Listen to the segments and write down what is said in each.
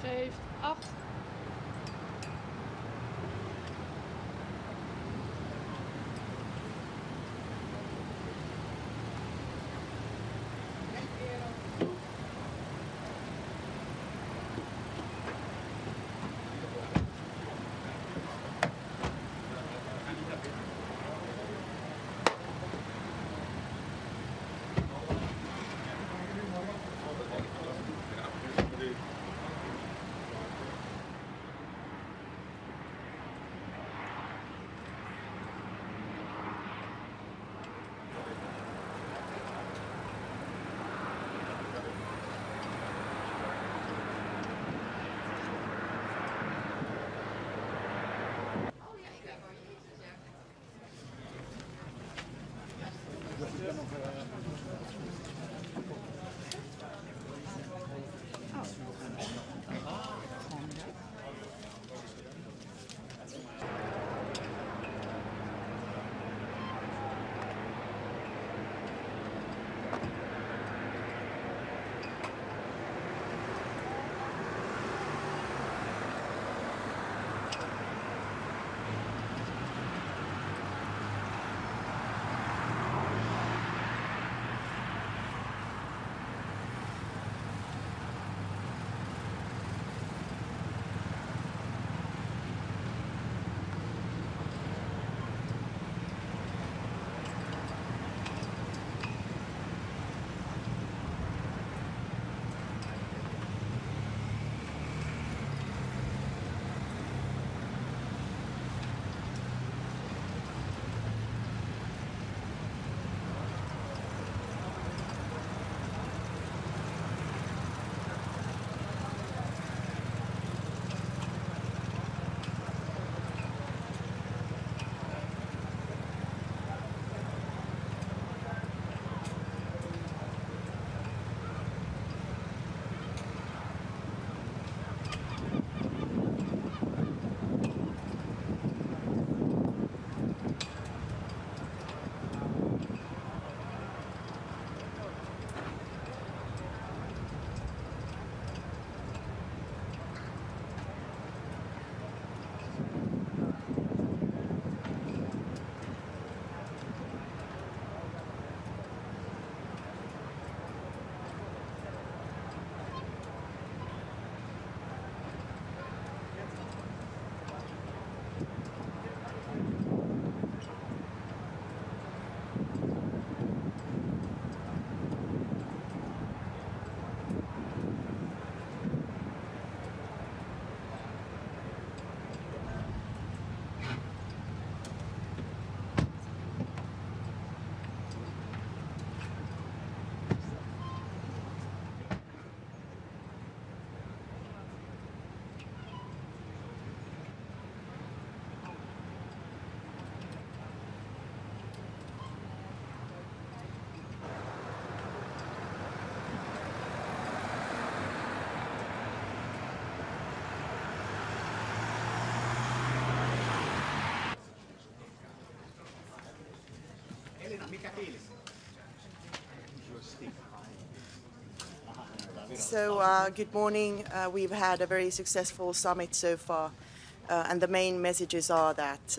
7, 8. So good morning. We've had a very successful summit so far, and the main messages are that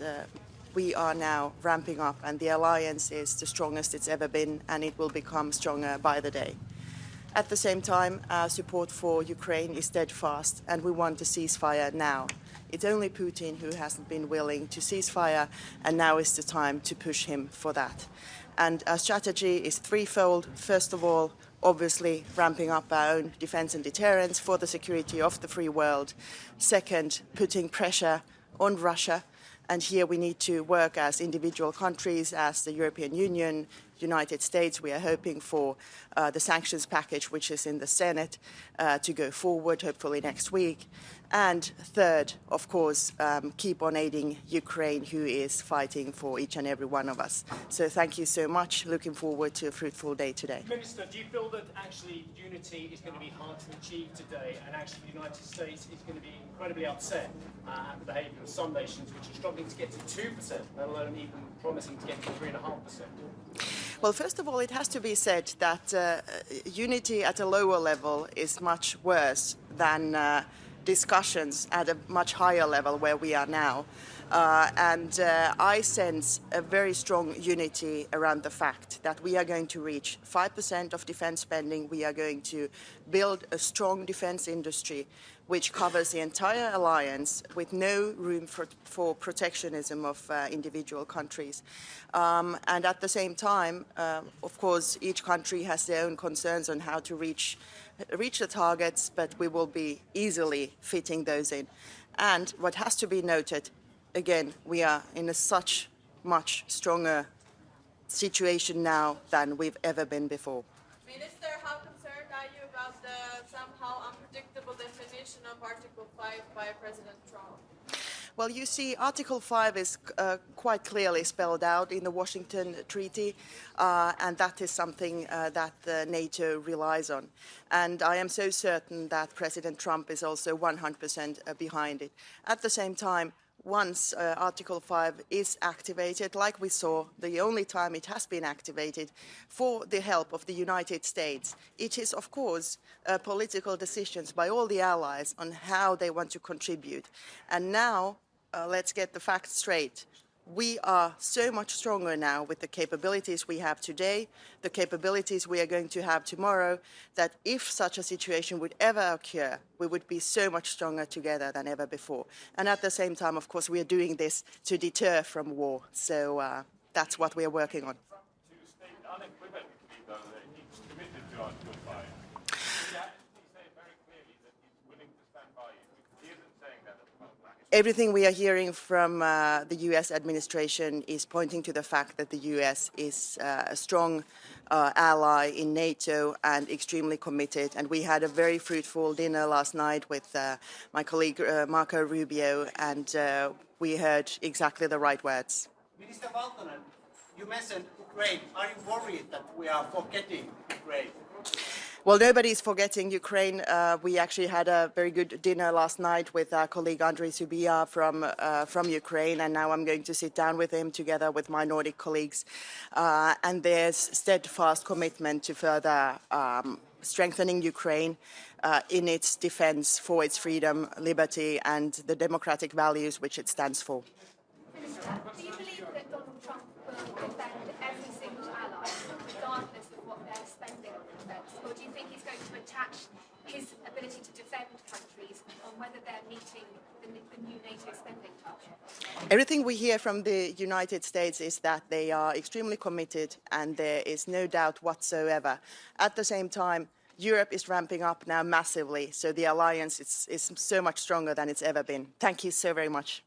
we are now ramping up, and the alliance is the strongest it's ever been, and it will become stronger by the day. At the same time, our support for Ukraine is steadfast, and we want a ceasefire now. It's only Putin who hasn't been willing to cease fire, and now is the time to push him for that. And our strategy is threefold. First of all, obviously ramping up our own defense and deterrence for the security of the free world. Second, putting pressure on Russia. And here we need to work as individual countries, as the European Union, United States. We are hoping for the sanctions package, which is in the Senate, to go forward, hopefully next week. And third, of course, keep on aiding Ukraine, who is fighting for each and every one of us. So thank you so much. Looking forward to a fruitful day today. Minister, do you feel that actually unity is going to be hard to achieve today, and actually the United States is going to be incredibly upset at the behaviour of some nations which are struggling to get to 2%, let alone even promising to get to 3.5%? Well, first of all, it has to be said that unity at a lower level is much worse than discussions at a much higher level where we are now. I sense a very strong unity around the fact that we are going to reach 5% of defense spending. We are going to build a strong defense industry which covers the entire alliance with no room for protectionism of individual countries. And at the same time, of course, each country has their own concerns on how to reach the targets, but we will be easily fitting those in. And what has to be noted, again, we are in a much stronger situation now than we've ever been before. Minister, how concerned are you about the somehow unpredictable definition of Article 5 by President Trump? Well, you see, Article 5 is quite clearly spelled out in the Washington Treaty, and that is something that NATO relies on. And I am so certain that President Trump is also 100% behind it. At the same time, once Article 5 is activated, like we saw, the only time it has been activated for the help of the United States, it is, of course, political decisions by all the allies on how they want to contribute. And now, let's get the facts straight. We are so much stronger now with the capabilities we have today, the capabilities we are going to have tomorrow, that if such a situation would ever occur, we would be so much stronger together than ever before. And at the same time, of course, we are doing this to deter from war. So that's what we are working on. To state unequivocally, though, that he's committed to Article 5. He actually say very clearly that he's willing to stand by you. He isn't saying that at the moment. Everything we are hearing from the US administration is pointing to the fact that the US is a strong ally in NATO and extremely committed. And we had a very fruitful dinner last night with my colleague Marco Rubio, and we heard exactly the right words. Minister Valtonen, you mentioned Ukraine. Are you worried that we are forgetting Ukraine? Well, nobody's forgetting Ukraine. We actually had a very good dinner last night with our colleague Andrei Subia from Ukraine, and now I'm going to sit down with him together with my Nordic colleagues. And there's steadfast commitment to further strengthening Ukraine in its defense for its freedom, liberty, and the democratic values which it stands for. Minister, do you believe that Donald Trump will defend every single ally, regardless of what their spending on defence? Or do you think he's going to attach his ability to defend countries on whether they're meeting the new NATO spending target? Everything we hear from the United States is that they are extremely committed, and there is no doubt whatsoever. At the same time, Europe is ramping up now massively, so the alliance is so much stronger than it's ever been. Thank you so very much.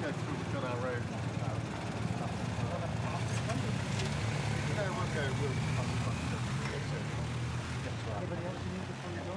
go through, we've got our own. No, we'll go. Anybody else you need before you go?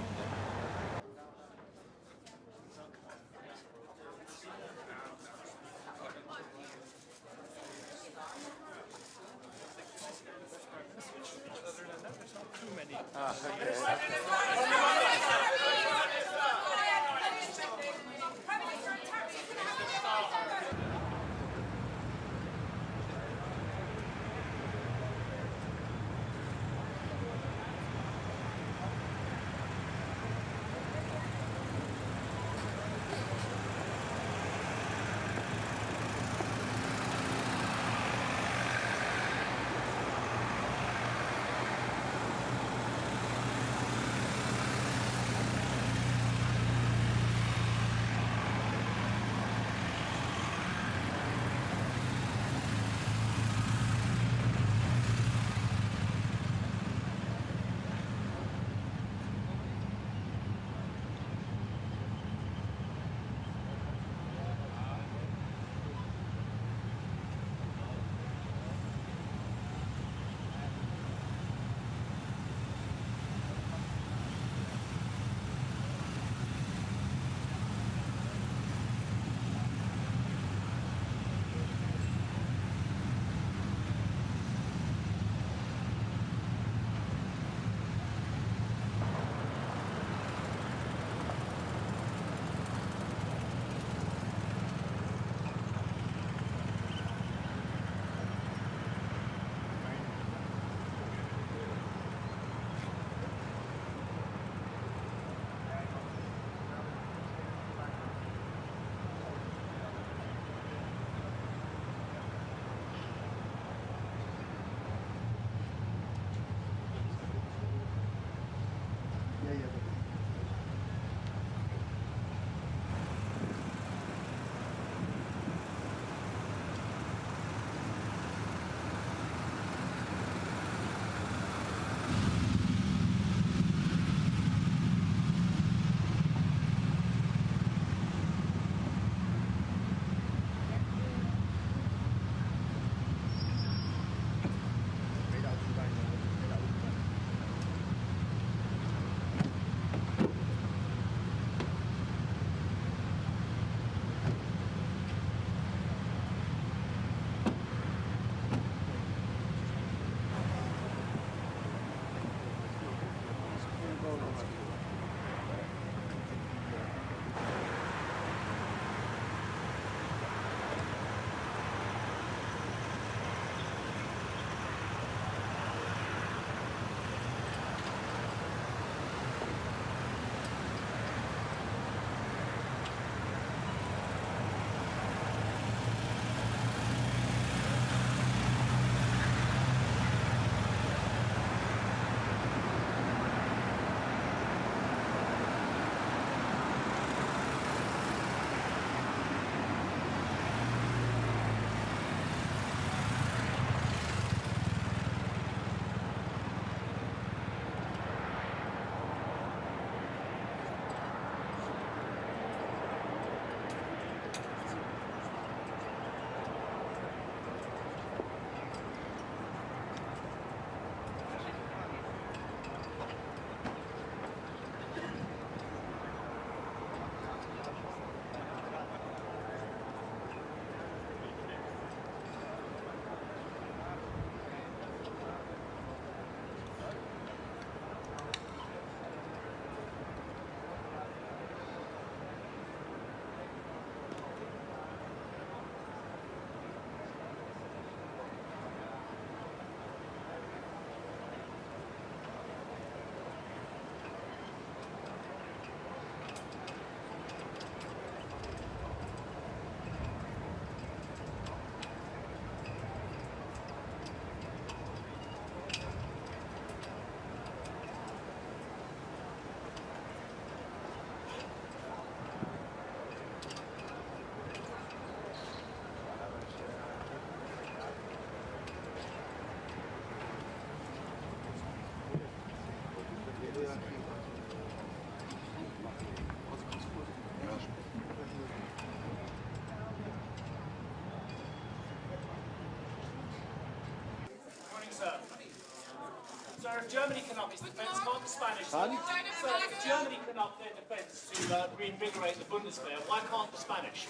if Germany can up its defence, can't the Spanish? Pardon? So if Germany can up their defence to reinvigorate the Bundeswehr, why can't the Spanish?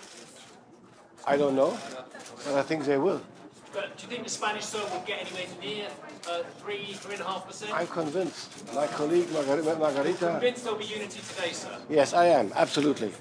I don't know, but I think they will. But do you think the Spanish sir will get anywhere near 3.5%? I'm convinced. My colleague Margarita. Convinced there'll be unity today, sir? Yes, I am, absolutely.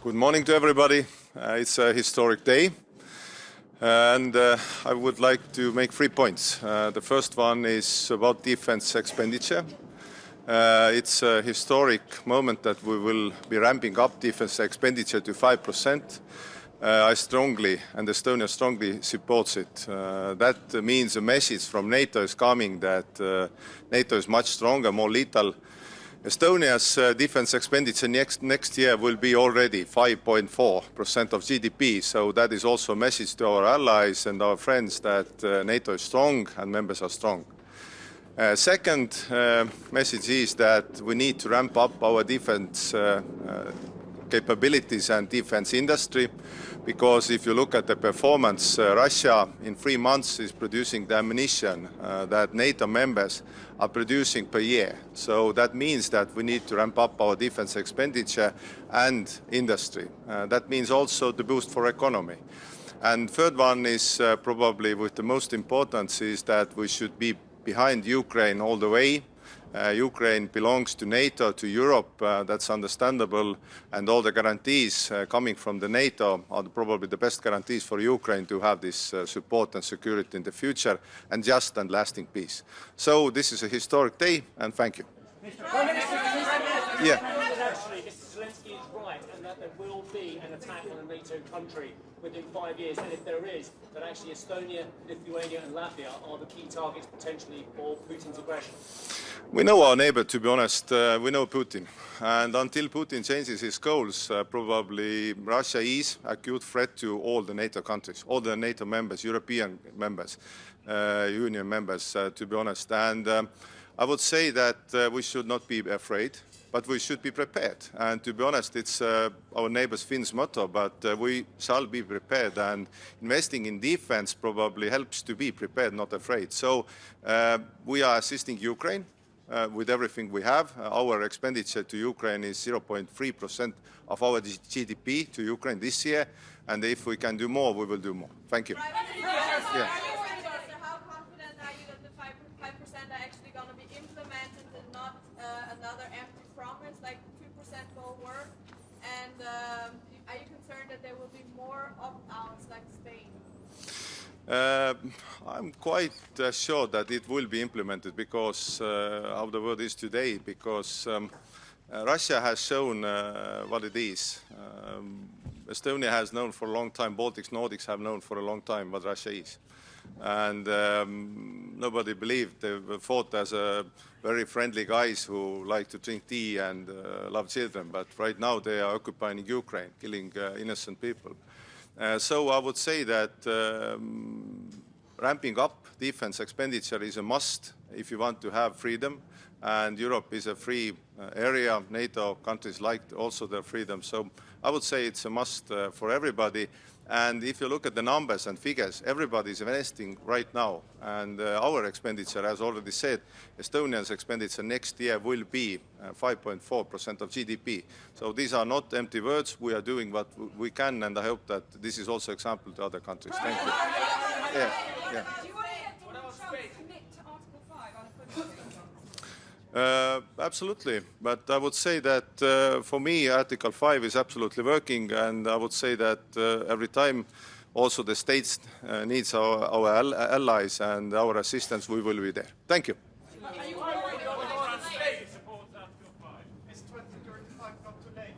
Good morning to everybody. It's a historic day. And I would like to make 3 points. The first one is about defense expenditure. It's a historic moment that we will be ramping up defense expenditure to 5%. I strongly, and Estonia strongly supports it. That means a message from NATO is coming that NATO is much stronger, more lethal. Estonia's defense expenditure next year will be already 5.4% of GDP, so that is also a message to our allies and our friends that NATO is strong and members are strong. Second message is that we need to ramp up our defense capabilities and defense industry, because if you look at the performance, Russia in 3 months is producing the ammunition that NATO members are producing per year. So that means that we need to ramp up our defense expenditure and industry. That means also the boost for economy. And third one is probably with the most importance is that we should be behind Ukraine all the way. Ukraine belongs to NATO, to Europe, that's understandable, and all the guarantees coming from the NATO are probably the best guarantees for Ukraine to have this support and security in the future, and just and lasting peace. So this is a historic day, and thank you. Yeah. Actually, Mr. Zelensky is right, and that there will be an attack on a NATO country within 5 years, and if there is, that actually Estonia, Lithuania and Latvia are the key targets potentially for Putin's aggression. We know our neighbor, to be honest. We know Putin. And until Putin changes his goals, probably Russia is a acute threat to all the NATO countries, all the NATO members, European members, Union members, to be honest. And I would say that we should not be afraid, but we should be prepared. And to be honest, it's our neighbors Finns' motto, but we shall be prepared. And investing in defense probably helps to be prepared, not afraid. So we are assisting Ukraine. With everything we have. Our expenditure to Ukraine is 0.3% of our GDP to Ukraine this year, and if we can do more, we will do more. Thank you. Yeah. How confident are you that the 5% are actually going to be implemented and not another empty promise, like 2% will work? And are you concerned that there will be more opt-outs like Spain? I'm quite sure that it will be implemented because how the world is today, because Russia has shown what it is. Estonia has known for a long time, Baltics, Nordics have known for a long time what Russia is. And nobody believed. They were thought as very friendly guys who like to drink tea and love children, but right now they are occupying Ukraine, killing innocent people. So I would say that ramping up defense expenditure is a must if you want to have freedom. And Europe is a free area. NATO countries like also their freedom. So I would say it's a must for everybody. And if you look at the numbers and figures, everybody is investing right now. And our expenditure, as already said, Estonia's expenditure next year will be 5.4% of GDP. So these are not empty words. We are doing what we can, and I hope that this is also example to other countries. Thank you. Yeah, yeah. Do you want Trump to commit to Article 5 unequivocally? Absolutely, but I would say that for me Article 5 is absolutely working, and I would say that every time also the states needs our allies and our assistance, we will be there. Thank you. Is 2035 not too late?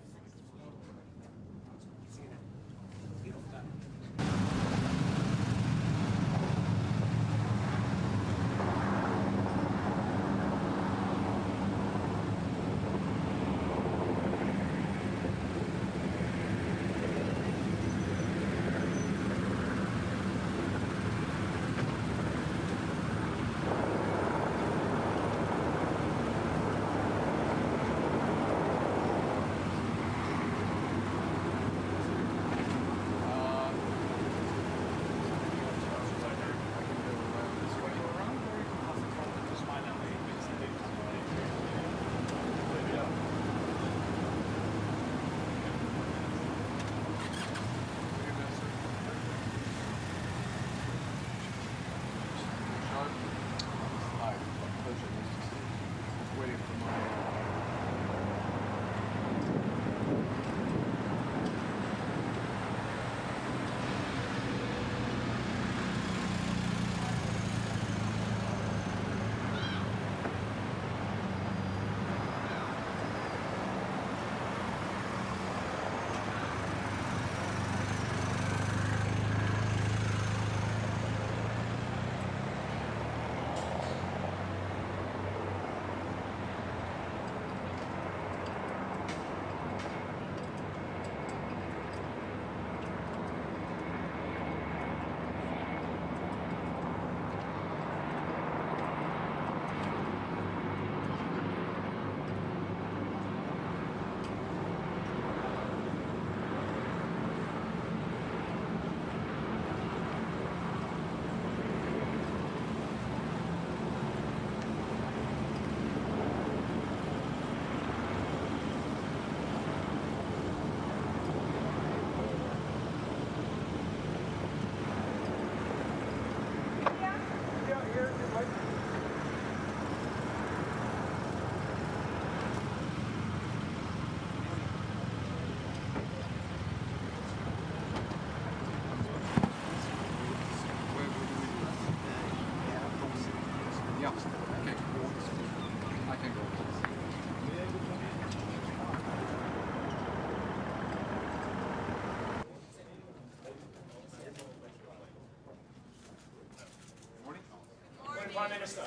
Minister.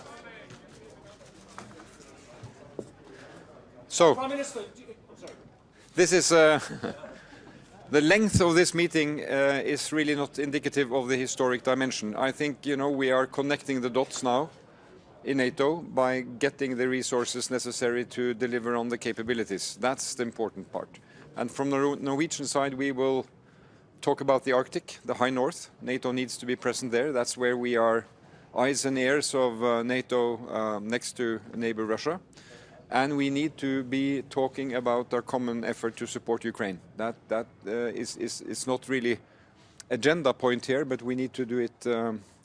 So, Prime Minister, sorry. this is the length of this meeting is really not indicative of the historic dimension. I think, you know, we are connecting the dots now in NATO by getting the resources necessary to deliver on the capabilities. That's the important part. And from the Norwegian side, we will talk about the Arctic, the high north. NATO needs to be present there. That's where we are eyes and ears of NATO next to neighbor Russia. And we need to be talking about our common effort to support Ukraine. That is not really agenda point here, but we need to do it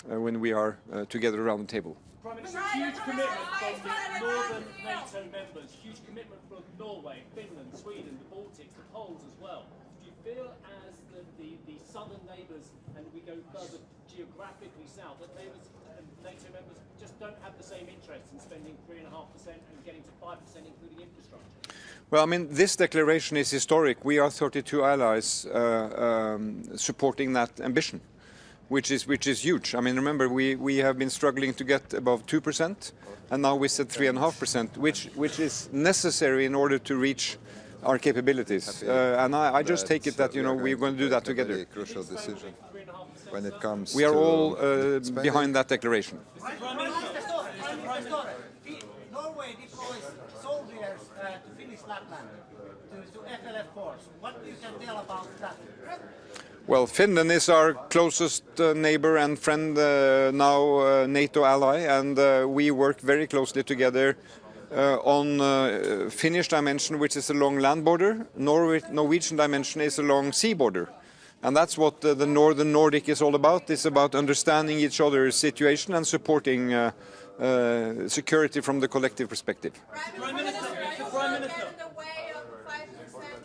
when we are together around the table. Prime Minister, huge commitment from the northern NATO members, huge commitment from Norway, Finland, Sweden, the Baltics, the Poles as well. Do you feel as the southern neighbours, and we go further geographically south, that neighbours and NATO members just don't have the same interest in spending 3.5% and getting to 5%, including infrastructure? Well, I mean, this declaration is historic. We are 32 allies supporting that ambition, which is huge. I mean, remember, we have been struggling to get above 2%, and now we said 3.5%, which is necessary in order to reach our capabilities. And I just take it that, you know, we're going to do that together. A crucial decision when it comes. We are all behind that declaration. Norway deploys soldiers to Finnish Lapland, to FLF force. What you can tell about that? Well, Finland is our closest neighbor and friend, now NATO ally, and we work very closely together on Finnish dimension, which is along land border. Norwegian dimension is along sea border. And that's what the Northern Nordic is all about. It's about understanding each other's situation and supporting security from the collective perspective. Prime Minister, get in the way of the 5%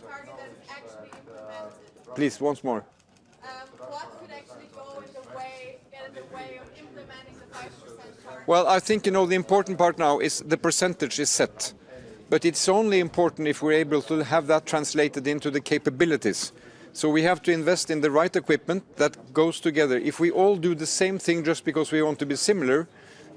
target that is actually implemented. Please, once more. What could actually get in the way of implementing the 5% target? Well, I think, you know, the important part now is the percentage is set. But it's only important if we're able to have that translated into the capabilities. So we have to invest in the right equipment that goes together. If we all do the same thing just because we want to be similar,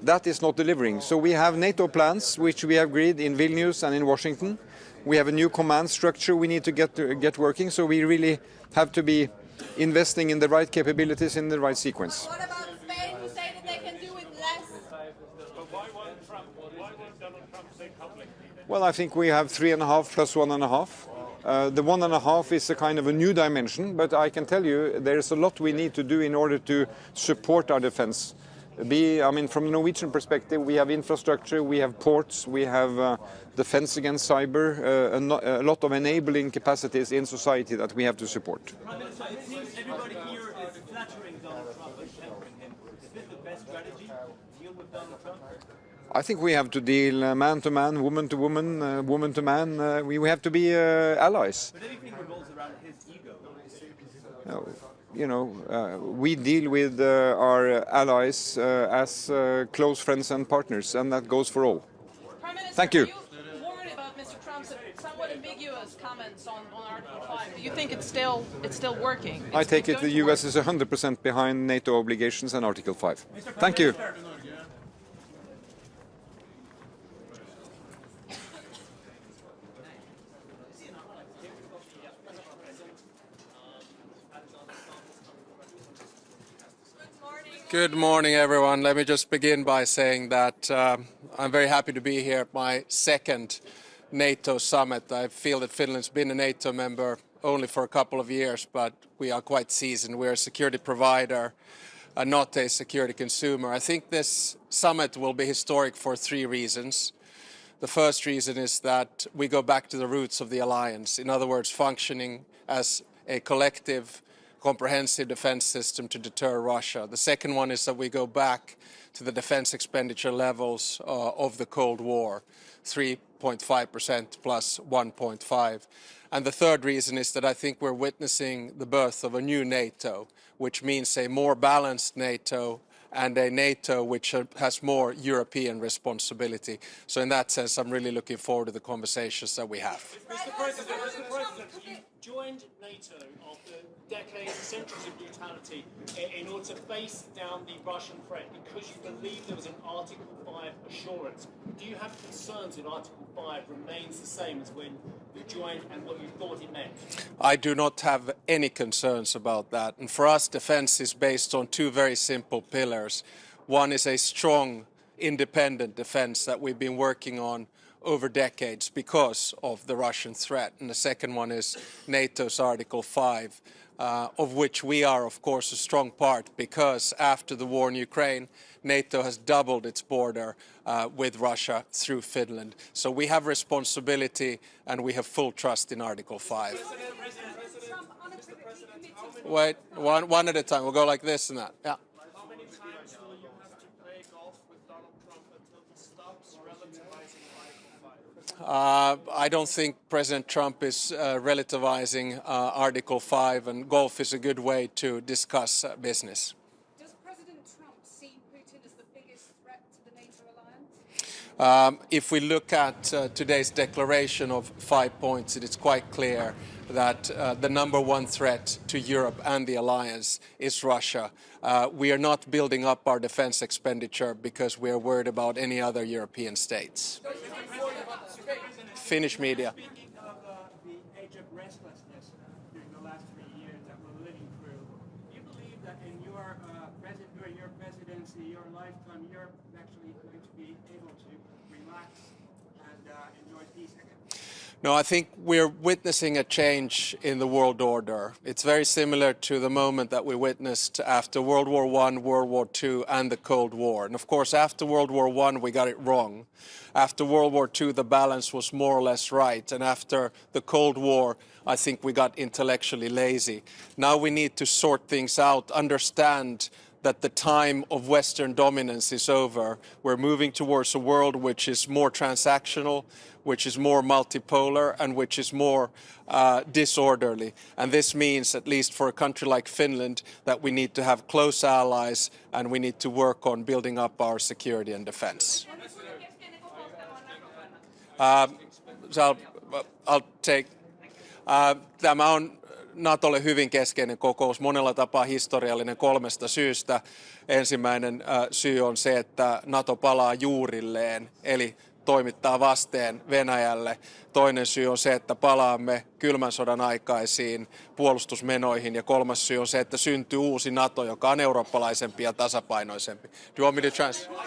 that is not delivering. So we have NATO plans, which we have agreed in Vilnius and in Washington. We have a new command structure we need to get working. So we really have to be investing in the right capabilities in the right sequence. What about Spain, who say that they can do it less? But why won't Donald Trump say publicly? Well, I think we have 3.5 plus 1.5. The 1.5 is a kind of a new dimension, but I can tell you there's a lot we need to do in order to support our defense. I mean, from the Norwegian perspective, we have infrastructure, we have ports, we have defense against cyber, a lot of enabling capacities in society that we have to support. Prime Minister, it seems everybody here is flattering Donald Trump and pampering him. Is this the best strategy to deal with Donald Trump? I think we have to deal man to man, woman to woman, woman to man. We have to be allies. But everything revolves around his ego. You know, we deal with our allies as close friends and partners, and that goes for all. Prime Minister, Thank you. Are you worried about Mr. Trump's somewhat ambiguous comments on Article 5? Do you think it's still working? I take it the US is 100% behind NATO obligations and Article 5. Thank you. Good morning, everyone. Let me just begin by saying that I'm very happy to be here at my second NATO summit. I feel that Finland's been a NATO member only for a couple of years, but we are quite seasoned. We're a security provider, not a security consumer. I think this summit will be historic for three reasons. The first reason is that we go back to the roots of the alliance. In other words, functioning as a collective comprehensive defense system to deter Russia. The second one is that we go back to the defense expenditure levels of the Cold War, 3.5% plus 1.5. And the third reason is that I think we're witnessing the birth of a new NATO, which means a more balanced NATO and a NATO which has more European responsibility. So in that sense, I'm really looking forward to the conversations that we have. Mr. President, joined NATO after decades, centuries of brutality in order to face down the Russian threat because you believe there was an Article 5 assurance. Do you have concerns that Article 5 remains the same as when you joined and what you thought it meant? I do not have any concerns about that. And for us, defense is based on two very simple pillars. One is a strong, independent defense that we've been working on over decades because of the Russian threat. And the second one is NATO's Article 5, of which we are, of course, a strong part because after the war in Ukraine, NATO has doubled its border with Russia through Finland. So we have responsibility and we have full trust in Article 5. Wait, one at a time. We'll go like this and that. Yeah. How many times will you have to play golf with Donald Trump until he stops relativizing Article 5? I don't think President Trump is relativizing Article 5, and golf is a good way to discuss business. Does President Trump see Putin as the biggest threat to the NATO alliance? If we look at today's declaration of 5 points, it is quite clear that the number one threat to Europe and the alliance is Russia. We are not building up our defense expenditure because we are worried about any other European states. Finnish media. Speaking of the age of restlessness during the last 3 years that we're living through, do you believe that in your during your presidency, your lifetime, Europe is actually going to be able to relax and enjoy peace again? No, I think we're witnessing a change in the world order. It's very similar to the moment that we witnessed after World War I, World War II, and the Cold War. And of course, after World War I, we got it wrong. After World War II, the balance was more or less right. And after the Cold War, I think we got intellectually lazy. Now we need to sort things out, understand that the time of Western dominance is over. We're moving towards a world which is more transactional, which is more multipolar, and which is more disorderly. And this means, at least for a country like Finland, that we need to have close allies and we need to work on building up our security and defense. I'll take. Tämä on NATOlle hyvin keskeinen kokous, monella tapaa historiallinen 3 syystä. Ensimmäinen syy on se, että NATO palaa juurilleen, eli toimittaa vasteen Venäjälle. Toinen syy on se, että palaamme kylmän sodan aikaisiin puolustusmenoihin. Ja 3. syy on se, että syntyy uusi NATO, joka on eurooppalaisempi ja tasapainoisempi. Do you want me to translate?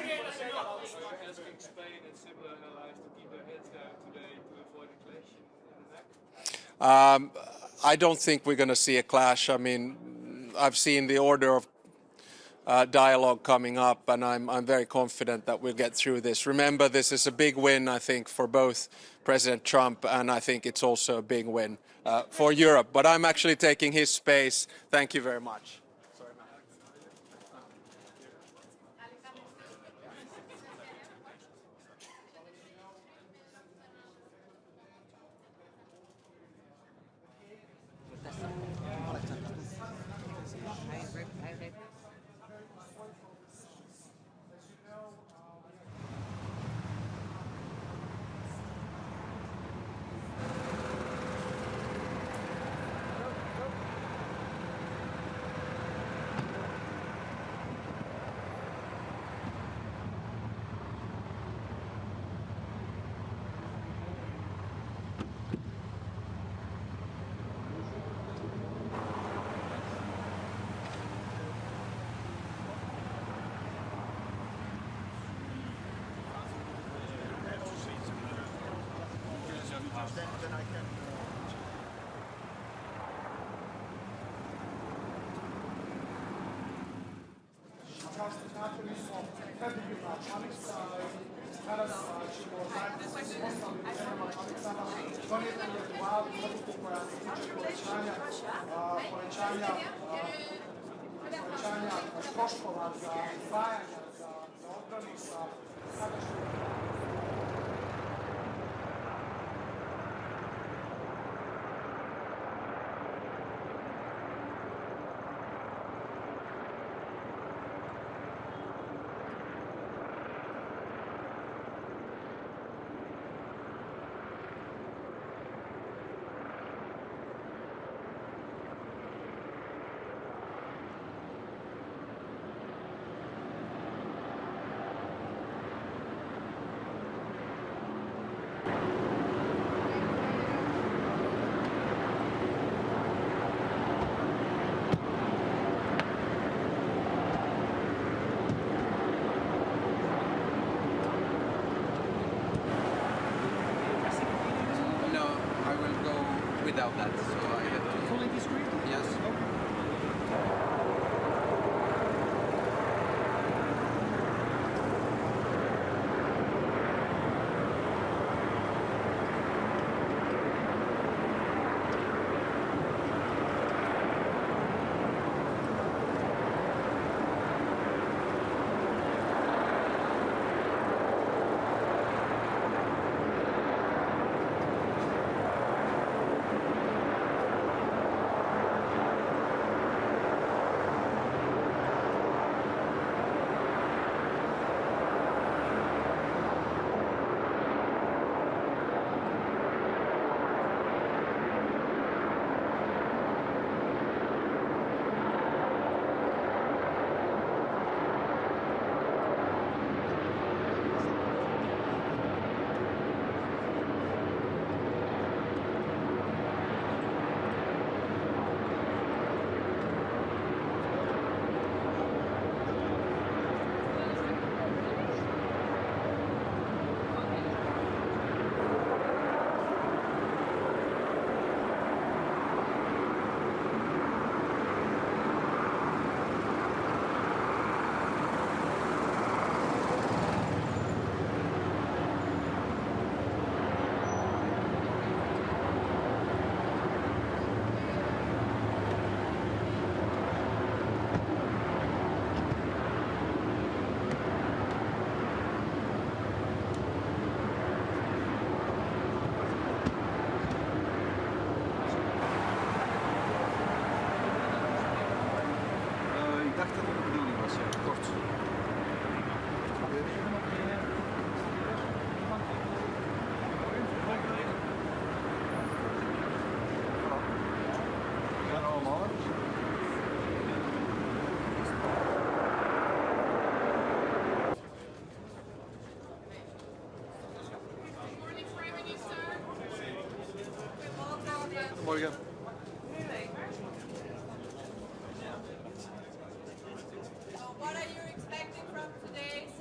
I don't think we're going to see a clash. I mean, I've seen the order of dialogue coming up, and I'm very confident that we'll get through this. Remember, this is a big win, I think, for both President Trump, and I think it's also a big win for Europe. But I'm actually taking his space. Thank you very much. out that, so I have to... Fully discreet? Yes. Morgen. What are you expecting from today's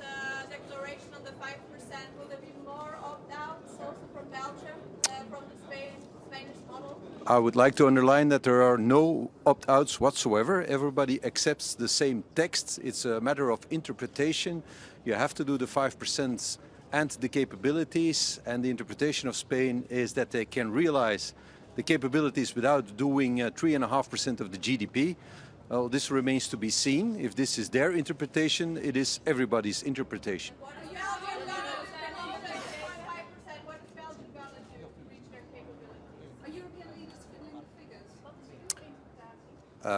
declaration on the 5%? Will there be more opt-outs also from Belgium, from the Spanish model? I would like to underline that there are no opt-outs whatsoever. Everybody accepts the same text. It's a matter of interpretation. You have to do the 5% and the capabilities, and the interpretation of Spain is that they can realize the capabilities without doing 3.5% of the GDP. Well, this remains to be seen. If this is their interpretation, it is everybody's interpretation.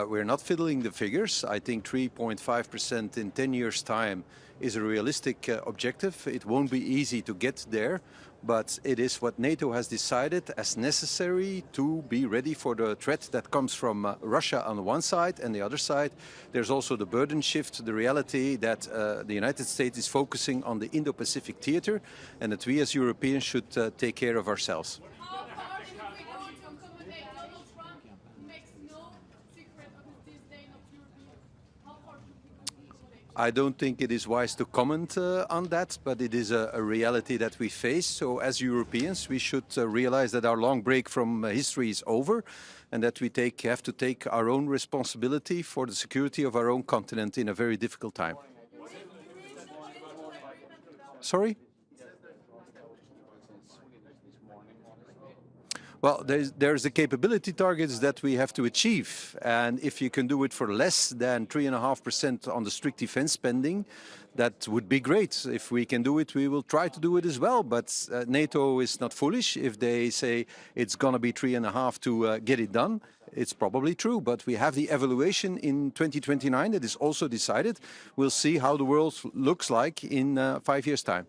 We're not fiddling the figures. I think 3.5% in 10 years' time is a realistic objective. It won't be easy to get there, but it is what NATO has decided as necessary to be ready for the threat that comes from Russia on the one side, and the other side there's also the burden shift, the reality that the United States is focusing on the Indo-Pacific theater, and that we as Europeans should take care of ourselves. I don't think it is wise to comment on that, but it is a reality that we face. So as Europeans, we should realize that our long break from history is over, and that we have to take our own responsibility for the security of our own continent in a very difficult time. Sorry? Well, there's the capability targets that we have to achieve, and if you can do it for less than 3.5% on the strict defense spending, that would be great. If we can do it, we will try to do it as well, but NATO is not foolish. If they say it's going to be 3.5 to get it done, it's probably true, but we have the evaluation in 2029 that is also decided. We'll see how the world looks like in 5 years' time.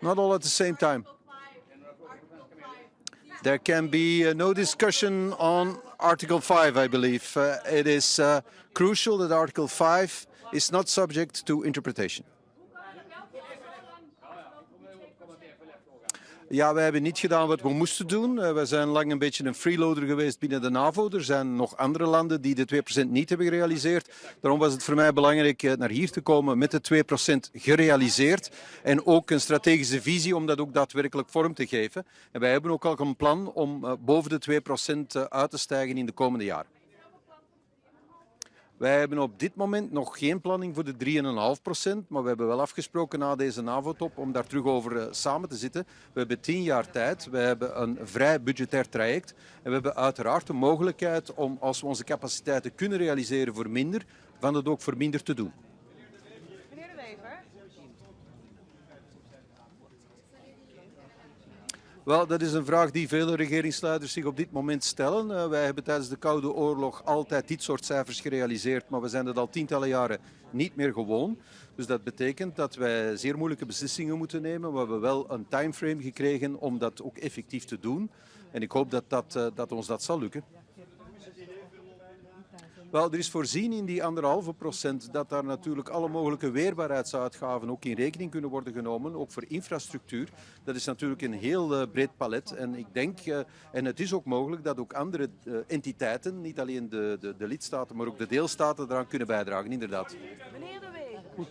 Not all at the same time. There can be no discussion on Article 5, I believe. It is crucial that Article 5 is not subject to interpretation. Ja, wij hebben niet gedaan wat we moesten doen. We zijn lang een beetje een freeloader geweest binnen de NAVO. Er zijn nog andere landen die de 2% niet hebben gerealiseerd. Daarom was het voor mij belangrijk naar hier te komen met de 2% gerealiseerd. En ook een strategische visie om dat ook daadwerkelijk vorm te geven. En wij hebben ook al een plan om boven de 2% uit te stijgen in de komende jaren. Wij hebben op dit moment nog geen planning voor de 3,5%, maar we hebben wel afgesproken na deze NAVO-top om daar terug over samen te zitten. We hebben 10 jaar tijd, we hebben een vrij budgetair traject en we hebben uiteraard de mogelijkheid om, als we onze capaciteiten kunnen realiseren voor minder, van het ook voor minder te doen. Wel, dat is een vraag die vele regeringsleiders zich op dit moment stellen. Wij hebben tijdens de Koude Oorlog altijd dit soort cijfers gerealiseerd, maar we zijn het al tientallen jaren niet meer gewoon. Dus dat betekent dat wij zeer moeilijke beslissingen moeten nemen. We hebben wel een timeframe gekregen om dat ook effectief te doen. En ik hoop dat ons dat zal lukken. Wel, er is voorzien in die 1,5% dat daar natuurlijk alle mogelijke weerbaarheidsuitgaven ook in rekening kunnen worden genomen, ook voor infrastructuur. Dat is natuurlijk een heel breed palet en ik denk, en het is ook mogelijk dat ook andere entiteiten, niet alleen de lidstaten, maar ook de deelstaten eraan kunnen bijdragen, inderdaad. Meneer De Wever.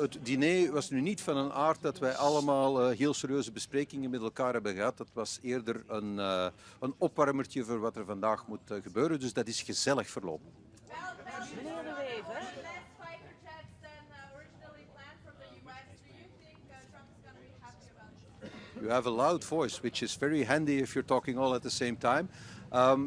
Het diner was nu niet van een aard dat wij allemaal heel serieuze besprekingen met elkaar hebben gehad. Dat was eerder een opwarmertje voor wat er vandaag moet gebeuren. Dus dat is gezellig verlopen. Meneer De Wever. You have a loud voice, which is very handy if you're talking all at the same time.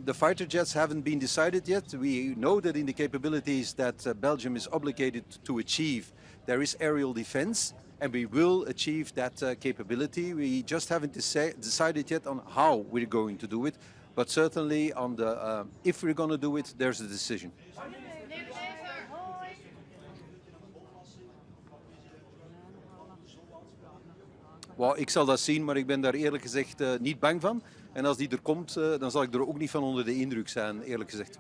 The fighter jets haven't been decided yet. We know that in the capabilities that Belgium is obligated to achieve, there is aerial defense, and we will achieve that capability. We just haven't decided yet on how we're going to do it, but certainly on the if we're going to do it, there's a decision. Well, ik zal dat zien, maar ik ben daar eerlijk gezegd niet bang van. En als die er komt, dan zal ik er ook niet van onder de indruk zijn, eerlijk gezegd.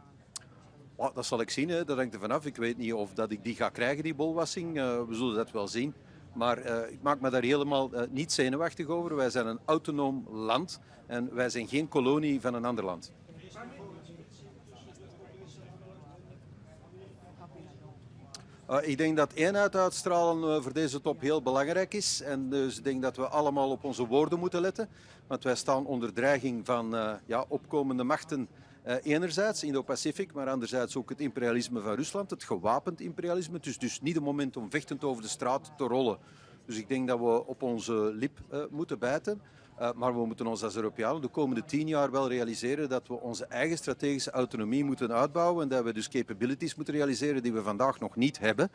Well, dat zal ik zien, hè. Dat hangt er vanaf. Ik weet niet of dat ik die ga krijgen, die bolwassing. We zullen dat wel zien. Maar ik maak me daar helemaal niet zenuwachtig over. Wij zijn een autonoom land en wij zijn geen kolonie van een ander land. Ik denk dat eenheid uitstralen voor deze top heel belangrijk is. En dus ik denk dat we allemaal op onze woorden moeten letten. Want wij staan onder dreiging van opkomende machten enerzijds, Indo-Pacific, maar anderzijds ook het imperialisme van Rusland, het gewapend imperialisme. Het is dus niet het moment om vechtend over de straat te rollen. Dus ik denk dat we op onze lip moeten bijten. Maar we moeten ons als Europeanen de komende 10 jaar wel realiseren dat we onze eigen strategische autonomie moeten uitbouwen en dat we dus capabilities moeten realiseren die we vandaag nog niet hebben.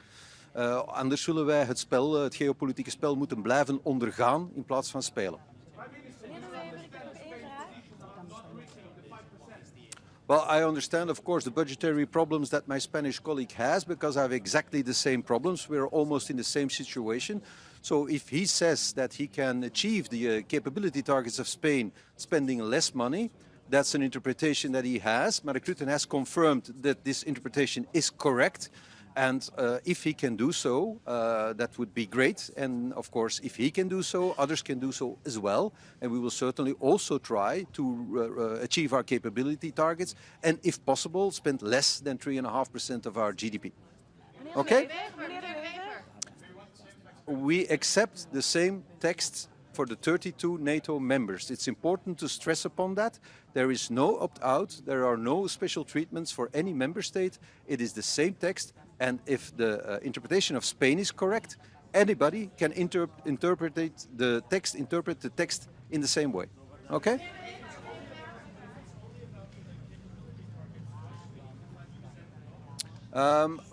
Anders zullen wij het geopolitieke spel moeten blijven ondergaan in plaats van spelen. Well, I understand, of course, the budgetary problems that my Spanish colleague has, because I have exactly the same problems. We're almost in the same situation. So if he says that he can achieve the capability targets of Spain spending less money, that's an interpretation that he has. Mark Rutte has confirmed that this interpretation is correct. And if he can do so, that would be great. And of course, if he can do so, others can do so as well. And we will certainly also try to achieve our capability targets. And if possible, spend less than 3.5% of our GDP. Okay? We accept the same text for the 32 NATO members. It's important to stress upon that. There is no opt-out. There are no special treatments for any member state. It is the same text. And if the interpretation of Spain is correct, anybody can interpret the text in the same way. Okay?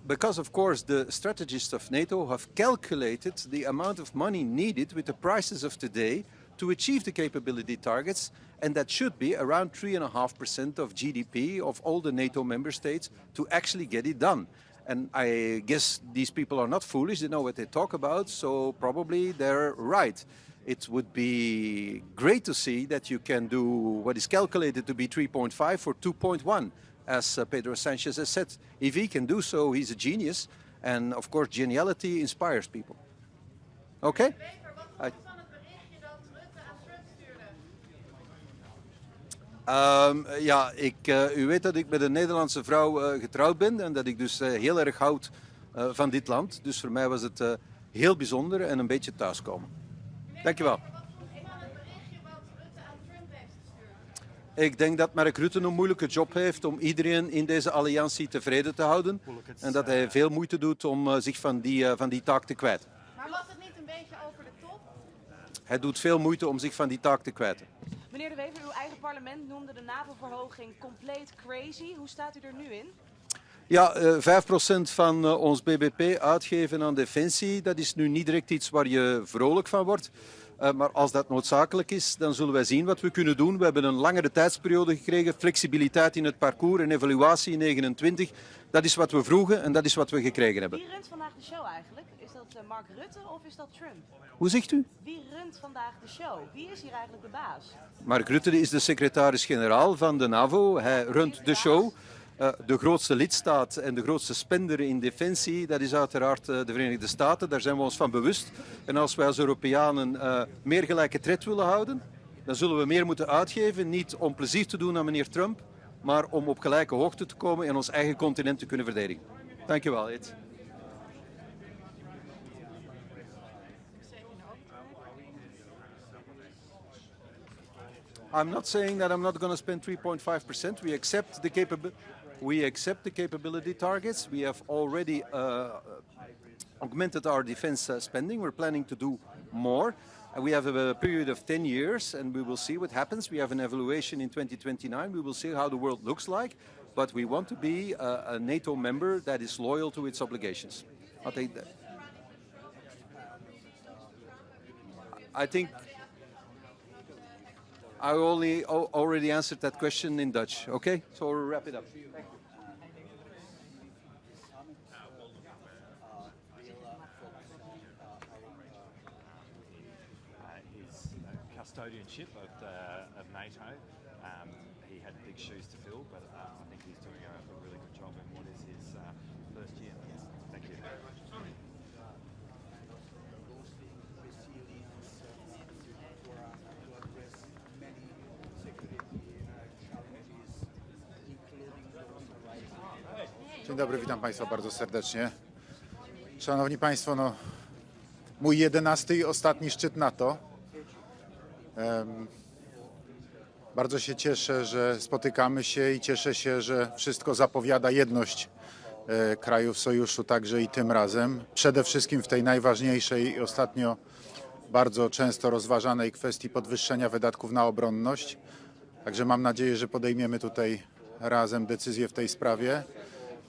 Because, of course, the strategists of NATO have calculated the amount of money needed with the prices of today to achieve the capability targets, and that should be around 3.5% of GDP of all the NATO member states to actually get it done. And I guess these people are not foolish, they know what they talk about, so probably they're right. It would be great to see that you can do what is calculated to be 3.5 for 2.1. as Pedro Sanchez has said. If he can do so, he's a genius. And of course, geniality inspires people. Okay? Ja, u weet dat ik met een Nederlandse vrouw getrouwd ben en dat ik dus heel erg houd van dit land. Dus voor mij was het heel bijzonder en een beetje thuiskomen. Dankjewel. Ik denk dat Mark Rutte een moeilijke job heeft om iedereen in deze alliantie tevreden te houden. En dat hij veel moeite doet om zich van die taak te kwijten. Maar was het niet een beetje over de top? Hij doet veel moeite om zich van die taak te kwijten. Meneer De Wever, uw eigen parlement noemde de NAVO-verhoging compleet crazy. Hoe staat u er nu in? Ja, 5% van ons bbp uitgeven aan defensie, dat is nu niet direct iets waar je vrolijk van wordt. Maar als dat noodzakelijk is, dan zullen wij zien wat we kunnen doen. We hebben een langere tijdsperiode gekregen, flexibiliteit in het parcours en evaluatie in 29. Dat is wat we vroegen en dat is wat we gekregen hebben. Wie runt vandaag de show eigenlijk? Is dat Mark Rutte of is dat Trump? Hoe zegt u? Wie runt vandaag de show? Wie is hier eigenlijk de baas? Mark Rutte is de secretaris-generaal van de NAVO. Hij runt de show. De grootste lidstaat en de grootste spender in defensie, dat is uiteraard de Verenigde Staten. Daar zijn we ons van bewust. En als wij als Europeanen meer gelijke tred willen houden, dan zullen we meer moeten uitgeven. Niet om plezier te doen aan meneer Trump, maar om op gelijke hoogte te komen en ons eigen continent te kunnen verdedigen. Dank je wel, Ed. I'm not saying that I'm not going to spend 3.5%. We accept the capability targets. We have already augmented our defense spending. We're planning to do more. We have a period of 10 years, and we will see what happens. We have an evaluation in 2029. We will see how the world looks like. But we want to be a NATO member that is loyal to its obligations. I think I already answered that question in Dutch. Okay, so we'll wrap it up. Thank you. His custodianship of NATO, he had big shoes to fill, but I think he's doing a really good job in what is his first year. Yes, thank you. Dzień dobry, witam Państwa bardzo serdecznie. Szanowni Państwo, no, mój 11. i ostatni szczyt NATO. Bardzo się cieszę, że spotykamy się i cieszę się, że wszystko zapowiada jedność krajów sojuszu także i tym razem. Przede wszystkim w tej najważniejszej i ostatnio bardzo często rozważanej kwestii podwyższenia wydatków na obronność. Także mam nadzieję, że podejmiemy tutaj razem decyzję w tej sprawie,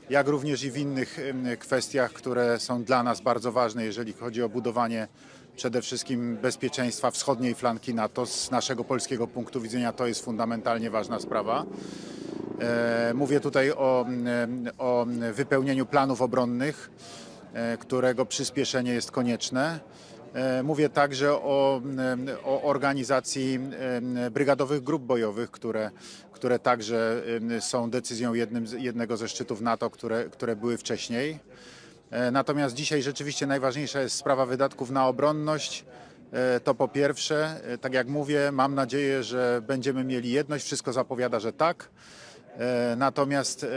jak również i w innych kwestiach, które są dla nas bardzo ważne, jeżeli chodzi o budowanie przede wszystkim bezpieczeństwa wschodniej flanki NATO. Z naszego polskiego punktu widzenia to jest fundamentalnie ważna sprawa. Mówię tutaj o wypełnieniu planów obronnych, którego przyspieszenie jest konieczne. Mówię także o organizacji brygadowych grup bojowych, które także są decyzją jednego ze szczytów NATO, które były wcześniej. Natomiast dzisiaj rzeczywiście najważniejsza jest sprawa wydatków na obronność. To po pierwsze, tak jak mówię, mam nadzieję, że będziemy mieli jedność. Wszystko zapowiada, że tak.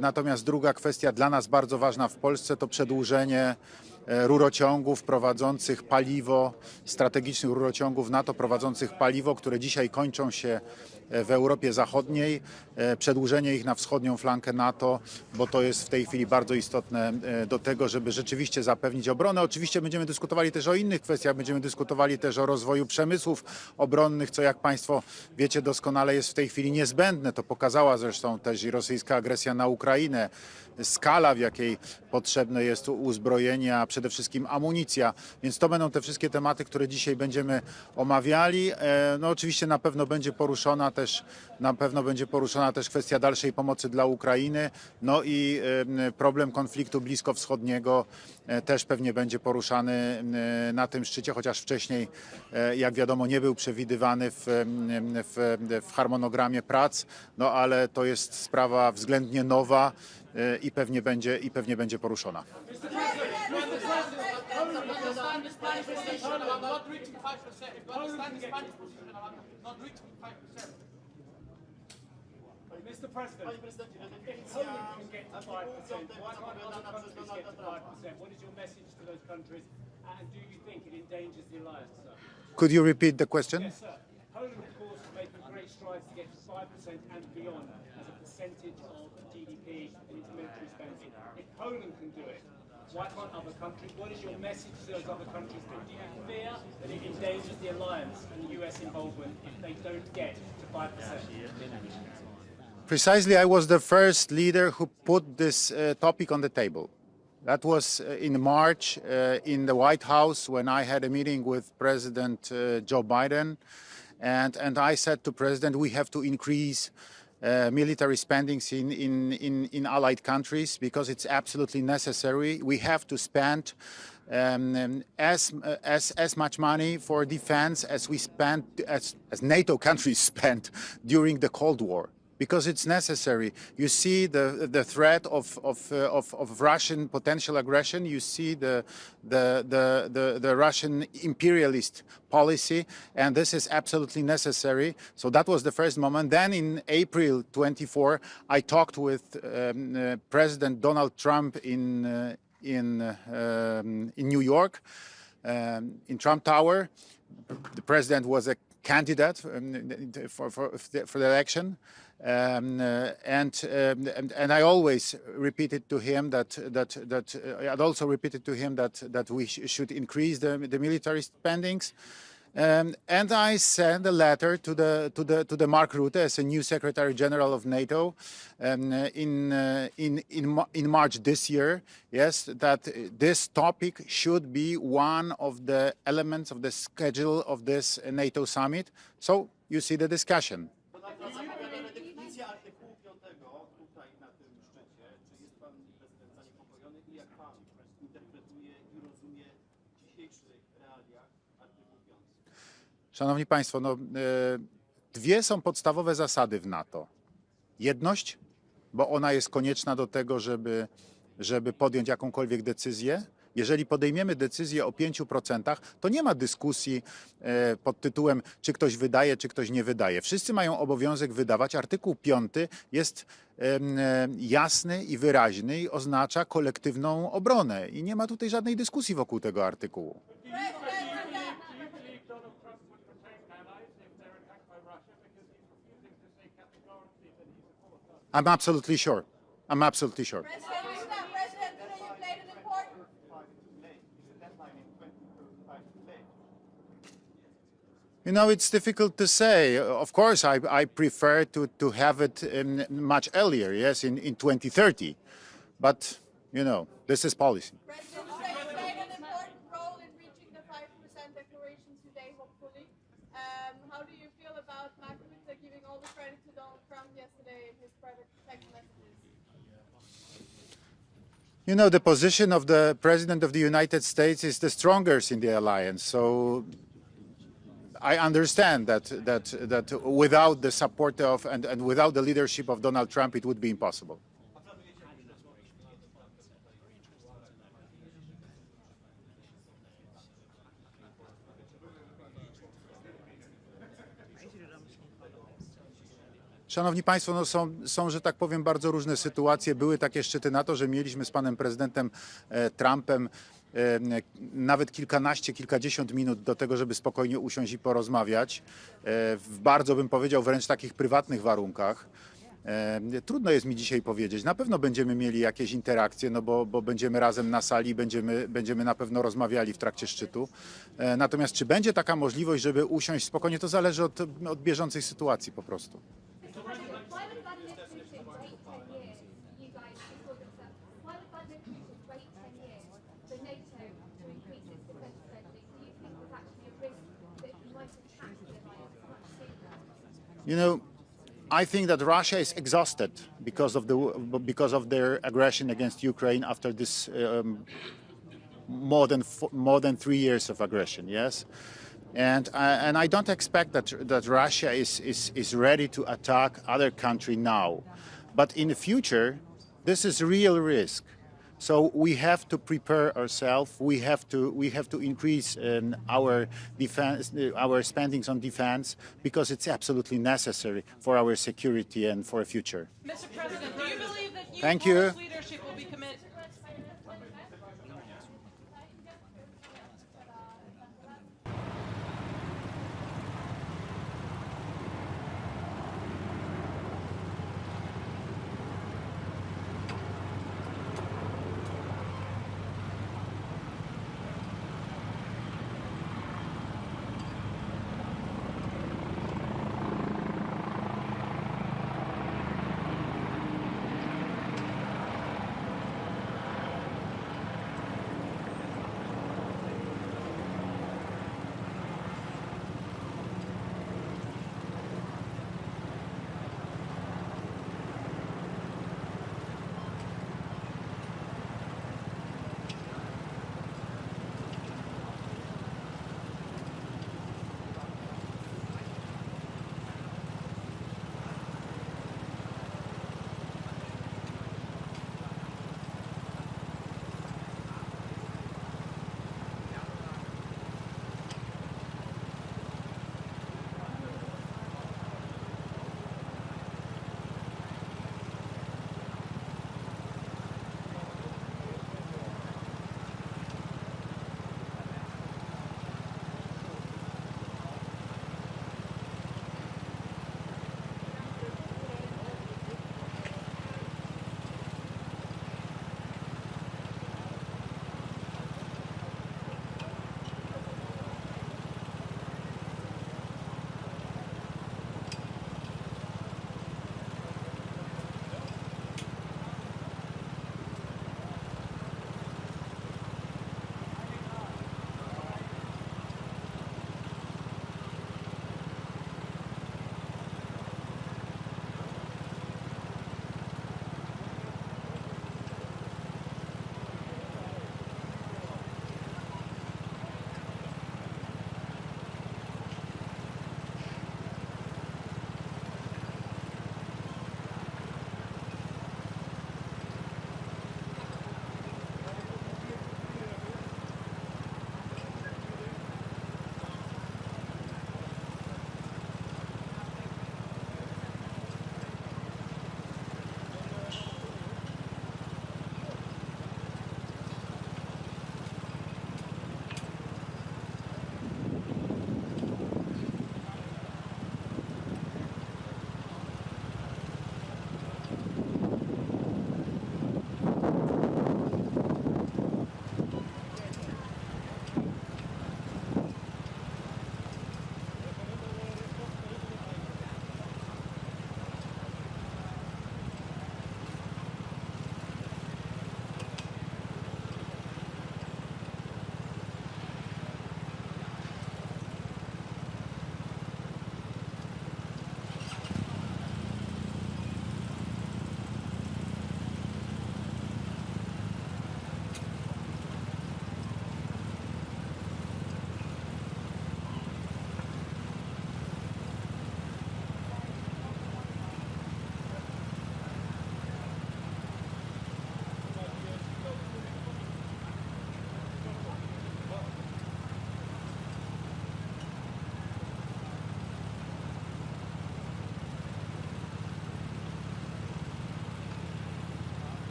Natomiast druga kwestia dla nas bardzo ważna w Polsce to przedłużenie rurociągów prowadzących paliwo, strategicznych rurociągów NATO prowadzących paliwo, które dzisiaj kończą się w Europie Zachodniej, przedłużenie ich na wschodnią flankę NATO, bo to jest w tej chwili bardzo istotne do tego, żeby rzeczywiście zapewnić obronę. Oczywiście będziemy dyskutowali też o innych kwestiach, będziemy dyskutowali też o rozwoju przemysłów obronnych, co jak Państwo wiecie doskonale jest w tej chwili niezbędne. To pokazała zresztą też i rosyjska agresja na Ukrainę. Skala, w jakiej potrzebne jest uzbrojenie, a przede wszystkim amunicja, więc to będą te wszystkie tematy, które dzisiaj będziemy omawiali. No oczywiście na pewno będzie poruszona też kwestia dalszej pomocy dla Ukrainy, no i problem konfliktu bliskowschodniego też pewnie będzie poruszany na tym szczycie, chociaż wcześniej, jak wiadomo, nie był przewidywany w harmonogramie prac, no ale to jest sprawa względnie nowa i pewnie będzie poruszona. Mr. President, if Poland can get to 5%, why can't other countries get to 5%? What is your message to those countries, and do you think it endangers the alliance, sir? Could you repeat the question? Yes, sir. Poland, of course, is making great strides to get to 5% and beyond as a percentage of GDP in its military spending. If Poland can do it, why can't other countries? What is your message to those other countries? Do you fear that it endangers the alliance and the US involvement if they don't get to 5%? Precisely, I was the first leader who put this topic on the table. That was in March in the White House when I had a meeting with President Joe Biden. And I said to President, we have to increase military spendings in allied countries because it's absolutely necessary. We have to spend as much money for defense as we spent, as NATO countries spent during the Cold War. Because it's necessary. You see the threat of Russian potential aggression. You see the Russian imperialist policy, and this is absolutely necessary. So that was the first moment. Then in April 24, I talked with President Donald Trump in New York, in Trump Tower. The president was a candidate for the election. And I always repeated to him I'd also repeated to him that we should increase the military spendings. And I sent a letter to the Mark Rutte as a new Secretary General of NATO in March this year. Yes, that this topic should be one of the elements of the schedule of this NATO summit. So you see the discussion. Szanowni Państwo, no, dwie są podstawowe zasady w NATO. Jedność, bo ona jest konieczna do tego, żeby podjąć jakąkolwiek decyzję. Jeżeli podejmiemy decyzję o 5%, to nie ma dyskusji pod tytułem, czy ktoś wydaje, czy ktoś nie wydaje. Wszyscy mają obowiązek wydawać. Artykuł 5 jest jasny i wyraźny i oznacza kolektywną obronę. I nie ma tutaj żadnej dyskusji wokół tego artykułu. I'm absolutely sure. I'm absolutely sure. You know, it's difficult to say. Of course, I prefer to have it much earlier, yes, in 2030. But, you know, this is policy. President played an important role in reaching the 5% declaration today, hopefully. How do you feel about Mark Rutte giving all the credit to Donald Trump yesterday in his private text messages? You know, the position of the President of the United States is the strongest in the alliance. So I understand that without the support of and without the leadership of Donald Trump, it would be impossible. Szanowni Państwo, no są, że tak powiem, bardzo różne sytuacje. Były takie szczyty NATO, że mieliśmy z panem prezydentem Trumpem nawet kilkanaście, kilkadziesiąt minut do tego, żeby spokojnie usiąść i porozmawiać. W bardzo, bym powiedział, wręcz takich prywatnych warunkach. Trudno jest mi dzisiaj powiedzieć. Na pewno będziemy mieli jakieś interakcje, no bo będziemy razem na sali, będziemy na pewno rozmawiali w trakcie szczytu. Natomiast czy będzie taka możliwość, żeby usiąść spokojnie, to zależy od bieżącej sytuacji po prostu. Why would Vladimir Putin wait 10 years for NATO You know, I think that Russia is exhausted because of their aggression against Ukraine after this more than 3 years of aggression. Yes, and I don't expect that Russia is ready to attack other country now, but in the future, this is a real risk. So we have to prepare ourselves. We have to increase our defense, our spendings on defense, because it's absolutely necessary for our security and for a future. Mr. President, do you believe that you, Thank you. Polish leadership will be committed?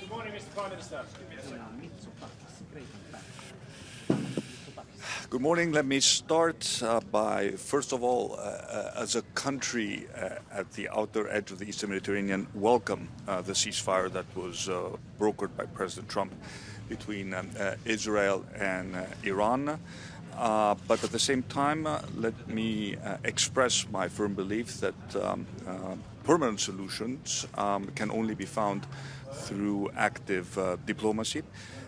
Good morning, Mr. Prime Minister. Good morning. Let me start by, first of all, as a country at the outer edge of the Eastern Mediterranean, welcome the ceasefire that was brokered by President Trump between Israel and Iran. But at the same time, let me express my firm belief that permanent solutions can only be found through active diplomacy.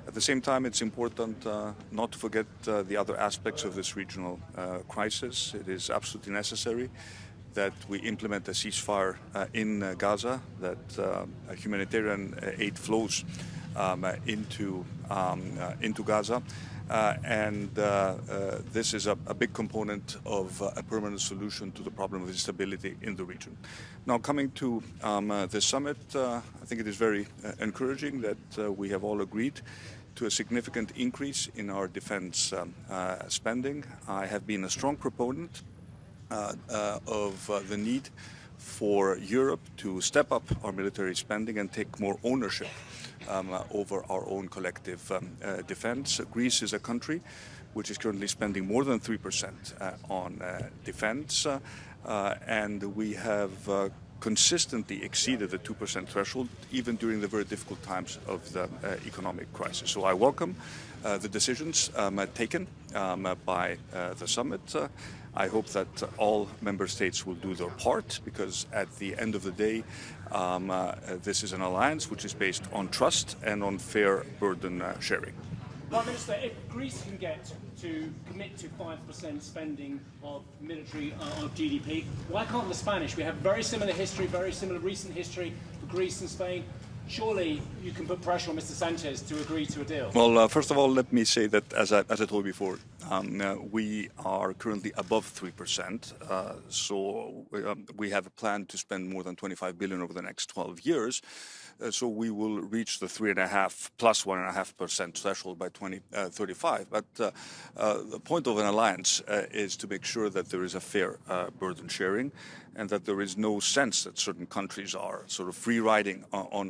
At the same time, it's important not to forget the other aspects of this regional crisis. It is absolutely necessary that we implement a ceasefire in Gaza, that humanitarian aid flows into Gaza. This is a big component of a permanent solution to the problem of instability in the region. Now, coming to the summit, I think it is very encouraging that we have all agreed to a significant increase in our defense spending. I have been a strong proponent of the need for Europe to step up our military spending and take more ownership over our own collective defense. Greece is a country which is currently spending more than 3% on defense, and we have consistently exceeded the 2% threshold even during the very difficult times of the economic crisis. So I welcome the decisions taken by the summit. I hope that all member states will do their part, because at the end of the day, this is an alliance which is based on trust and on fair burden sharing. Prime Minister, if Greece can get to commit to 5% spending of military of GDP, why can't the Spanish? We have very similar history, very similar recent history for Greece and Spain. Surely you can put pressure on Mr. Sanchez to agree to a deal. Well, first of all, let me say that, as I told you before, we are currently above 3%. So we have a plan to spend more than 25 billion over the next 12 years. So we will reach the 3.5 plus 1.5% threshold by 2035. But the point of an alliance is to make sure that there is a fair burden sharing, and that there is no sense that certain countries are sort of free riding on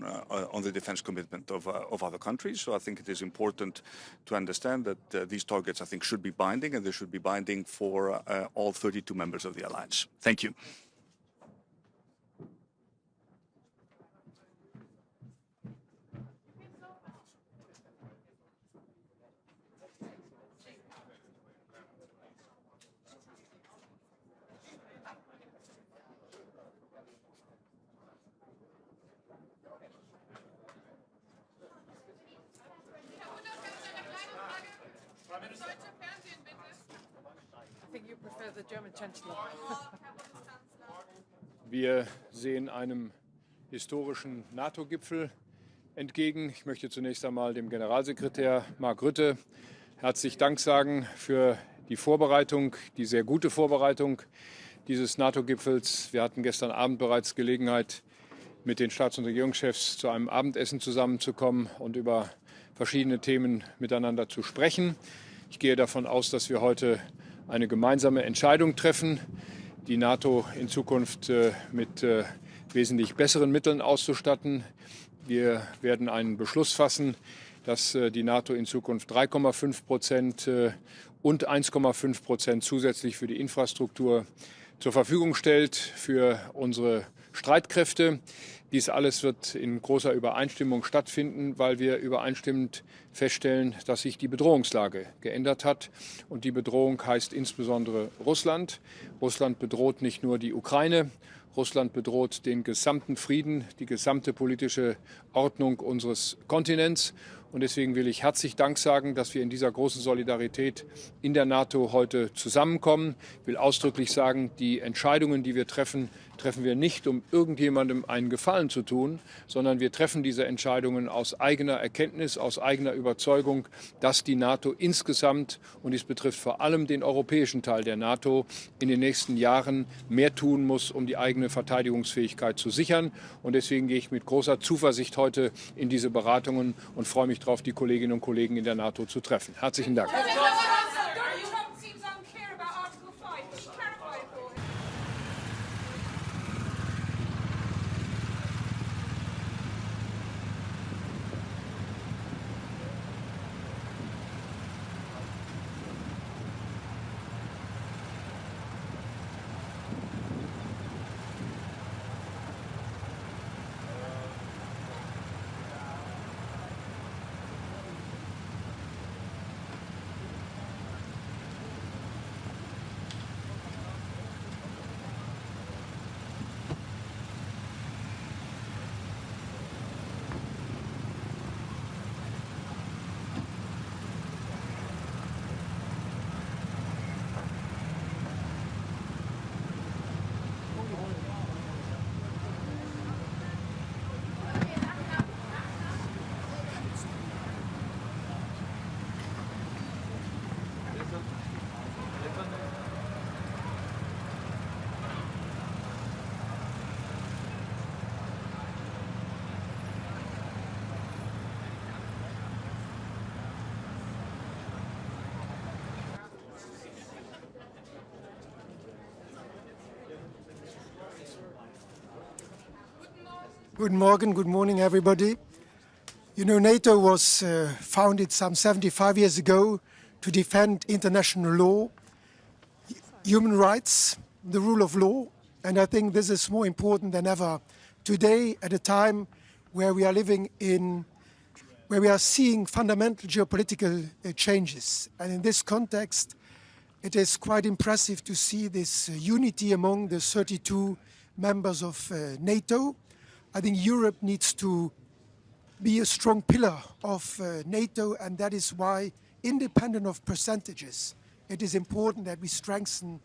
the defense commitment of other countries. So I think it is important to understand that these targets, I think, should be binding, and they should be binding for all 32 members of the alliance. Thank you. I think you prefer the German Chancellor. Wir sehen einem historischen NATO-Gipfel entgegen. Ich möchte zunächst einmal dem Generalsekretär Mark Rutte herzlich Dank sagen für die Vorbereitung, die sehr gute Vorbereitung dieses NATO-Gipfels. Wir hatten gestern Abend bereits Gelegenheit, mit den Staats- und Regierungschefs zu einem Abendessen zusammenzukommen und über verschiedene Themen miteinander zu sprechen. Ich gehe davon aus, dass wir heute eine gemeinsame Entscheidung treffen, die NATO in Zukunft mit wesentlich besseren Mitteln auszustatten. Wir werden einen Beschluss fassen, dass die NATO in Zukunft 3,5% und 1,5% zusätzlich für die Infrastruktur zur Verfügung stellt für unsere Streitkräfte. Dies alles wird in großer Übereinstimmung stattfinden, weil wir übereinstimmend feststellen, dass sich die Bedrohungslage geändert hat. Und die Bedrohung heißt insbesondere Russland. Russland bedroht nicht nur die Ukraine, Russland bedroht den gesamten Frieden, die gesamte politische Ordnung unseres Kontinents. Und deswegen will ich herzlich Dank sagen, dass wir in dieser großen Solidarität in der NATO heute zusammenkommen. Ich will ausdrücklich sagen, die Entscheidungen, die wir treffen, treffen wir nicht, um irgendjemandem einen Gefallen zu tun, sondern wir treffen diese Entscheidungen aus eigener Erkenntnis, aus eigener Überzeugung, dass die NATO insgesamt, und dies betrifft vor allem den europäischen Teil der NATO, in den nächsten Jahren mehr tun muss, um die eigene Verteidigungsfähigkeit zu sichern. Und deswegen gehe ich mit großer Zuversicht heute in diese Beratungen und freue mich darauf, die Kolleginnen und Kollegen in der NATO zu treffen. Herzlichen Dank. Good morning, everybody. You know, NATO was founded some 75 years ago to defend international law, human rights, the rule of law, and I think this is more important than ever today at a time where we are living in, where we are seeing fundamental geopolitical changes. And in this context, it is quite impressive to see this unity among the 32 members of NATO. I think Europe needs to be a strong pillar of NATO, and that is why, independent of percentages, it is important that we strengthen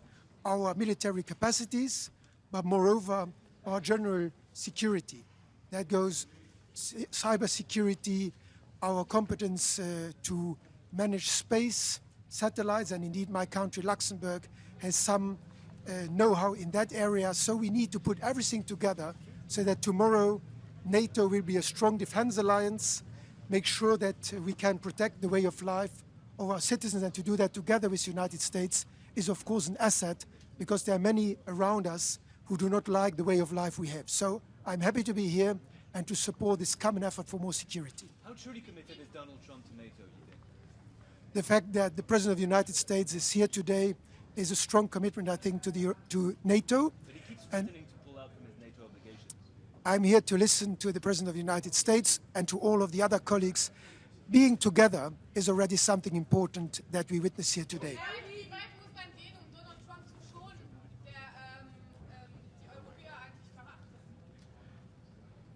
our military capacities, but moreover, our general security. That goes cyber security, our competence to manage space, satellites, and indeed my country, Luxembourg, has some know-how in that area. So we need to put everything together so that tomorrow NATO will be a strong defense alliance, make sure that we can protect the way of life of our citizens, and to do that together with the United States is of course an asset, because there are many around us who do not like the way of life we have. So I'm happy to be here and to support this common effort for more security. How truly committed is Donald Trump to NATO, you think? The fact that the President of the United States is here today is a strong commitment, I think, to NATO. But he keeps threatening to pull out from his NATO obligations. I'm here to listen to the President of the United States and to all of the other colleagues. Being together is already something important that we witness here today.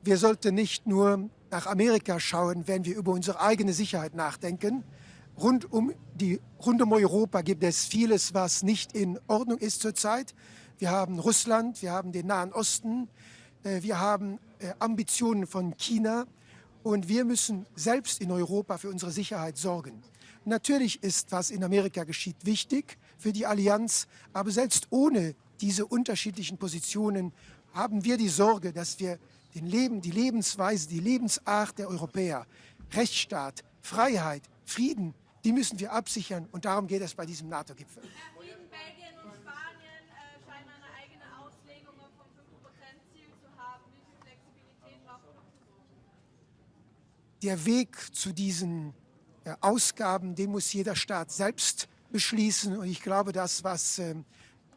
Wir sollten nicht nur nach Amerika schauen, wenn wir über unsere eigene Sicherheit nachdenken. Rund um Europa gibt es vieles, was nicht in Ordnung ist zurzeit. Wir haben Russland, wir haben den Nahen Osten, wir haben Ambitionen von China und wir müssen selbst in Europa für unsere Sicherheit sorgen. Natürlich ist, was in Amerika geschieht, wichtig für die Allianz, aber selbst ohne diese unterschiedlichen Positionen haben wir die Sorge, dass wir die Lebensweise, die Lebensart der Europäer, Rechtsstaat, Freiheit, Frieden, die müssen wir absichern, und darum geht es bei diesem NATO-Gipfel. Belgien und Spanien scheinen eine eigene Auslegung vom 5%-Ziel zu haben. Wie viel Flexibilität braucht man? Der Weg zu diesen Ausgaben, den muss jeder Staat selbst beschließen. Und ich glaube, das, was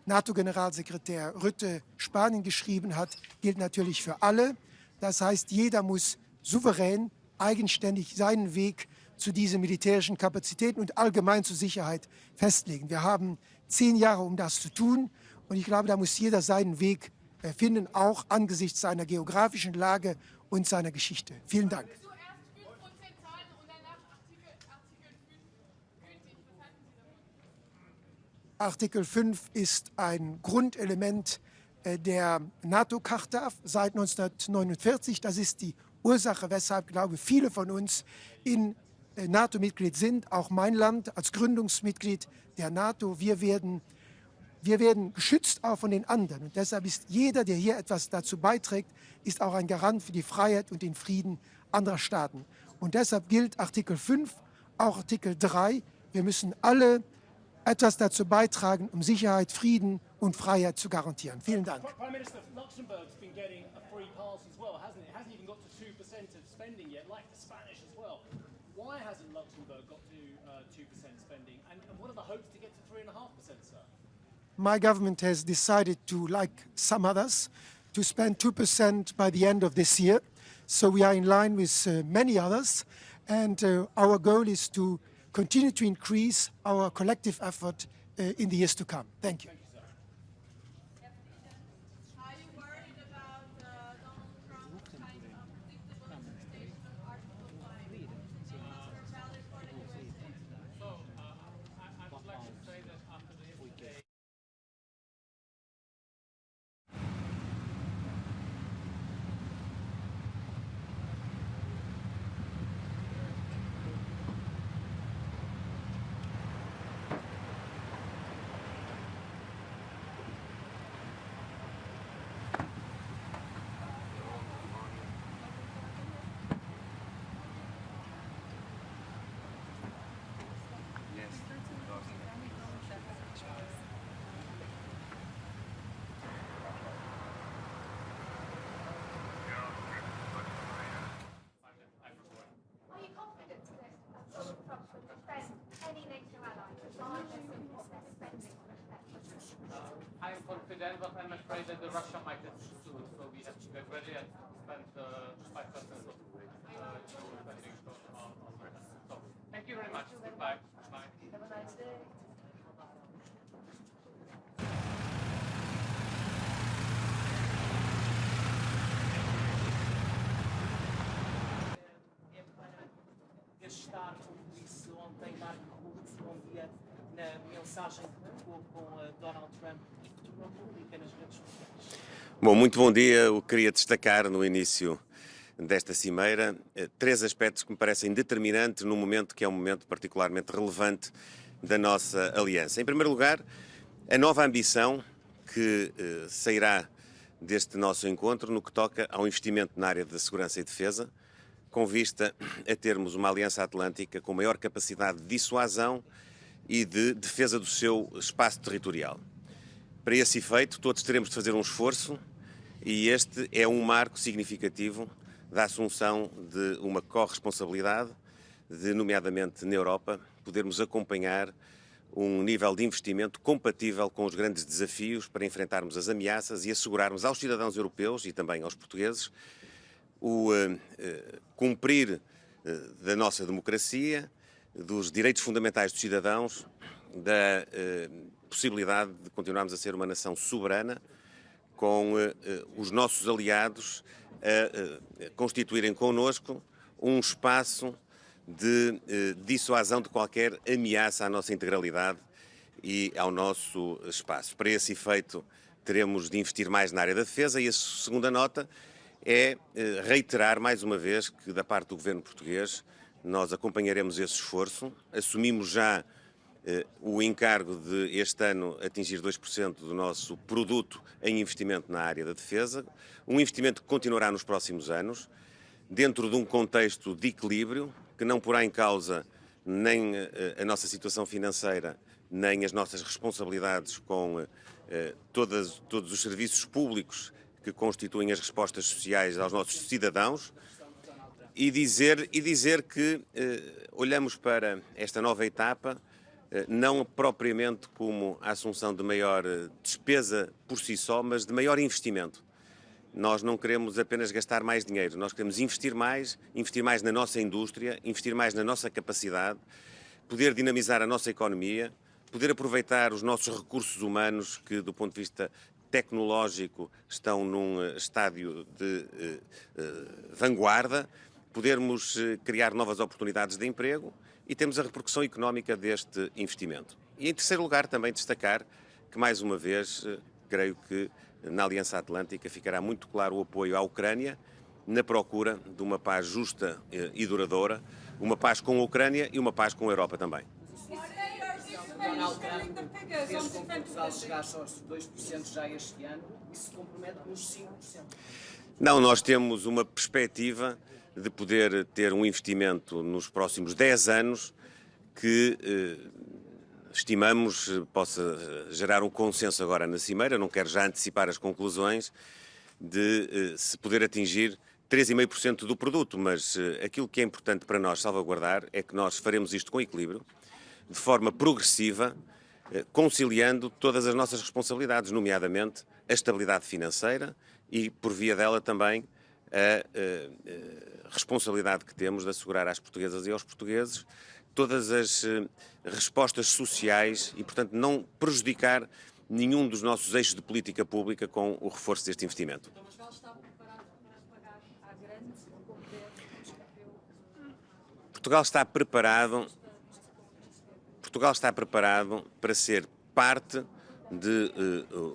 NATO-Generalsekretär Rutte Spanien geschrieben hat, gilt natürlich für alle. Das heißt, jeder muss souverän, eigenständig seinen Weg zu diesen militärischen Kapazitäten und allgemein zur Sicherheit festlegen. Wir haben 10 Jahre, um das zu tun. Und ich glaube, da muss jeder seinen Weg finden, auch angesichts seiner geografischen Lage und seiner Geschichte. Vielen Dank. Artikel 5 ist ein Grundelement der NATO-Charta seit 1949. Das ist die Ursache, weshalb, glaube ich, viele von uns in NATO-Mitglied sind. Auch mein Land als Gründungsmitglied der NATO. Wir werden geschützt auch von den anderen. Und deshalb ist jeder, der hier etwas dazu beiträgt, ist auch ein Garant für die Freiheit und den Frieden anderer Staaten. Und deshalb gilt Artikel 5, auch Artikel 3. Wir müssen alle etwas dazu beitragen, um Sicherheit, Frieden und Freiheit zu garantieren. Vielen Dank. Prime Minister, Luxembourg's been getting a free pass as well, hasn't it? It hasn't even got to 2% of spending yet, like the Spanish as well. Why hasn't Luxembourg got to 2% spending? And what are the hopes to get to 3.5%, sir? My government has decided to, like some others, to spend 2% by the end of this year. So we are in line with many others. And our goal is to continue to increase our collective effort in the years to come. Thank you. Are you worried about Donald Trump's kind of predictable interpretation of Article 5? Valid for the USA? So, I would like to say that after the yesterday... Are you confident that Donald Trump will defend any NATO ally regardless of what they're spending on defense? I am confident, but I'm afraid that Russia might have too. So we have to get ready and spend 5% of spending on Britain. So thank you very much. Goodbye. Bye. Have a nice day. Estar, como disse ontem Marco Rutte, bom dia, na mensagem que trocou com Donald Trump e que tornou pública nas redes sociais. Bom, muito bom dia. Eu queria destacar no início desta cimeira 3 aspectos que me parecem determinantes num momento que é um momento particularmente relevante da nossa aliança. Em primeiro lugar, a nova ambição que sairá deste nosso encontro no que toca ao investimento na área da segurança e defesa, com vista a termos uma aliança atlântica com maior capacidade de dissuasão e de defesa do seu espaço territorial. Para esse efeito, todos teremos de fazer um esforço e este é um marco significativo da assunção de uma corresponsabilidade, de, nomeadamente na Europa, podermos acompanhar um nível de investimento compatível com os grandes desafios para enfrentarmos as ameaças e assegurarmos aos cidadãos europeus e também aos portugueses o cumprir da nossa democracia, dos direitos fundamentais dos cidadãos, da possibilidade de continuarmos a ser uma nação soberana, com os nossos aliados a constituírem connosco um espaço de dissuasão de qualquer ameaça à nossa integralidade e ao nosso espaço. Para esse efeito, teremos de investir mais na área da defesa e a segunda nota é reiterar mais uma vez que, da parte do governo português, nós acompanharemos esse esforço. Assumimos já o encargo de este ano atingir 2% do nosso produto em investimento na área da defesa, um investimento que continuará nos próximos anos, dentro de um contexto de equilíbrio, que não porá em causa nem a nossa situação financeira, nem as nossas responsabilidades com todos os serviços públicos que constituem as respostas sociais aos nossos cidadãos, e dizer que olhamos para esta nova etapa não propriamente como a assunção de maior despesa por si só, mas de maior investimento. Nós não queremos apenas gastar mais dinheiro, nós queremos investir mais na nossa indústria, investir mais na nossa capacidade, poder dinamizar a nossa economia, poder aproveitar os nossos recursos humanos que, do ponto de vista tecnológico, estão num estádio de vanguarda, podermos criar novas oportunidades de emprego e temos a repercussão económica deste investimento. E, em terceiro lugar, também destacar que, mais uma vez, creio que na Aliança Atlântica ficará muito claro o apoio à Ucrânia na procura de uma paz justa e duradoura, uma paz com a Ucrânia e uma paz com a Europa também. Donald Trump fez com que Portugal chegasse aos 2% já este ano e se compromete nos 5%. Não, nós temos uma perspectiva de poder ter um investimento nos próximos 10 anos que estimamos possa gerar um consenso agora na Cimeira, não quero já antecipar as conclusões, de se poder atingir 3,5% do produto, mas aquilo que é importante para nós salvaguardar é que nós faremos isto com equilíbrio, de forma progressiva, conciliando todas as nossas responsabilidades, nomeadamente a estabilidade financeira e, por via dela, também a responsabilidade que temos de assegurar às portuguesas e aos portugueses todas as respostas sociais e, portanto, não prejudicar nenhum dos nossos eixos de política pública com o reforço deste investimento. Portugal está preparado para ser parte de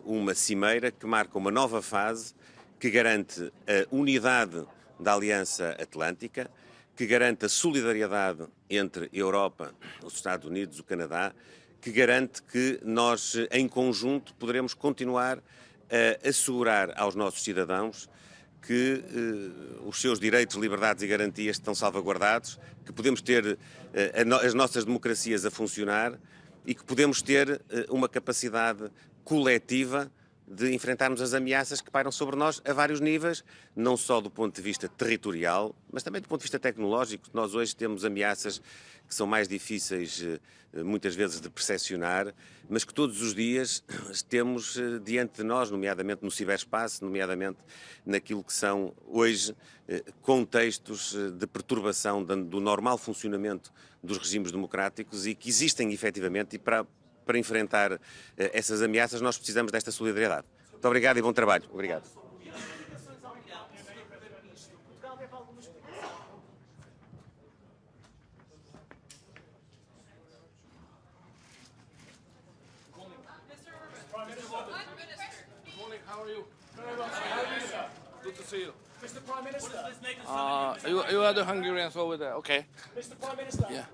uma cimeira que marca uma nova fase, que garante a unidade da Aliança Atlântica, que garante a solidariedade entre a Europa, os Estados Unidos, o Canadá, que garante que nós, em conjunto, poderemos continuar a assegurar aos nossos cidadãos que os seus direitos, liberdades e garantias estão salvaguardados, que podemos ter as nossas democracias a funcionar e que podemos ter uma capacidade coletiva de enfrentarmos as ameaças que pairam sobre nós a vários níveis, não só do ponto de vista territorial, mas também do ponto de vista tecnológico. Nós hoje temos ameaças que são mais difíceis, muitas vezes, de percepcionar, mas que todos os dias temos diante de nós, nomeadamente no ciberespaço, nomeadamente naquilo que são, hoje, contextos de perturbação do normal funcionamento dos regimes democráticos e que existem, efetivamente, e para enfrentar essas ameaças nós precisamos desta solidariedade. Muito obrigado e bom trabalho. Obrigado. Good to see you. Mr. Prime Minister. You are the Hungarians over there, okay. Mr. Prime Minister. Yeah.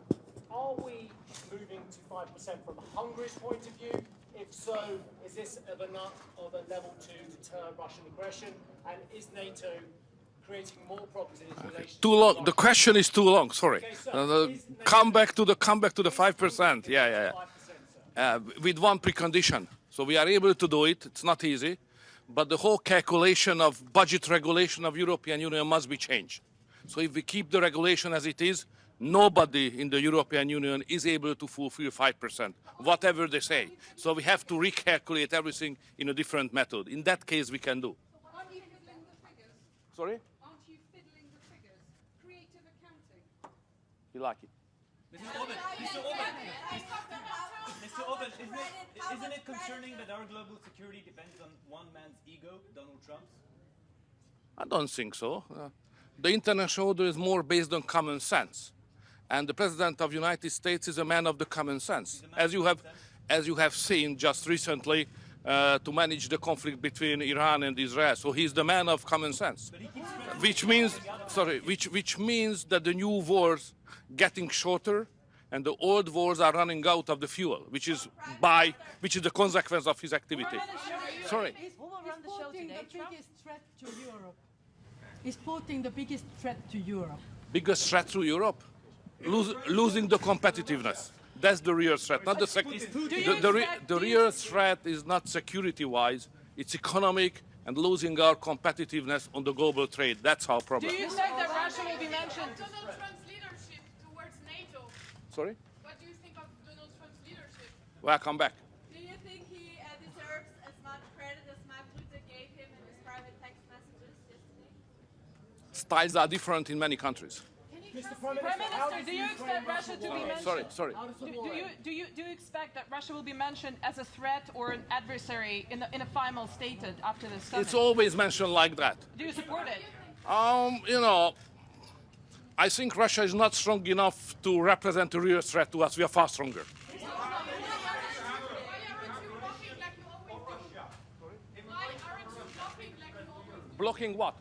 Are we moving to 5% from Hungary's point of view? If so, is this of a level to deter Russian aggression? And is NATO creating more problems in its relationship? Too long. The question is too long. Sorry. Okay, come back to the 5%. Yeah. With one precondition. So we are able to do it. It's not easy, but the whole calculation of budget regulation of European Union must be changed. So if we keep the regulation as it is, nobody in the European Union is able to fulfill 5%, whatever they say. So we have to recalculate everything in a different method. In that case, we can do. Aren't you fiddling the figures? Sorry? Aren't you fiddling the figures? Creative accounting. You like it? Mr. Orban, isn't it concerning that our global security depends on one man's ego, Donald Trump's? I don't think so. The international order is more based on common sense. And the President of the United States is a man of the common sense. As you have seen just recently, to manage the conflict between Iran and Israel. So he's the man of common sense. Which means that the new wars getting shorter and the old wars are running out of the fuel, which is the consequence of his activity. Sorry. Is Putin the biggest threat to Europe? Biggest threat to Europe? Losing the competitiveness. That's the real threat. Not the real threat is not security-wise. It's economic and losing our competitiveness on the global trade. That's our problem. Do you think that Russia will be mentioned? Donald Trump's leadership towards NATO. Sorry? What do you think of Donald Trump's leadership Welcome back. Do you think he deserves as much credit as Mark Rutte gave him in his private text messages yesterday? Styles are different in many countries. Mr. Prime Minister, do you expect Russia to be mentioned? Sorry. Do you expect that Russia will be mentioned as a threat or an adversary in a final statement after the summit? It's always mentioned like that. Do you support it? You know, I think Russia is not strong enough to represent a real threat to us. We are far stronger. Blocking what?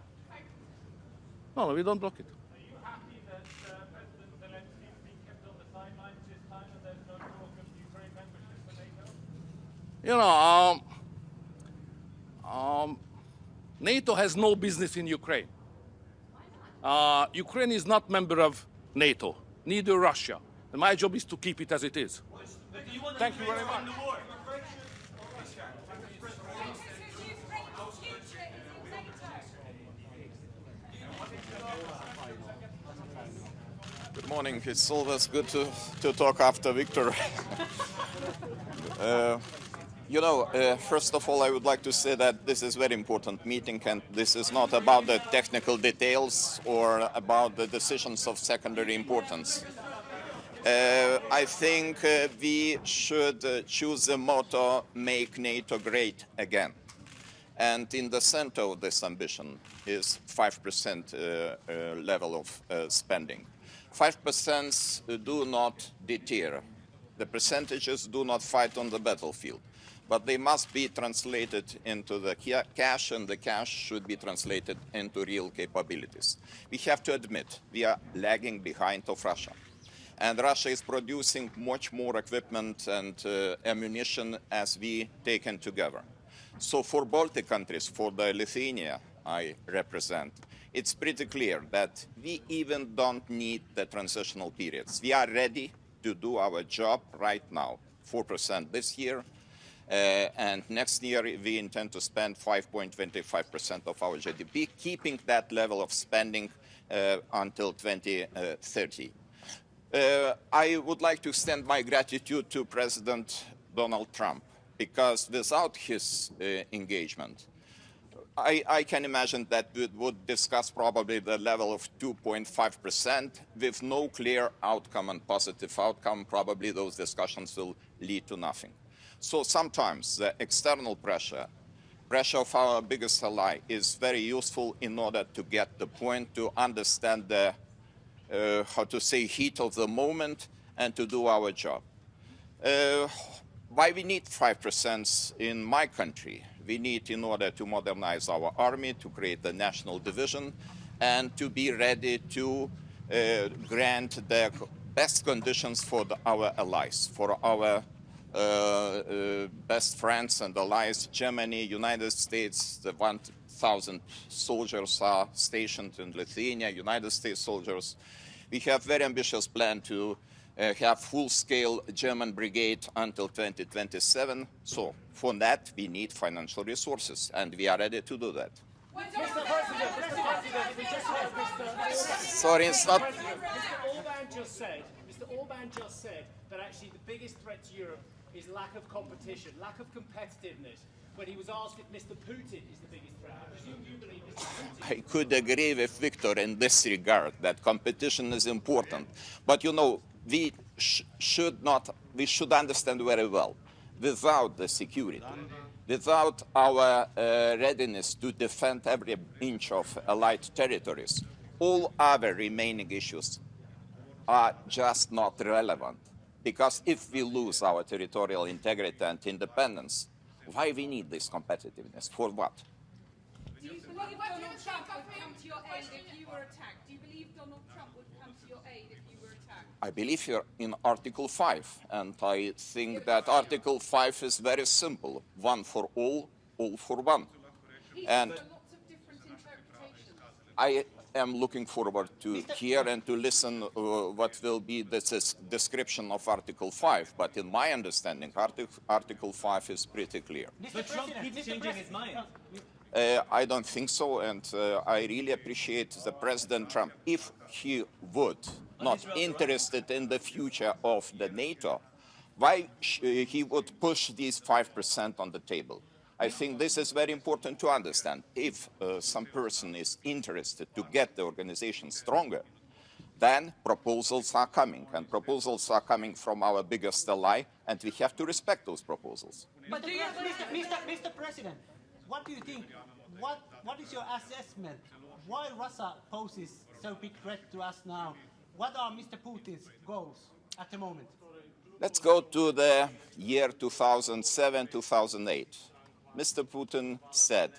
No, we don't block it. Are you happy that President Zelensky is being kept on the sidelines this time and there's no talk of Ukraine membership for NATO? You know, NATO has no business in Ukraine. Ukraine is not member of NATO, neither Russia. And my job is to keep it as it is. Thank you very much. Good morning. It's always good to talk after Victor. First of all, I would like to say that this is a very important meeting, and this is not about the technical details or about the decisions of secondary importance. I think we should choose the motto, make NATO great again. And in the center of this ambition is 5% level of spending. 5% do not deter. The percentages do not fight on the battlefield, but they must be translated into the cash, and the cash should be translated into real capabilities. We have to admit we are lagging behind of Russia. And Russia is producing much more equipment and ammunition as we taken together. So for Baltic countries, for the Lithuania I represent, it's pretty clear that we even don't need the transitional periods. We are ready to do our job right now, 4% this year, and next year we intend to spend 5.25% of our GDP, keeping that level of spending until 2030. I would like to extend my gratitude to President Donald Trump, because without his engagement, I can imagine that we would discuss probably the level of 2.5% with no clear outcome and positive outcome. Probably those discussions will lead to nothing. So sometimes the external pressure of our biggest ally is very useful in order to get the point, to understand the, heat of the moment and to do our job. Why we need 5% in my country? We need in order to modernize our army, to create the national division, and to be ready to grant the best conditions for our allies, for our best friends and allies, Germany, United States. The 1,000 soldiers are stationed in Lithuania, United States soldiers. We have very ambitious plan to have full-scale German brigade until 2027. So for that, we need financial resources, and we are ready to do that. Sorry, it's not. Mr. Orban just said that actually the biggest threat to Europe is lack of competition, lack of competitiveness. When he was asked if Mr. Putin is the biggest threat, I presume you believe Mr. Putin. I could agree with Victor in this regard, that competition is important. But we should understand very well, without the security, without our readiness to defend every inch of allied territories, all other remaining issues are just not relevant. Because if we lose our territorial integrity and independence, why we need this competitiveness? For what? Do you believe Donald Trump would come to your aid if you were attacked? Do you believe Donald Trump would come to your aid if you were attacked? I believe here in Article 5, and I think that Article 5 is very simple. One for all for one. And lots of different interpretations. I am looking forward to hear and to listen what will be the description of Article 5. But in my understanding, Article 5 is pretty clear. But Trump keeps changing his mind. I don't think so, and I really appreciate the President Trump. If he would not interested in the future of the NATO, why he would push these 5% on the table. I think this is very important to understand. If some person is interested to get the organization stronger, then proposals are coming, and proposals are coming from our biggest ally, and we have to respect those proposals. But Mr. President, what do you think? What is your assessment? Why Russia poses so big threat to us now? What are Mr. Putin's goals at the moment? Let's go to the year 2007, 2008. Mr. Putin said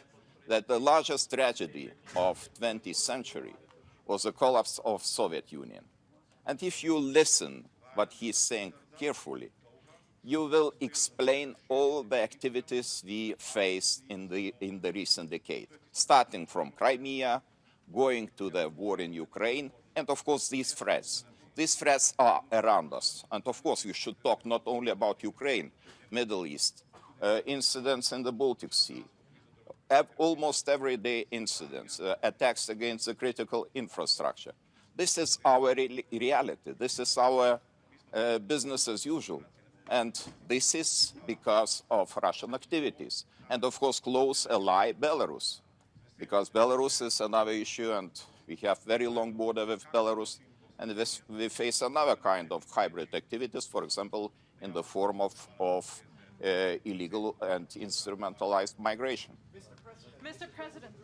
that the largest tragedy of 20th century was the collapse of Soviet Union. And if you listen what he's saying carefully, you will explain all the activities we faced in the recent decade, starting from Crimea, going to the war in Ukraine, and of course these threats. These threats are around us. And of course we should talk not only about Ukraine, Middle East, incidents in the Baltic Sea, almost everyday incidents, attacks against the critical infrastructure. This is our reality. This is our business as usual. And this is because of Russian activities. And of course, close ally Belarus, because Belarus is another issue, and we have very long border with Belarus, and we face another kind of hybrid activities, for example, in the form of illegal and instrumentalized migration. Mr. President.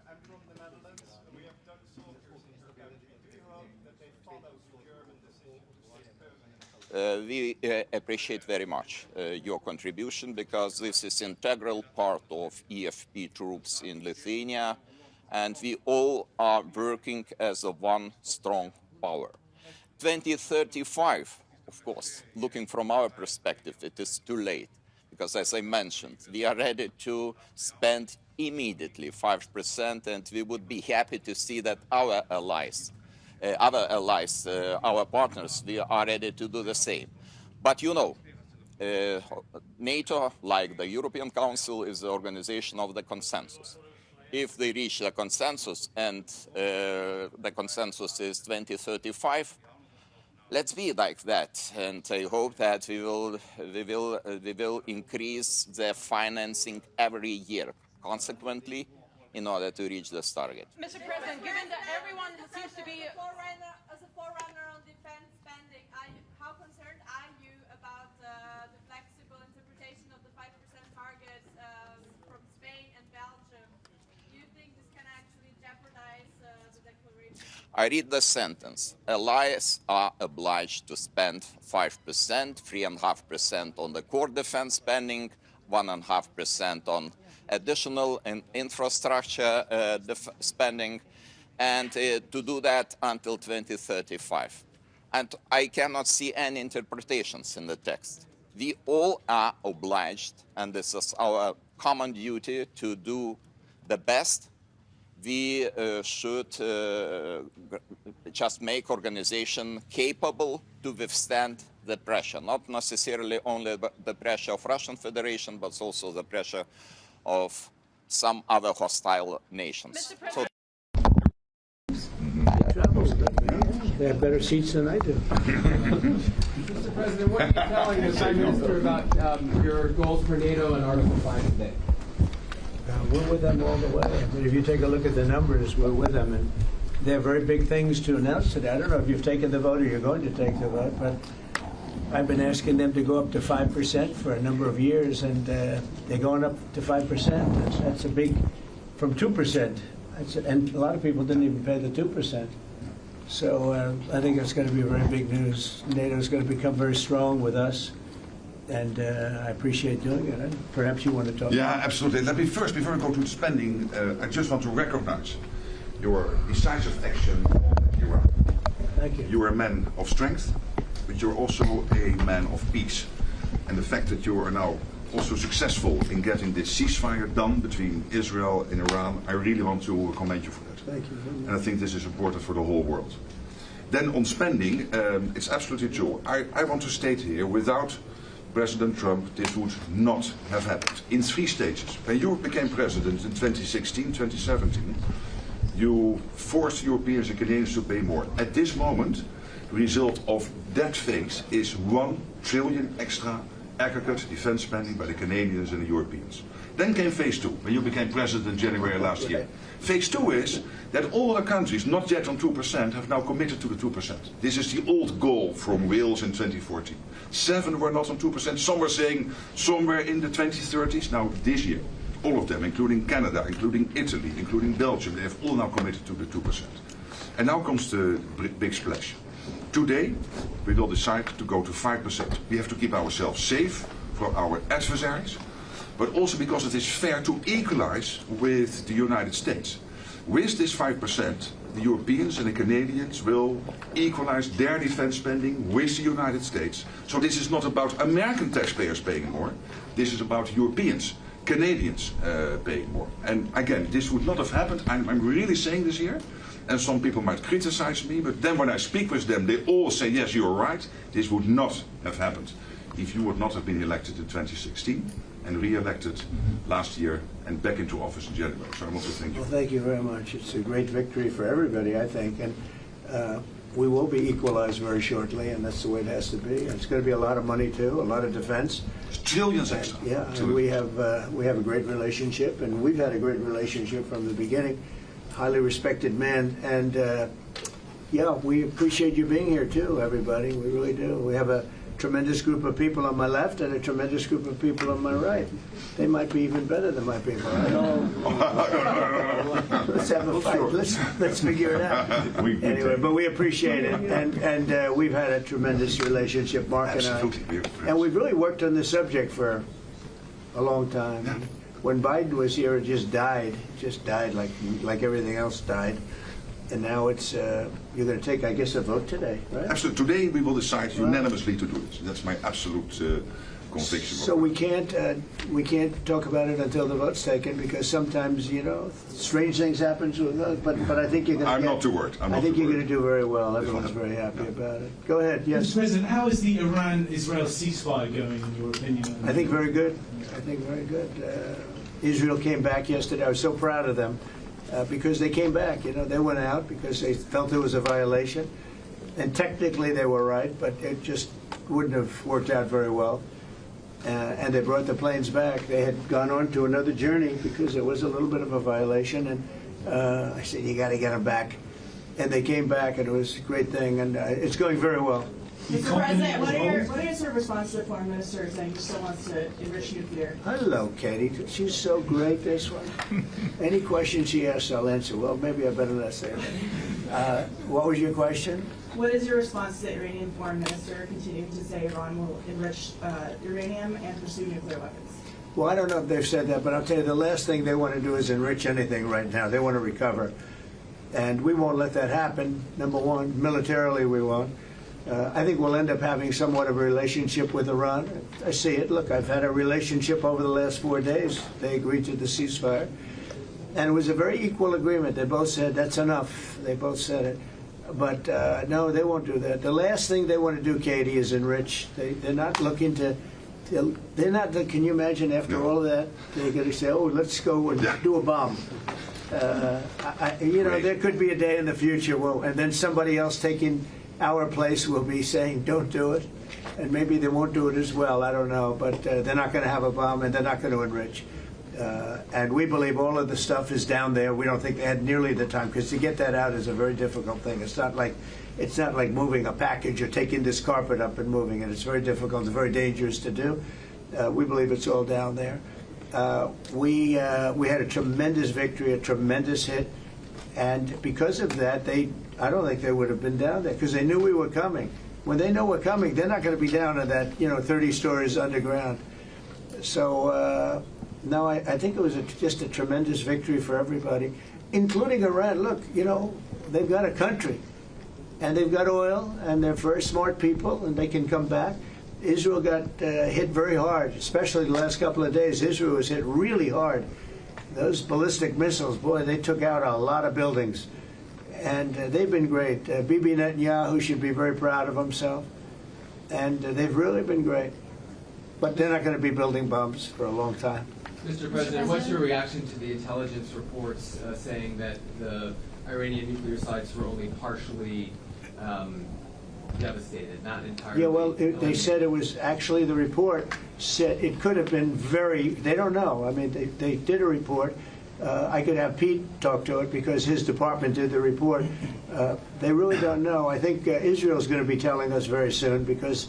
I'm from the Netherlands. We have Dutch soldiers in Turkey. Do you hope that they follow the German decision? We appreciate very much your contribution, because this is an integral part of EFP troops in Lithuania, and we all are working as a one strong power. 2035, of course, looking from our perspective, it is too late, because as I mentioned, we are ready to spend immediately 5%, and we would be happy to see that our allies, our partners, we are ready to do the same. But you know, NATO, like the European Council, is the organization of the consensus. If they reach the consensus, and the consensus is 2035, let's be like that. And I hope that we will increase the financing every year, consequently, in order to reach this target. Mr. President, given that everyone seems to be... As a forerunner on defense spending, how concerned are you about the flexible interpretation of the 5% target from Spain and Belgium? Do you think this can actually jeopardize the declaration? I read the sentence. Allies are obliged to spend 5%, 3.5% on the core defense spending, 1.5% on additional infrastructure spending, and to do that until 2035. And I cannot see any interpretations in the text. We all are obliged, and this is our common duty, to do the best. We should just make organization capable to withstand the pressure, not necessarily only the pressure of Russian Federation, but also the pressure of some other hostile nations. So they have better seats than I do. Mr. President, what are you telling the Prime Minister about your goals for NATO and Article 5 today? We're with them all the way. I mean, if you take a look at the numbers, we're with them. And they have very big things to announce today. I don't know if you've taken the vote or you're going to take the vote, but I've been asking them to go up to 5% for a number of years, and they're going up to 5%. That's a big, from 2%. And a lot of people didn't even pay the 2%. So I think it's going to be very big news. NATO is going to become very strong with us, and I appreciate doing it. And perhaps you want to talk about it. Absolutely. Let me first, before I go to the spending, I just want to recognize your decisive action in Iraq. Thank you. You are a man of strength, but you're also a man of peace. And the fact that you are now also successful in getting this ceasefire done between Israel and Iran, I really want to commend you for that. Thank you. And I think this is important for the whole world. Then on spending, it's absolutely true. I want to state here, without President Trump, this would not have happened. In 3 stages. When you became president in 2016, 2017, you forced Europeans and Canadians to pay more. At this moment, result of that phase is 1 trillion extra aggregate defense spending by the Canadians and the Europeans. Then came phase 2, when you became president in January last year. Phase 2 is that all the countries not yet on 2% have now committed to the 2%. This is the old goal from Wales in 2014. 7 were not on 2%, some were saying somewhere in the 2030s. Now this year, all of them, including Canada, including Italy, including Belgium, they have all now committed to the 2%. And now comes the big splash. Today, we will decide to go to 5%. We have to keep ourselves safe for our adversaries, but also because it is fair to equalize with the United States. With this 5%, the Europeans and the Canadians will equalize their defense spending with the United States. So this is not about American taxpayers paying more. This is about Europeans, Canadians paying more. And again, this would not have happened. I'm really saying this here. And some people might criticize me, but then when I speak with them, they all say, yes, you're right. This would not have happened if you would not have been elected in 2016 and re-elected last year and back into office in January. So I want to thank you. Well, thank you very much. It's a great victory for everybody, I think. And we will be equalized very shortly, and that's the way it has to be. It's going to be a lot of money, too, a lot of defense. Trillions extra. Yeah, and we have a great relationship, and we've had a great relationship from the beginning. Highly respected man, and yeah, we appreciate you being here too, everybody. We really do. We have a tremendous group of people on my left and a tremendous group of people on my right. They might be even better than my people. I know. Let's have a fight. Let's figure it out. Anyway, but we appreciate it, and we've had a tremendous relationship, Mark and I, and we've really worked on this subject for a long time. Yeah. When Biden was here, it just died like everything else died. And now it's, you're going to take, I guess, a vote today, right? Absolutely. Today we will decide unanimously to do this. That's my absolute conviction. So we can't talk about it until the vote's taken, because sometimes, you know, strange things happen with us. But I think you're going to. I'm not too worried. I think you're going to do very well. Everyone's very happy about it. Go ahead. Yes. Mr. President, how is the Iran-Israel ceasefire going, in your opinion? I think very good. I think very good. Israel came back yesterday. I was so proud of them because they came back. You know, they went out because they felt there was a violation, and technically they were right, but it just wouldn't have worked out very well. And they brought the planes back. They had gone on to another journey because there was a little bit of a violation, and I said, you got to get them back. And they came back, and it was a great thing, and it's going very well. Mr. President, what are your sort of response to the foreign minister saying he still wants to enrich nuclear? Hello, Katie. She's so great, this one. Any question she asks, I'll answer. Well, maybe I better not say that. What was your question? What is your response to the Iranian foreign minister continuing to say Iran will enrich uranium and pursue nuclear weapons? Well, I don't know if they've said that, but I'll tell you, the last thing they want to do is enrich anything right now. They want to recover. And we won't let that happen, number one. Militarily, we won't. I think we'll end up having somewhat of a relationship with Iran. I see it. Look, I've had a relationship over the last 4 days. They agreed to the ceasefire. And it was a very equal agreement. They both said, that's enough. They both said it. But no, they won't do that. The last thing they want to do, Katie, is enrich. They're not looking to, they're not, can you imagine after all of that, they're going to say, oh, let's go and do a bomb. You know, there could be a day in the future, and then somebody else taking our place will be saying, don't do it. And maybe they won't do it as well, I don't know. But they're not going to have a bomb, and they're not going to enrich. And we believe all of the stuff is down there. We don't think they had nearly the time, because to get that out is a very difficult thing. It's not like moving a package or taking this carpet up and moving it. It's very difficult. It's very dangerous to do. We believe it's all down there. We had a tremendous victory, a tremendous hit. And because of that, I don't think they would have been down there, because they knew we were coming. When they know we're coming, they're not going to be down in that, 30 stories underground. So, no, I think it was just a tremendous victory for everybody, including Iran. Look, they've got a country, and they've got oil, and they're very smart people, and they can come back. Israel got hit very hard, especially the last couple of days. Israel was hit really hard. Those ballistic missiles, boy, they took out a lot of buildings. And they've been great. Bibi Netanyahu should be very proud of himself. And they've really been great. But they're not going to be building bombs for a long time. Mr. President, what's your reaction to the intelligence reports saying that the Iranian nuclear sites were only partially devastated, not entirely. Yeah, well, they said it was actually, the report said it could have been very, they don't know. I mean, they did a report. I could have Pete talk to it because his department did the report. They really don't know. I think Israel's going to be telling us very soon because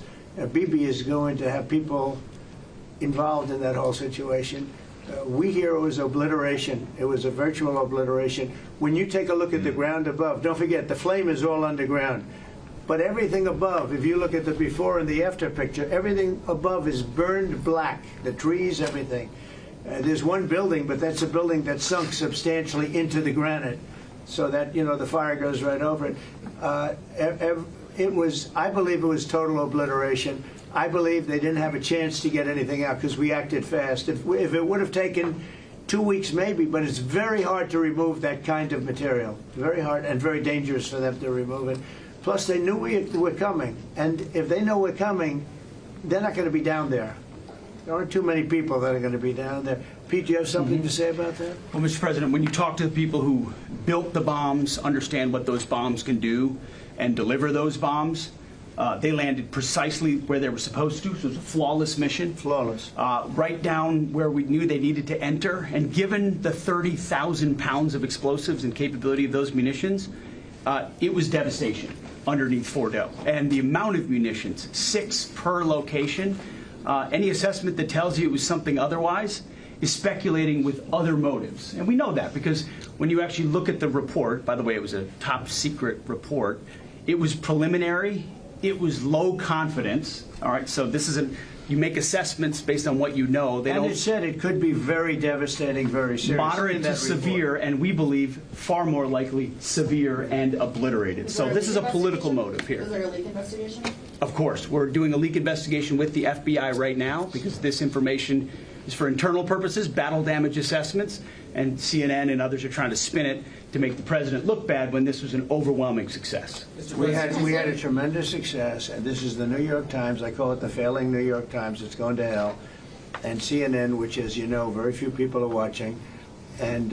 Bibi is going to have people involved in that whole situation. We hear it was obliteration. It was a virtual obliteration. When you take a look at the ground above, don't forget, the flame is all underground. But everything above, if you look at the before and the after picture, everything above is burned black, the trees, everything. There's one building, but that's a building that sunk substantially into the granite so that, you know, the fire goes right over it. It was, I believe it was total obliteration. I believe they didn't have a chance to get anything out because we acted fast. If it would have taken 2 weeks maybe, but it's very hard to remove that kind of material. Very hard and very dangerous for them to remove it. Plus, they knew we were coming. And if they know we're coming, they're not going to be down there. There aren't too many people that are going to be down there. Pete, do you have something to say about that? Well, Mr. President, when you talk to the people who built the bombs, understand what those bombs can do, and deliver those bombs, they landed precisely where they were supposed to. So it was a flawless mission. Flawless. Right down where we knew they needed to enter. And given the 30,000 pounds of explosives and capability of those munitions, it was devastation underneath Fordo. And the amount of munitions, 6 per location, any assessment that tells you it was something otherwise is speculating with other motives. And we know that because when you actually look at the report, by the way, it was a top secret report, it was preliminary, it was low confidence. All right, so this isn't, you make assessments based on what you know. They and it said it could be very devastating, very serious. Moderate to severe, and we believe far more likely severe and obliterated. So this is a political motive here. Was there a leak investigation? Of course. We're doing a leak investigation with the FBI right now because this information is for internal purposes, battle damage assessments, and CNN and others are trying to spin it to make the president look bad when this was an overwhelming success. We had a tremendous success, and this is the New York Times. I call it the failing New York Times. It's going to hell. And CNN, which, as you know, very few people are watching. And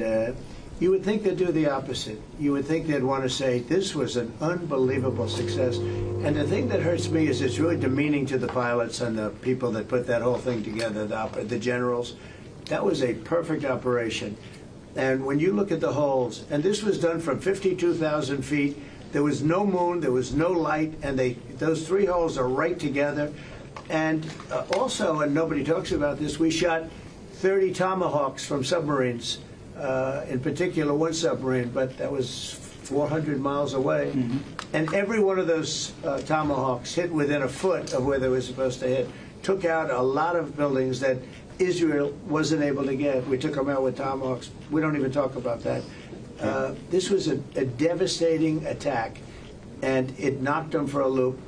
you would think they'd do the opposite. You would think they'd want to say, this was an unbelievable success. And the thing that hurts me is it's really demeaning to the pilots and the people that put that whole thing together, the generals. That was a perfect operation. And when you look at the holes, and this was done from 52,000 feet, there was no moon, there was no light, and those 3 holes are right together. And also, and nobody talks about this, we shot 30 Tomahawks from submarines, in particular one submarine, but that was 400 miles away. And every one of those Tomahawks hit within a foot of where they were supposed to hit, took out a lot of buildings that Israel wasn't able to get. We took them out with Tomahawks. We don't even talk about that. This was a devastating attack, and it knocked them for a loop.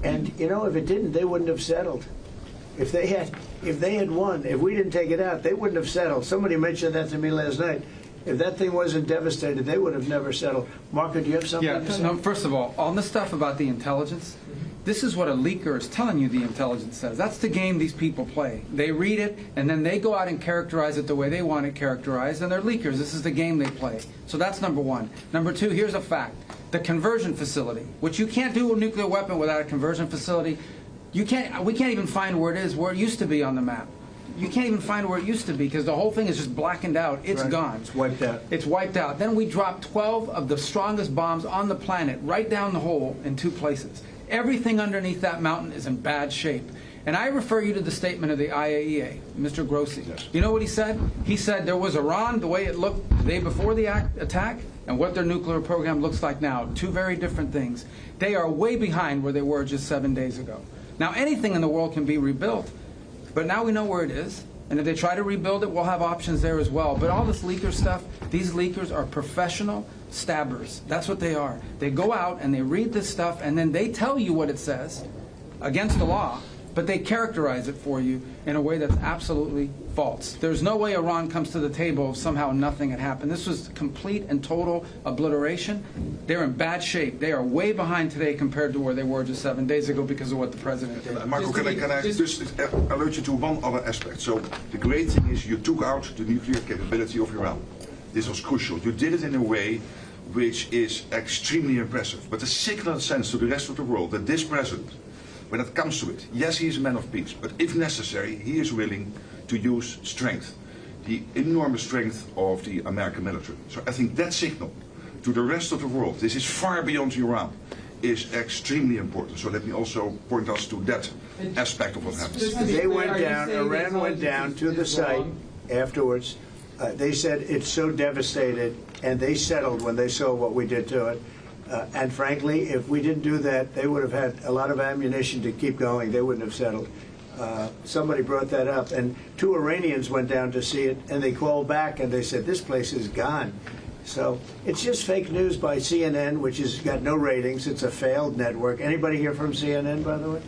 And you know, if it didn't, they wouldn't have settled. If they had won, if we didn't take it out, they wouldn't have settled. Somebody mentioned that to me last night. If that thing wasn't devastated, they would have never settled. Marco, do you have something to say? No, first of all the stuff about the intelligence, this is what a leaker is telling you the intelligence says. That's the game these people play. They read it, and then they go out and characterize it the way they want it characterized, and they're leakers. This is the game they play. So that's number one. Number two, here's a fact. The conversion facility, which you can't do a nuclear weapon without a conversion facility, we can't even find where it is, where it used to be on the map. You can't even find where it used to be because the whole thing is just blackened out. It's gone. It's wiped out. It's wiped out. Then we dropped 12 of the strongest bombs on the planet right down the hole in 2 places. Everything underneath that mountain is in bad shape. And I refer you to the statement of the IAEA, Mr. Grossi. Yes. You know what he said? He said there was Iran, the way it looked the day before the attack, and what their nuclear program looks like now. 2 very different things. They are way behind where they were just 7 days ago. Now, anything in the world can be rebuilt, but now we know where it is. And if they try to rebuild it, we'll have options there as well. But all this leaker stuff, these leakers are professional stabbers. That's what they are. They go out and they read this stuff, and then they tell you what it says against the law, but they characterize it for you in a way that's absolutely false. There's no way Iran comes to the table if somehow nothing had happened. This was complete and total obliteration. They're in bad shape. They are way behind today compared to where they were just 7 days ago because of what the president did. Marco, can I just alert you to one other aspect? So the great thing is you took out the nuclear capability of Iran. This was crucial. You did it in a way which is extremely impressive. But the signal sends to the rest of the world that this president, when it comes to it, yes, he is a man of peace, but if necessary, he is willing to use strength, the enormous strength of the American military. So I think that signal to the rest of the world, this is far beyond Iran, is extremely important. So let me also point us to that aspect of what happens. They went down, Iran went down to the site afterwards. They said it's so devastated, and they settled when they saw what we did to it. And frankly, if we didn't do that, they would have had a lot of ammunition to keep going. They wouldn't have settled. Somebody brought that up, and 2 Iranians went down to see it, and they called back and they said, this place is gone. So it's just fake news by CNN, which has got no ratings. It's a failed network. Anybody here from CNN, by the way?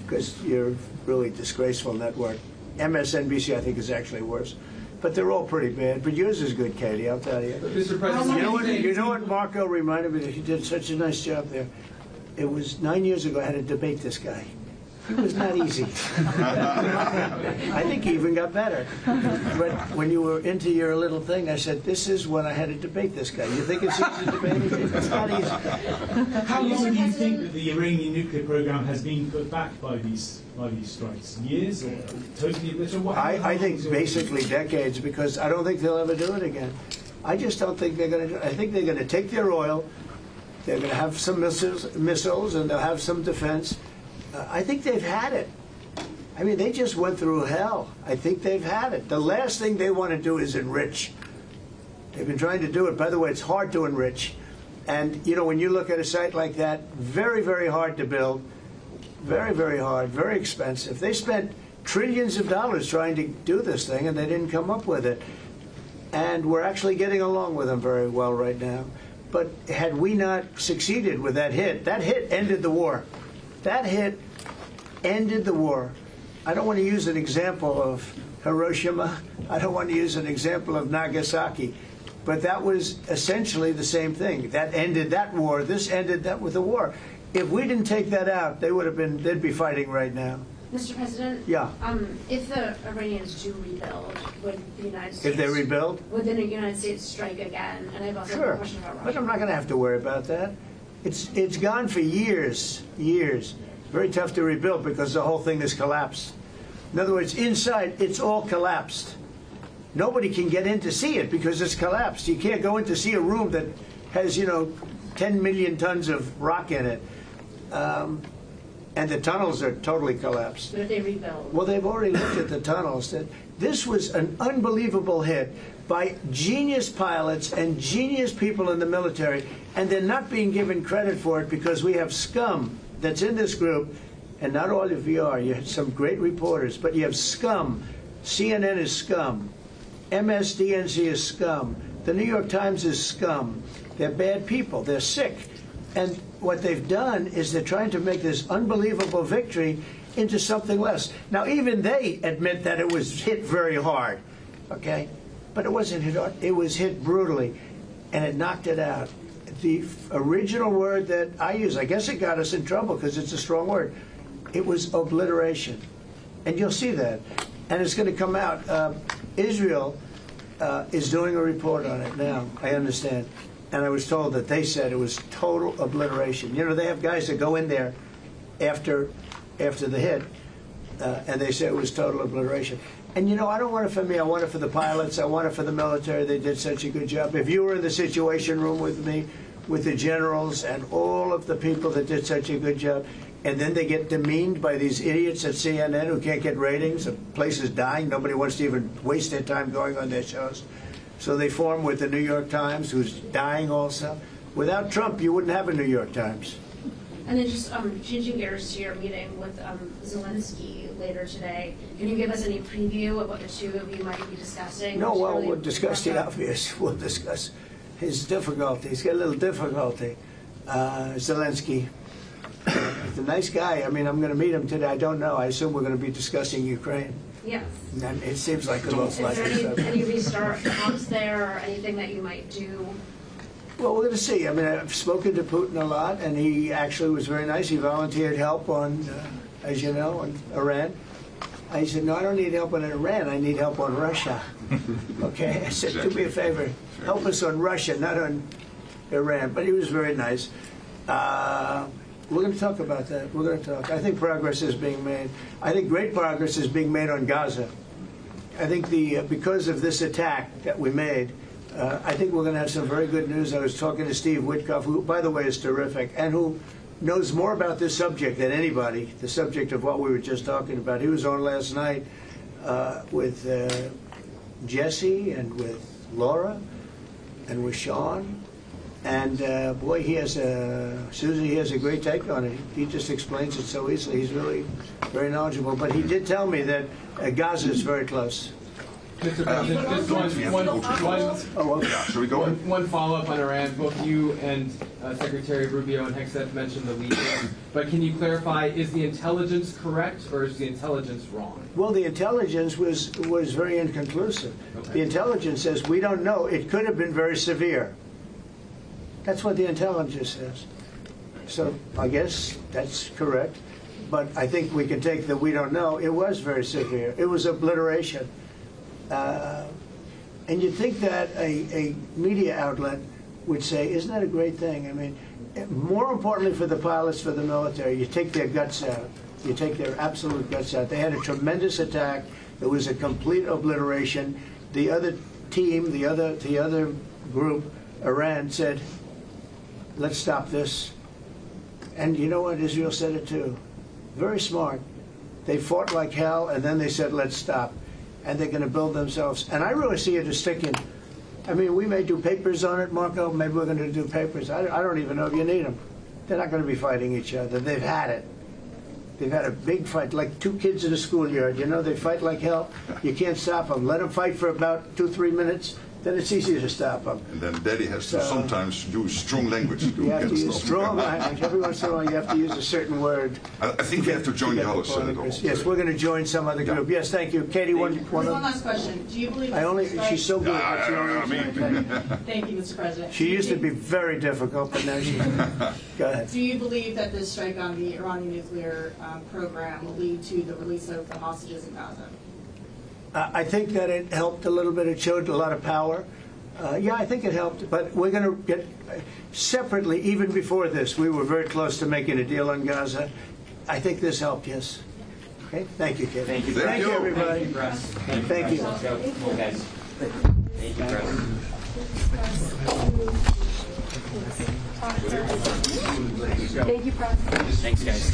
Because you're a really disgraceful network. MSNBC, I think, is actually worse. But they're all pretty bad. But yours is good, Katie, I'll tell you. Mr. President, You know what Marco reminded me that he did such a nice job there? It was 9 years ago I had to debate this guy. He was not easy. I think he even got better. But when you were into your little thing, I said, this is when I had to debate this guy. You think it's easy to debate him? It's not easy. How long do you think that the Iranian nuclear program has been put back by these strikes? Years or totally obliterated? I think basically decades, because I don't think they'll ever do it again. I just don't think they're going to do it. I think they're going to take their oil, they're going to have some missiles, and they'll have some defense. I think they've had it. I mean, they just went through hell. I think they've had it. The last thing they want to do is enrich. They've been trying to do it. By the way, it's hard to enrich. And, you know, when you look at a site like that, very, very hard to build. Very, very hard, very expensive. They spent trillions of dollars trying to do this thing, and they didn't come up with it. And we're actually getting along with them very well right now. But had we not succeeded with that hit ended the war. That hit ended the war. I don't want to use an example of Hiroshima. I don't want to use an example of Nagasaki. But that was essentially the same thing. That ended that war. This ended that with the war. If we didn't take that out, they'd be fighting right now. Mr. President? Yeah. If the Iranians do rebuild, would the United States... If they rebuild? Would the United States strike again? And I have also a question about Russia. But I'm not going to have to worry about that. It's gone for years. Very tough to rebuild because the whole thing has collapsed. In other words, inside, it's all collapsed. Nobody can get in to see it because it's collapsed. You can't go in to see a room that has, 10 million tons of rock in it. And the tunnels are totally collapsed. But if they rebuild? Well, they've already looked at the tunnels. This was an unbelievable hit by genius pilots and genius people in the military, and they're not being given credit for it because we have scum that's in this group, and not all of you are. You have some great reporters, but you have scum. CNN is scum. MSDNC is scum. The New York Times is scum. They're bad people. They're sick. And what they've done is they're trying to make this unbelievable victory into something less. Now, even they admit that it was hit very hard, okay? But it wasn't hit hard. It was hit brutally, and it knocked it out. The original word that I use, I guess it got us in trouble because it's a strong word. It was obliteration. And you'll see that. And it's going to come out. Israel is doing a report on it now, I understand. And I was told that they said it was total obliteration. They have guys that go in there after the hit, and they say it was total obliteration. And, I don't want it for me. I want it for the pilots. I want it for the military. They did such a good job. If you were in the Situation Room with me, with the generals and all of the people that did such a good job, and then they get demeaned by these idiots at CNN who can't get ratings, the place is dying, nobody wants to even waste their time going on their shows. So they form with the New York Times, who's dying also. Without Trump, you wouldn't have a New York Times. And then just changing gears to your meeting with Zelensky later today, can you give us any preview of what the two of you might be discussing? No, well, we'll discuss the obvious. We'll discuss his difficulty. He's got a little difficulty. Zelensky, he's a nice guy. I mean, I'm going to meet him today. I don't know. I assume we're going to be discussing Ukraine. Yes. And it seems like the most likely subject. Is there any restart talks there or anything that you might do? Well, we're going to see. I mean, I've spoken to Putin a lot, and he actually was very nice. He volunteered help on, as you know, on Iran. I said, no, I don't need help on Iran. I need help on Russia. Okay? I said, do me a favor. Help us on Russia, not on Iran, but he was very nice. We're going to talk about that. We're going to talk. I think progress is being made. I think great progress is being made on Gaza. I think because of this attack that we made, I think we're going to have some very good news. I was talking to Steve Witkoff, who, by the way, is terrific, and who knows more about this subject than anybody, the subject of what we were just talking about. He was on last night with Jesse and with Laura and with Sean. And boy, Susie, he has a great take on it. He just explains it so easily. He's really very knowledgeable. But he did tell me that Gaza is very close. Mr. President, just one follow-up on Iran. Both you and Secretary Rubio and Hegseth mentioned the leaders. But can you clarify, is the intelligence correct or is the intelligence wrong? Well, the intelligence was very inconclusive. Okay. The intelligence says we don't know. It could have been very severe. That's what the intelligence says. So I guess that's correct. But I think we can take the we don't know. It was very severe. It was obliteration. And you'd think that a media outlet would say, isn't that a great thing? I mean, more importantly for the pilots, for the military, you take their guts out. You take their absolute guts out. They had a tremendous attack. It was a complete obliteration. The other team, the other group, Iran, said, let's stop this. And you know what? Israel said it too. Very smart. They fought like hell, and then they said, let's stop. And they're going to build themselves. And I really see it as sticking. I mean, we may do papers on it, Marco. Maybe we're going to do papers. I don't even know if you need them. They're not going to be fighting each other. They've had it. They've had a big fight, like two kids in a schoolyard. You know, they fight like hell. You can't stop them. Let them fight for about 2-3 minutes. Then it's easy to stop them. And then Daddy has to sometimes use strong language to You have to use strong language. Every once in a while, you have to use a certain word. I think we have to join the others. Yes, we're going to join some other group. Yes, thank you. Katie, one last question. Do you believe she's so good. That's the only reason. Thank you, Mr. President. She used to be very difficult, but now she's... Go ahead. Do you believe that this strike on the Iranian nuclear program will lead to the release of the hostages in Gaza? I think that it helped a little bit. It showed a lot of power. Yeah, I think it helped. But we're going to get separately, even before this, we were very close to making a deal on Gaza. I think this helped, yes. Okay? Thank you, Kevin. Thank you, Thank you, everybody. Thank you, guys. Thank you, Press. Thank you, Press. Thanks, guys.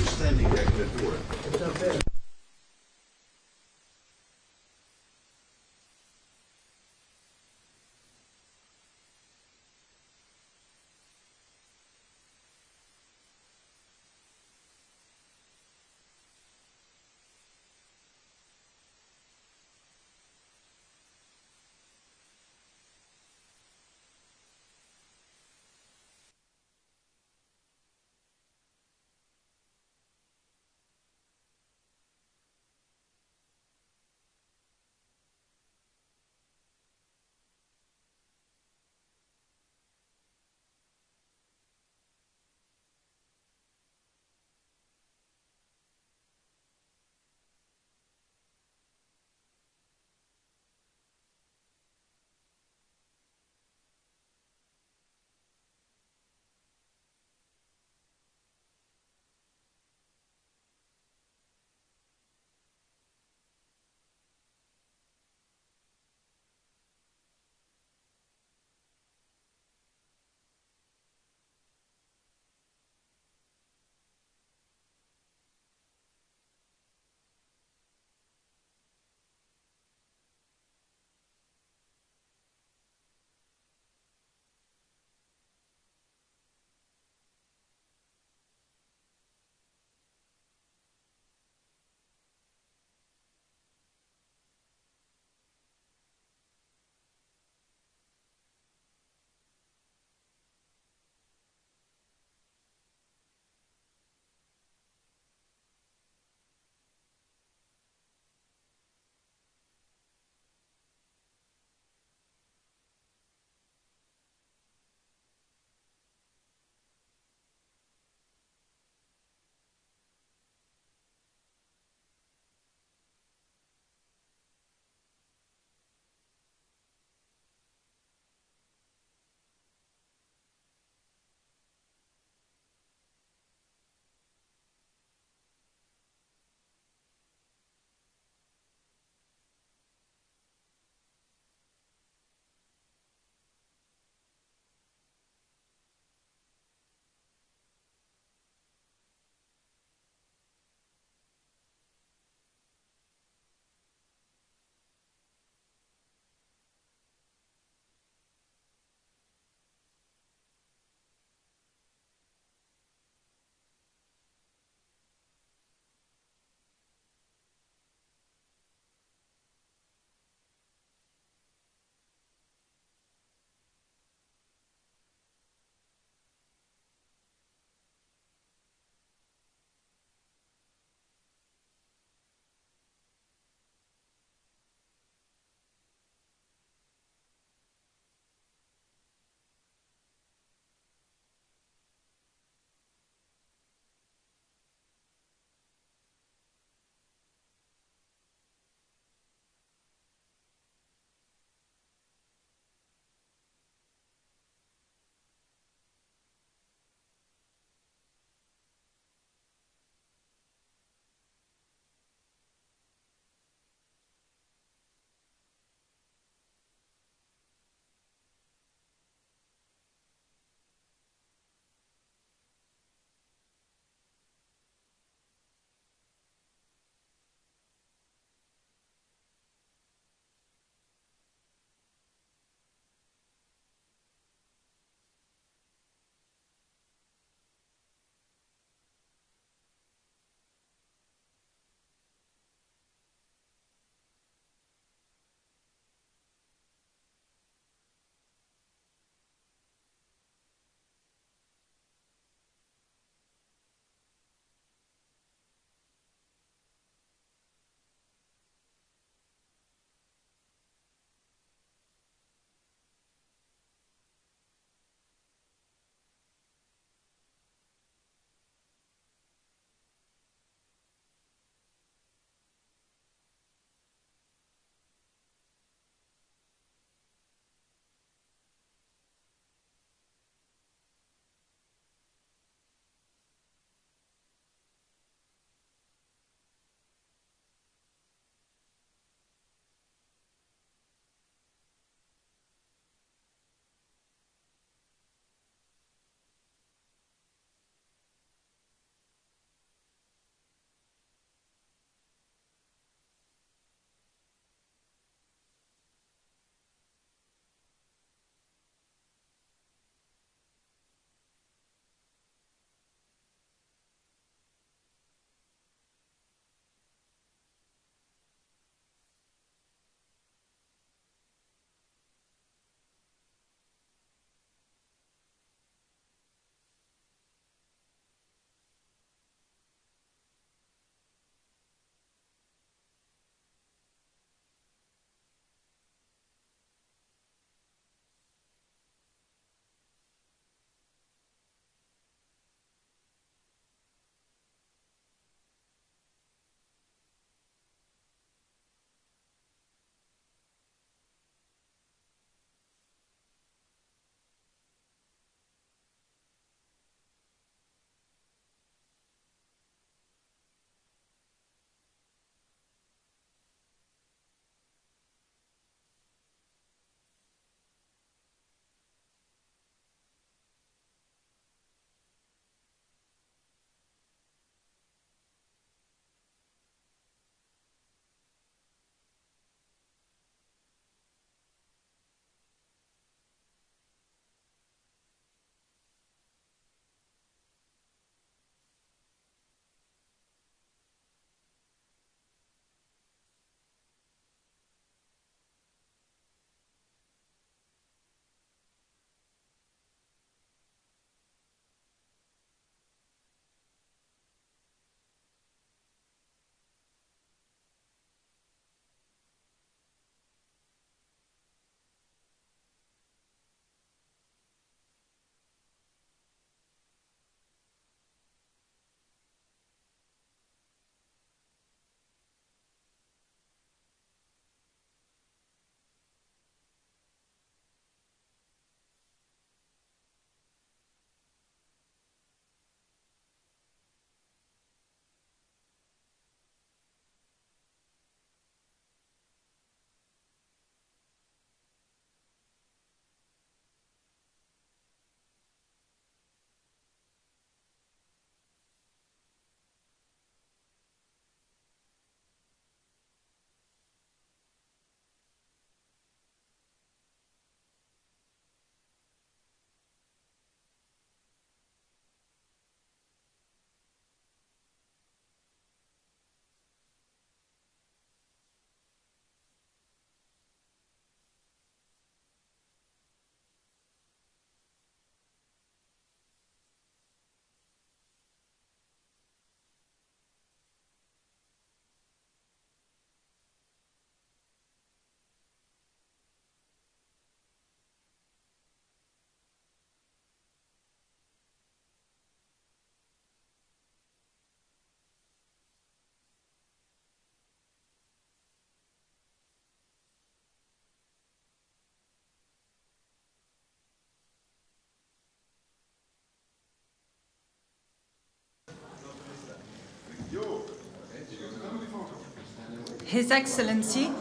His Excellency,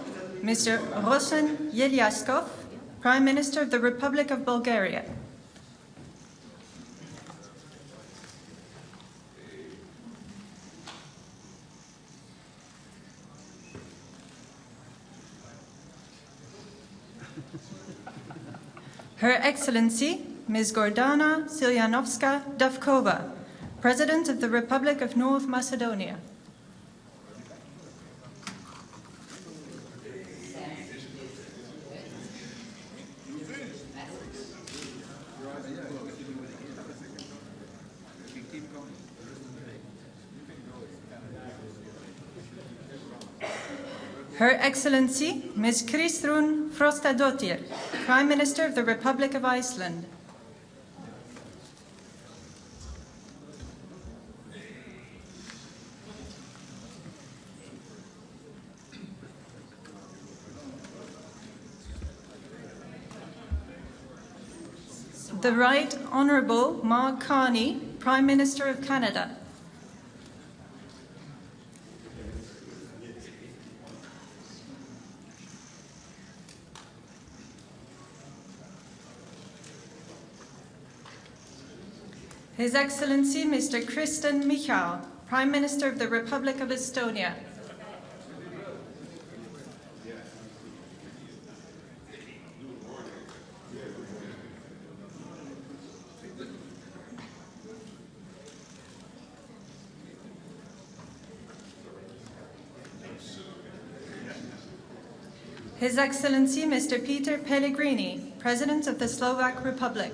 Mr. Rosen Yelyaskov, Prime Minister of the Republic of Bulgaria. Her Excellency, Ms. Gordana Silyanovska-Davkova, President of the Republic of North Macedonia. Her Excellency, Ms. Kristrún Frostadóttir, Prime Minister of the Republic of Iceland. The Right Honourable Mark Carney, Prime Minister of Canada. His Excellency Mr. Kristen Michal, Prime Minister of the Republic of Estonia. His Excellency Mr. Peter Pellegrini, President of the Slovak Republic.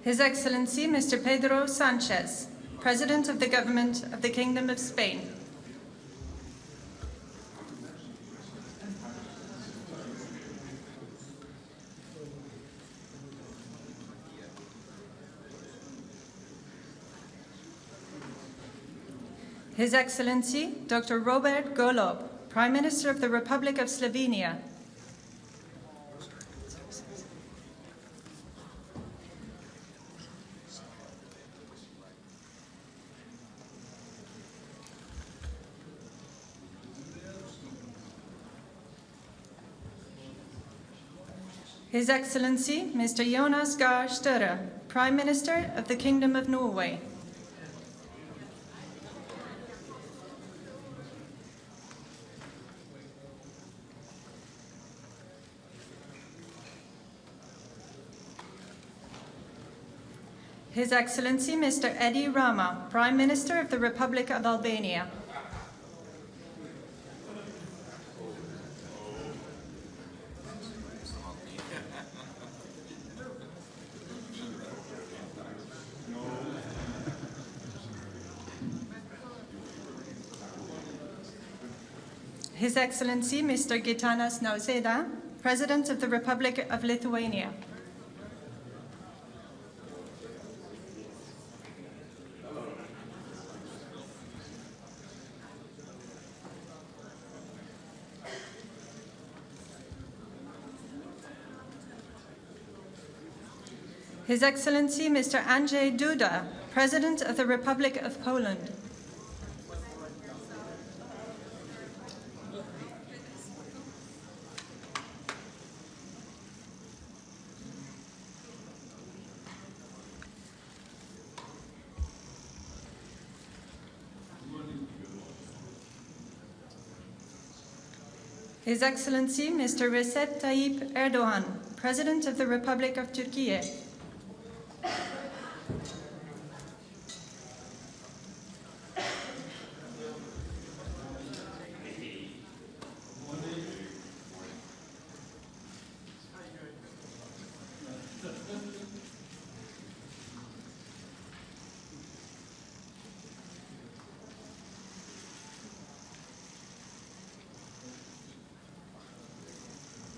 His Excellency Mr. Pedro Sanchez, President of the Government of the Kingdom of Spain. His Excellency Dr. Robert Golob, Prime Minister of the Republic of Slovenia. His Excellency Mr. Jonas Gahr Støre, Prime Minister of the Kingdom of Norway. His Excellency Mr. Edi Rama, Prime Minister of the Republic of Albania. His Excellency Mr. Gitanas Nausėda, President of the Republic of Lithuania. His Excellency Mr. Andrzej Duda, President of the Republic of Poland. His Excellency Mr. Recep Tayyip Erdogan, President of the Republic of Turkey.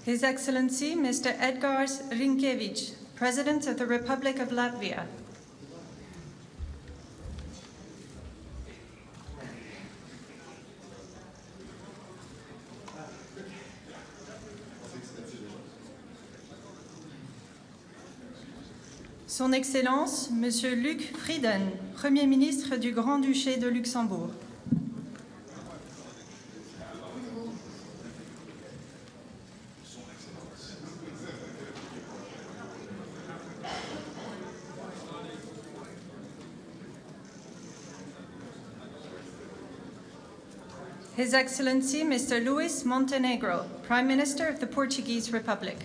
His Excellency Mr. Edgars Rinkēvičs, President of the Republic of Latvia. Son Excellence, Monsieur Luc Frieden, Premier ministre du Grand-Duché de Luxembourg. His Excellency, Mr. Luis Montenegro, Prime Minister of the Portuguese Republic.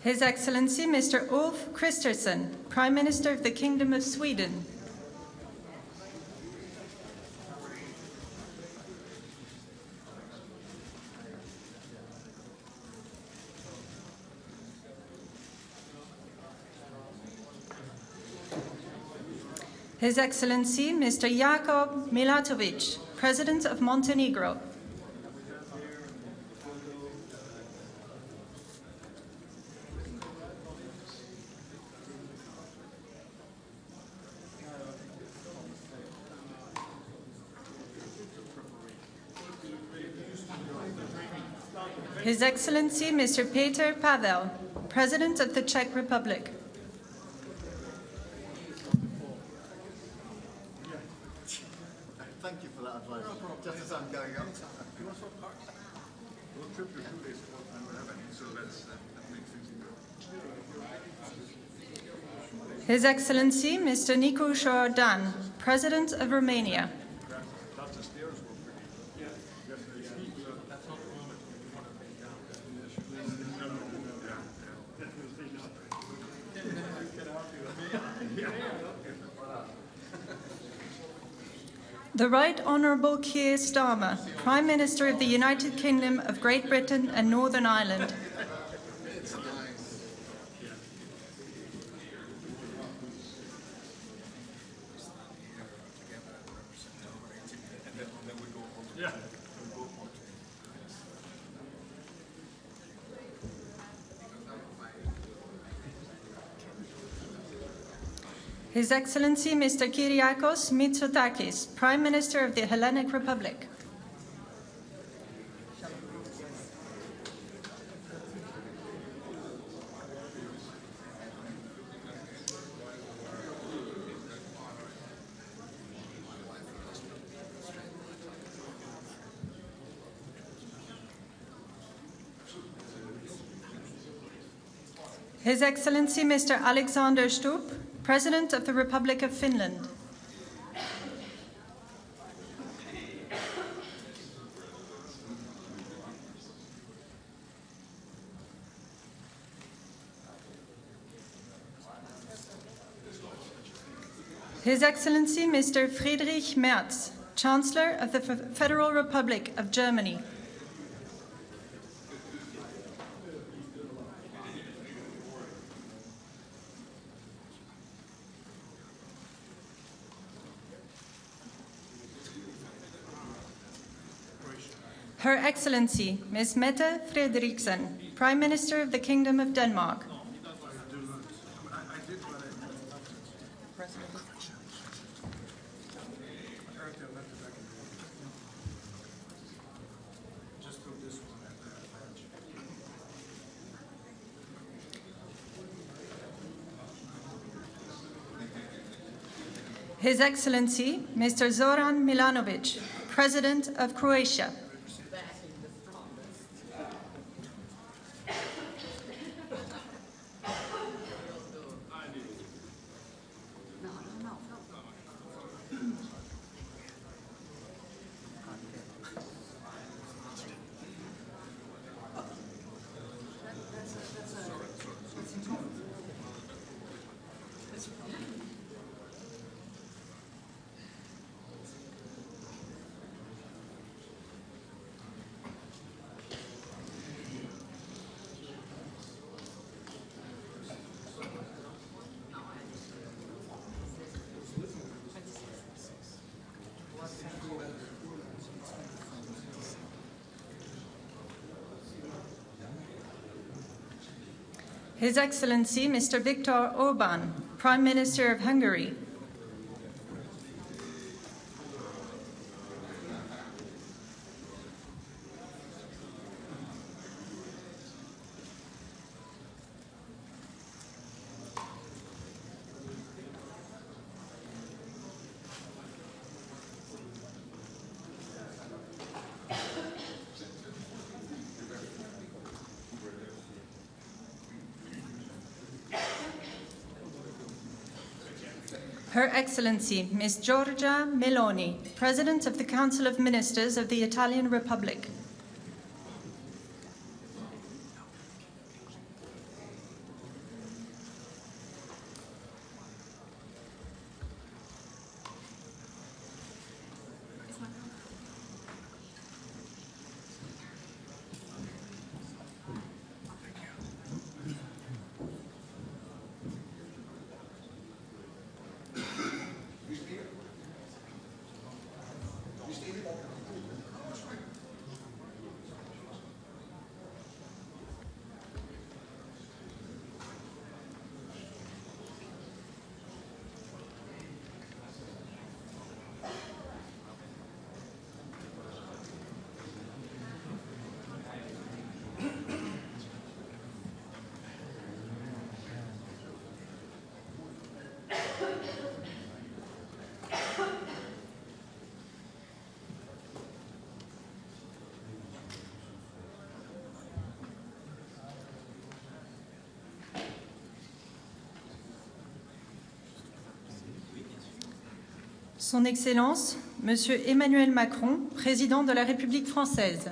His Excellency, Mr. Ulf Kristersson, Prime Minister of the Kingdom of Sweden. His Excellency, Mr. Jakub Milatovic, President of Montenegro. His Excellency, Mr. Peter Pavel, President of the Czech Republic. Thank you for that advice. Just as I'm going up. We'll trip you 2 days before time we're having, so that makes things easier. His Excellency, Mr. Nicu Jordan, President of Romania. The Right Honourable Keir Starmer, Prime Minister of the United Kingdom of Great Britain and Northern Ireland. His Excellency, Mr. Kyriakos Mitsotakis, Prime Minister of the Hellenic Republic. His Excellency, Mr. Alexander Stubb, President of the Republic of Finland. His Excellency, Mr. Friedrich Merz, Chancellor of the Federal Republic of Germany. Her Excellency, Ms. Mette Frederiksen, Prime Minister of the Kingdom of Denmark. His Excellency, Mr. Zoran Milanovic, President of Croatia. His Excellency Mr. Viktor Orbán, Prime Minister of Hungary. Her Excellency Ms. Giorgia Meloni, President of the Council of Ministers of the Italian Republic. Son Excellence, Monsieur Emmanuel Macron, Président de la République française.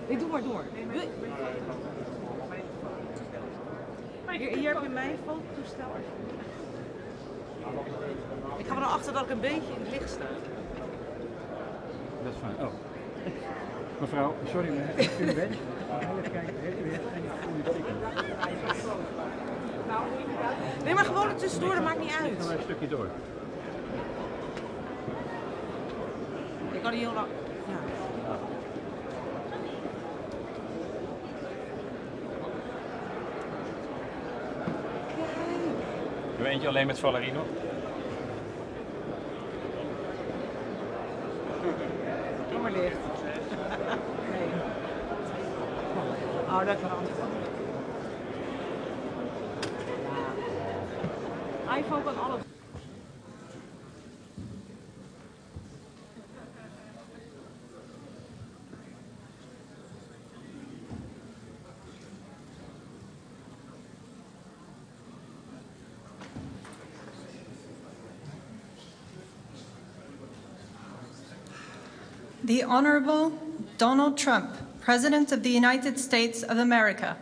Nee, doe maar door. Hier heb je mijn fototoestel. Ik ga er naar achter dat ik een beetje in het licht sta. Dat is fijn. Oh. Mevrouw, sorry, maar u bent. Even kijken, heeft u weer geen politiek? Nee, maar gewoon er tussendoor, dat maakt niet uit. Dan een stukje door. Ik kan niet heel lang. Ja. Doe eentje alleen met Valerie nog. Doe maar dicht. Nee. Oh, dat kan anders. Ja. iPhone kan alles. The Honorable Donald Trump, President of the United States of America.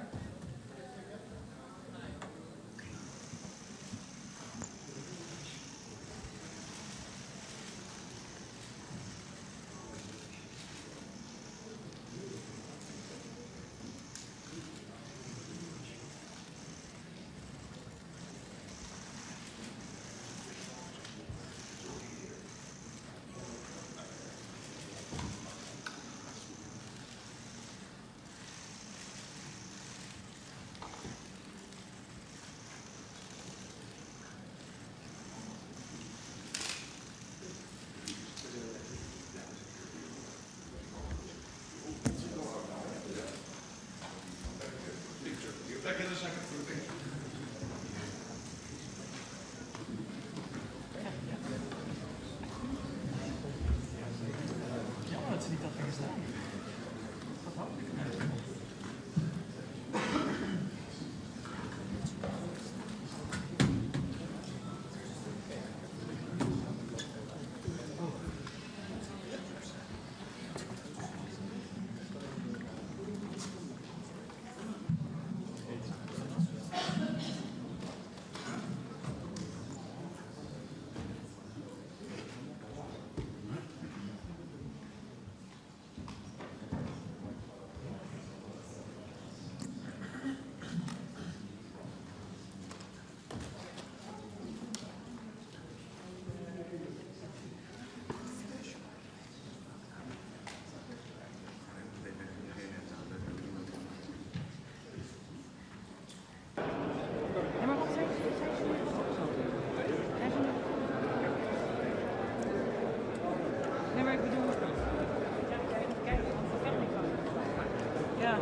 Ja,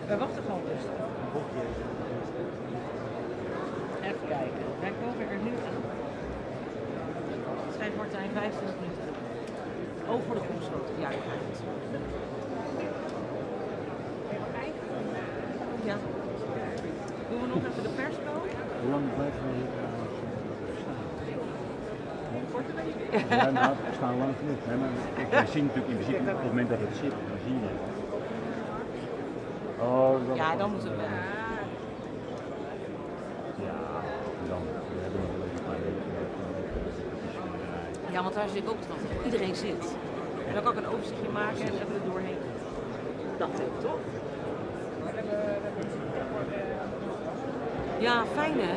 we wachten gewoon dus. Even kijken. Wij komen er nu aan. Schijnpartij 25 minuten. Oh, voor de komstrook. Ja, ik ga het. Ja. Doen we nog even de pers komen? Hoe lang blijven we hier staan? Korte week. Ja, nou, we staan lang genoeg. Hè, maar we zien natuurlijk in principe op het moment dat het zit, dan zie je het. Oh, ja, dan moeten we. Ja, dan. We hebben nog wel even een paar weken. Ja, want daar zit ik ook van. Iedereen zit. En dan kan ik een overzichtje maken en even er doorheen. Dat denk ik toch? Ja, fijn hè?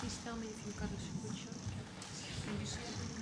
please tell me if you've got a screenshot? Can you see it?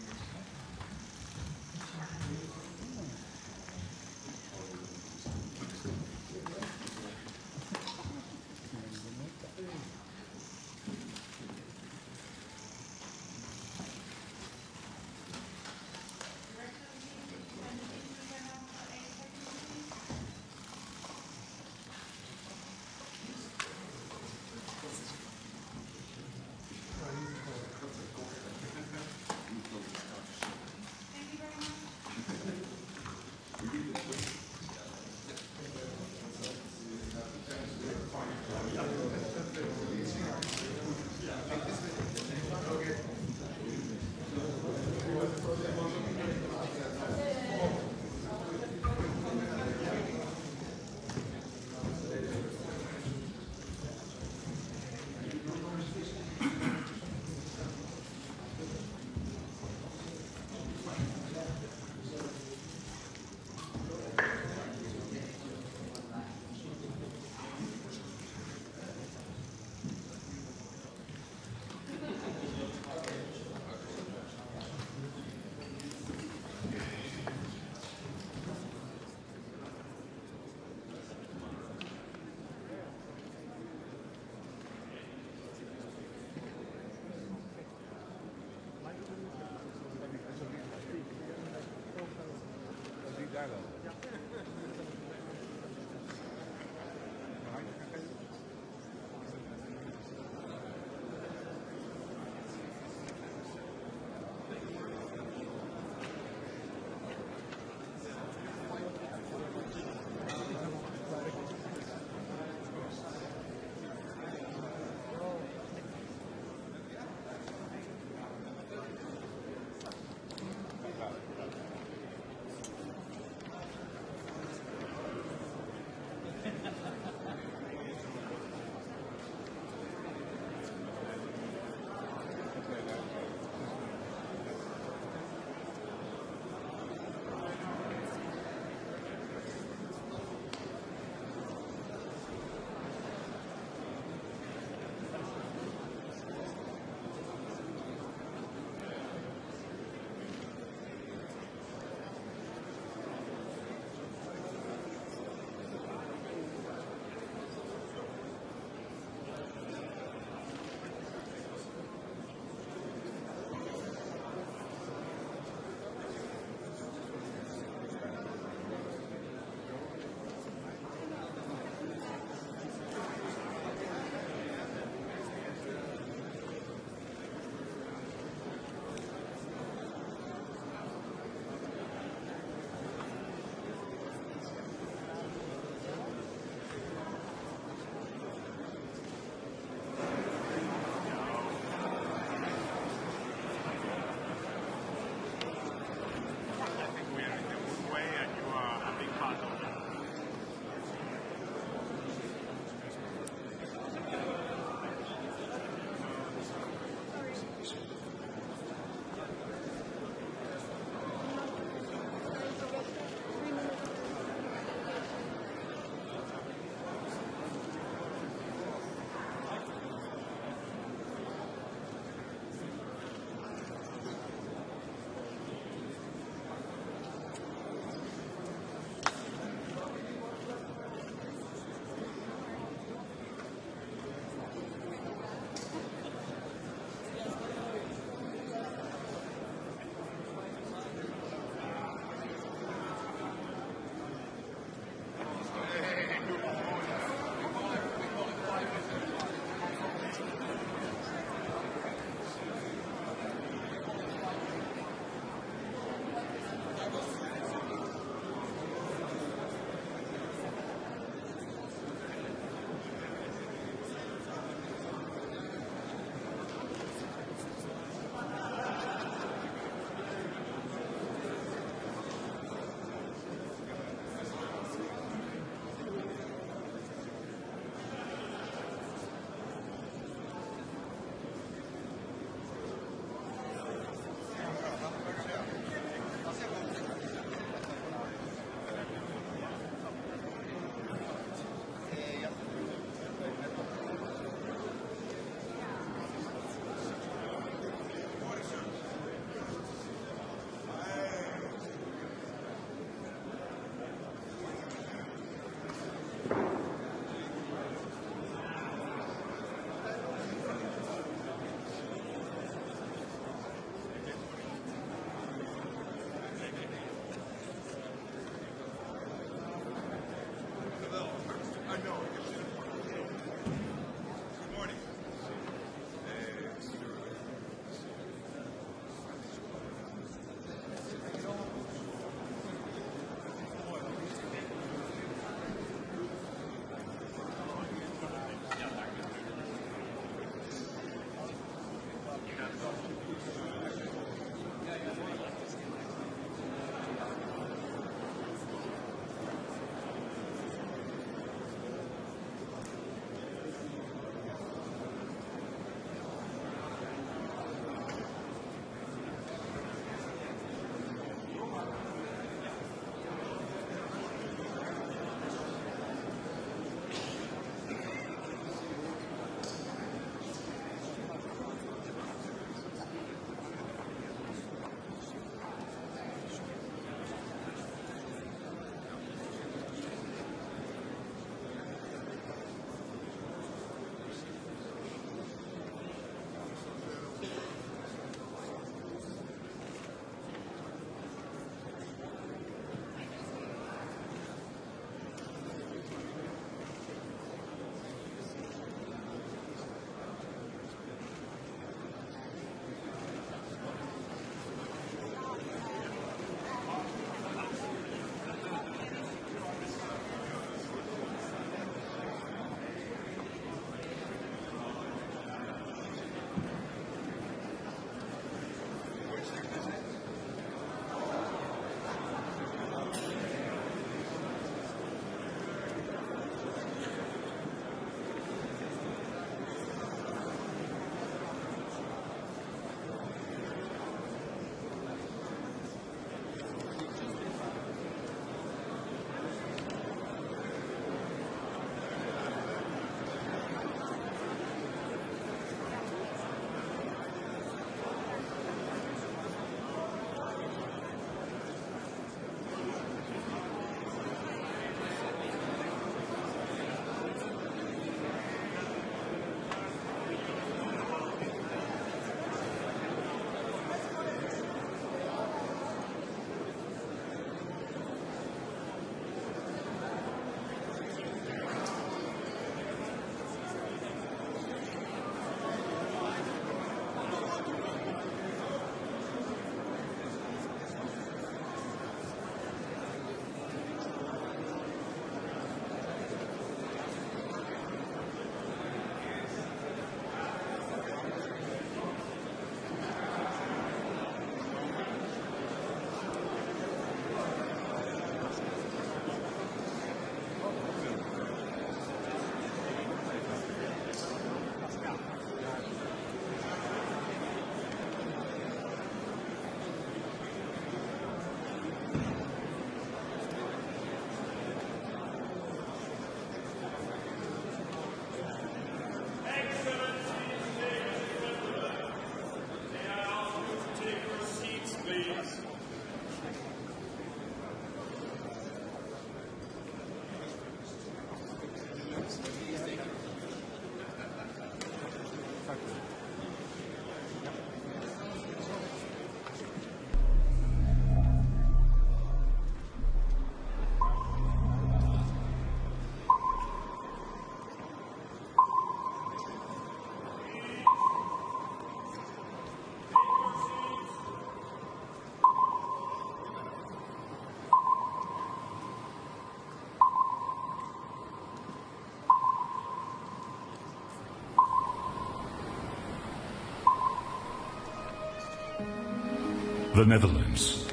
The Netherlands,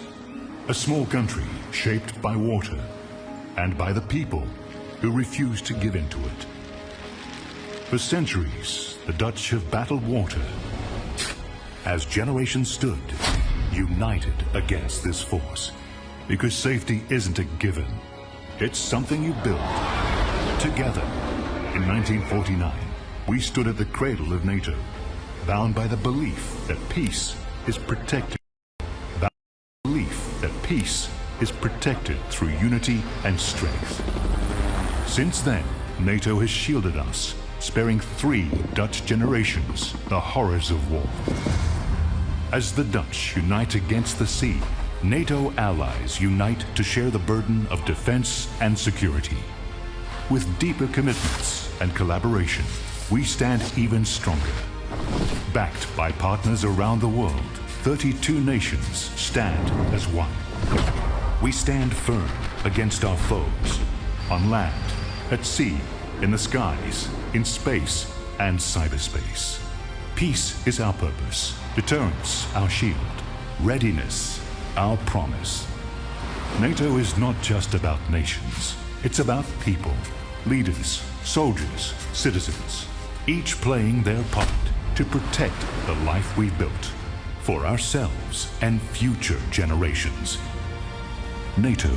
a small country shaped by water and by the people who refused to give in to it. For centuries, the Dutch have battled water as generations stood united against this force, because safety isn't a given. It's something you build together. In 1949, we stood at the cradle of NATO, bound by the belief that peace is protected. Peace is protected through unity and strength. Since then, NATO has shielded us, sparing 3 Dutch generations the horrors of war. As the Dutch unite against the sea, NATO allies unite to share the burden of defense and security. With deeper commitments and collaboration, we stand even stronger. Backed by partners around the world, 32 nations stand as one. We stand firm against our foes, on land, at sea, in the skies, in space, and cyberspace. Peace is our purpose, deterrence our shield, readiness our promise. NATO is not just about nations, it's about people, leaders, soldiers, citizens, each playing their part to protect the life we've built for ourselves and future generations. NATO,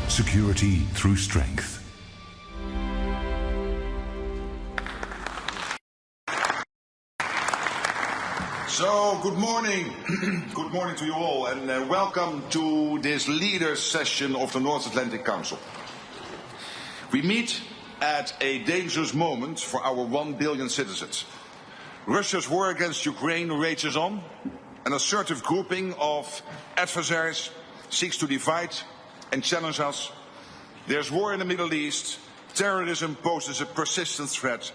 security through strength. So, good morning. Good morning to you all, and welcome to this leaders session of the North Atlantic Council. We meet at a dangerous moment for our 1 billion citizens. Russia's war against Ukraine rages on. An assertive grouping of adversaries seeks to divide and challenge us. There's war in the Middle East, terrorism poses a persistent threat,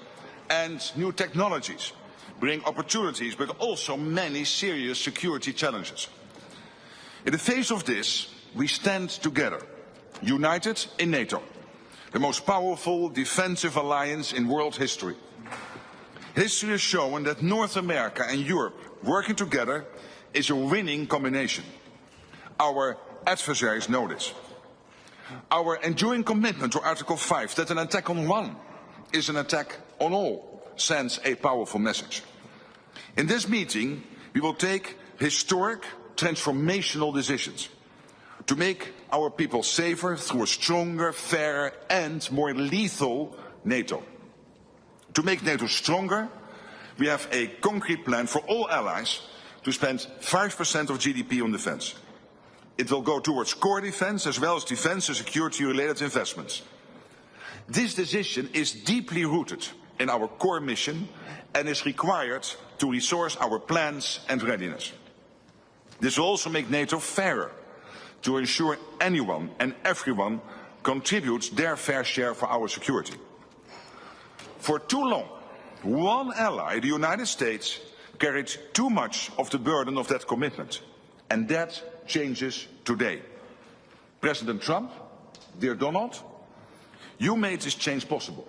and new technologies bring opportunities but also many serious security challenges. In the face of this, we stand together, united in NATO, the most powerful defensive alliance in world history. History has shown that North America and Europe working together is a winning combination. Our adversaries know this. Our enduring commitment to Article 5, that an attack on one is an attack on all, sends a powerful message. In this meeting, we will take historic, transformational decisions to make our people safer through a stronger, fairer and more lethal NATO. To make NATO stronger, we have a concrete plan for all allies to spend 5% of GDP on defense. It will go towards core defense as well as defense and security-related investments. This decision is deeply rooted in our core mission and is required to resource our plans and readiness. This will also make NATO fairer, to ensure anyone and everyone contributes their fair share for our security. For too long, one ally, the United States, carried too much of the burden of that commitment, and that changes today. President Trump, dear Donald, you made this change possible.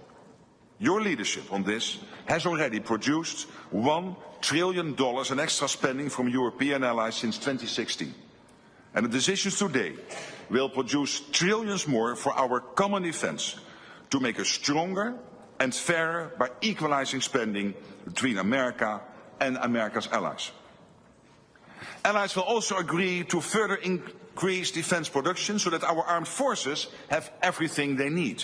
Your leadership on this has already produced $1 trillion in extra spending from European allies since 2016. And the decisions today will produce trillions more for our common defense to make us stronger and fairer by equalizing spending between America and America's allies. Allies will also agree to further increase defense production so that our armed forces have everything they need.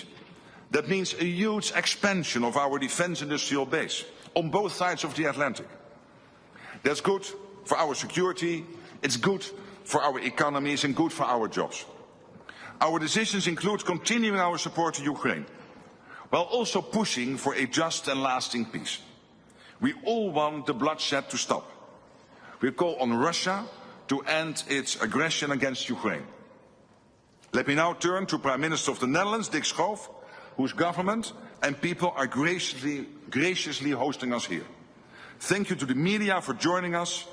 That means a huge expansion of our defense industrial base on both sides of the Atlantic. That's good for our security, it's good for our economies and good for our jobs. Our decisions include continuing our support to Ukraine, while also pushing for a just and lasting peace. We all want the bloodshed to stop. We call on Russia to end its aggression against Ukraine. Let me now turn to Prime Minister of the Netherlands, Dick Schoof, whose government and people are graciously hosting us here. Thank you to the media for joining us.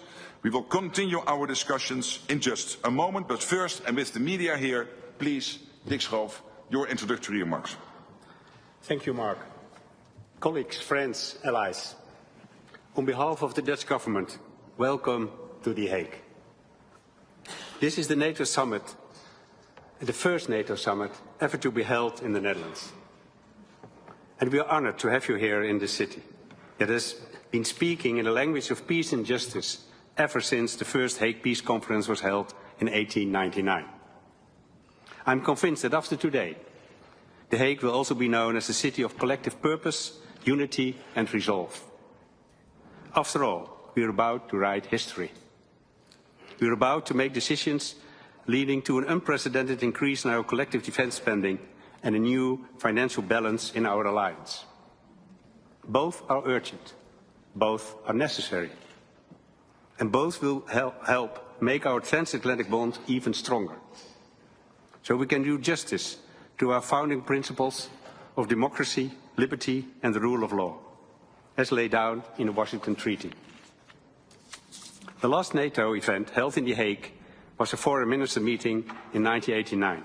We will continue our discussions in just a moment, but first, and with the media here, please, Dick Schoof, your introductory remarks. Thank you, Mark. Colleagues, friends, allies, on behalf of the Dutch government, welcome to The Hague. This is the NATO summit, the first NATO summit ever to be held in the Netherlands. And we are honored to have you here in this city that has been speaking in the language of peace and justice ever since the first Hague Peace Conference was held in 1899. I'm convinced that after today, The Hague will also be known as a city of collective purpose, unity and resolve. After all, we are about to write history. We are about to make decisions leading to an unprecedented increase in our collective defense spending and a new financial balance in our alliance. Both are urgent, both are necessary, and both will help make our transatlantic bond even stronger, so we can do justice to our founding principles of democracy, liberty and the rule of law, as laid down in the Washington Treaty. The last NATO event held in The Hague was a foreign minister meeting in 1989,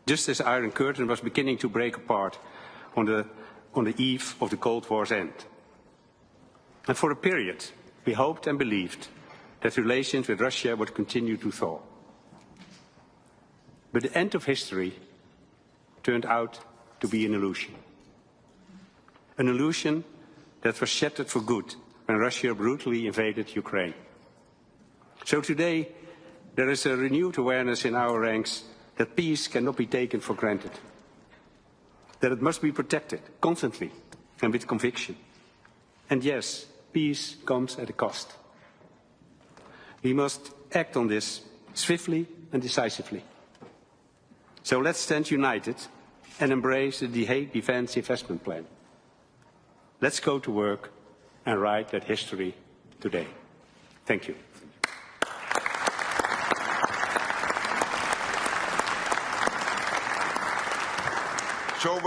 just as the Iron Curtain was beginning to break apart on the eve of the Cold War's end. And for a period, we hoped and believed that relations with Russia would continue to thaw. But the end of history turned out to be an illusion. An illusion that was shattered for good when Russia brutally invaded Ukraine. So today, there is a renewed awareness in our ranks that peace cannot be taken for granted, that it must be protected constantly and with conviction. And yes, peace comes at a cost. We must act on this swiftly and decisively. So let's stand united and embrace the The Hague Defence Investment Plan. Let's go to work and write that history today. Thank you. So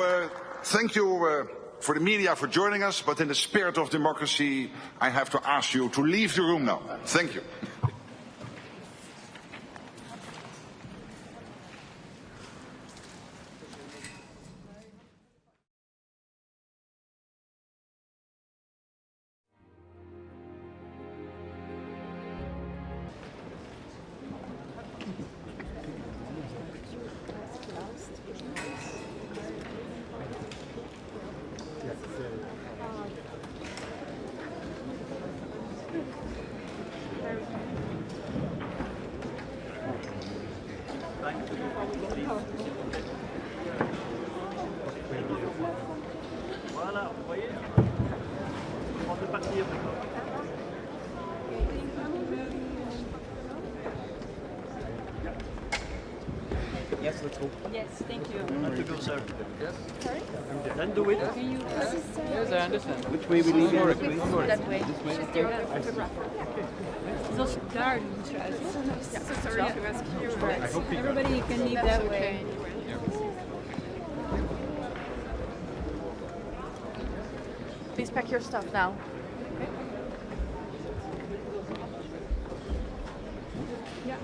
thank you for the media for joining us, but in the spirit of democracy, I have to ask you to leave the room now. Thank you. Yes, let's go. Yes, thank you. Not to go, sir. Yes. Sorry? Then do it. Can you Yes, I understand. Which way we leave it? That way. This way? Zoals daar doen sluiten. Sorry to ask you. Everybody can leave that way. Please pack your stuff now. Ja.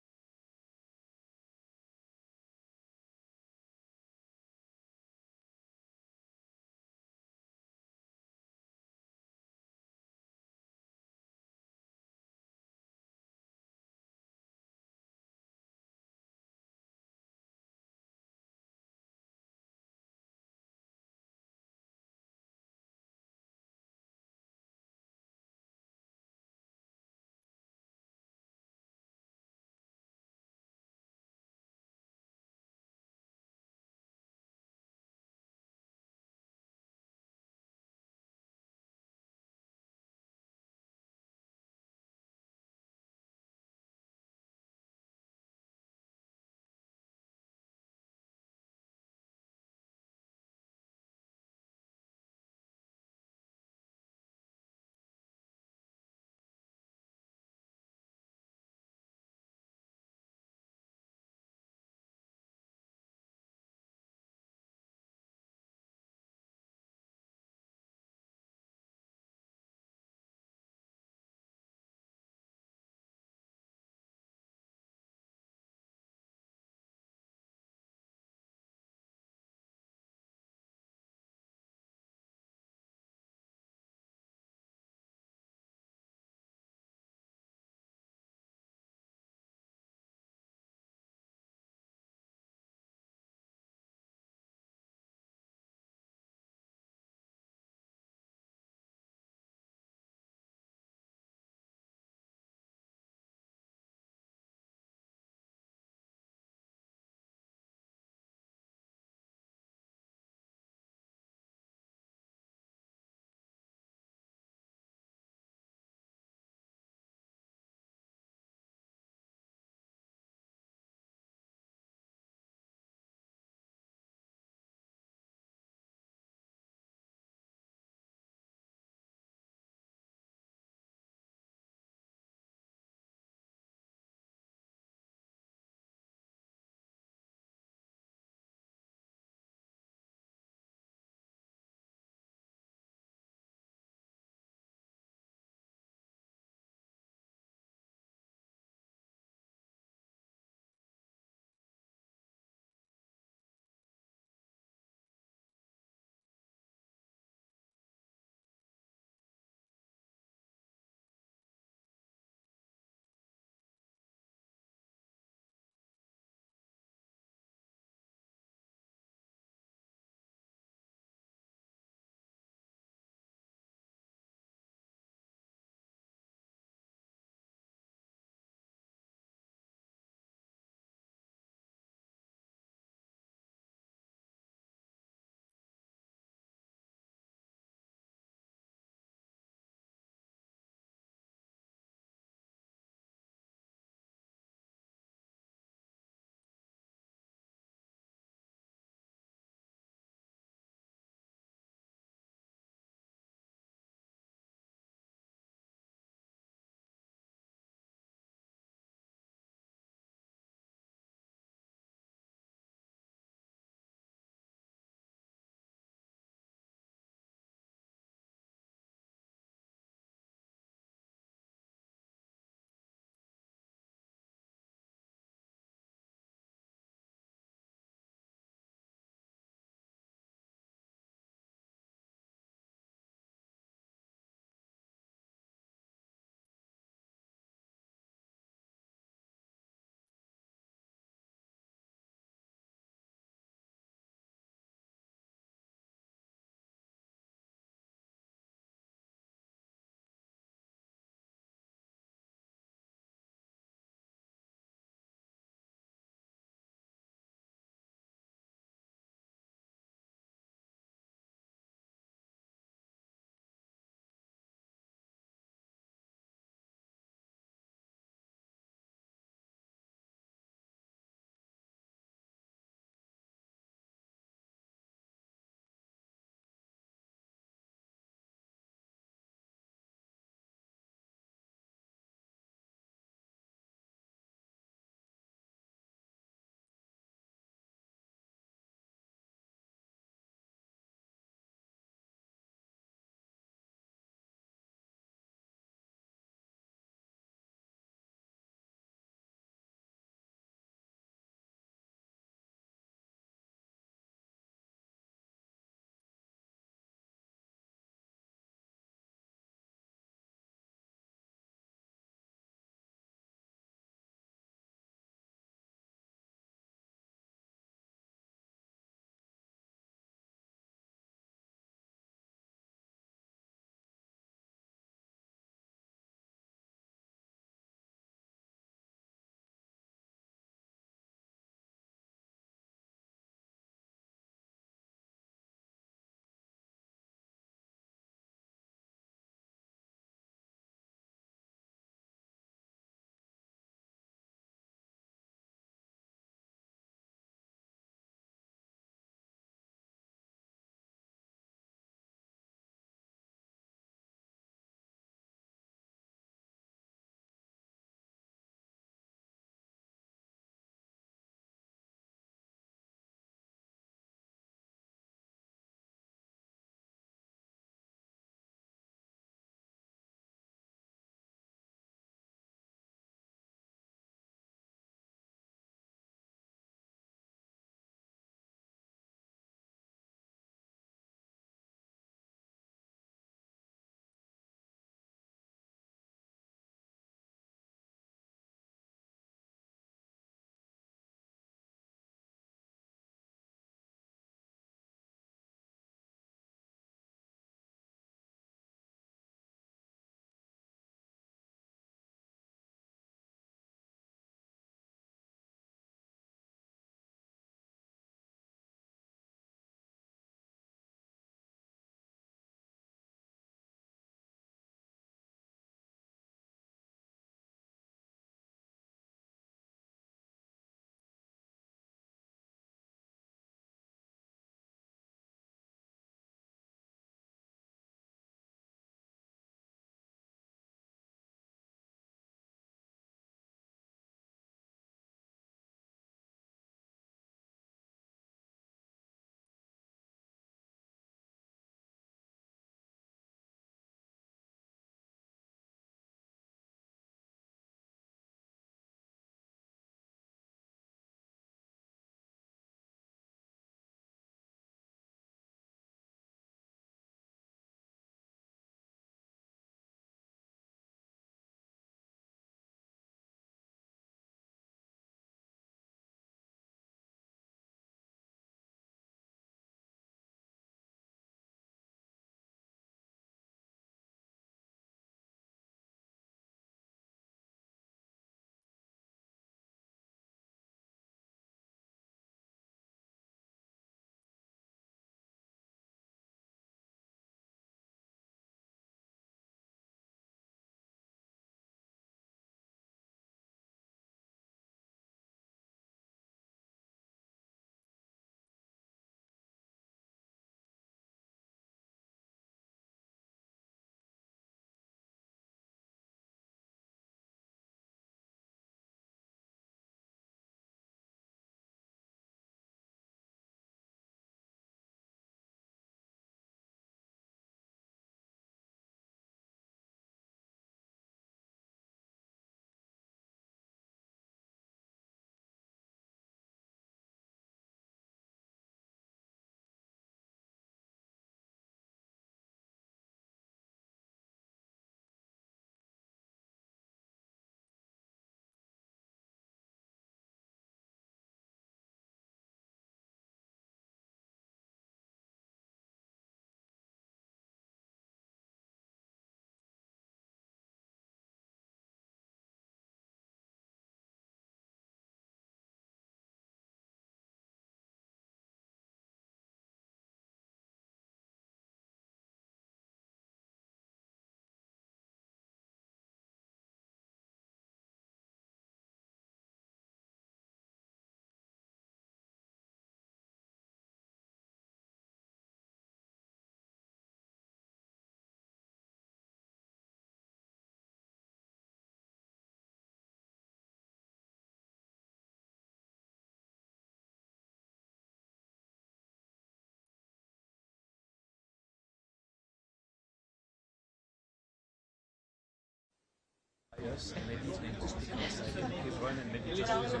us, and maybe it's going to speak outside and run and maybe just use it.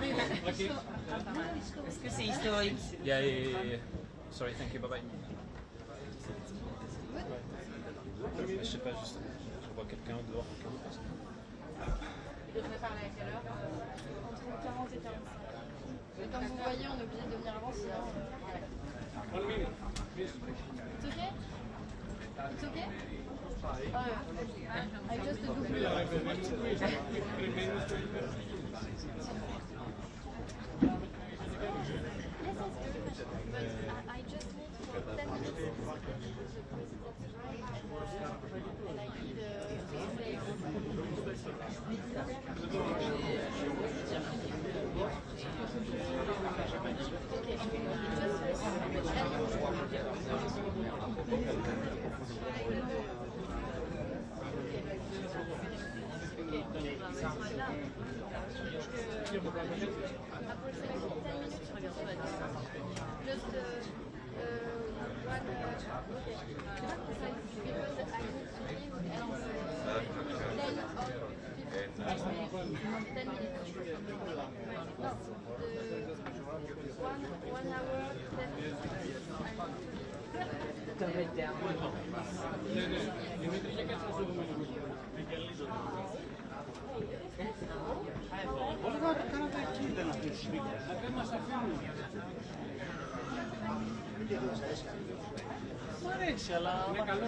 Est-ce que c'est historique? Yeah. Sorry, thank you, bye-bye. Je sais pas, juste, je vois quelqu'un dehors. Il devrait parler à quelle heure? Entre 40 et 45. Mais comme vous voyez, on est obligé de venir avant, sinon... It's okay? It's okay? I just do I just need for 10 minutes to and I need Μ' αρέσει, αλλά είναι καλό.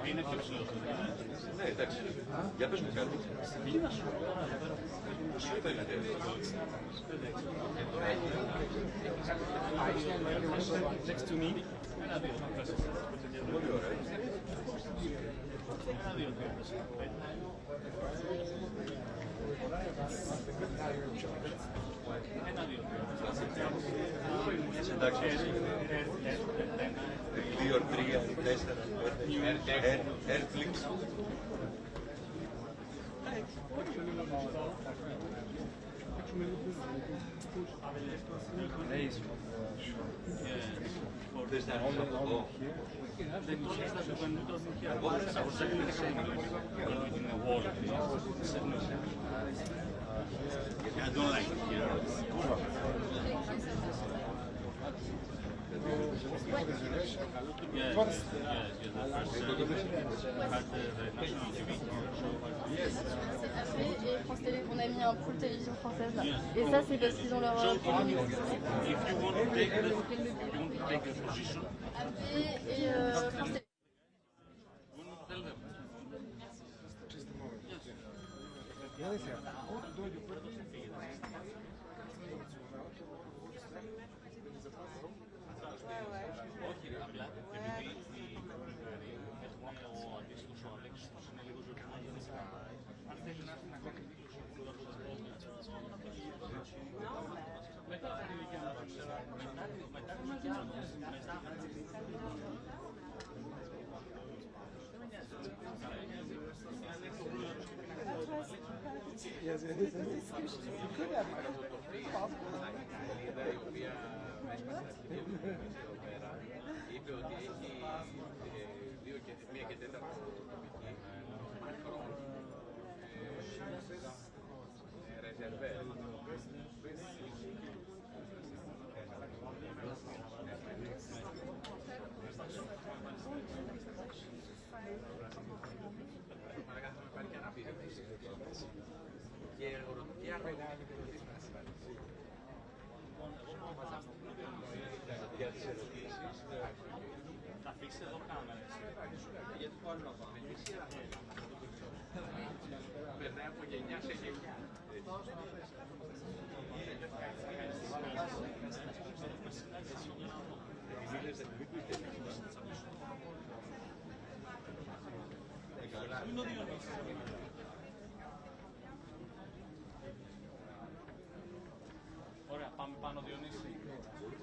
Είναι πιο ψηλό. Ναι, εντάξει. Για πες μου κάτι. Τι να σου πω τώρα εδώ πέρα. Σου είπα είναι Next to me. Ένα-δύο. Πολύ ωραία. Ένα-δύο. Ένα-δύο. Εντάξει. 2, 3, 4, Netflix. There's that on the wall. Then you check that when it doesn't hear. I was saying in the wall. I don't like it here. Et France Télé, on a mis un pool télévision française là. Et ça, c'est parce qu'ils ont leur... If you want to take a position. Et France Télé. Όχι, απλά επειδή έχουμε ο αντίστοιχος ο Αλέξης είναι λίγο ζωντανός. Αν θέλει να έρθει να κάνει μετά την ηλικία μας, μετά την ηλικία μας, Yes, it is a discussion. You could have είπε ότι έχει μία και τέταρτα ρεζερβέ. Και αγροτική για τις ερωτήσεις. Θα αφήσεις εδώ κάμερες. Γιατί το άλλο περνάει από γενιά σε γενιά. Ωραία, πάμε πάνω Διονύση.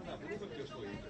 Να βρούμε ποιος το είπε.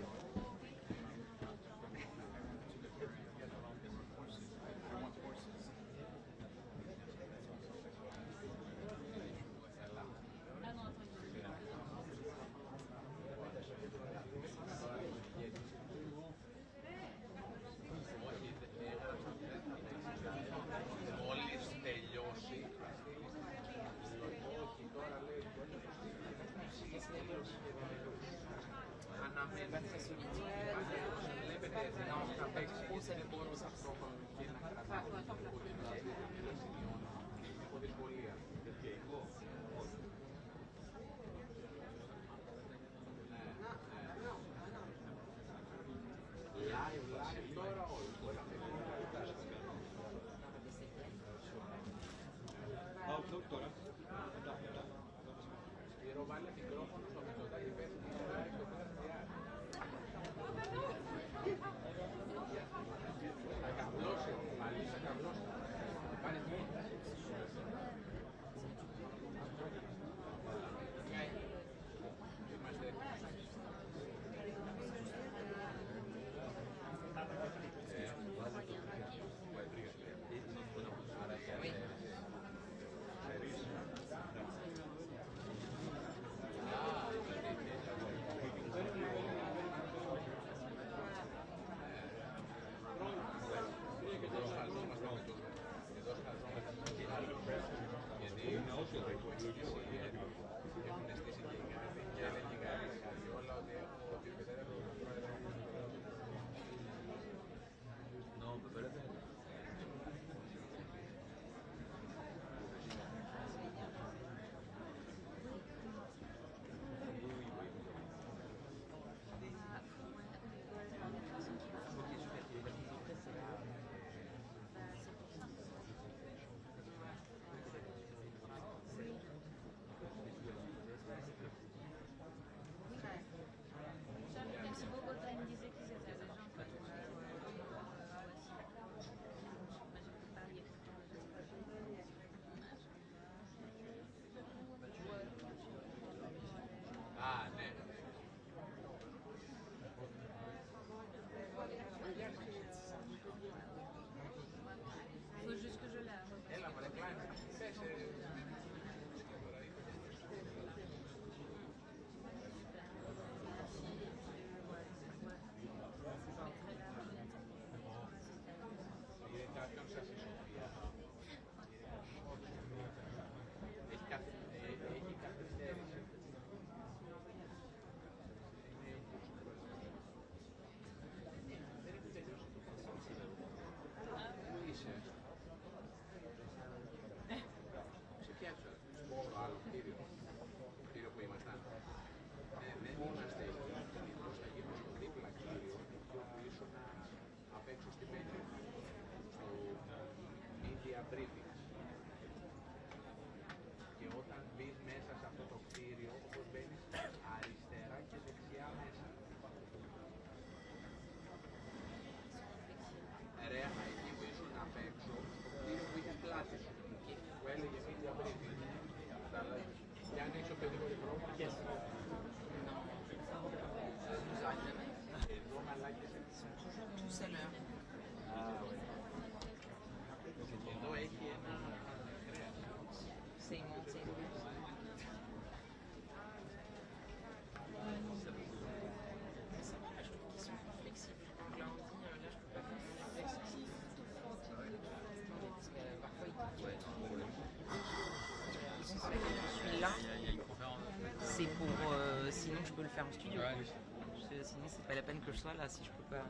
Και όταν μπεις μέσα σε αυτό το κτίριο, όπως μπαίνεις αριστερά και δεξιά μέσα. Ρε, εκεί που ήσουν απ' έξω, το κτίριο που είχες πλάτη σου, που έλεγε media briefing. Κατάλαβες. Και αν έχεις οποιοδήποτε πρόβλημα, εδώ μαλάκες εδώ έχει ένα κρέας. Celui-là, c'est pour sinon je peux le faire en studio. Sinon c'est pas la peine que je sois là si je peux pas.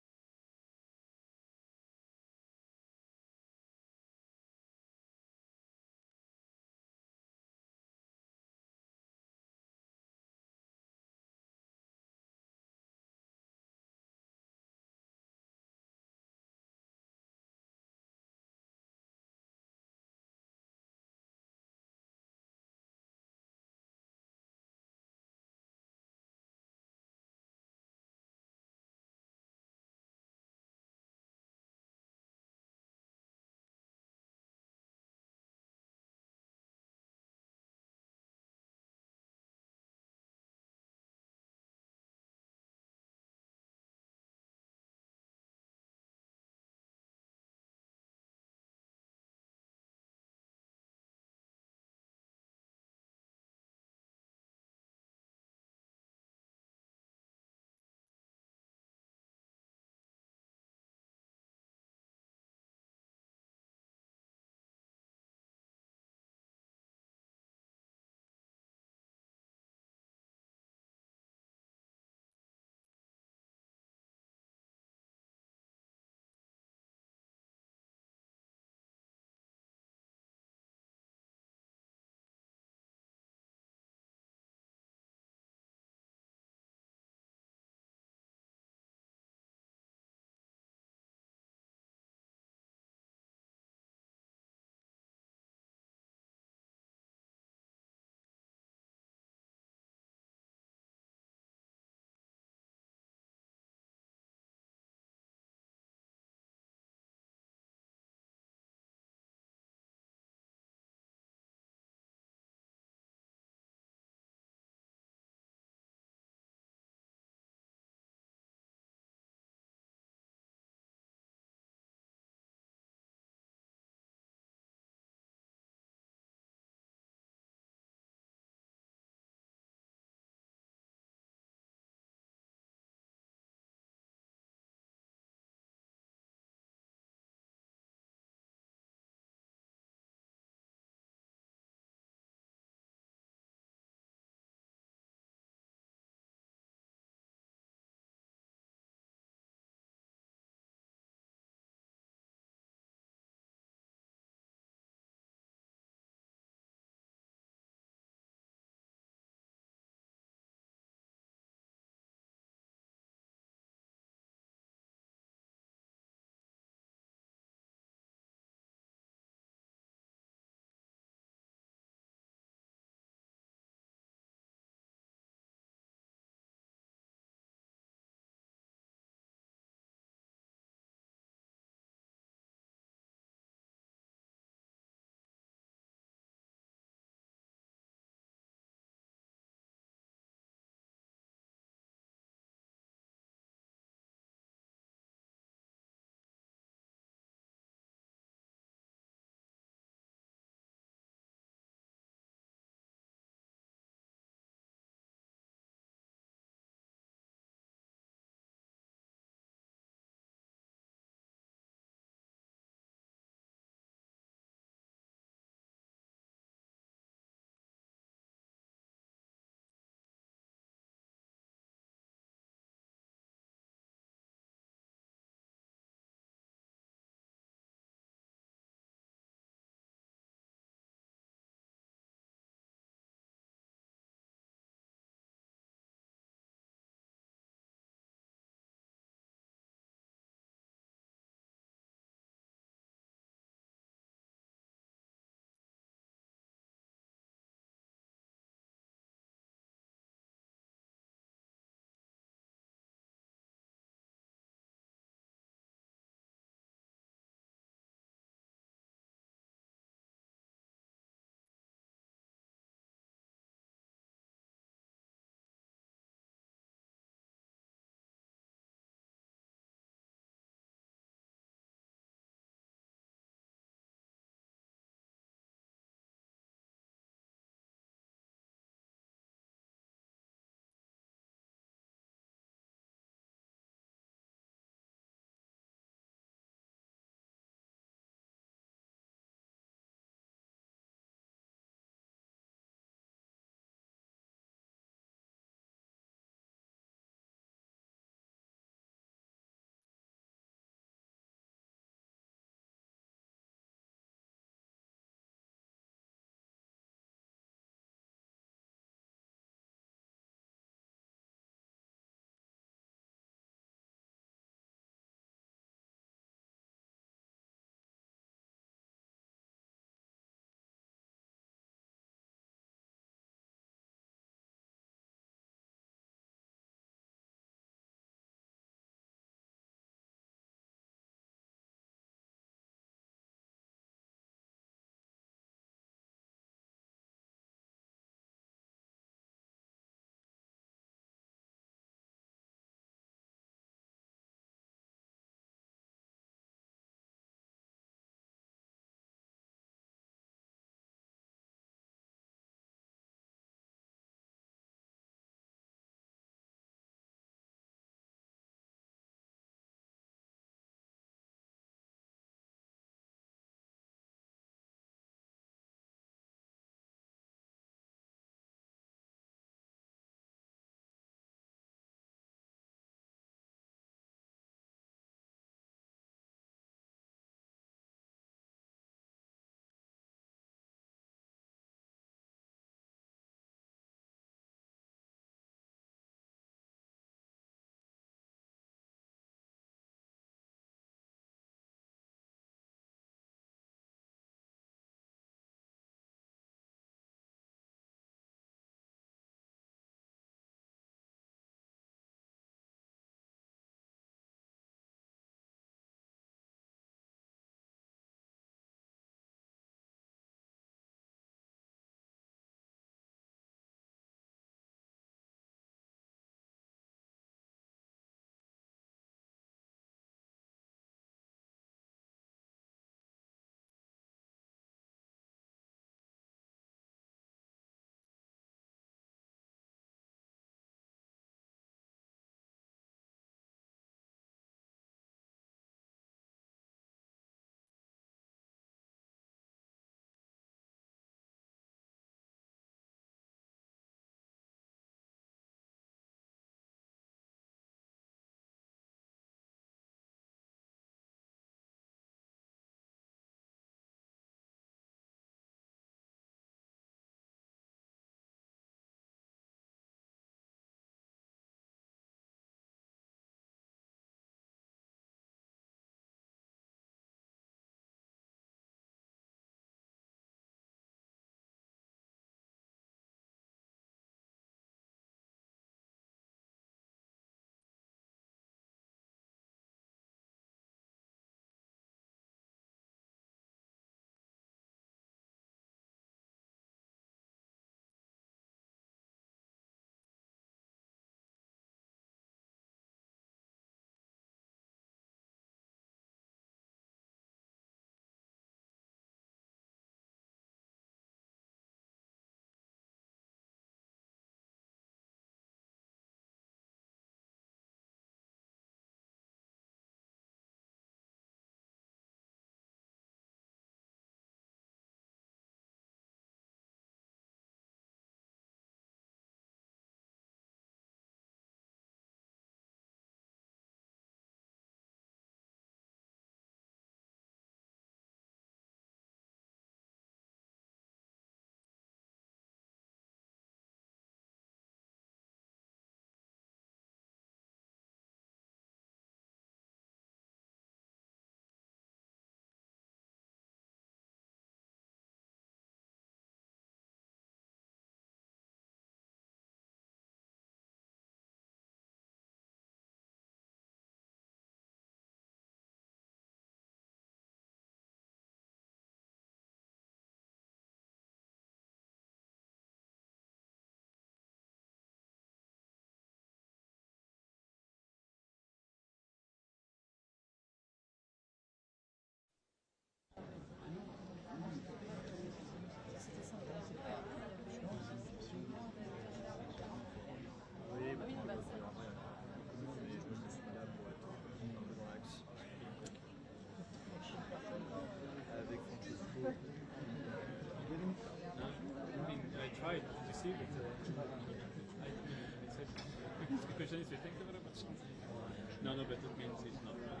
No, but it means it's not a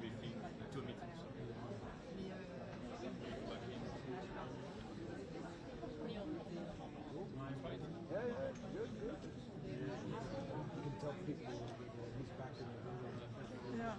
meeting, two meetings. Yeah.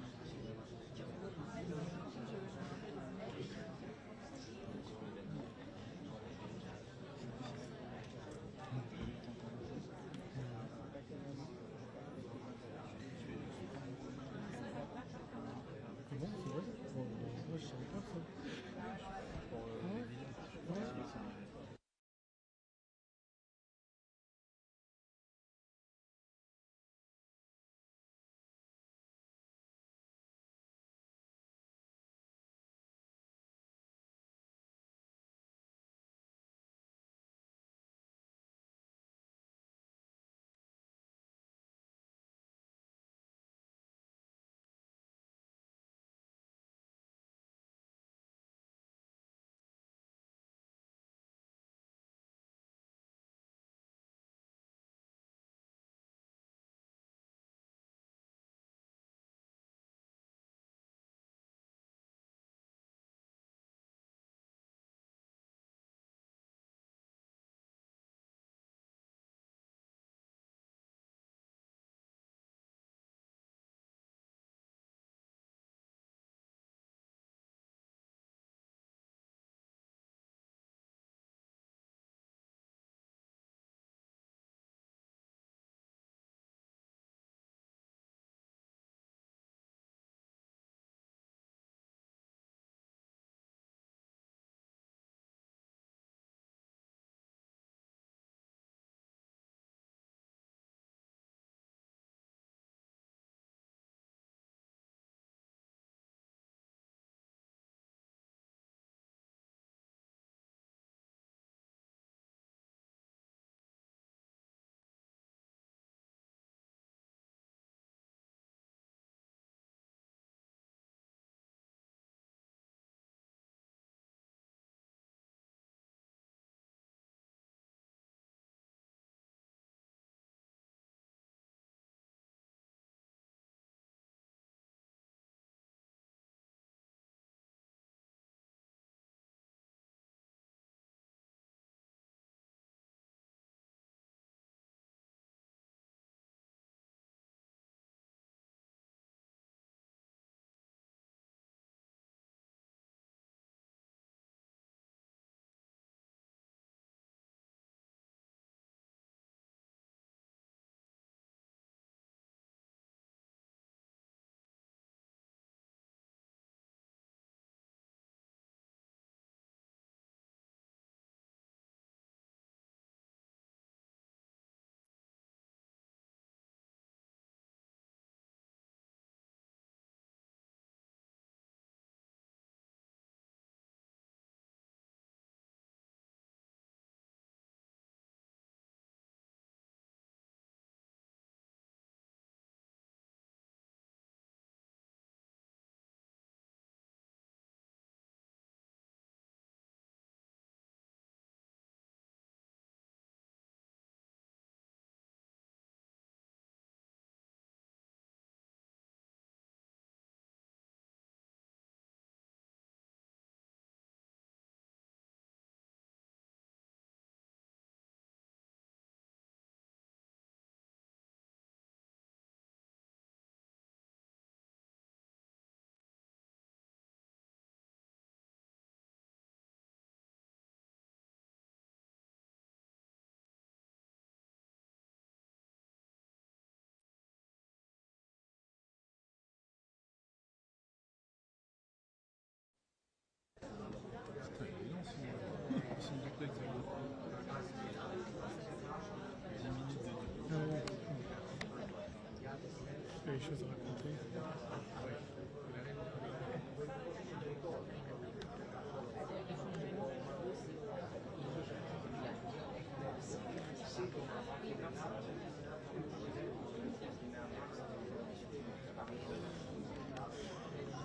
Il y a des choses à raconter.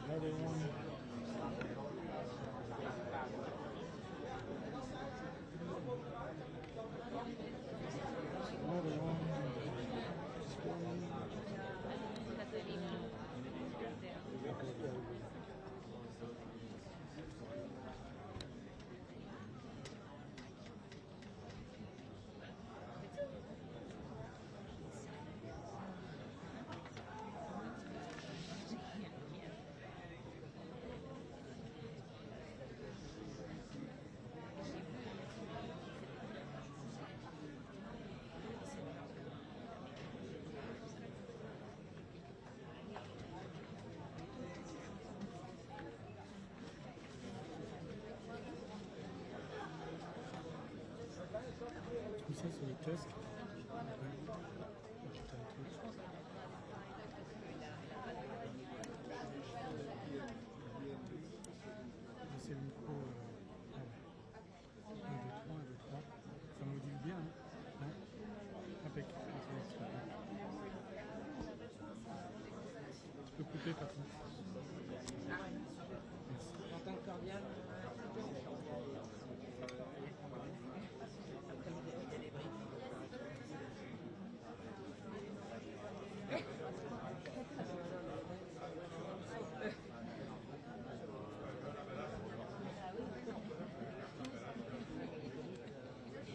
Another one. Another one. casque. C'est le micro. 1, 2, 3, 1, 2, 3. Ça module bien, hein, impeccable. Tu peux couper, patron. J'entends cordial.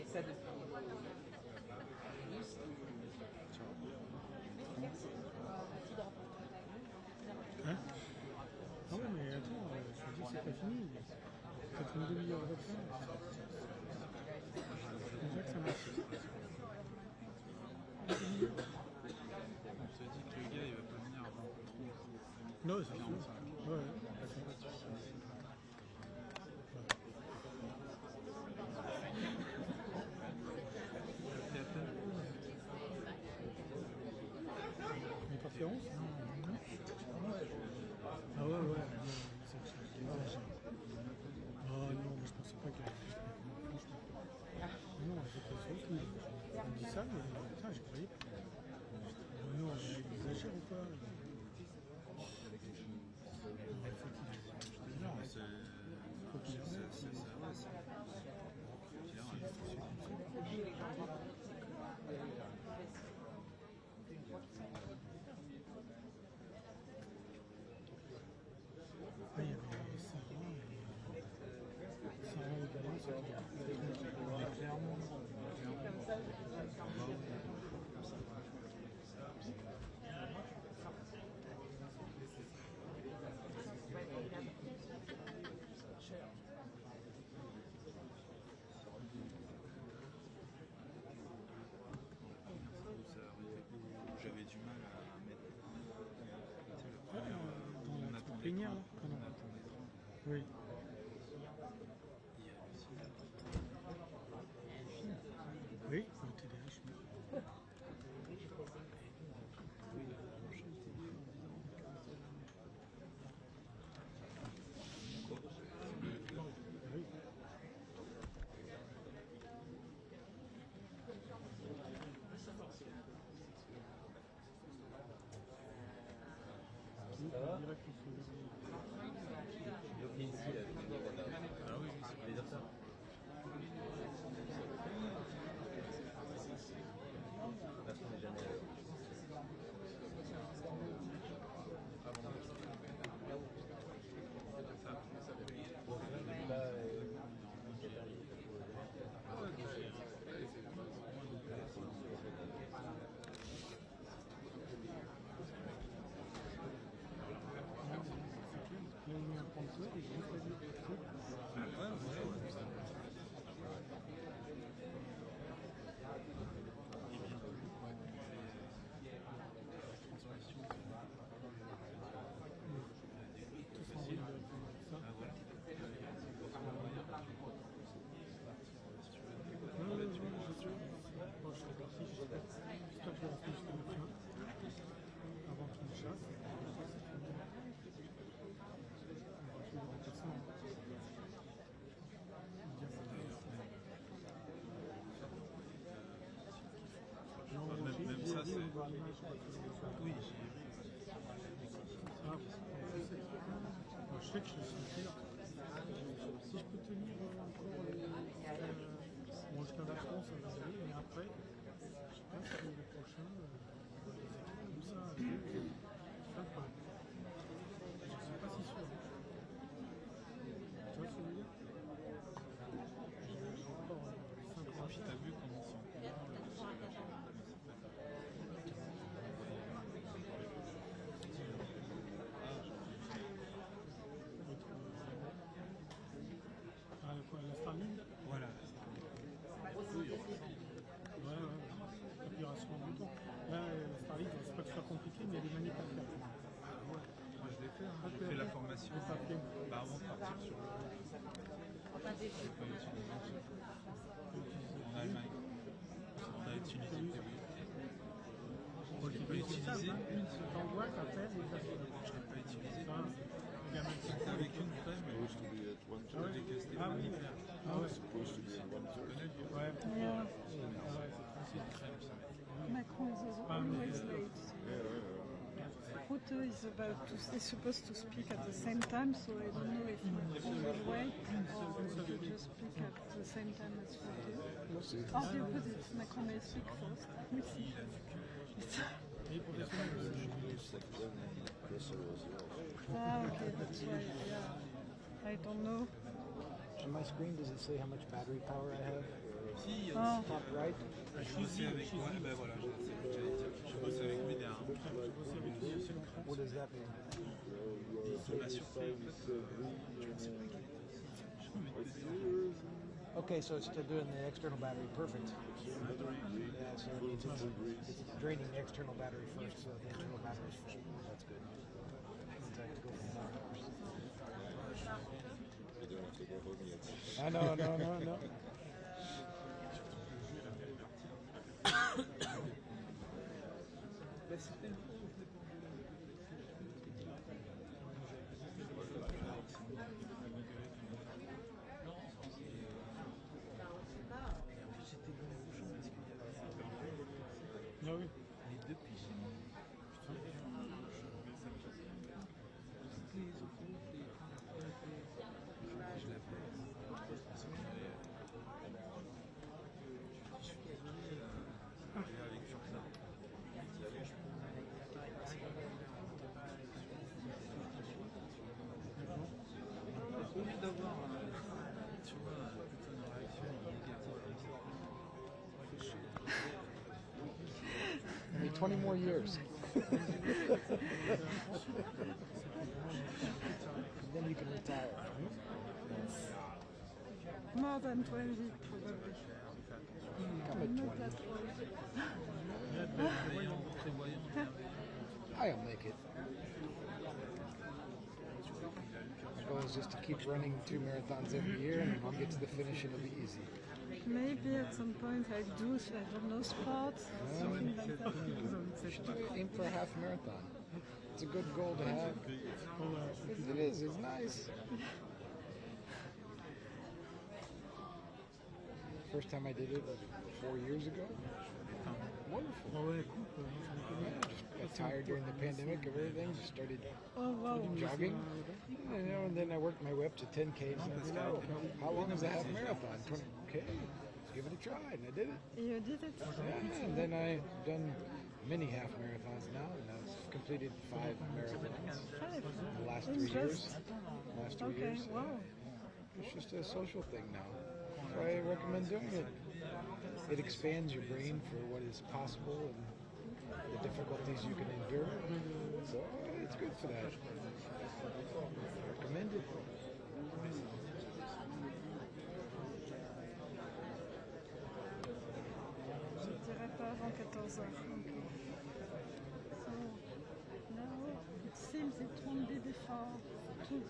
Ça depuis. Hein? Ah ouais, mais attends, je te dis que c'est pas fini. Peut-être une demi-heure de fin. C'est comme ça que ça marche. On se dit que le gars il va pas venir avant trop. Non, c'est sûr. Ouais, Interférence? Ah ouais, ouais. Ah non, mais je pensais pas qu'elle allait. Non, elle était sauce. On dit ça, mais putain, je croyais pas. Non, il exagère ou pas? Non, c'est. Ah, il y avait Sarah également, ça qui clairement. J'avais du mal à mettre dans la plénière, là. Oui. Oui, le TDH. Ça va? Ah oui, c'est plaisir ça. Avant qu'il me chasse. Même ça, c'est. Oui, je sais que je suis sûr. Si je peux tenir encore bon, jusqu'à la France, ça va aller, mais après, je sais pas si le prochain, les équipes comme ça, c'est pas le problème. Je ne suis pas si sûr. Tu vois ce que je veux dire? J'ai encore 5 ans. Puis t'as vu comment ils sont la Starlink? Voilà. Oui, ouais. L'opération en même temps. Là, la Starlink, c'est pas que ce soit compliqué, mais il y a des manips à faire. Moi, je l'ai fait. Hein. J'ai fait la formation avant de partir sur le. En Allemagne. utilisé une seule. J'envoie, ça fait, et ça fait. Je l'ai pas utilisé. Il y a même Avec une crème, avec Ah oui. Ah ouais. Ouais. Yeah. C'est une crème, ça. Macron is always late. Rutte is supposed to speak at the same time, so I don't know if Macron will wait or will just speak at the same time as Rutte. We'll see. Or the opposite, Macron may speak first. We see. Okay, that's why, yeah. I don't know. On my screen, does it say how much battery power I have? Si, Top right? Je bossais avec, ouais, ben voilà, je bosse avec Médard. What does that mean? Ça m'a surpris en fait. Je ne sais pas quel. Okay, so it's still doing the external battery. Perfect. Yeah, so it means it's draining the external battery first, so the internal battery is full. That's good. Means I have to go for more hours. No. Ah oui. Mais depuis chez moi, je l'appelle. Avec Ursa. Au lieu d'avoir tu vois, plutôt une réaction négative comme ça, Only 20 more years. Then you can retire. More than 20, probably. I'm at Not 20. that old. I'll make it. My goal is just to keep running 2 marathons every year, and when I get to the finish, it'll be easy. Maybe at some point I do, I don't know, sports, something like that. You should aim for a half marathon. It's a good goal to have. It is, it's nice. First time I did it was 4 years ago. Wonderful. Yeah, just got tired during the pandemic of everything, just started jogging. And then I worked my way up to 10K. And how long is a half marathon? 20K? Let's give it a try. And I did it. You did it? Yeah, and then I've done many half marathons now, and I've completed 5 marathons in the last 3 years. Last 2 years. Wow. It's just a social thing now. So I recommend doing it. It expands your brain for what is possible and the difficulties you can endure. So it's good for that. Recommend it. Je dirais pas avant 14 heures. So now it seems it won't be before 2.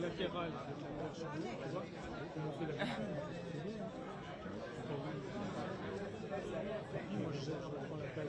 Latéral avec la mer chez nous, tu vois, on fait la même moi je prends la place.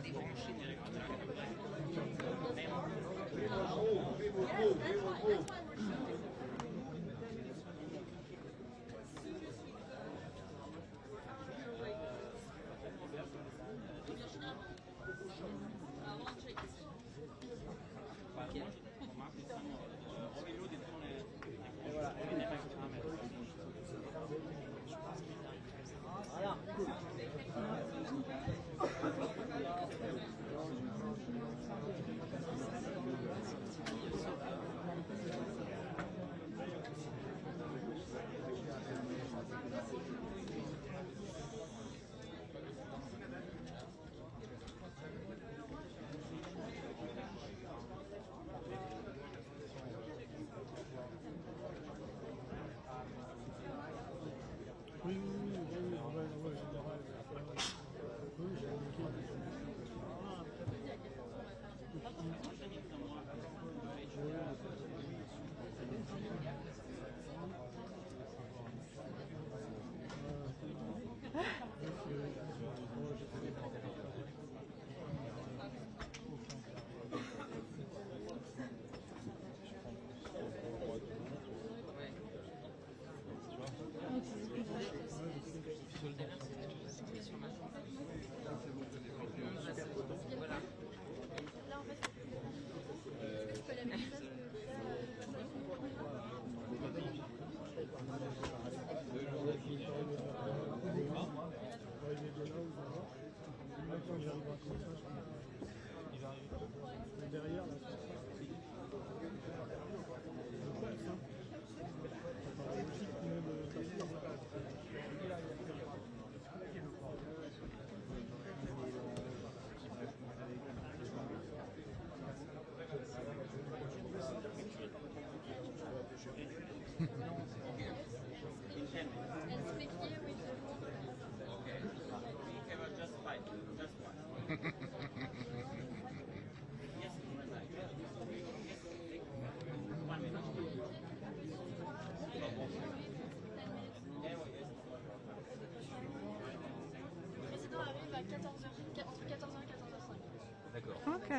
Ok.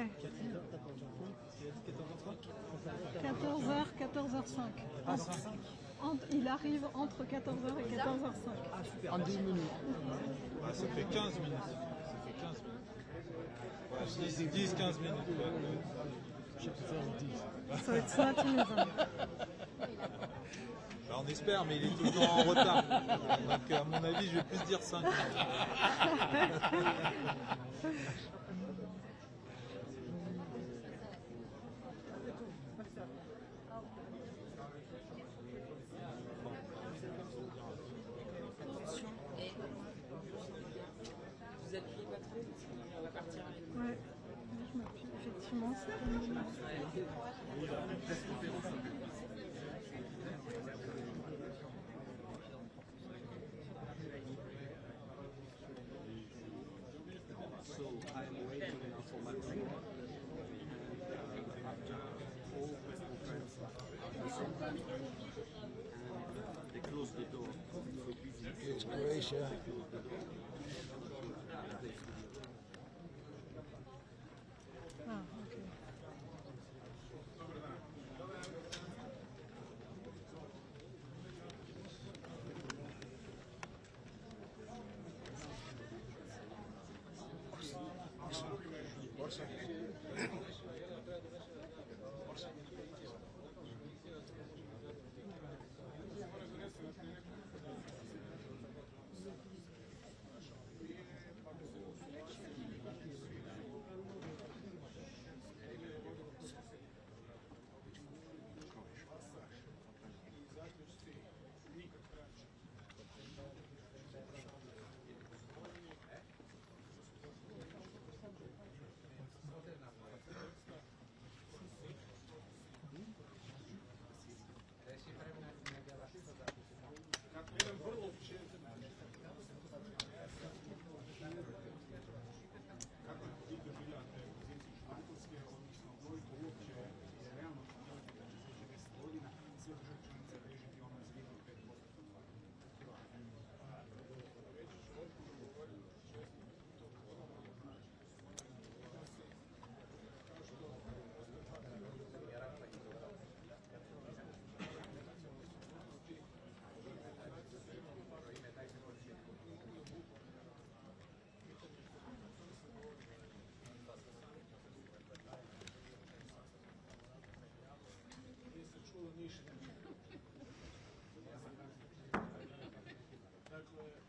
14h, 14h05. Il arrive entre 14h et 14h05. En 10 minutes. Ah, ça fait 15 minutes. Ça fait 15 minutes. Ouais, 10-15 minutes. Je préfère 10. So it's not even. Bah, on espère, mais il est tout le temps en retard. Donc, à mon avis, je vais plus dire 5 minutes. Vous appuyez pas trop, on va partir avec. Ouais, je m'appuie effectivement. So I'm waiting now for my drink. After all press conference at the same time, and they close the door. So busy. It's Croatia. They close the door. Ah, okay.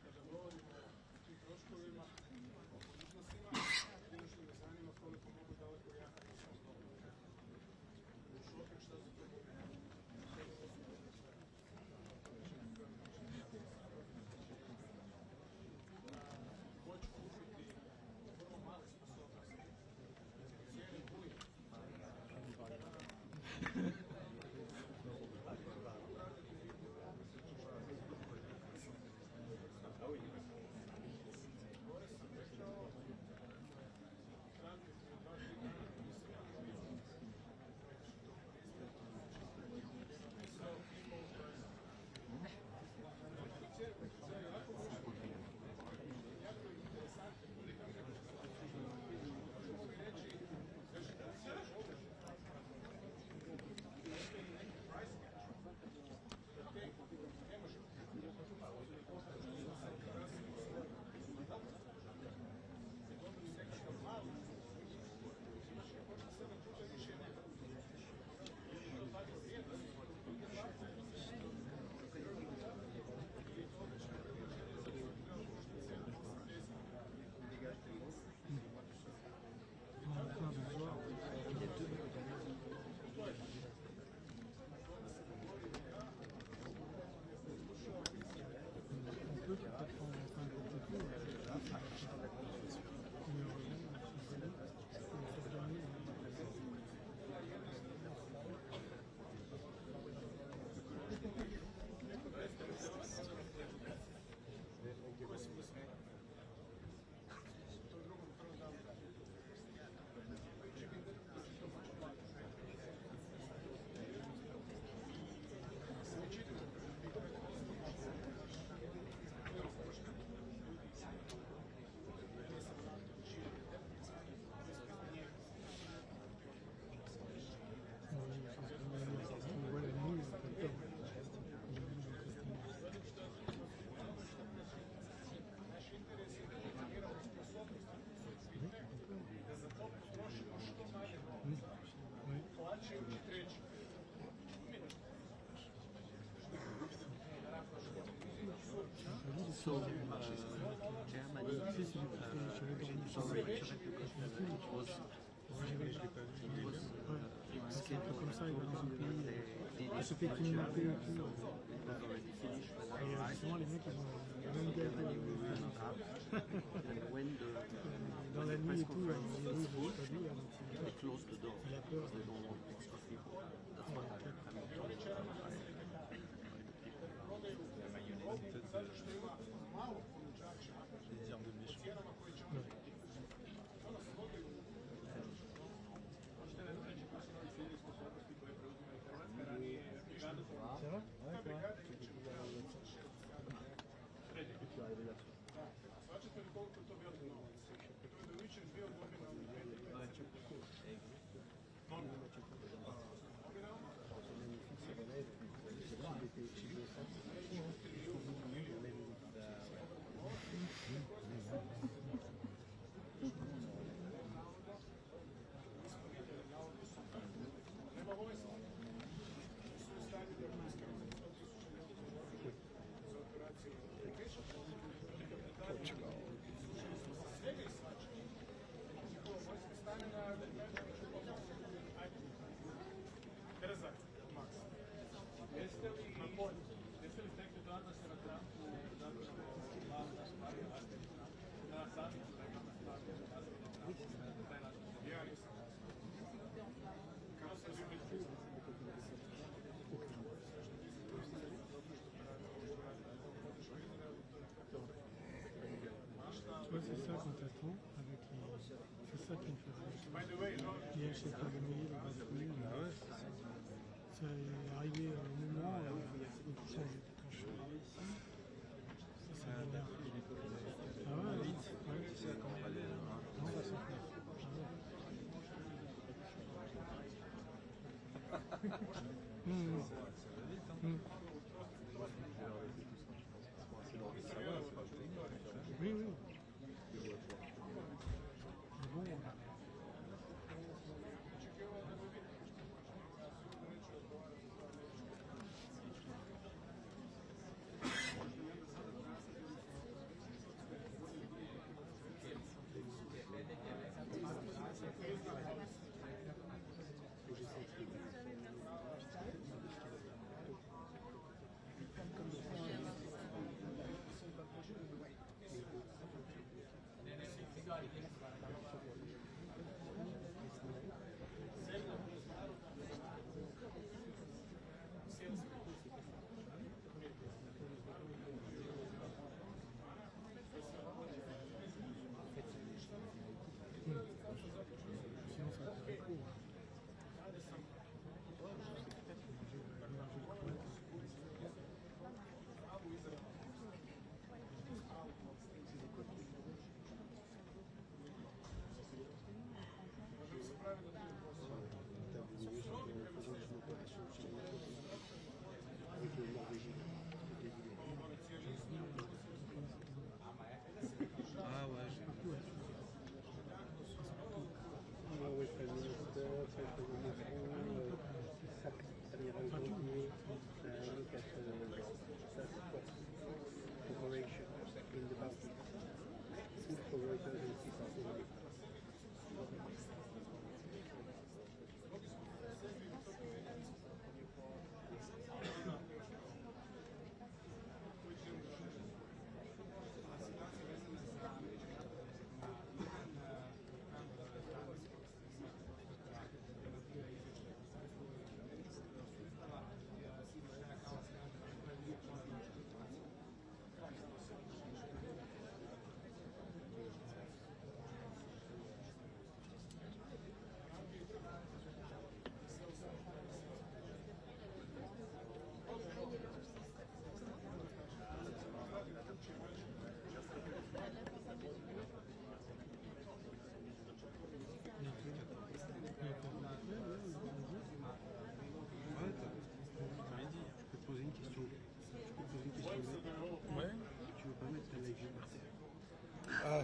kada govorimo o tim troškovima, o iznosima, jedino što me zanima koliko mogu daleko ja nisam dobro. Šopek, šta se to govori? Hoću kupiti vrlo male sposobnosti. Cijene buj. So, Germany, sorry, it was scheduled to dans la nuit et tout, they closed the door because they don't want extra people. That's what zato što ima malo ponuđača po cijenama koje će oni ono se vodi možete nam reći koji su novi ciljevi sposobnosti koje preuzimaju Hrvatska ranije brigada ta brigada će svačate li koliko je to velik novac? To je do jučer 2 godine od nema vojska. Su u stanju da poskrbimo 100.000 za operaciju Portugal. Svega i svačega. Njihova vojska stane na Rezak, Max. Jeste li stekli do Adasa na Trumpu zapravo glavna stvar na samitu glavna stvar ja nisam. Kako se živi tu? Tu vois, c'est ça quand t'attends avec les... C'est ça qui me fait rire. Il achète pas de mouiller, les bafouilles. C'est arrivé au moment où quand je suis arrivé ici, ça m'énerve. Ah ouais, vite. Ouais, tu sais comment aller. Non, ça s'en fait. Oui, oui. Bon.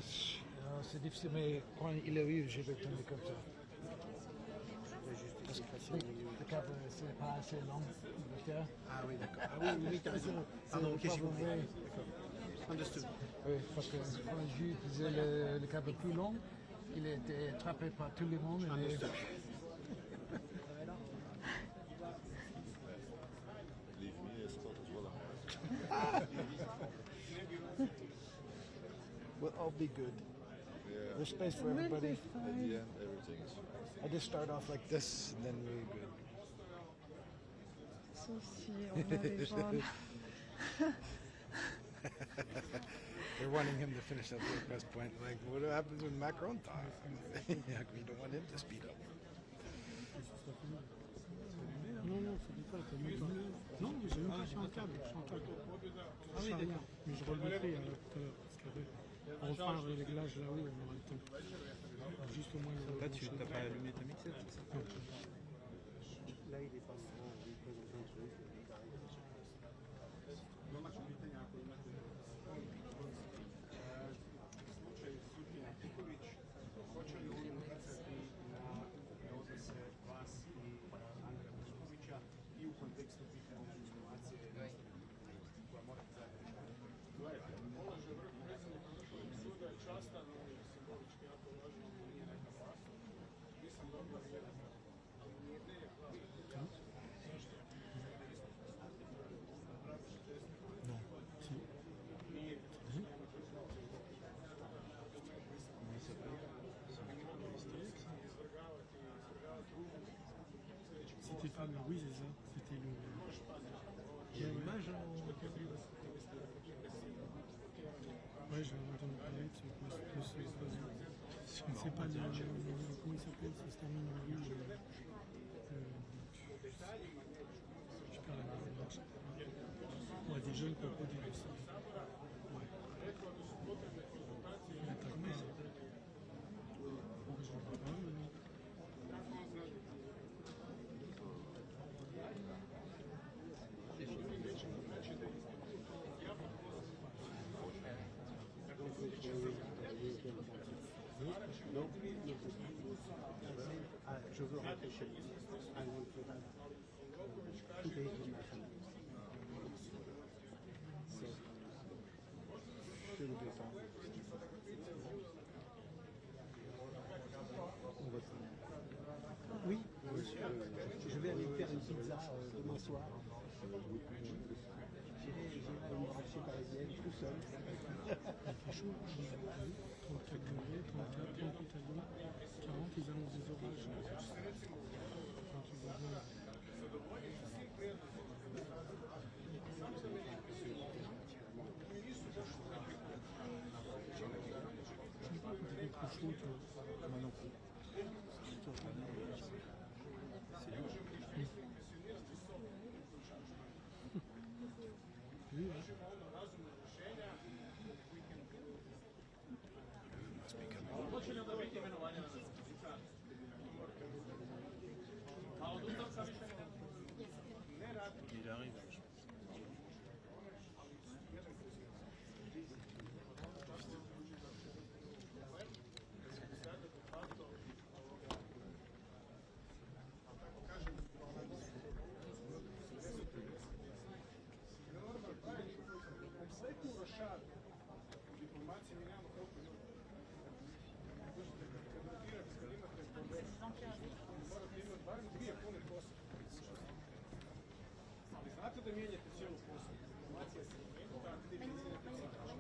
C'est difficile, mais quand il a eu, j'ai répondu comme ça. Parce que le câble, c'est pas assez long. Ah oui, d'accord. Ah oui, oui, t'as raison. Pardon, ok, j'ai compris. Understood. Oui, parce que quand j'ai utilisé le câble plus long, il a été attrapé par tout le monde. Understood. Leave me a spot as well. We'll all be good. Yeah. There's space for everybody. At the end, everything is fine. I just start off like this, and then we're good. Sauf si on a les gens. They're wanting him to finish up the press point. Like, what happens when Macron talks? We don't want him to speed up. Non, non, c'est du fait, non, j'ai même pas, je suis en câble, Ah oui, d'accord. Mais je relevais tout à l'heure, parce qu'on refera un réglage là-haut, on aura le temps. Juste au moins le... Là, tu n'as pas allumé ta mixette, c'est ça? Non. Là, il est pas souvent représenté un truc. I u kontekstu pitanja informacije koja mora zajedno. Položaj vrhovnog suda je častan, on je simbolički jako važan, on nije neka vlast. Nisam dobio jedan ideje hvala. Zašto? Non, si. Nije. C'était pas le... Oui, c'est ça. C'était le... Il y a l'image en... Ouais, j'ai entendu parler de ce oiseau. C'est pas le... Comment il s'appelle? Ça se termine en rouge. Je perds la marche. Ouais, des jeunes crocodiles aussi. Ouais. Il attaque pas. Je ne vois pas, mais... Non, je veux rentrer chez lui. Oui, je vais aller faire une pizza demain soir. J'irai à une brasserie parisienne tout seul. Il fait chaud, 34 degrés, 34, 38 à Lyon, 40, ils annoncent des orages. Enfin, tu vois bien. Je ne sais pas quand il fait trop chaud, toi. Moi non plus. Oui, Il arrive, je pense. Znate da mijenjate cijelu poslu. Informacija se mijenja, definirate cijelu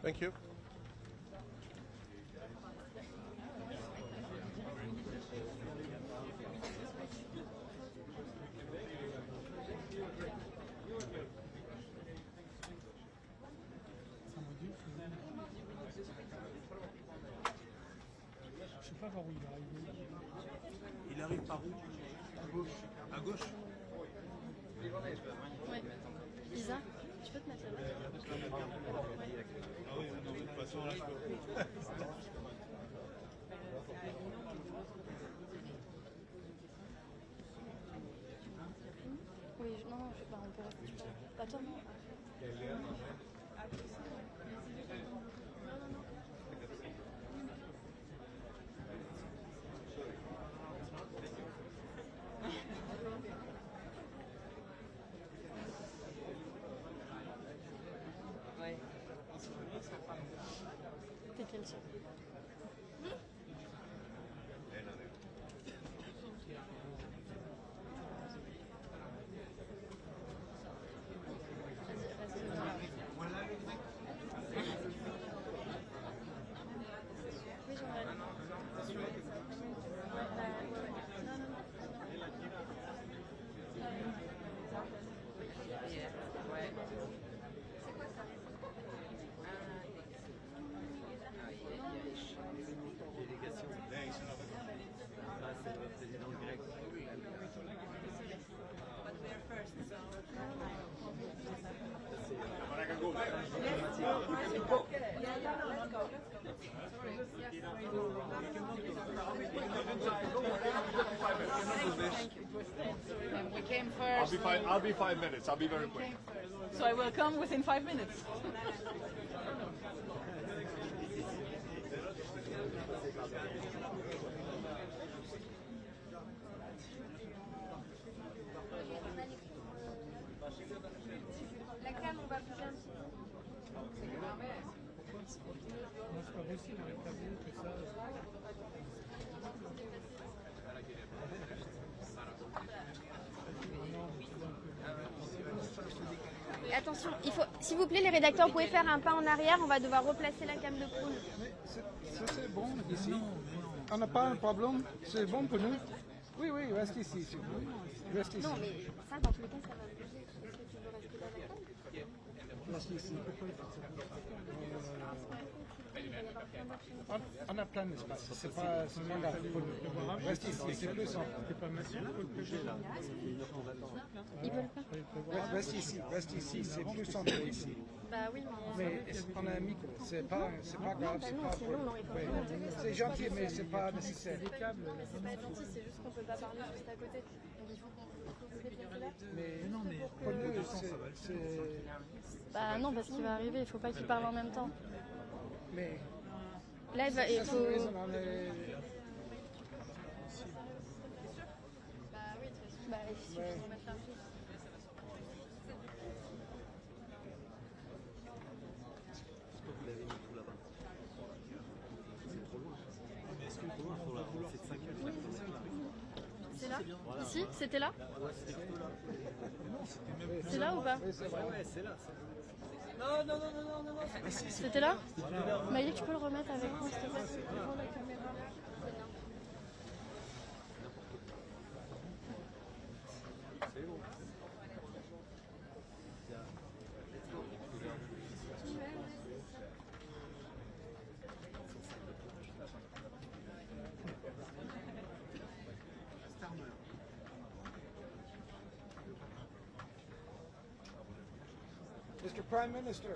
Thank you. je sais pas par où il arrive. Il arrive par où? À gauche. À gauche? Ouais. Isa, tu peux te mettre là-bas? Ah oui, non, de toute façon, là, je peux. Oui, non, je sais pas, on peut rester. Attends, non. Ouais. T'es quel sur? We came first. I'll be 5 minutes. I'll be very quick. So I will come within 5 minutes. La cam, on va bouger un petit peu. Non, c'est pas possible, on n'a pas vu que ça. Et attention, il faut, s'il vous plaît, les rédacteurs, vous pouvez faire un pas en arrière, on va devoir replacer la cam de poule. Mais c'est bon ici. On n'a pas un problème, c'est bon pour nous. Oui, oui, reste ici, s'il vous plaît. Reste ici. Non, mais ça, dans tous les cas, ça va bouger. Est-ce que tu veux rester dans la cam? Reste ici. On a plein d'espace, c'est pas grave pour nous. Reste ici, c'est plus simple. Ils veulent pas. Reste ici, c'est plus simple ici. Bah oui, mais... Mais on a un micro, c'est pas grave, c'est pas c'est gentil, mais c'est pas nécessaire. C'est pas gentil, c'est juste qu'on peut pas parler juste à côté. Donc il faut qu'on se déplace là. Mais non, mais pour nous, c'est... Bah non, parce qu'il va arriver, il faut pas qu'il parle en même temps. Mais... Là, il faut... Bah oui, de toute façon, bah, il suffit de remettre la prise. Pourquoi vous l'avez mis tout là-bas? C'est trop loin. Mais est-ce qu'il faut la relancer de 5 heures? C'est là? Ici? C'était là? Ouais, c'était plutôt là. C'est là ou pas? Ouais, c'est là. Non, non, non, non, non, non. C'était là? Maïli, tu peux le remettre avec moi, s'il te plaît? Devant la caméra. C'est bon. Mr. Prime Minister.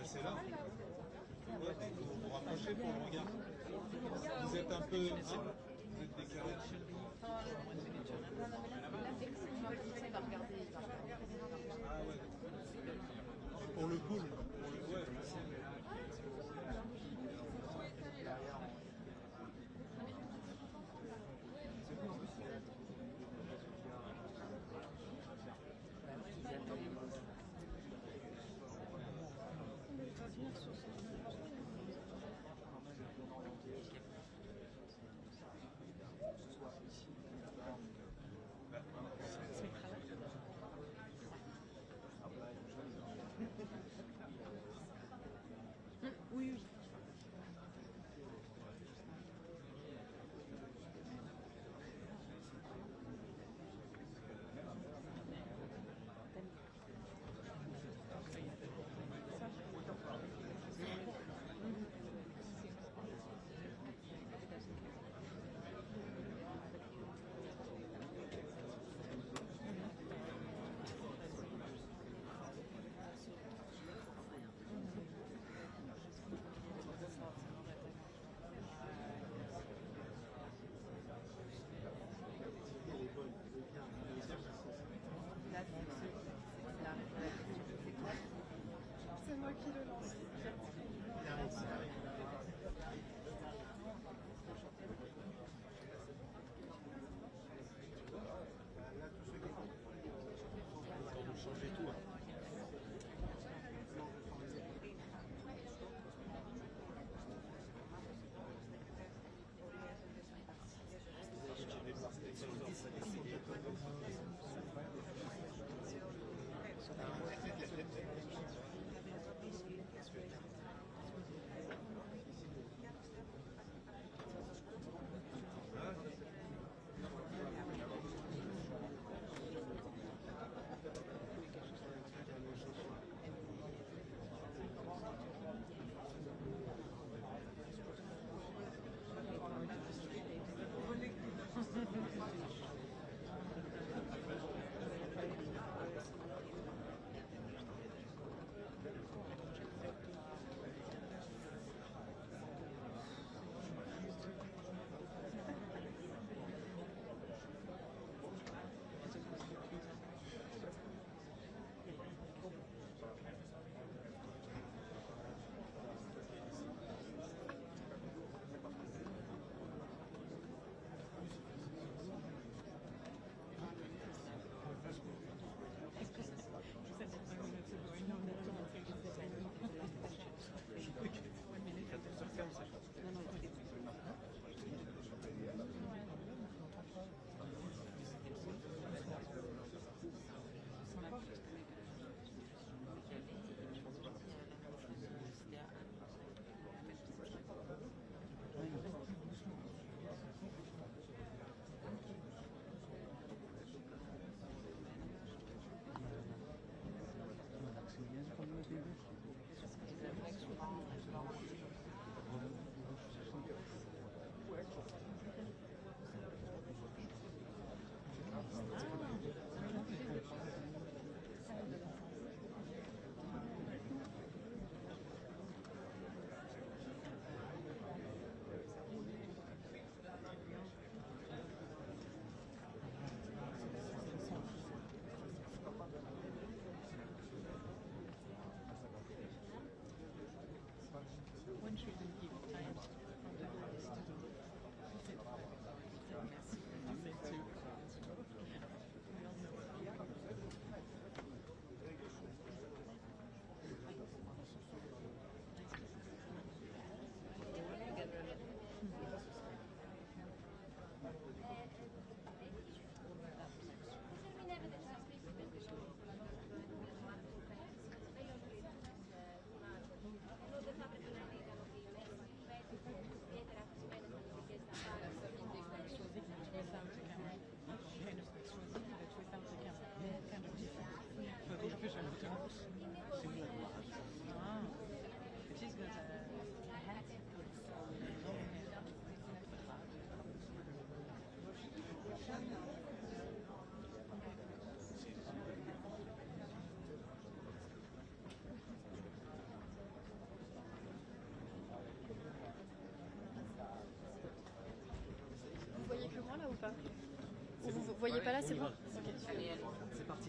C'est là. Ouais, vous vous rapprochez pour le regard. Vous êtes un peu... Vous êtes décalé. Ah ouais. Pour le pool. Ouais. pas? Ou vous voyez pas là, c'est bon? Ok. Allez, c'est parti.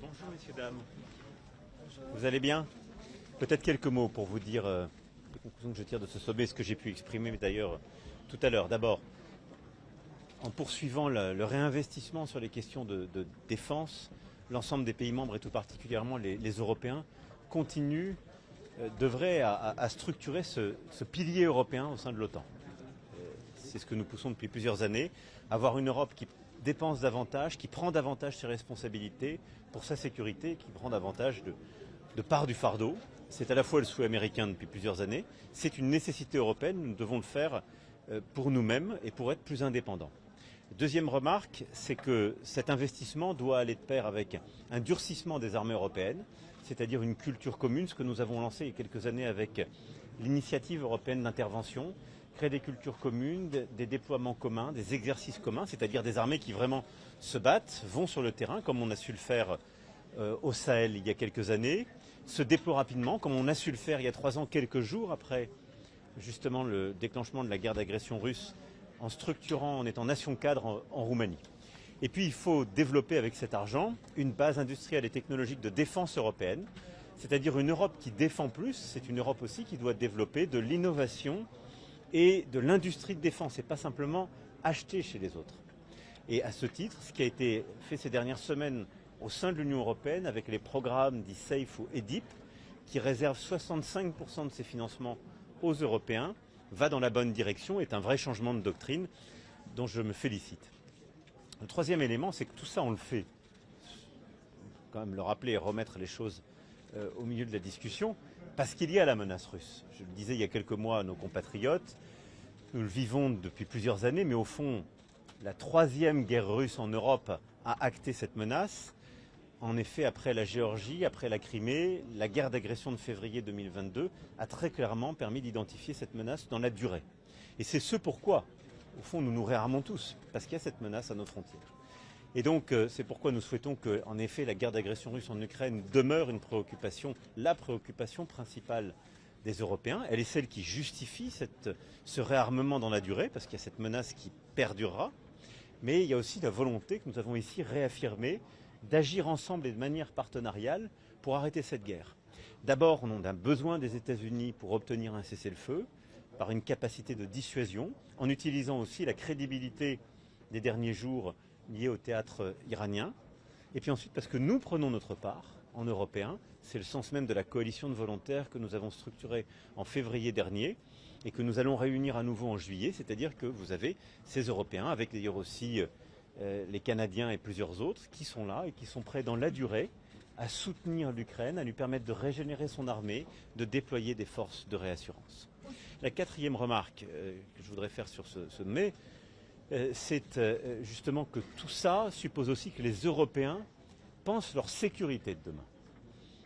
Bonjour messieurs, dames. Vous allez bien? Peut-être quelques mots pour vous dire les conclusions que je tire de ce sommet, ce que j'ai pu exprimer d'ailleurs tout à l'heure. D'abord, en poursuivant le réinvestissement sur les questions de défense, l'ensemble des pays membres et tout particulièrement les Européens continuent d'œuvrer à structurer ce pilier européen au sein de l'OTAN. C'est ce que nous poussons depuis plusieurs années, avoir une Europe qui dépense davantage, qui prend davantage ses responsabilités pour sa sécurité, qui prend davantage de part du fardeau. C'est à la fois le souhait américain depuis plusieurs années, c'est une nécessité européenne, nous devons le faire pour nous-mêmes et pour être plus indépendants. Deuxième remarque, c'est que cet investissement doit aller de pair avec un durcissement des armées européennes, c'est-à-dire une culture commune, ce que nous avons lancé il y a quelques années avec l'initiative européenne d'intervention, créer des cultures communes, des déploiements communs, des exercices communs, c'est-à-dire des armées qui vraiment se battent, vont sur le terrain, comme on a su le faire au Sahel il y a quelques années, se déploient rapidement, comme on a su le faire il y a 3 ans, quelques jours après justement le déclenchement de la guerre d'agression russe, en structurant, en étant nation cadre en Roumanie. Et puis il faut développer avec cet argent une base industrielle et technologique de défense européenne, c'est-à-dire une Europe qui défend plus, c'est une Europe aussi qui doit développer de l'innovation et de l'industrie de défense, et pas simplement acheter chez les autres. Et à ce titre, ce qui a été fait ces dernières semaines au sein de l'Union européenne avec les programmes dits SAFE ou EDIP, qui réservent 65% de ses financements aux Européens, va dans la bonne direction, est un vrai changement de doctrine dont je me félicite. Le troisième élément, c'est que tout ça, on le fait. Quand même le rappeler et remettre les choses au milieu de la discussion, parce qu'il y a la menace russe. Je le disais il y a quelques mois à nos compatriotes, nous le vivons depuis plusieurs années, mais au fond, la 3e guerre russe en Europe a acté cette menace. En effet, après la Géorgie, après la Crimée, la guerre d'agression de février 2022 a très clairement permis d'identifier cette menace dans la durée. Et c'est ce pourquoi, au fond, nous nous réarmons tous, parce qu'il y a cette menace à nos frontières. Et donc, c'est pourquoi nous souhaitons que, en effet, la guerre d'agression russe en Ukraine demeure une préoccupation, la préoccupation principale des Européens. Elle est celle qui justifie ce réarmement dans la durée, parce qu'il y a cette menace qui perdurera. Mais il y a aussi la volonté que nous avons ici réaffirmée d'agir ensemble et de manière partenariale pour arrêter cette guerre. D'abord, on a besoin des États-Unis pour obtenir un cessez-le-feu, par une capacité de dissuasion, en utilisant aussi la crédibilité des derniers jours liée au théâtre iranien. Et puis ensuite, parce que nous prenons notre part, en Européens, c'est le sens même de la coalition de volontaires que nous avons structurée en février dernier et que nous allons réunir à nouveau en juillet, c'est-à-dire que vous avez ces Européens, avec d'ailleurs aussi les Canadiens et plusieurs autres, qui sont là et qui sont prêts dans la durée à soutenir l'Ukraine, à lui permettre de régénérer son armée, de déployer des forces de réassurance. La 4e remarque que je voudrais faire sur ce sommet, c'est justement que tout ça suppose aussi que les Européens pensent leur sécurité de demain.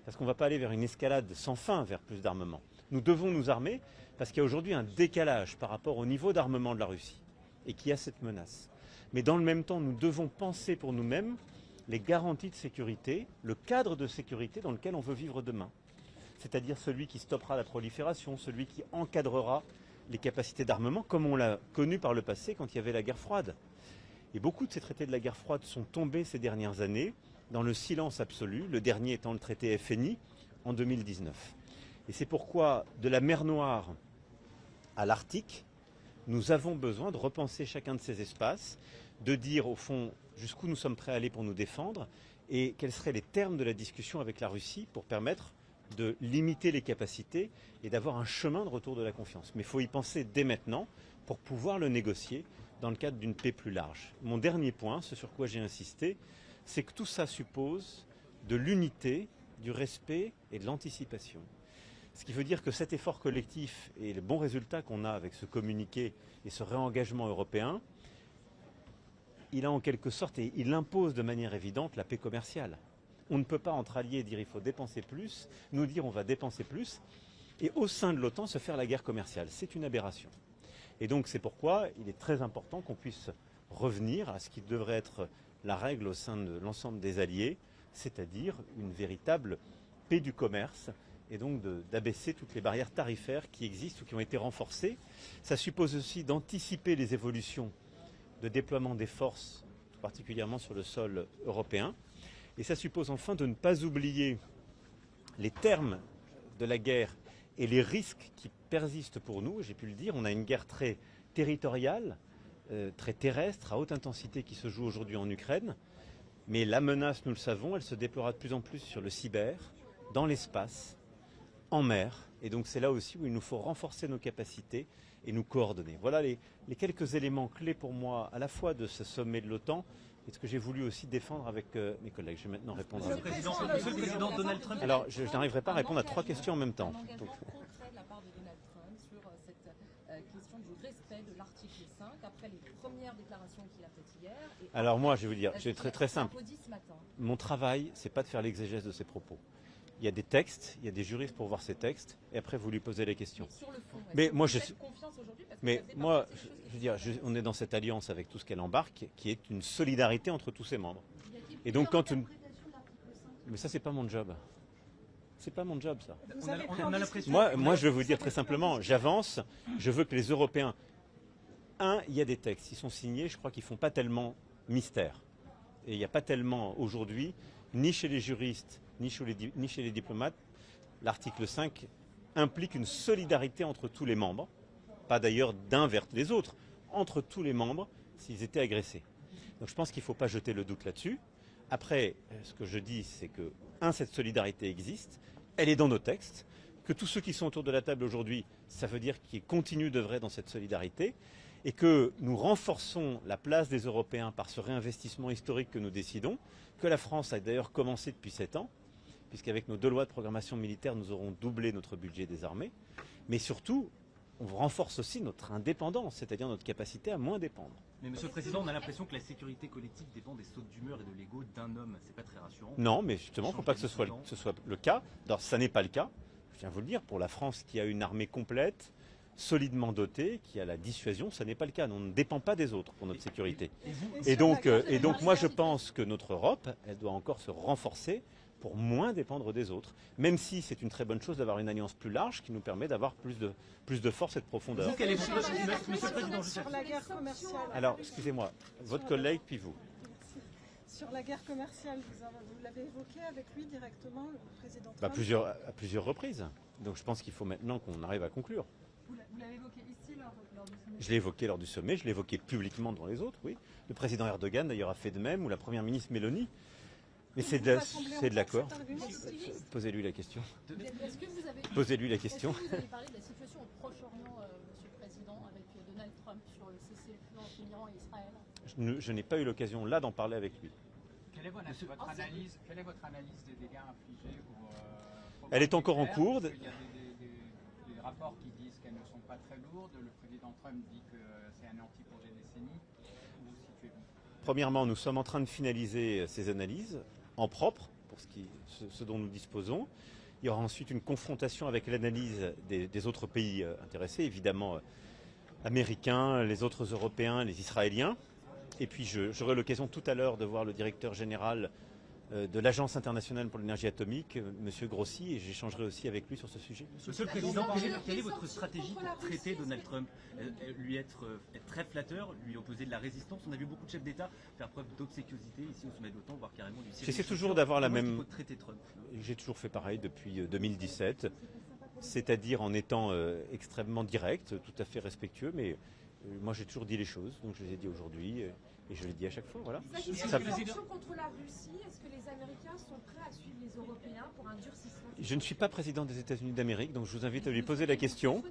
Parce qu'on ne va pas aller vers une escalade sans fin vers plus d'armement. Nous devons nous armer parce qu'il y a aujourd'hui un décalage par rapport au niveau d'armement de la Russie et qu'il y a cette menace. Mais dans le même temps, nous devons penser pour nous-mêmes les garanties de sécurité, le cadre de sécurité dans lequel on veut vivre demain. C'est-à-dire celui qui stoppera la prolifération, celui qui encadrera les capacités d'armement, comme on l'a connu par le passé quand il y avait la guerre froide. Et beaucoup de ces traités de la guerre froide sont tombés ces dernières années dans le silence absolu, le dernier étant le traité FNI en 2019. Et c'est pourquoi, de la mer Noire à l'Arctique, nous avons besoin de repenser chacun de ces espaces, de dire au fond jusqu'où nous sommes prêts à aller pour nous défendre et quels seraient les termes de la discussion avec la Russie pour permettre de limiter les capacités et d'avoir un chemin de retour de la confiance. Mais il faut y penser dès maintenant pour pouvoir le négocier dans le cadre d'une paix plus large. Mon dernier point, ce sur quoi j'ai insisté, c'est que tout ça suppose de l'unité, du respect et de l'anticipation. Ce qui veut dire que cet effort collectif et le bon résultat qu'on a avec ce communiqué et ce réengagement européen, il a en quelque sorte, et il impose de manière évidente, la paix commerciale. On ne peut pas entre alliés dire il faut dépenser plus, nous dire on va dépenser plus, et au sein de l'OTAN se faire la guerre commerciale. C'est une aberration. Et donc c'est pourquoi il est très important qu'on puisse revenir à ce qui devrait être la règle au sein de l'ensemble des alliés, c'est-à-dire une véritable paix du commerce, et donc d'abaisser toutes les barrières tarifaires qui existent ou qui ont été renforcées. Ça suppose aussi d'anticiper les évolutions de déploiement des forces, tout particulièrement sur le sol européen. Et ça suppose enfin de ne pas oublier les termes de la guerre et les risques qui persistent pour nous. J'ai pu le dire, on a une guerre très territoriale, très terrestre, à haute intensité qui se joue aujourd'hui en Ukraine. Mais la menace, nous le savons, elle se déploiera de plus en plus sur le cyber, dans l'espace, en mer. Et donc c'est là aussi où il nous faut renforcer nos capacités et nous coordonner. Voilà les quelques éléments clés pour moi, à la fois de ce sommet de l'OTAN et ce que j'ai voulu aussi défendre avec mes collègues. Je vais maintenant répondre à Monsieur le Président Donald Trump. Alors, je n'arriverai pas à répondre à 3 questions en même temps. Un engagement concret de la part de Donald Trump sur cette question du respect de l'article 5, après les premières déclarations qu'il a faites hier. Alors moi, je vais vous dire, c'est très simple. Ce matin. Mon travail, c'est pas de faire l'exégèse de ses propos. Il y a des textes, il y a des juristes pour voir ces textes, et après vous lui posez les questions. Mais sur le fond, mais moi, je confiance aujourd'hui parce que mais moi, je veux dire, on est dans cette alliance avec tout ce qu'elle embarque, qui est une solidarité entre tous ses membres. Et donc quand mais ça, c'est pas mon job. C'est pas mon job, ça. On a l'impression. Moi, je vais vous dire très simplement, j'avance. Je veux que les Européens, il y a des textes, ils sont signés. Je crois qu'ils font pas tellement mystère. Et il n'y a pas tellement aujourd'hui, ni chez les juristes, ni chez les diplomates, l'article 5 implique une solidarité entre tous les membres, pas d'ailleurs d'un vers les autres, entre tous les membres s'ils étaient agressés. Donc je pense qu'il ne faut pas jeter le doute là-dessus. Après, ce que je dis, c'est que, cette solidarité existe, elle est dans nos textes, que tous ceux qui sont autour de la table aujourd'hui, ça veut dire qu'ils continuent d'œuvrer dans cette solidarité, et que nous renforçons la place des Européens par ce réinvestissement historique que nous décidons, que la France a d'ailleurs commencé depuis 7 ans, puisqu'avec nos 2 lois de programmation militaire, nous aurons doublé notre budget des armées. Mais surtout, on renforce aussi notre indépendance, c'est-à-dire notre capacité à moins dépendre. Mais Monsieur le Président, on a l'impression que la sécurité collective dépend des sautes d'humeur et de l'ego d'un homme. C'est pas très rassurant. Non, mais justement, il ne faut pas que ce soit le cas. Alors, ça n'est pas le cas. Je tiens à vous le dire, pour la France qui a une armée complète, solidement dotée, qui a la dissuasion, ça n'est pas le cas. On ne dépend pas des autres pour notre sécurité. Et donc moi, je pense que notre Europe, elle doit encore se renforcer pour moins dépendre des autres, même si c'est une très bonne chose d'avoir une alliance plus large qui nous permet d'avoir plus de force et de profondeur. Monsieur le Président, sur la guerre commerciale. Alors, excusez-moi, votre collègue puis vous. Sur la guerre commerciale, vous l'avez évoqué avec lui directement, le président Trump à plusieurs reprises. Donc je pense qu'il faut maintenant qu'on arrive à conclure. Vous l'avez évoqué ici lors du sommet. Je l'ai évoqué lors du sommet, je l'ai évoqué publiquement devant les autres, oui. Le président Erdogan d'ailleurs a fait de même, ou la première ministre Mélanie. Mais c'est de l'accord. Posez-lui la question. Posez-lui la question. Est-ce que vous avez parlé de la situation au Proche-Orient, Monsieur le Président, avec Donald Trump sur le cessez-le-feu entre l'Iran et Israël? Je n'ai pas eu l'occasion là d'en parler avec lui. Quelle est votre analyse des dégâts infligés Elle est encore en cours. Il y a des rapports qui disent qu'elles ne sont pas très lourdes. Le président Trump dit que c'est un anti pour des décennies. Où vous situez-vous? Premièrement, nous sommes en train de finaliser ces analyses en propre, pour ce dont nous disposons. Il y aura ensuite une confrontation avec l'analyse des autres pays intéressés, évidemment américains, les autres Européens, les Israéliens. Et puis j'aurai l'occasion tout à l'heure de voir le directeur général de l'Agence internationale pour l'énergie atomique, M. Grossi, et j'échangerai aussi avec lui sur ce sujet. Monsieur le Président, quelle est votre stratégie pour traiter Donald Trump? Lui être très flatteur, lui opposer de la résistance? On a vu beaucoup de chefs d'État faire preuve d'obséquiosité ici au sommet de l'OTAN, voire carrément lui. J'essaie toujours d'avoir la même. Traiter Trump. J'ai toujours fait pareil depuis 2017, c'est-à-dire en étant extrêmement direct, tout à fait respectueux, mais Moi j'ai toujours dit les choses, donc je les ai dit aujourd'hui et je les dis à chaque fois. Voilà. Les sanctions contre la Russie, est-ce que les Américains sont prêts à suivre les Européens pour un durcissement? Je ne suis pas président des États-Unis d'Amérique, donc je vous invite à lui poser la question.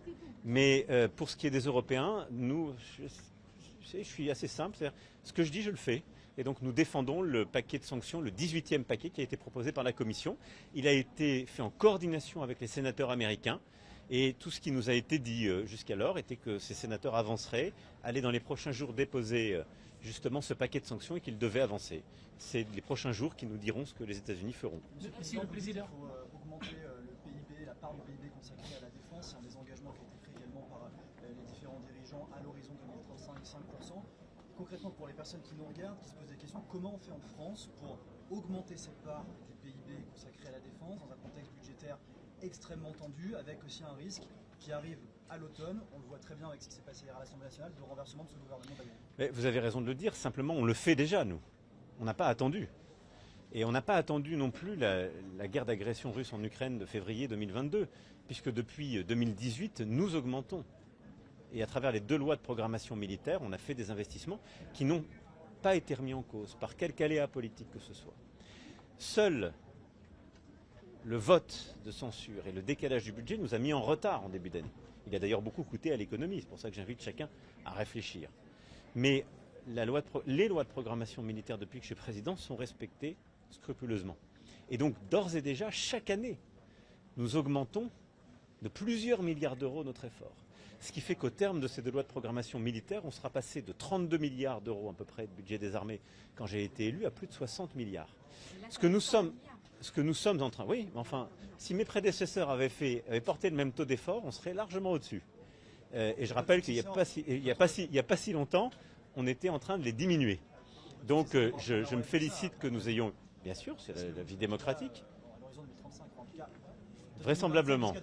Mais pour ce qui est des Européens, je suis assez simple. Ce que je dis, je le fais. Et donc nous défendons le paquet de sanctions, le 18e paquet qui a été proposé par la Commission. Il a été fait en coordination avec les sénateurs américains. Et tout ce qui nous a été dit jusqu'alors était que ces sénateurs avanceraient, allaient dans les prochains jours déposer justement ce paquet de sanctions et qu'ils devaient avancer. C'est les prochains jours qui nous diront ce que les États-Unis feront. Monsieur le Président, il faut augmenter le PIB, la part du PIB consacrée à la défense. C'est un des engagements qui a été pris également par les différents dirigeants à l'horizon 2035, 5%. Concrètement, pour les personnes qui nous regardent, qui se posent des questions, comment on fait en France pour augmenter cette part du PIB consacrée à la défense dans un contexte budgétaire extrêmement tendu, avec aussi un risque qui arrive à l'automne, on le voit très bien avec ce qui s'est passé hier à l'Assemblée nationale, de renversement de ce gouvernement d'Amérique. Mais vous avez raison de le dire, simplement on le fait déjà nous. On n'a pas attendu. Et on n'a pas attendu non plus la guerre d'agression russe en Ukraine de février 2022, puisque depuis 2018, nous augmentons. Et à travers les 2 lois de programmation militaire, on a fait des investissements qui n'ont pas été remis en cause par quelque aléa politique que ce soit. Seul le vote de censure et le décalage du budget nous a mis en retard en début d'année. Il a d'ailleurs beaucoup coûté à l'économie, c'est pour ça que j'invite chacun à réfléchir. Mais les lois de programmation militaire depuis que je suis président sont respectées scrupuleusement. Et donc d'ores et déjà, chaque année, nous augmentons de plusieurs milliards d'euros notre effort. Ce qui fait qu'au terme de ces 2 lois de programmation militaire, on sera passé de 32 milliards d'euros à peu près de budget des armées quand j'ai été élu à plus de 60 milliards. Ce que nous sommes en train... Oui, mais enfin, si mes prédécesseurs avaient porté le même taux d'effort, on serait largement au-dessus. Et je rappelle qu'il n'y a pas si longtemps, on était en train de les diminuer. Donc je me félicite que nous ayons... Bien sûr, c'est la vie démocratique. Vraisemblablement.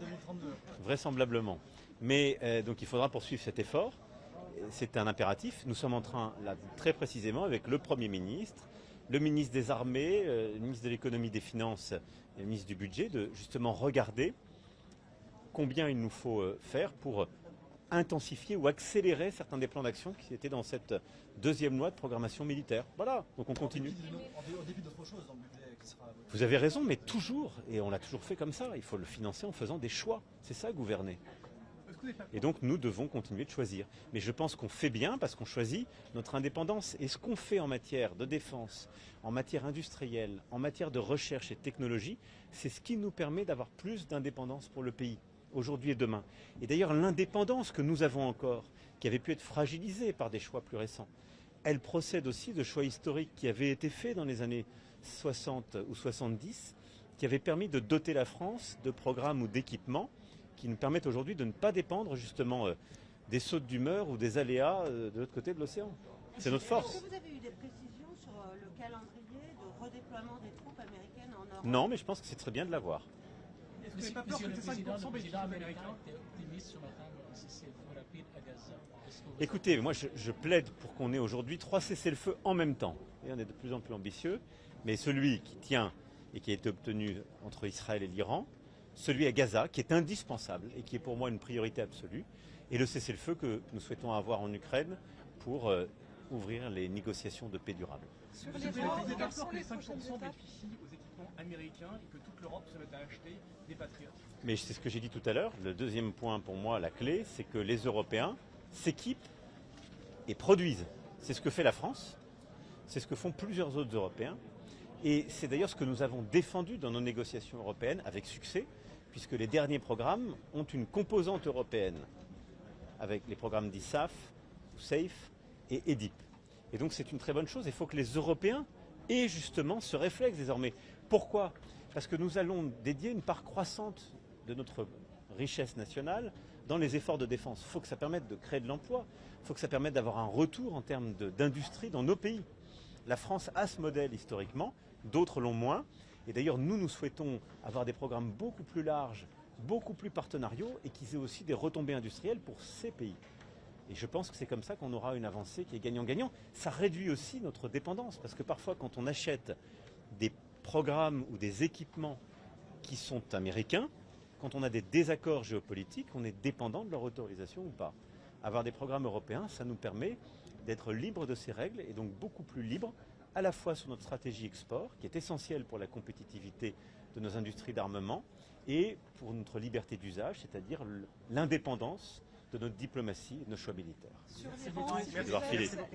Vraisemblablement. Mais donc il faudra poursuivre cet effort. C'est un impératif. Nous sommes en train, là, très précisément, avec le Premier ministre, le ministre des Armées, le ministre de l'Économie, des Finances et le ministre du Budget, de justement regarder combien il nous faut faire pour intensifier ou accélérer certains des plans d'action qui étaient dans cette 2e loi de programmation militaire. Voilà, donc on continue. En dépit d'autres choses dans le budget qui sera... Vous avez raison, mais toujours, et on l'a toujours fait comme ça, il faut le financer en faisant des choix. C'est ça, gouverner. Et donc nous devons continuer de choisir. Mais je pense qu'on fait bien parce qu'on choisit notre indépendance. Et ce qu'on fait en matière de défense, en matière industrielle, en matière de recherche et de technologie, c'est ce qui nous permet d'avoir plus d'indépendance pour le pays, aujourd'hui et demain. Et d'ailleurs l'indépendance que nous avons encore, qui avait pu être fragilisée par des choix plus récents, elle procède aussi de choix historiques qui avaient été faits dans les années 60 ou 70, qui avaient permis de doter la France de programmes ou d'équipements qui nous permettent aujourd'hui de ne pas dépendre justement des sautes d'humeur ou des aléas de l'autre côté de l'océan. C'est notre force. Est-ce que vous avez eu des précisions sur le calendrier de redéploiement des troupes américaines en Europe? Non, mais je pense que c'est très bien de l'avoir. Est-ce que c'est pas peur que le président américain est optimiste sur l'atteinte d'un cessez-le-feu rapide à Gaza? Écoutez, moi je plaide pour qu'on ait aujourd'hui 3 cessez-le-feu en même temps. Et on est de plus en plus ambitieux, mais celui qui tient et qui a été obtenu entre Israël et l'Iran, celui à Gaza, qui est indispensable et qui est pour moi une priorité absolue, et le cessez-le-feu que nous souhaitons avoir en Ukraine pour ouvrir les négociations de paix durable. Vous êtes d'accord que les 5% bénéficient aux équipements américains et que toute l'Europe se mette à acheter des patriotes? Mais c'est ce que j'ai dit tout à l'heure. Le deuxième point pour moi, la clé, c'est que les Européens s'équipent et produisent. C'est ce que fait la France, c'est ce que font plusieurs autres Européens. Et c'est d'ailleurs ce que nous avons défendu dans nos négociations européennes avec succès, puisque les derniers programmes ont une composante européenne, avec les programmes d'ISAF, SAFE et EDIP. Et donc c'est une très bonne chose. Il faut que les Européens aient justement ce réflexe désormais. Pourquoi? Parce que nous allons dédier une part croissante de notre richesse nationale dans les efforts de défense. Il faut que ça permette de créer de l'emploi, il faut que ça permette d'avoir un retour en termes d'industrie dans nos pays. La France a ce modèle historiquement, d'autres l'ont moins. Et d'ailleurs, nous souhaitons avoir des programmes beaucoup plus larges, beaucoup plus partenariaux et qui aient aussi des retombées industrielles pour ces pays. Et je pense que c'est comme ça qu'on aura une avancée qui est gagnant-gagnant. Ça réduit aussi notre dépendance, parce que parfois, quand on achète des programmes ou des équipements qui sont américains, quand on a des désaccords géopolitiques, on est dépendant de leur autorisation ou pas. Avoir des programmes européens, ça nous permet d'être libres de ces règles et donc beaucoup plus libres à la fois sur notre stratégie export, qui est essentielle pour la compétitivité de nos industries d'armement, et pour notre liberté d'usage, c'est-à-dire l'indépendance de notre diplomatie et de nos choix militaires. Sur l'Iran,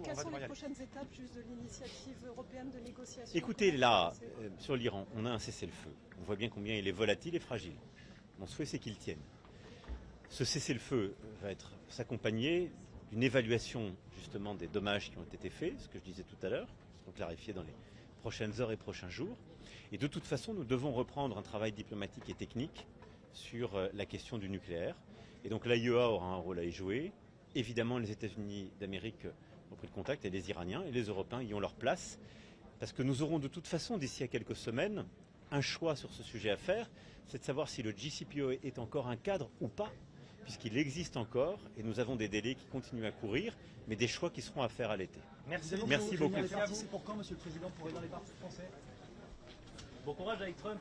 quelles sont les prochaines étapes juste de l'initiative européenne de négociation? Écoutez, là, sur l'Iran, on a un cessez-le-feu. On voit bien combien il est volatile et fragile. Mon souhait, c'est qu'il tienne. Ce cessez-le-feu va s'accompagner d'une évaluation justement des dommages qui ont été faits, ce que je disais tout à l'heure, qui seront clarifiés dans les prochaines heures et prochains jours. Et de toute façon, nous devons reprendre un travail diplomatique et technique sur la question du nucléaire. Et donc l'AIEA aura un rôle à y jouer. Évidemment, les États-Unis d'Amérique ont pris le contact, et les Iraniens et les Européens y ont leur place. Parce que nous aurons de toute façon, d'ici à quelques semaines, un choix sur ce sujet à faire, c'est de savoir si le JCPOA est encore un cadre ou pas, puisqu'il existe encore, et nous avons des délais qui continuent à courir, mais des choix qui seront à faire à l'été. Merci beaucoup. Merci beaucoup. C'est pour quand, Monsieur le Président, pour réunir les partis français? Bon courage avec Trump.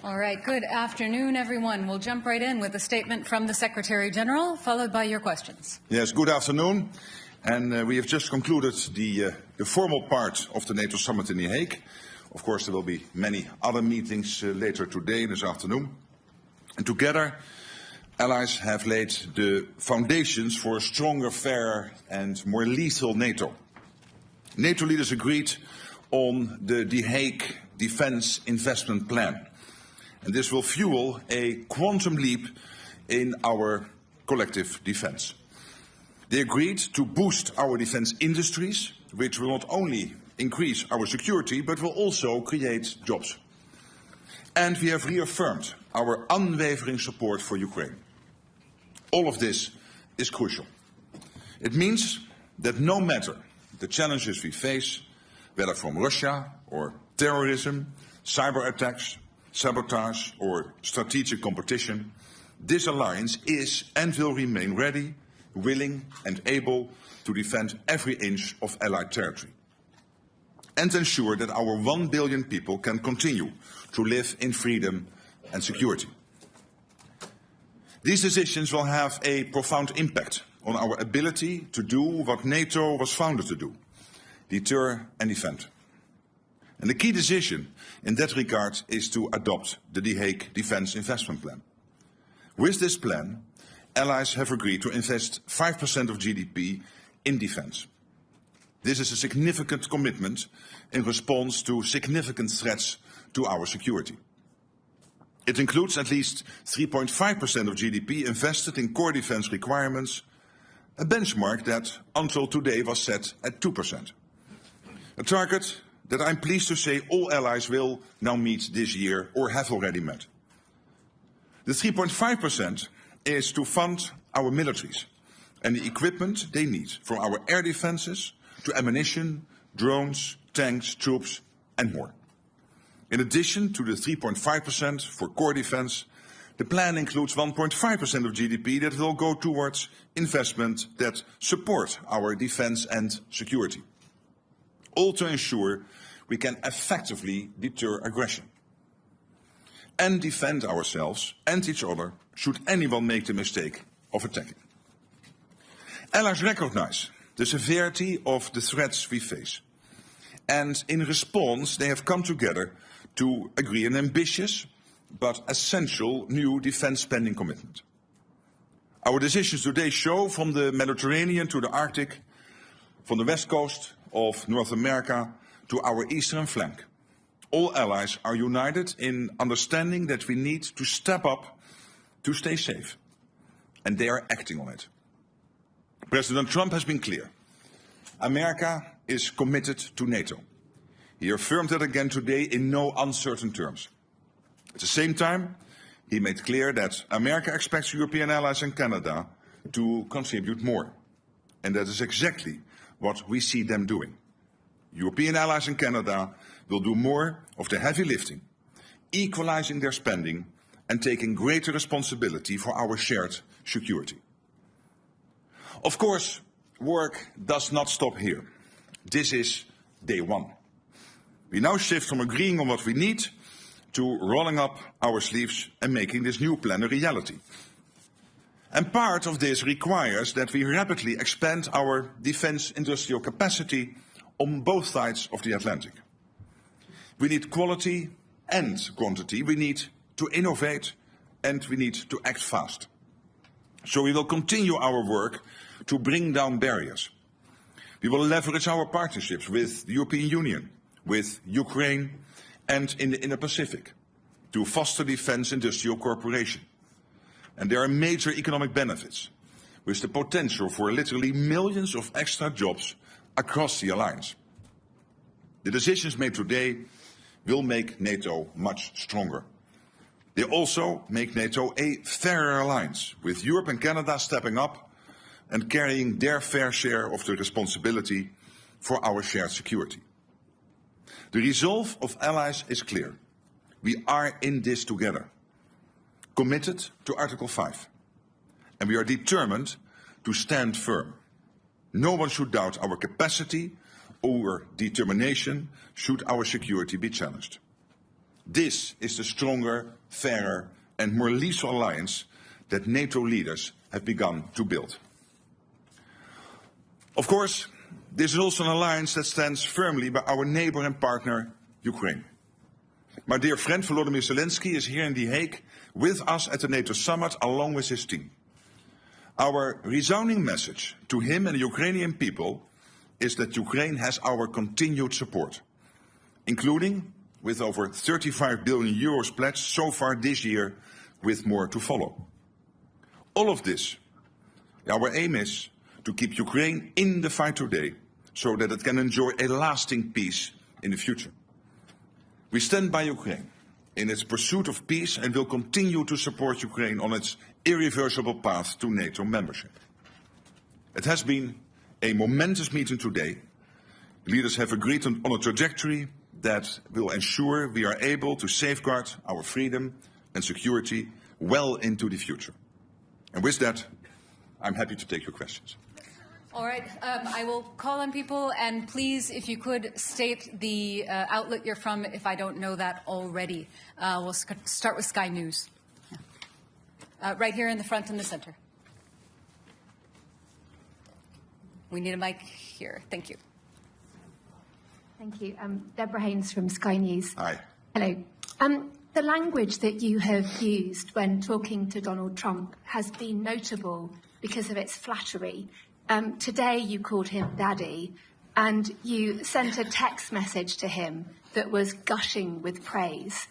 All right, good afternoon, everyone. We'll jump right in with a statement from the Secretary General, followed by your questions. Yes, good afternoon. And we have just concluded the formal part of the NATO summit in The Hague. Of course, there will be many other meetings later today, this afternoon. And together, allies have laid the foundations for a stronger, fairer and more lethal NATO. NATO leaders agreed on the The Hague Defence Investment Plan. And this will fuel a quantum leap in our collective defence. They agreed to boost our defence industries, which will not only increase our security, but will also create jobs. And we have reaffirmed our unwavering support for Ukraine. All of this is crucial. It means that no matter the challenges we face, whether from Russia or terrorism, cyber attacks, sabotage or strategic competition, this alliance is and will remain ready, willing and able to defend every inch of Allied territory and ensure that our 1 billion people can continue to live in freedom and security. These decisions will have a profound impact on our ability to do what NATO was founded to do, deter and defend. And the key decision in that regard is to adopt the The Hague Defence Investment Plan. With this plan, allies have agreed to invest 5% of GDP in defence. This is a significant commitment in response to significant threats to our security. It includes at least 3.5% of GDP invested in core defence requirements, a benchmark that until today was set at 2%. A target that I'm pleased to say all allies will now meet this year or have already met. The 3.5% is to fund our militaries and the equipment they need, from our air defences to ammunition, drones, tanks, troops and more. In addition to the 3.5% for core defence, the plan includes 1.5% of GDP that will go towards investment that support our defence and security. All to ensure we can effectively deter aggression and defend ourselves and each other should anyone make the mistake of attacking. Allies recognize the severity of the threats we face, and in response they have come together to agree an ambitious but essential new defence spending commitment. Our decisions today show, from the Mediterranean to the Arctic, from the west coast of North America to our eastern flank, all allies are united in understanding that we need to step up to stay safe, and they are acting on it. President Trump has been clear. America is committed to NATO. He affirmed that again today in no uncertain terms. At the same time, he made clear that America expects European allies and Canada to contribute more. And that is exactly what we see them doing. European allies and Canada will do more of the heavy lifting, equalizing their spending and taking greater responsibility for our shared security. Of course, work does not stop here. This is day one. We now shift from agreeing on what we need to rolling up our sleeves and making this new plan a reality. And part of this requires that we rapidly expand our defence industrial capacity on both sides of the Atlantic. We need quality and quantity. We need to innovate and we need to act fast. So we will continue our work to bring down barriers. We will leverage our partnerships with the European Union, with Ukraine and in the Indo-Pacific to foster defence industrial cooperation. And there are major economic benefits, with the potential for literally millions of extra jobs across the alliance. The decisions made today will make NATO much stronger. They also make NATO a fairer alliance, with Europe and Canada stepping up and carrying their fair share of the responsibility for our shared security. The resolve of allies is clear. We are in this together, committed to Article 5, and we are determined to stand firm. No one should doubt our capacity or determination should our security be challenged. This is the stronger, fairer and more lethal alliance that NATO leaders have begun to build. Of course, this is also an alliance that stands firmly by our neighbour and partner, Ukraine. My dear friend Volodymyr Zelensky is here in The Hague with us at the NATO summit along with his team. Our resounding message to him and the Ukrainian people is that Ukraine has our continued support, including with over 35 billion euros pledged so far this year, with more to follow. All of this, our aim is to keep Ukraine in the fight today so that it can enjoy a lasting peace in the future. We stand by Ukraine in its pursuit of peace and will continue to support Ukraine on its irreversible path to NATO membership. It has been a momentous meeting today. Leaders have agreed on a trajectory that will ensure we are able to safeguard our freedom and security well into the future. And with that, I'm happy to take your questions. All right, I will call on people, and please, if you could state the outlet you're from, if I don't know that already. We'll start with Sky News. Yeah. Right here in the front and the center. We need a mic here. Thank you. Thank you. Deborah Haynes from Sky News. Hi. Hello. The language that you have used when talking to Donald Trump has been notable because of its flattery. Today you called him Daddy, and you sent a text message to him that was gushing with praise.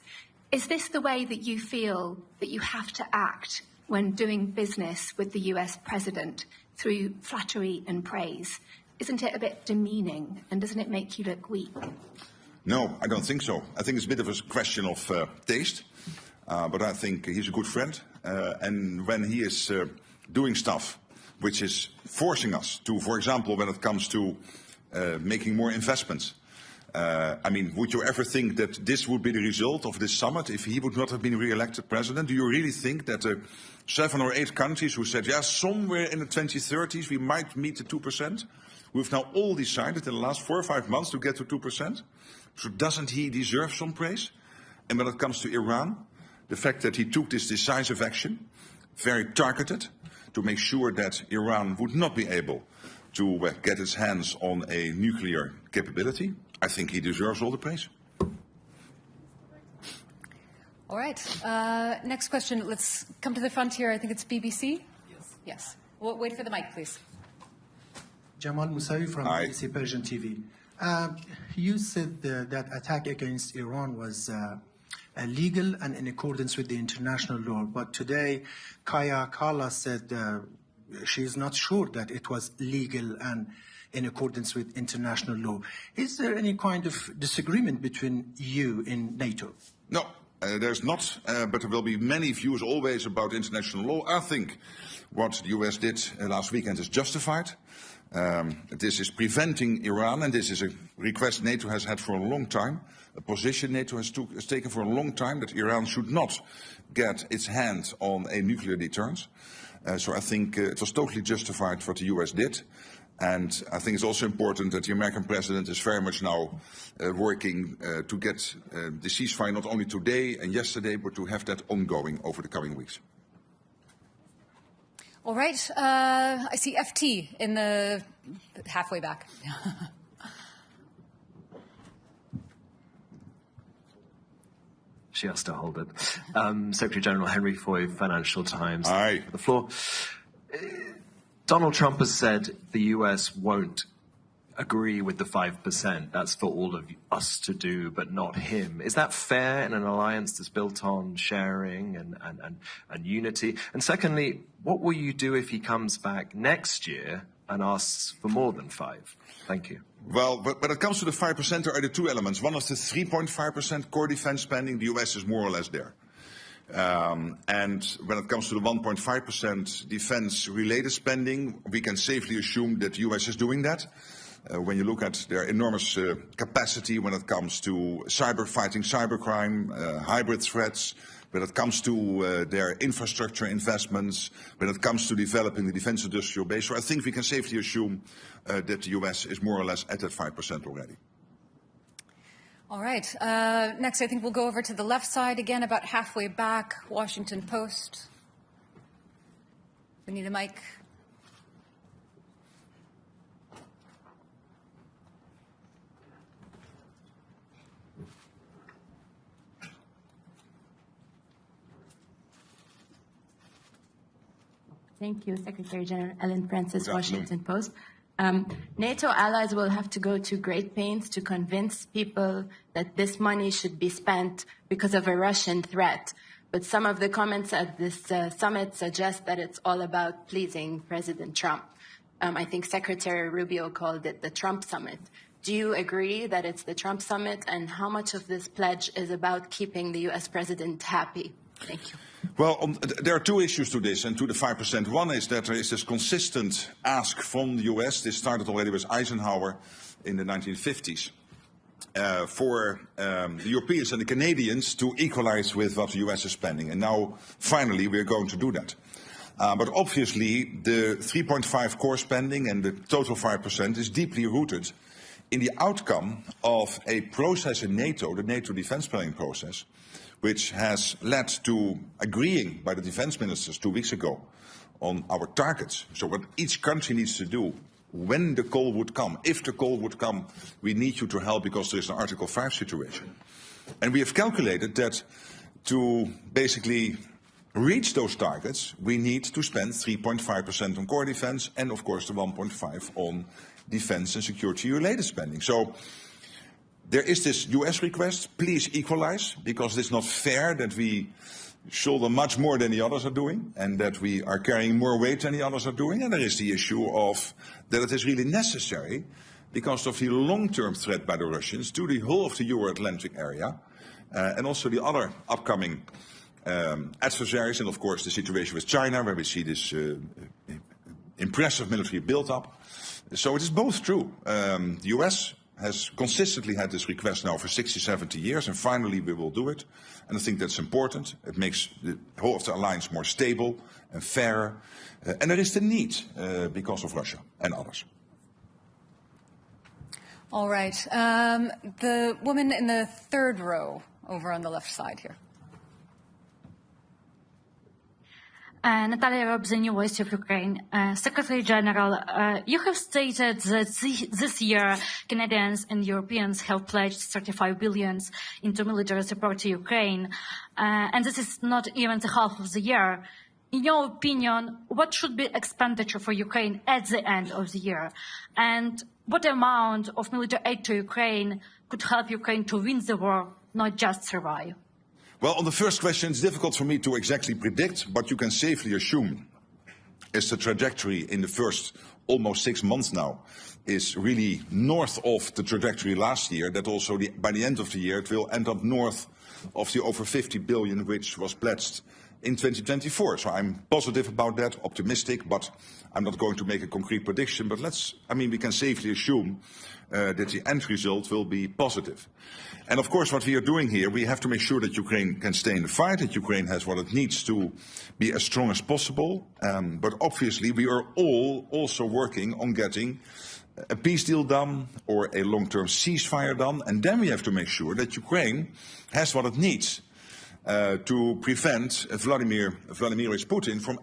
Is this the way that you feel that you have to act when doing business with the US president, through flattery and praise? Isn't it a bit demeaning, and doesn't it make you look weak? No, I don't think so. I think it's a bit of a question of taste, but I think he's a good friend. And when he is doing stuff which is forcing us to, for example, when it comes to making more investments, I mean, would you ever think that this would be the result of this summit if he would not have been re-elected president? Do you really think that 7 or 8 countries who said, yeah, somewhere in the 2030s we might meet the 2%, we've now all decided in the last 4 or 5 months to get to 2%? So doesn't he deserve some praise? And when it comes to Iran, the fact that he took this decisive action, very targeted, to make sure that Iran would not be able to get its hands on a nuclear capability, I think he deserves all the praise. All right. Next question. Let's come to the front here. I think it's BBC. Yes. Yes. Well, wait for the mic, please. Jamal Musawi from BBC Persian TV. You said that attack against Iran was illegal and in accordance with the international law. But today, Haya said she is not sure that it was legal and in accordance with international law. Is there any kind of disagreement between you in NATO? No, there's not, but there will be many views always about international law. I think what the US did last weekend is justified. This is preventing Iran, and this is a request NATO has had for a long time, a position NATO has taken for a long time, that Iran should not get its hand on a nuclear deterrence. So I think it was totally justified what the US did. And I think it's also important that the American president is very much now working to get the ceasefire not only today and yesterday, but to have that ongoing over the coming weeks. All right. I see FT in the halfway back. She has to hold it. Secretary General Henry Foy, Financial Times. Aye. The floor. Donald Trump has said the US won't agree with the 5%. That's for all of us to do, but not him. Is that fair in an alliance that's built on sharing and unity? And secondly, what will you do if he comes back next year and asks for more than 5? Thank you. Well, but when it comes to the 5%, there are the two elements. One is the 3.5% core defense spending. The US is more or less there. And when it comes to the 1.5% defense-related spending, we can safely assume that the US is doing that. When you look at their enormous capacity when it comes to fighting cybercrime, hybrid threats, when it comes to their infrastructure investments, when it comes to developing the defense industrial base. So I think we can safely assume that the US is more or less at that 5% already. All right. Next, I think we'll go over to the left side again, about halfway back, Washington Post. We need a mic. Thank you, Secretary General Ellen Francis, Washington Post. NATO allies will have to go to great pains to convince people that this money should be spent because of a Russian threat. But some of the comments at this summit suggest that it's all about pleasing President Trump. I think Secretary Rubio called it the Trump summit. Do you agree that it's the Trump summit? And how much of this pledge is about keeping the U.S. president happy? Thank you. Well, there are two issues to this and to the 5%. One is that there is this consistent ask from the US. This started already with Eisenhower in the 1950s for the Europeans and the Canadians to equalize with what the US is spending. And now, finally, we are going to do that. But obviously, the 3.5 core spending and the total 5% is deeply rooted in the outcome of a process in NATO, the NATO defense planning process, which has led to agreeing by the defense ministers 2 weeks ago on our targets. So what each country needs to do when the call would come. If the call would come, we need you to help because there is an Article 5 situation. And we have calculated that to basically reach those targets, we need to spend 3.5% on core defense and, of course, the 1.5% on defense and security-related spending. So there is this US request, please equalize, because it's not fair that we shoulder much more than the others are doing and that we are carrying more weight than the others are doing. And there is the issue of that it is really necessary because of the long-term threat by the Russians to the whole of the Euro-Atlantic area and also the other upcoming adversaries, and of course the situation with China, where we see this impressive military build-up. So it is both true. The US has consistently had this request now for 60, 70 years, and finally we will do it. And I think that's important. It makes the whole of the alliance more stable and fairer. And there is the need because of Russia and others. All right. The woman in the third row over on the left side here. Natalia Robb, the New Voice of Ukraine. Secretary General, you have stated that this year Canadians and Europeans have pledged 35 billion into military support to Ukraine, and this is not even the half of the year. In your opinion, what should be expenditure for Ukraine at the end of the year? And what amount of military aid to Ukraine could help Ukraine to win the war, not just survive? Well, on the first question, it's difficult for me to exactly predict, but you can safely assume is the trajectory in the first almost 6 months now is really north of the trajectory last year, that also by the end of the year it will end up north of the over 50 billion which was pledged in 2024. So I'm positive about that, optimistic, but I'm not going to make a concrete prediction. But we can safely assume that the end result will be positive. And of course, what we are doing here, we have to make sure that Ukraine can stay in the fight, that Ukraine has what it needs to be as strong as possible. But obviously, we are all also working on getting a peace deal done or a long-term ceasefire done. And then we have to make sure that Ukraine has what it needs to prevent Vladimir Putin from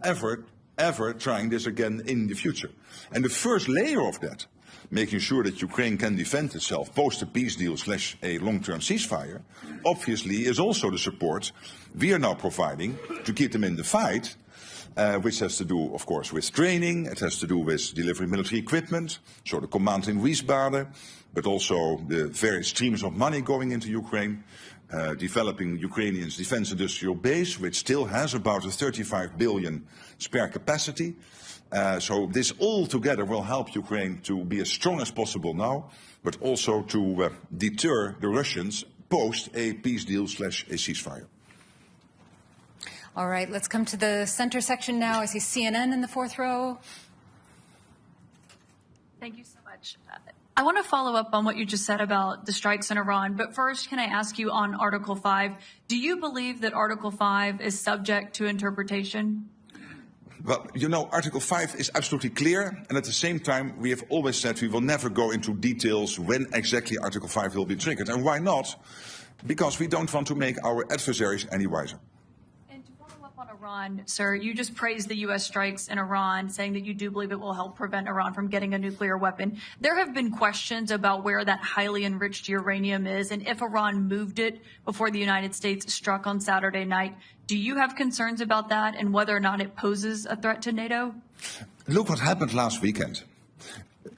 ever trying this again in the future. And the first layer of that, making sure that Ukraine can defend itself post a peace deal / a long-term ceasefire, obviously is also the support we are now providing to keep them in the fight, which has to do, of course, with training, it has to do with delivering military equipment, so the command in Wiesbaden, but also the various streams of money going into Ukraine, developing Ukrainians' defense industrial base, which still has about a 35 billion spare capacity. So this all together will help Ukraine to be as strong as possible now, but also to deter the Russians post a peace deal / a ceasefire. All right, let's come to the center section now. I see CNN in the fourth row. Thank you so much. I want to follow up on what you just said about the strikes in Iran, but first, can I ask you on Article 5, do you believe that Article 5 is subject to interpretation? Well, you know, Article 5 is absolutely clear, and at the same time, we have always said we will never go into details when exactly Article 5 will be triggered. And why not? Because we don't want to make our adversaries any wiser. And to follow up on Iran, sir, you just praised the U.S. strikes in Iran, saying that you do believe it will help prevent Iran from getting a nuclear weapon. There have been questions about where that highly enriched uranium is, and if Iran moved it before the United States struck on Saturday night. Do you have concerns about that and whether or not it poses a threat to NATO? Look what happened last weekend.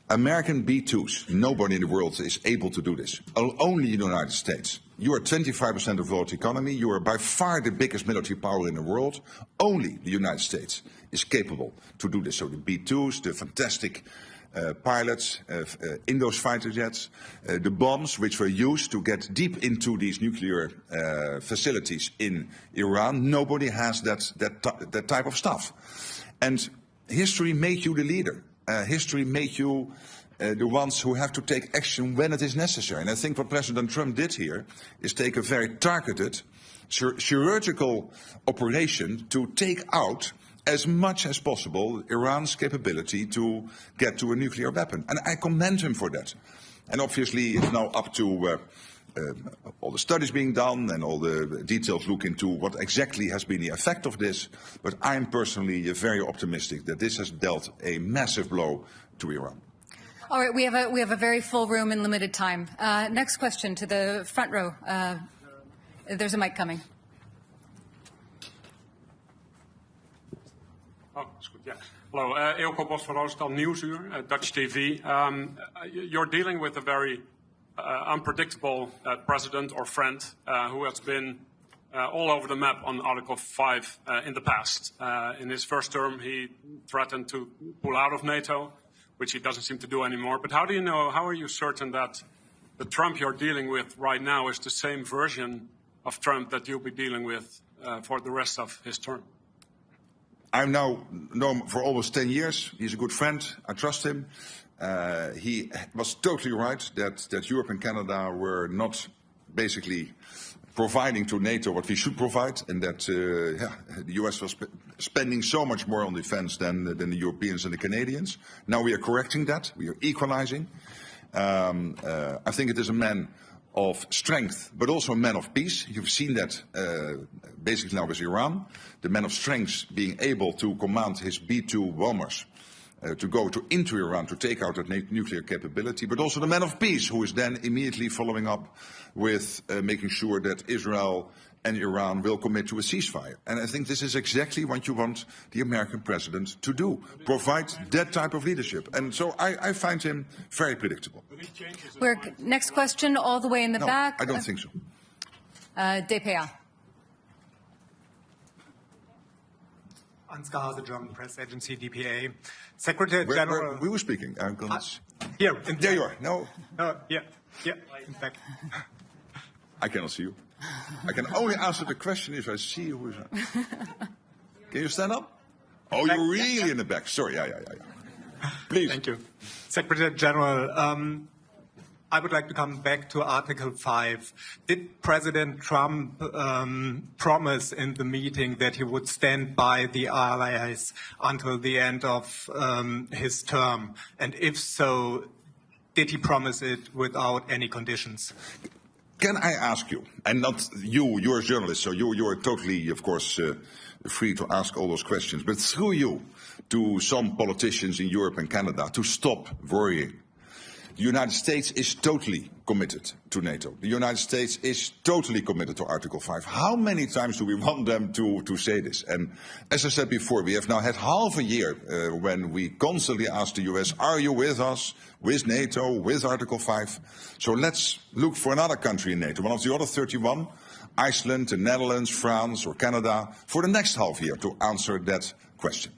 American B-2s, nobody in the world is able to do this. Only the United States. You are 25% of the world economy. You are by far the biggest military power in the world. Only the United States is capable to do this. So the B-2s, the fantastic pilots in those fighter jets, the bombs which were used to get deep into these nuclear facilities in Iran. Nobody has that type of stuff. And history made you the leader. History made you the ones who have to take action when it is necessary. And I think what President Trump did here is take a very targeted, chirurgical operation to take out as much as possible Iran's capability to get to a nuclear weapon. And I commend him for that. And obviously it's now up to all the studies being done and all the details look into what exactly has been the effect of this. But I'm personally very optimistic that this has dealt a massive blow to Iran. All right, we have a very full room and limited time. Next question to the front row. There's a mic coming. Oh, that's good. Yeah. Hello, Eelco Bos van Roostal, Nieuwsuur, Dutch TV. You're dealing with a very unpredictable president or friend who has been all over the map on Article 5 in the past. In his first term, he threatened to pull out of NATO, which he doesn't seem to do anymore. But how are you certain that the Trump you're dealing with right now is the same version of Trump that you'll be dealing with for the rest of his term? I've now known him for almost 10 years. He's a good friend. I trust him. He was totally right that Europe and Canada were not basically providing to NATO what we should provide, and that the US was spending so much more on defense than the Europeans and the Canadians. Now we are correcting that. We are equalizing. I think it is a man of strength, but also a man of peace. You've seen that basically now with Iran. The man of strength being able to command his B-2 bombers to go into Iran to take out that nuclear capability, but also the man of peace who is then immediately following up with making sure that Israel and Iran will commit to a ceasefire. And I think this is exactly what you want the American president to do, provide that type of leadership. And so I find him very predictable. Next question, all the way in the back. I don't think so. DPA. Ansgar, the German press agency, DPA. Secretary General... We were speaking, Uncle. Here. There you are. No. Yeah, in fact. I cannot see you. I can only answer the question if I see who is. Can you stand up? Oh, you're really in the back. Sorry, yeah. Please. Thank you. Secretary General, I would like to come back to Article 5. Did President Trump promise in the meeting that he would stand by the allies until the end of his term? And if so, did he promise it without any conditions? Can I ask you, and not you, you're a journalist, so you are totally, of course, free to ask all those questions, but through you to some politicians in Europe and Canada to stop worrying. The United States is totally committed to NATO. The United States is totally committed to Article 5. How many times do we want them to say this? And as I said before, we have now had half a year when we constantly ask the US, are you with us, with NATO, with Article 5? So let's look for another country in NATO, one of the other 31, Iceland, the Netherlands, France or Canada, for the next half year to answer that question.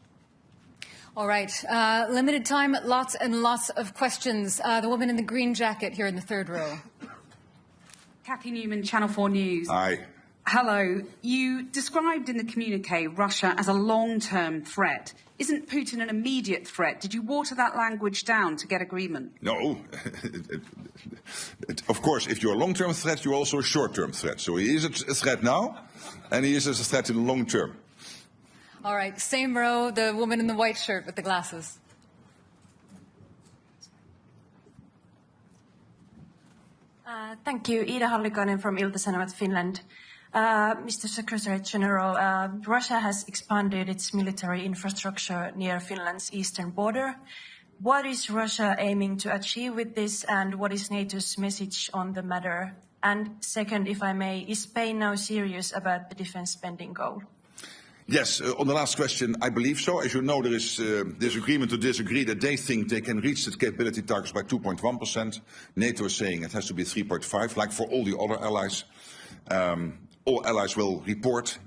All right. Limited time, lots and lots of questions. The woman in the green jacket here in the third row. Kathy Newman, Channel 4 News. Hi. Hello. You described in the communique Russia as a long-term threat. Isn't Putin an immediate threat? Did you water that language down to get agreement? No. Of course, if you're a long-term threat, you're also a short-term threat. So he is a threat now, and he is a threat in the long term. All right, same row, the woman in the white shirt with the glasses. Thank you. Ida Hallikainen from Ilta-Sanomat, Finland. Mr. Secretary General, Russia has expanded its military infrastructure near Finland's eastern border. What is Russia aiming to achieve with this, and what is NATO's message on the matter? And second, if I may, is Spain now serious about the defense spending goal? Yes, on the last question, I believe so. As you know, there is disagreement to disagree that they think they can reach the capability targets by 2.1%. NATO is saying it has to be 3.5%, like for all the other allies. All allies will report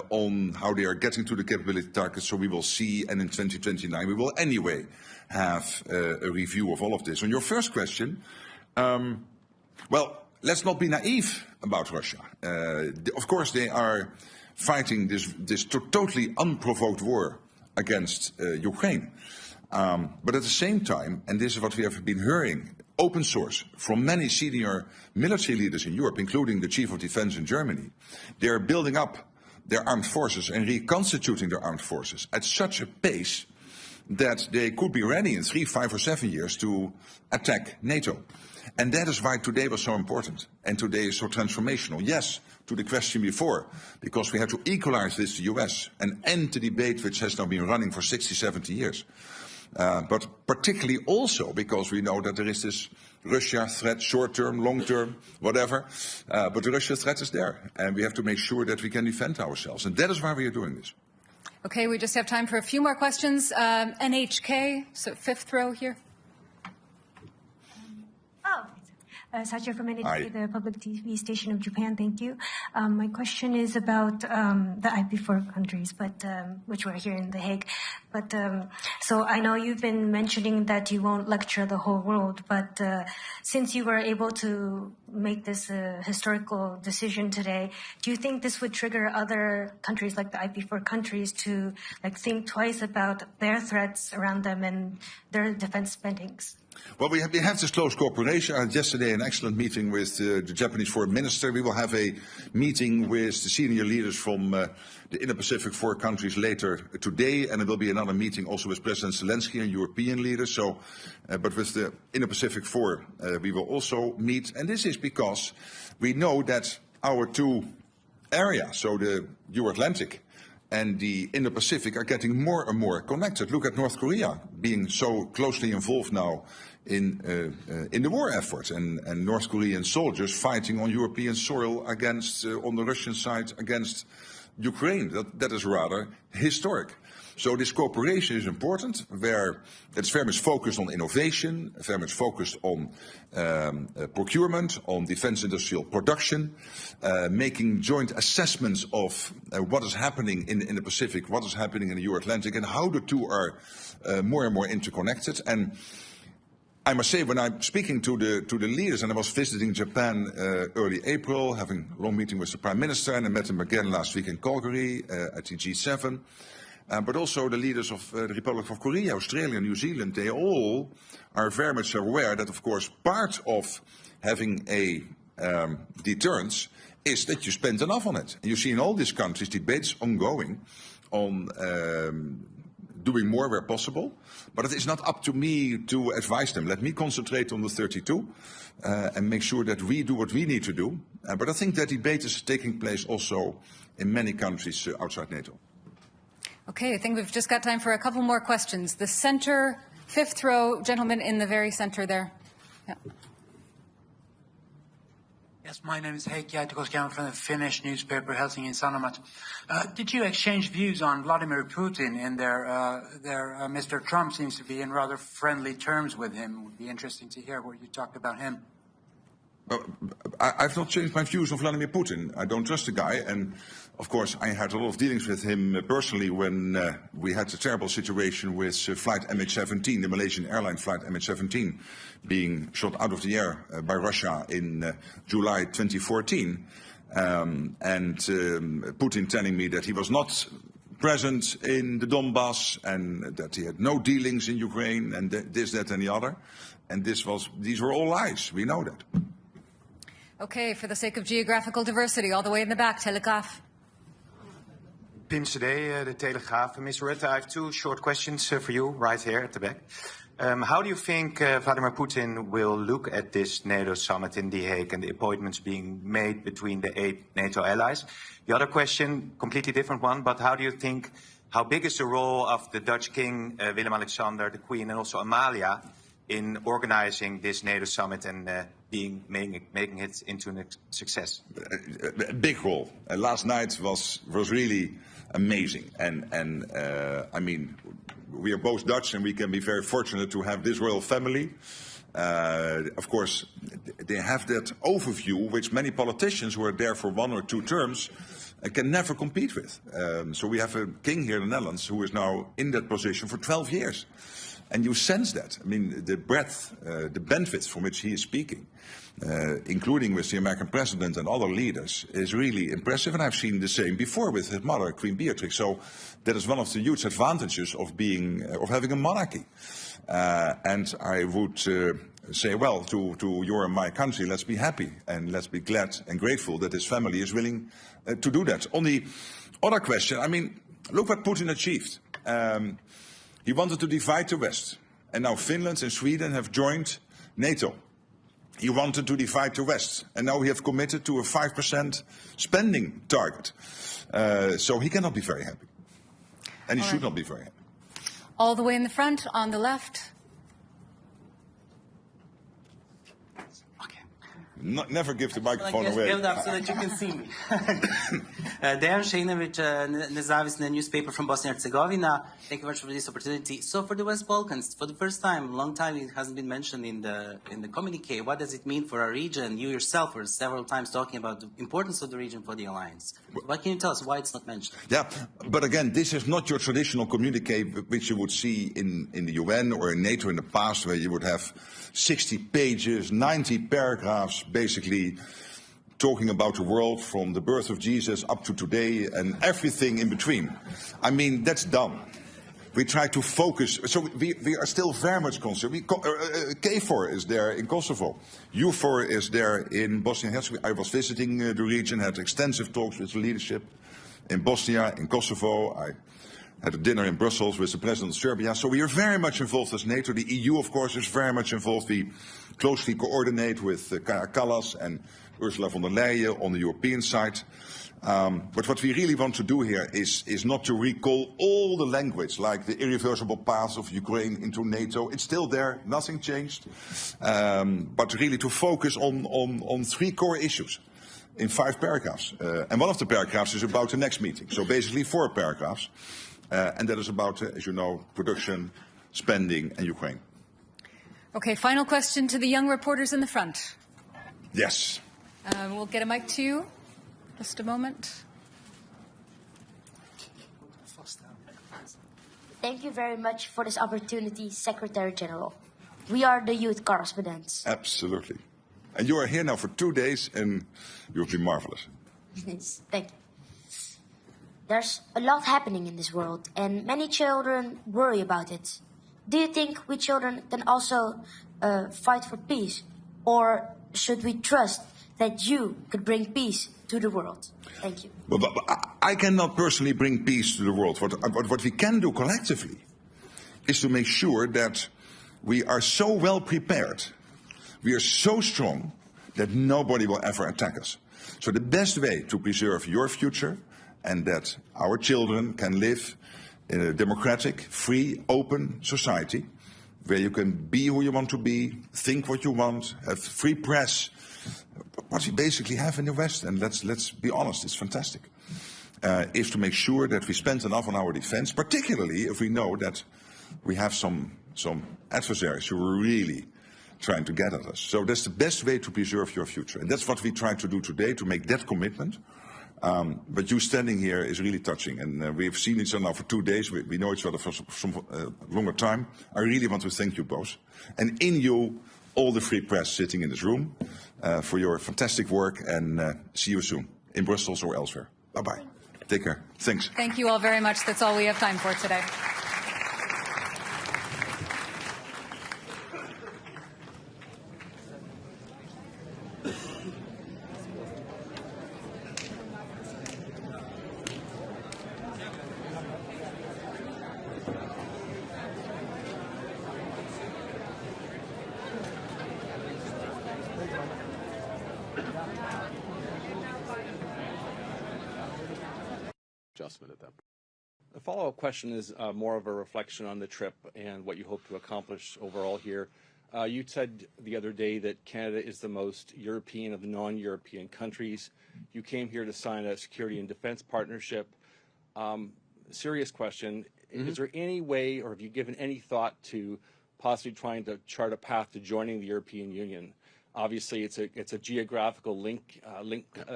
on how they are getting to the capability targets, so we will see, and in 2029 we will anyway have a review of all of this. On your first question, well, let's not be naive about Russia. Of course, they are fighting this totally unprovoked war against Ukraine. But at the same time, and this is what we have been hearing, open source from many senior military leaders in Europe, including the Chief of Defense in Germany, they are building up their armed forces and reconstituting their armed forces at such a pace that they could be ready in 3, 5 or 7 years to attack NATO. And that is why today was so important, and today is so transformational. Yes, to the question before, because we had to equalize this to the US and end the debate which has now been running for 60, 70 years. but particularly also because we know that there is this Russia threat, short-term, long-term, whatever, but the Russia threat is there, and we have to make sure that we can defend ourselves, and that is why we are doing this. Okay, we just have time for a few more questions. NHK, so fifth row here. Sacha from NHK, the public TV station of Japan. Thank you. My question is about the IP4 countries, but which were here in The Hague. But so I know you've been mentioning that you won't lecture the whole world, but since you were able to make this historical decision today, do you think this would trigger other countries like the IP4 countries to think twice about their threats around them and their defense spendings? Well, we have this close cooperation. I had yesterday an excellent meeting with the Japanese foreign minister. We will have a meeting with the senior leaders from the Indo-Pacific 4 countries later today, and there will be another meeting also with President Zelensky and European leaders. So, but with the Indo-Pacific 4, we will also meet. And this is because we know that our two areas, so the Euro-Atlantic and the Indo-Pacific, are getting more and more connected. Look at North Korea being so closely involved now in the war effort, and North Korean soldiers fighting on European soil against, on the Russian side, against Ukraine. That is rather historic. So this cooperation is important, where it's very much focused on innovation, very much focused on procurement, on defense industrial production, making joint assessments of what is happening in the Pacific, what is happening in the Euro-Atlantic, and how the two are more and more interconnected. And I must say, when I'm speaking to the leaders, and I was visiting Japan early April, having a long meeting with the Prime Minister, and I met him again last week in Calgary at the G7, but also the leaders of the Republic of Korea, Australia, New Zealand, they all are very much aware that, of course, part of having a deterrence is that you spend enough on it. And you see in all these countries debates ongoing on doing more where possible, but it is not up to me to advise them. Let me concentrate on the 32 and make sure that we do what we need to do. But I think that debate is taking place also in many countries outside NATO. Okay, I think we've just got time for a couple more questions. The center, fifth row, gentleman in the very center there. Yeah. Yes, my name is Haya from the Finnish newspaper Helsingin Sanomat. Did you exchange views on Vladimir Putin and their Mr. Trump seems to be in rather friendly terms with him? It would be interesting to hear what you talked about him. I've not changed my views on Vladimir Putin. I don't trust the guy, and of course I had a lot of dealings with him personally when we had a terrible situation with flight MH17, the Malaysian airline flight MH17, being shot out of the air by Russia in July 2014, and Putin telling me that he was not present in the Donbass and that he had no dealings in Ukraine and this, that and the other, and these were all lies. We know that. Okay, for the sake of geographical diversity, all the way in the back, Telegraaf. Pim Cede, the Telegraaf. Mr. Rutte, I have two short questions for you right here at the back. How do you think Vladimir Putin will look at this NATO summit in The Hague and the appointments being made between the 8 NATO allies? The other question, completely different one, but how big is the role of the Dutch King, Willem-Alexander, the Queen, and also Amalia in organizing this NATO summit and making it into a success? A big role. Last night was really amazing, and I mean, we are both Dutch, and we can be very fortunate to have this royal family. Of course, they have that overview which many politicians who are there for 1 or 2 terms can never compete with. So we have a king here in the Netherlands who is now in that position for 12 years. And you sense that. I mean, the breadth, the benefits from which he is speaking, including with the American president and other leaders, is really impressive. And I've seen the same before with his mother, Queen Beatrix. So that is one of the huge advantages of having a monarchy. And I would say, well, to your and my country, let's be happy and let's be glad and grateful that his family is willing to do that. On the other question, I mean, look what Putin achieved. He wanted to divide the West, and now Finland and Sweden have joined NATO. He wanted to divide the West, and now we have committed to a 5% spending target. So he cannot be very happy, and he should not be very happy. All the way in the front, on the left. Never give the microphone away. Give it up so that you can see me. Dejan Šejnović, Nezavisne newspaper from Bosnia and Herzegovina. Thank you very much for this opportunity. So for the West Balkans, for the first time, long time, it hasn't been mentioned in the communique. What does it mean for our region? You yourself were several times talking about the importance of the region for the alliance. What can you tell us why it's not mentioned? Yeah, but again, this is not your traditional communique which you would see in the UN or in NATO in the past, where you would have 60 pages, 90 paragraphs, basically talking about the world from the birth of Jesus up to today and everything in between. I mean, that's done. We try to focus. So we are still very much concerned. KFOR is there in Kosovo. EUFOR is there in Bosnia and Herzegovina. I was visiting the region, had extensive talks with the leadership in Bosnia, in Kosovo. I had a dinner in Brussels with the president of Serbia. So we are very much involved as NATO. The EU, of course, is very much involved. We closely coordinate with Kaja Kallas and Ursula von der Leyen on the European side. But what we really want to do here is not to recall all the language, like the irreversible path of Ukraine into NATO. It's still there, nothing changed. But really to focus on three core issues in 5 paragraphs. And one of the paragraphs is about the next meeting. So basically 4 paragraphs. And that is about, as you know, production, spending, and Ukraine. Okay, final question to the young reporters in the front. Yes. We'll get a mic to you. Just a moment. Thank you very much for this opportunity, Secretary General. We are the youth correspondents. Absolutely. And you are here now for 2 days, and you've been marvelous. Yes, thank you. There's a lot happening in this world, and many children worry about it. Do you think we children can also fight for peace? Or should we trust that you could bring peace to the world? Thank you. But I cannot personally bring peace to the world. What we can do collectively is to make sure that we are so well prepared, we are so strong, that nobody will ever attack us. So the best way to preserve your future and that our children can live in a democratic, free, open society where you can be who you want to be, think what you want, have free press, what we basically have in the West, and let's be honest, it's fantastic, is to make sure that we spend enough on our defense, particularly if we know that we have some adversaries who are really trying to get at us. So that's the best way to preserve your future. And that's what we try to do today, to make that commitment. But you standing here is really touching, and we've seen each other now for 2 days. We know each other for some longer time. I really want to thank you both, and in you, all the free press sitting in this room, for your fantastic work, and see you soon in Brussels or elsewhere. Bye-bye. Take care. Thanks. Thank you all very much. That's all we have time for today. Adjustment at that point. The follow-up question is more of a reflection on the trip and what you hope to accomplish overall here. You said the other day that Canada is the most European of the non-European countries. You came here to sign a security and defense partnership. Serious question, is there any way, or have you given any thought to possibly trying to chart a path to joining the European Union? Obviously, it's a geographical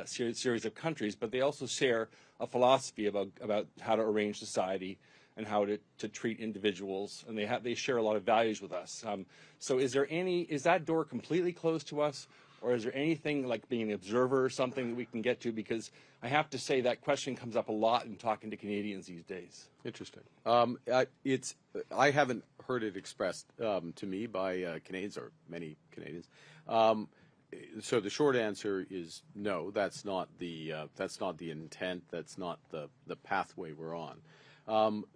series of countries, but they also share a philosophy about how to arrange society and how to treat individuals, and they share a lot of values with us. So is that door completely closed to us, or is there anything like being an observer or something that we can get to? Because I have to say that question comes up a lot in talking to Canadians these days. Interesting. I haven't heard it expressed to me by Canadians, or many Canadians. So the short answer is no. That's not the intent. That's not the pathway we're on.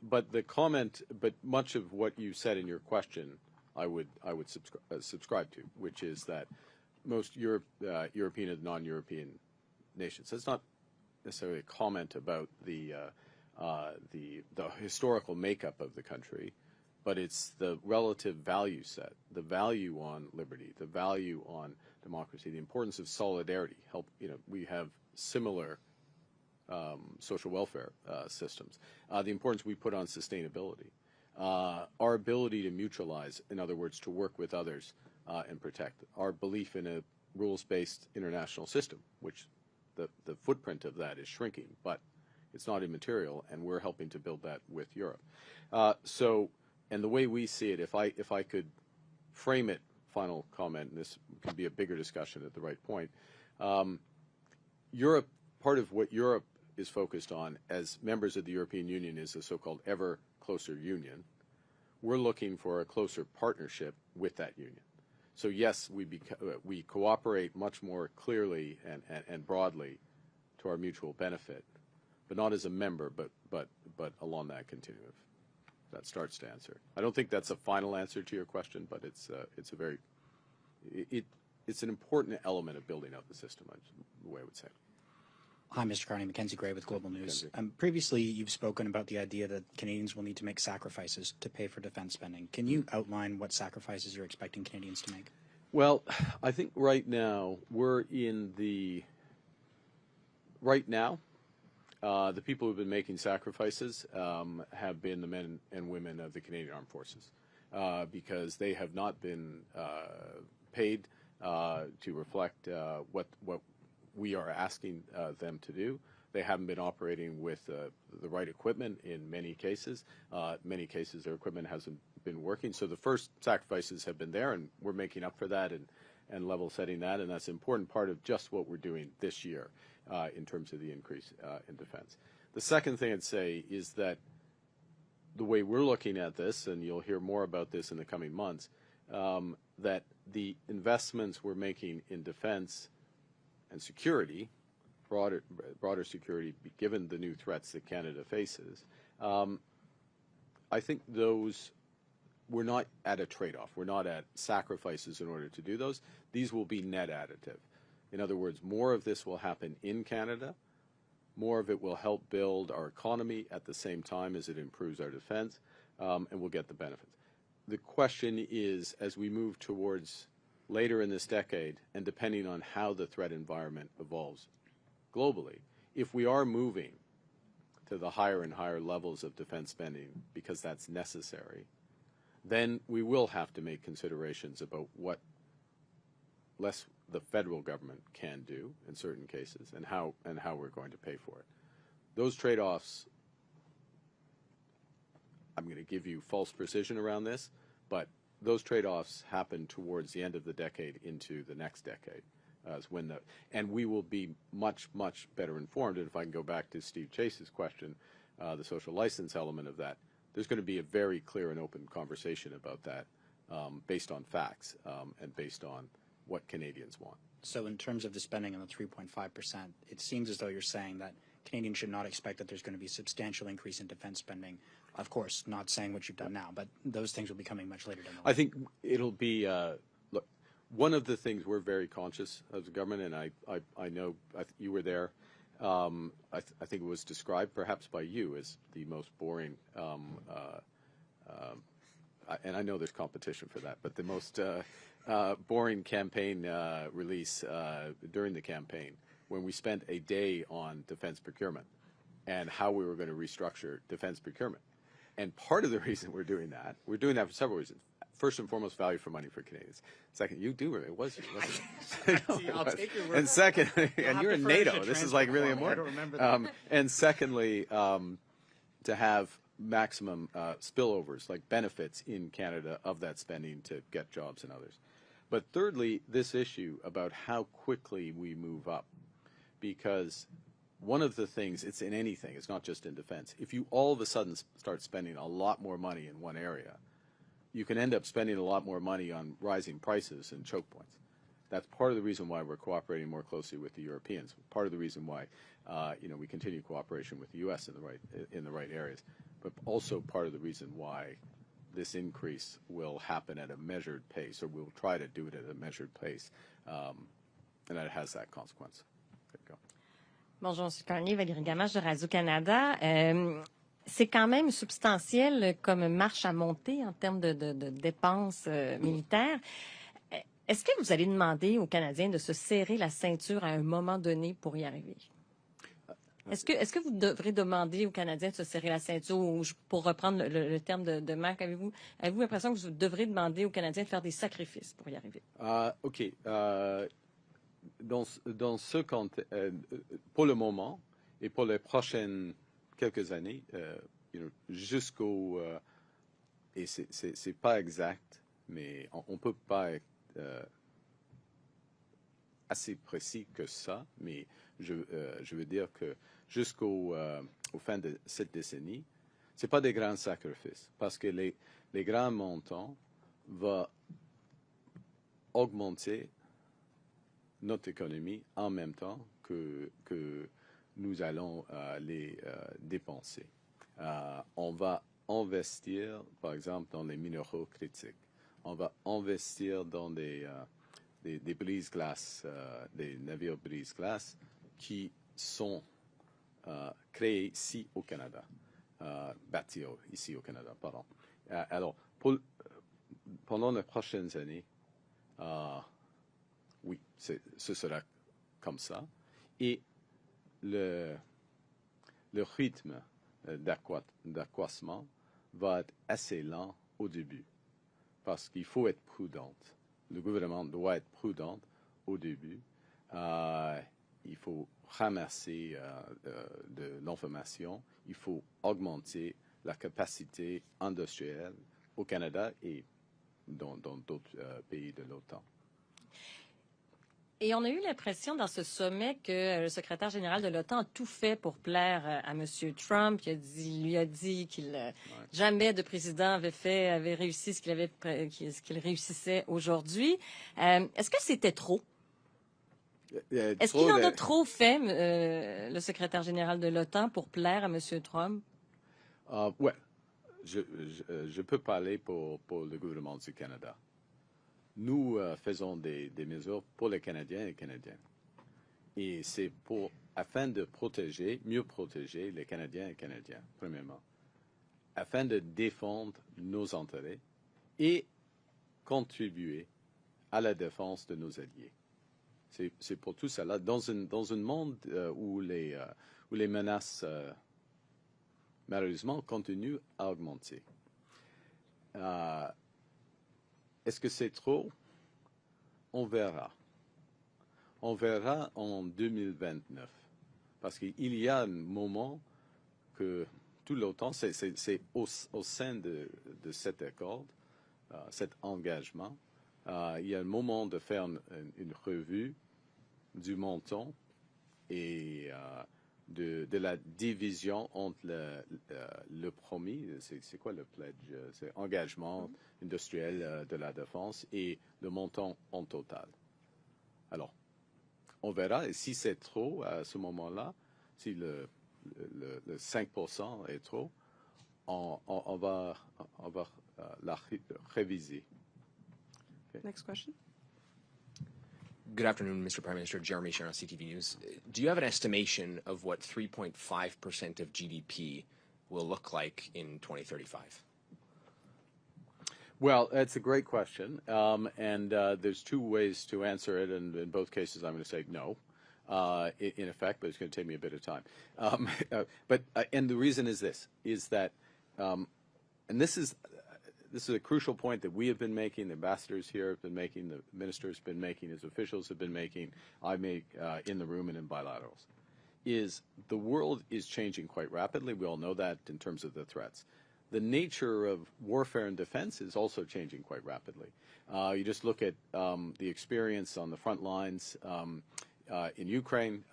But much of what you said in your question, I would subscribe to, which is that most European and non-European nations. That's not necessarily a comment about the historical makeup of the country, but it's the relative value set, the value on liberty, the value on democracy, the importance of solidarity. We have similar social welfare systems. The importance we put on sustainability, our ability to mutualize, in other words, to work with others and protect, our belief in a rules-based international system, which the footprint of that is shrinking, but it's not immaterial, and we're helping to build that with Europe. And the way we see it, if I could frame it, final comment, and this could be a bigger discussion at the right point. Europe, part of what Europe is focused on as members of the European Union is a so-called ever closer union. We're looking for a closer partnership with that union. So yes, we cooperate much more clearly and broadly to our mutual benefit, but not as a member, but along that continuum. That starts to answer. I don't think that's a final answer to your question, but it's an important element of building out the system, the way I would say. Hi, Mr. Carney. Mackenzie Gray with Global News. Previously, you've spoken about the idea that Canadians will need to make sacrifices to pay for defense spending. Can you outline what sacrifices you're expecting Canadians to make? Well, I think right now we're in the the people who've been making sacrifices have been the men and women of the Canadian Armed Forces because they have not been paid to reflect what we are asking them to do. They haven't been operating with the right equipment in many cases. Many cases their equipment hasn't been working. So the first sacrifices have been there, and we're making up for that and level setting that, and that's an important part of just what we're doing this year in terms of the increase in defense. The second thing I'd say is that the way we're looking at this, and you'll hear more about this in the coming months, that the investments we're making in defense and security, broader security, given the new threats that Canada faces, I think those, we're not at a trade-off. We're not at sacrifices in order to do those. These will be net additive. In other words, more of this will happen in Canada. More of it will help build our economy at the same time as it improves our defense, and we'll get the benefits. The question is, as we move towards later in this decade, and depending on how the threat environment evolves globally, if we are moving to the higher and higher levels of defense spending because that's necessary, then we will have to make considerations about what less the federal government can do in certain cases and how we're going to pay for it. Those trade-offs, I'm going to give you false precision around this, but those trade-offs happen towards the end of the decade into the next decade, and we will be much, much better informed. And if I can go back to Steve Chase's question, the social license element of that, there's going to be a very clear and open conversation about that based on facts and based on what Canadians want. So in terms of the spending on the 3.5%, it seems as though you're saying that Canadians should not expect that there's going to be a substantial increase in defense spending. Of course, not saying what you've done now, but those things will be coming much later down the line. I think it'll be, look, one of the things we're very conscious as a government, and I know you were there, I think it was described perhaps by you as the most boring, and I know there's competition for that, but the most boring campaign release during the campaign when we spent a day on defense procurement and how we were going to restructure defense procurement. And part of the reason we're doing that for several reasons. First and foremost, value for money for Canadians. Second, you do, it was you, wasn't it? I'll take your word. And second, and you're in NATO. This is like really important. I don't remember that. And secondly, to have maximum spillovers, like benefits in Canada of that spending to get jobs and others. But thirdly, this issue about how quickly we move up, because one of the things, it's in anything, it's not just in defense, if you all of a sudden start spending a lot more money in one area, you can end up spending a lot more money on rising prices and choke points. That's part of the reason why we're cooperating more closely with the Europeans. Part of the reason why, we continue cooperation with the U.S. in the right areas, but also part of the reason why this increase will happen at a measured pace, or we'll try to do it at a measured pace, and that it has that consequence. There you go. Bonjour, M. Carney, Valérie Gamache de Radio-Canada. c'est quand même substantiel comme marche à monter en termes de dépenses militaires. Est-ce que vous allez demander aux Canadiens de se serrer la ceinture à un moment donné pour y arriver? Est-ce que vous devrez demander aux Canadiens de se serrer la ceinture, ou pour reprendre le terme de Marc, avez-vous l'impression que vous devrez demander aux Canadiens de faire des sacrifices pour y arriver? OK. Dans ce contexte, pour le moment et pour les prochaines quelques années, jusqu'au... et c'est pas exact, mais on peut pas être assez précis que ça, mais je veux dire que jusqu'au fin de cette décennie, c'est pas des grands sacrifices, parce que les grands montants vont augmenter notre économie en même temps que nous allons les dépenser. On va investir, par exemple, dans les minéraux critiques. On va investir dans des brise-glaces, des navires brise-glaces qui sont créés ici au Canada, bâtis ici au Canada, pardon. Alors, pendant les prochaines années, oui, ce sera comme ça. Et le rythme d'accroissement va être assez lent au début, parce qu'il faut être prudent. Le gouvernement doit être prudent au début. Il faut ramasser de l'information. Il faut augmenter la capacité industrielle au Canada et dans d'autres pays de l'OTAN. Et on a eu l'impression dans ce sommet que le secrétaire général de l'OTAN a tout fait pour plaire à M. Trump. Il lui a dit qu'il jamais de président avait réussi ce qu'il réussissait aujourd'hui. Est-ce que c'était trop? Est-ce qu'il en a trop fait, le secrétaire général de l'OTAN, pour plaire à M. Trump? Oui, je peux parler pour le gouvernement du Canada. Nous faisons des mesures pour les Canadiens et les Canadiennes. Et c'est afin de mieux protéger les Canadiens et les Canadiennes, premièrement, afin de défendre nos intérêts et contribuer à la défense de nos alliés. C'est pour tout cela. Dans un monde où les menaces, malheureusement, continuent à augmenter. Est-ce que c'est trop? On verra. On verra en 2029. Parce qu'il y a un moment que tout l'OTAN, c'est au sein de cet accord, cet engagement, il y a un moment de faire une revue du montant et de la division entre le promis, c'est quoi le pledge? C'est engagement industriel de la défense et le montant en total. Alors, on verra, et si c'est trop à ce moment-là, si le 5% est trop, on va la réviser. Okay. Next question. Good afternoon, Mr. Prime Minister. Jeremy Sharon, CTV News. Do you have an estimation of what 3.5% of GDP will look like in 2035? Well, that's a great question, and there's two ways to answer it, and in both cases I'm going to say no, in effect, but it's going to take me a bit of time. And the reason is this, is that, and this is a crucial point that we have been making, the ambassadors here have been making, the ministers have been making, as officials have been making, I make in the room and in bilaterals, is the world is changing quite rapidly. We all know that in terms of the threats. The nature of warfare and defense is also changing quite rapidly. You just look at the experience on the front lines in Ukraine,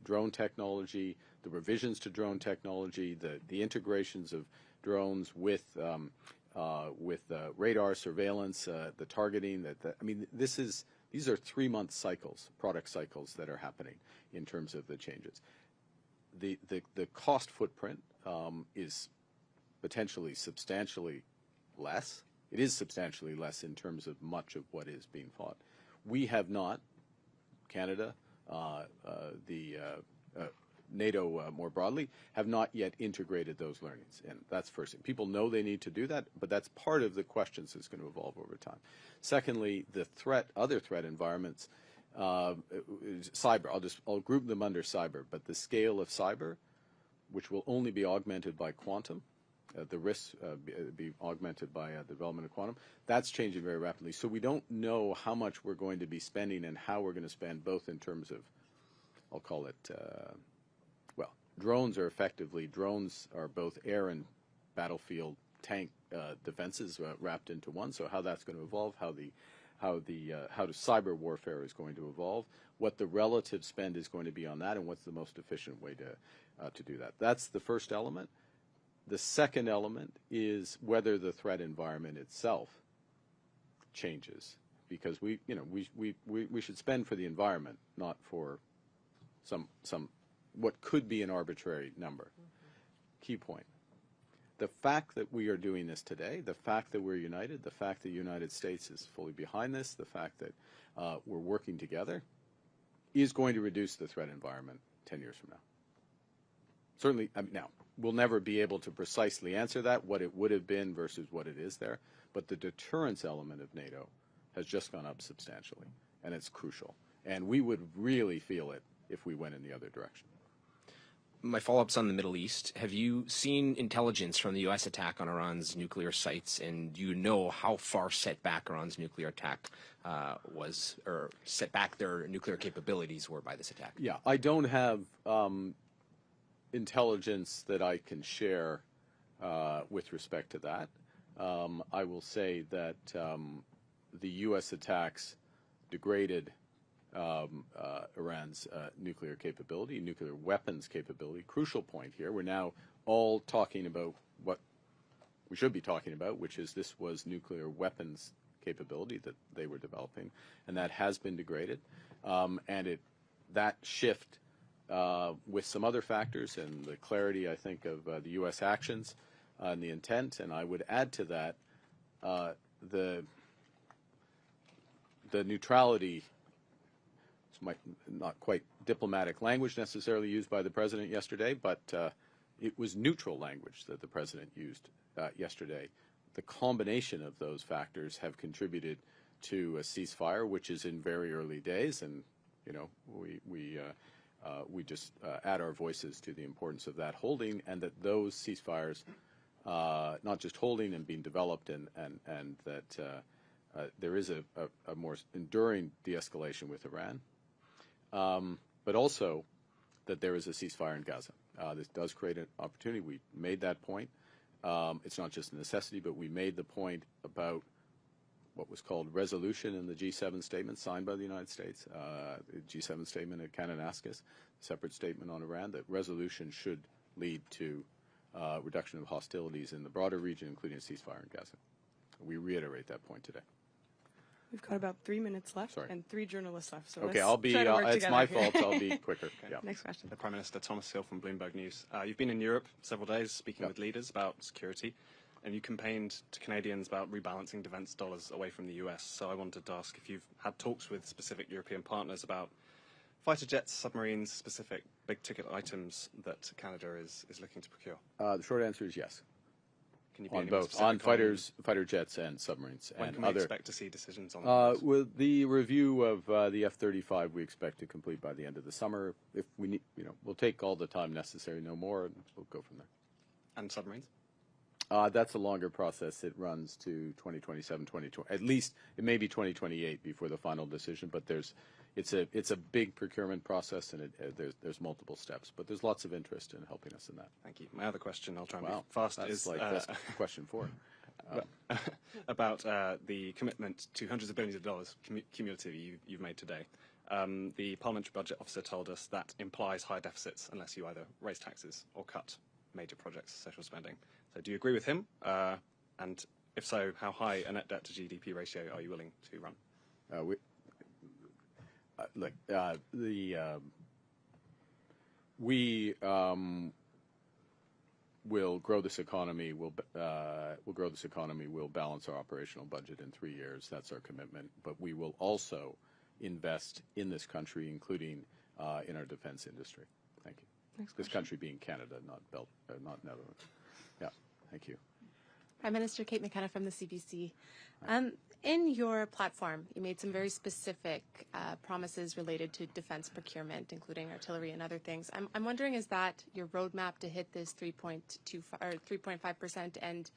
drone technology, the revisions to drone technology, the integrations of drones with radar surveillance, the targeting. These are 3-month cycles, product cycles that are happening in terms of the changes. The cost footprint is potentially substantially less. It is substantially less in terms of much of what is being fought. We have not, Canada, the NATO more broadly, have not yet integrated those learnings. And that's first thing. People know they need to do that, but that's part of the questions that's going to evolve over time. Secondly, the other threat environments, cyber, I'll group them under cyber, but the scale of cyber, which will only be augmented by quantum, the risks be augmented by the development of quantum, that's changing very rapidly. So we don't know how much we're going to be spending and how we're going to spend, both in terms of, I'll call it, drones are both air and battlefield tank defenses wrapped into one. So how that's going to evolve, how the cyber warfare is going to evolve, what the relative spend is going to be on that, and what's the most efficient way to do that. That's the first element. The second element is whether the threat environment itself changes, because we should spend for the environment, not for some what could be an arbitrary number. Key point. The fact that we are doing this today, the fact that we're united, the fact that the United States is fully behind this, the fact that we're working together, is going to reduce the threat environment 10 years from now. Certainly, now, we'll never be able to precisely answer that, what it would have been versus what it is there, but the deterrence element of NATO has just gone up substantially, and it's crucial. And we would really feel it if we went in the other direction. My follow-up's on the Middle East. Have you seen intelligence from the U.S. attack on Iran's nuclear sites, and do you know how far set back Iran's nuclear attack was, or set back their nuclear capabilities were by this attack? Yeah, I don't have intelligence that I can share with respect to that. I will say that the U.S. attacks degraded Iran's nuclear capability, nuclear weapons capability. Crucial point here. We're now all talking about what we should be talking about, which is this was nuclear weapons capability that they were developing, and that has been degraded. And that shift, with some other factors and the clarity, I think, of the U.S. actions and the intent, and I would add to that the neutrality, not quite diplomatic language necessarily used by the president yesterday, but it was neutral language that the president used yesterday. The combination of those factors have contributed to a ceasefire, which is in very early days, and we just add our voices to the importance of that holding, and that those ceasefires, not just holding and being developed, and that there is a more enduring de-escalation with Iran. But also that there is a ceasefire in Gaza. This does create an opportunity. We made that point. It's not just a necessity, but we made the point about what was called resolution in the G7 statement signed by the United States, the G7 statement at Kananaskis, separate statement on Iran, that resolution should lead to reduction of hostilities in the broader region, including a ceasefire in Gaza. We reiterate that point today. We've got about 3 minutes left and 3 journalists left. So okay, I'll be. It's my fault. I'll be quicker. Okay. Yeah. Next question. The Prime Minister Thomas Hill from Bloomberg News. You've been in Europe several days speaking with leaders about security, and you campaigned to Canadians about rebalancing defence dollars away from the US. So I wanted to ask if you've had talks with specific European partners about fighter jets, submarines, specific big-ticket items that Canada is looking to procure. The short answer is yes. Can you be on both, on fighter jets and submarines. When and can we other, expect to see decisions on that? With the review of the F-35, we expect to complete by the end of the summer. If we need, we'll take all the time necessary, no more, and we'll go from there. And submarines? That's a longer process. It runs to 2027, 2020. At least it may be 2028 before the final decision. But it's a big procurement process, and there's multiple steps. But there's lots of interest in helping us in that. Thank you. My other question, I'll try and be fast. That's that's question 4. About the commitment to hundreds of billions of dollars cumulatively you've made today. The Parliamentary Budget Officer told us that implies high deficits unless you either raise taxes or cut major projects, social spending. So do you agree with him? And if so, how high a net debt to GDP ratio are you willing to run? We will grow this economy. We'll grow this economy. We'll balance our operational budget in 3 years. That's our commitment. But we will also invest in this country, including in our defense industry. Thank you. This country being Canada, not Netherlands. Yeah, thank you. Prime Minister Kate McKenna from the CBC. In your platform, you made some very specific promises related to defense procurement, including artillery and other things. I'm wondering, is that your roadmap to hit this 3.5%, and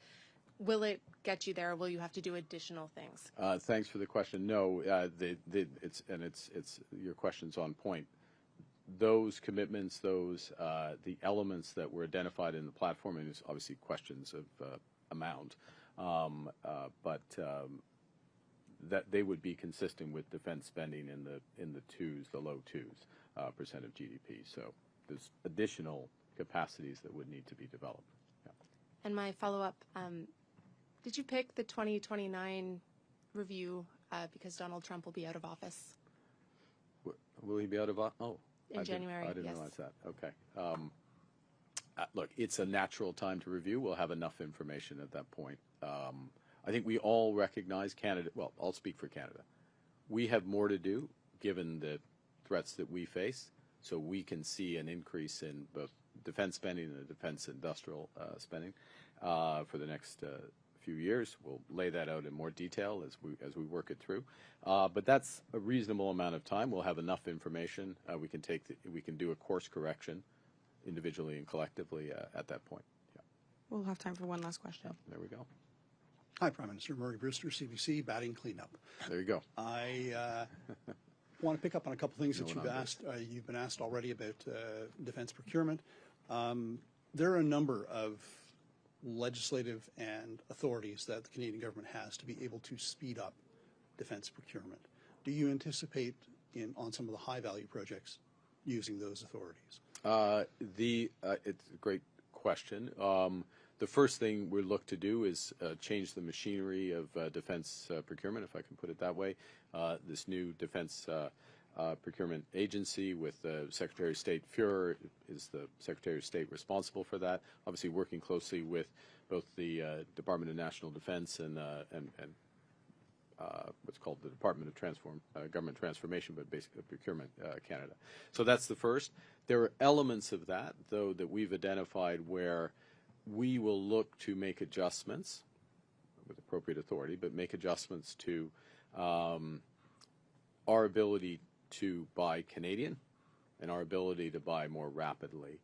will it get you there, or will you have to do additional things? Thanks for the question. No, it's your question's on point. Those commitments, the elements that were identified in the platform, and it's obviously questions of amount, but that they would be consistent with defense spending in the low twos percent of GDP. So there's additional capacities that would need to be developed. Yeah. And my follow-up, did you pick the 2029 review because Donald Trump will be out of office? Will he be out of office? Oh, in January. I didn't realize that. Okay. Look, it's a natural time to review. We'll have enough information at that point. I think we all recognize Canada. Well, I'll speak for Canada. We have more to do given the threats that we face, so we can see an increase in both defense spending and defense industrial spending for the next few years. We'll lay that out in more detail as we work it through. But that's a reasonable amount of time. We'll have enough information. We can do a course correction individually and collectively at that point. Yeah. We'll have time for one last question. There we go. Hi, Prime Minister. Murray Brewster, CBC, batting cleanup. There you go. I want to pick up on a couple things that you've been asked already about defense procurement. There are a number of legislative and authorities that the Canadian government has to be able to speed up defense procurement. Do you anticipate on some of the high-value projects using those authorities? It's a great question. The first thing we look to do is change the machinery of defense procurement, if I can put it that way. This new defense procurement agency with Secretary of State Fuhrer is the Secretary of State responsible for that, obviously working closely with both the Department of National Defense and what's called the Department of Government Transformation, but basically Procurement Canada. So that's the first. There are elements of that, though, that we've identified where we will look to make adjustments with appropriate authority, but make adjustments to our ability to buy Canadian and our ability to buy more rapidly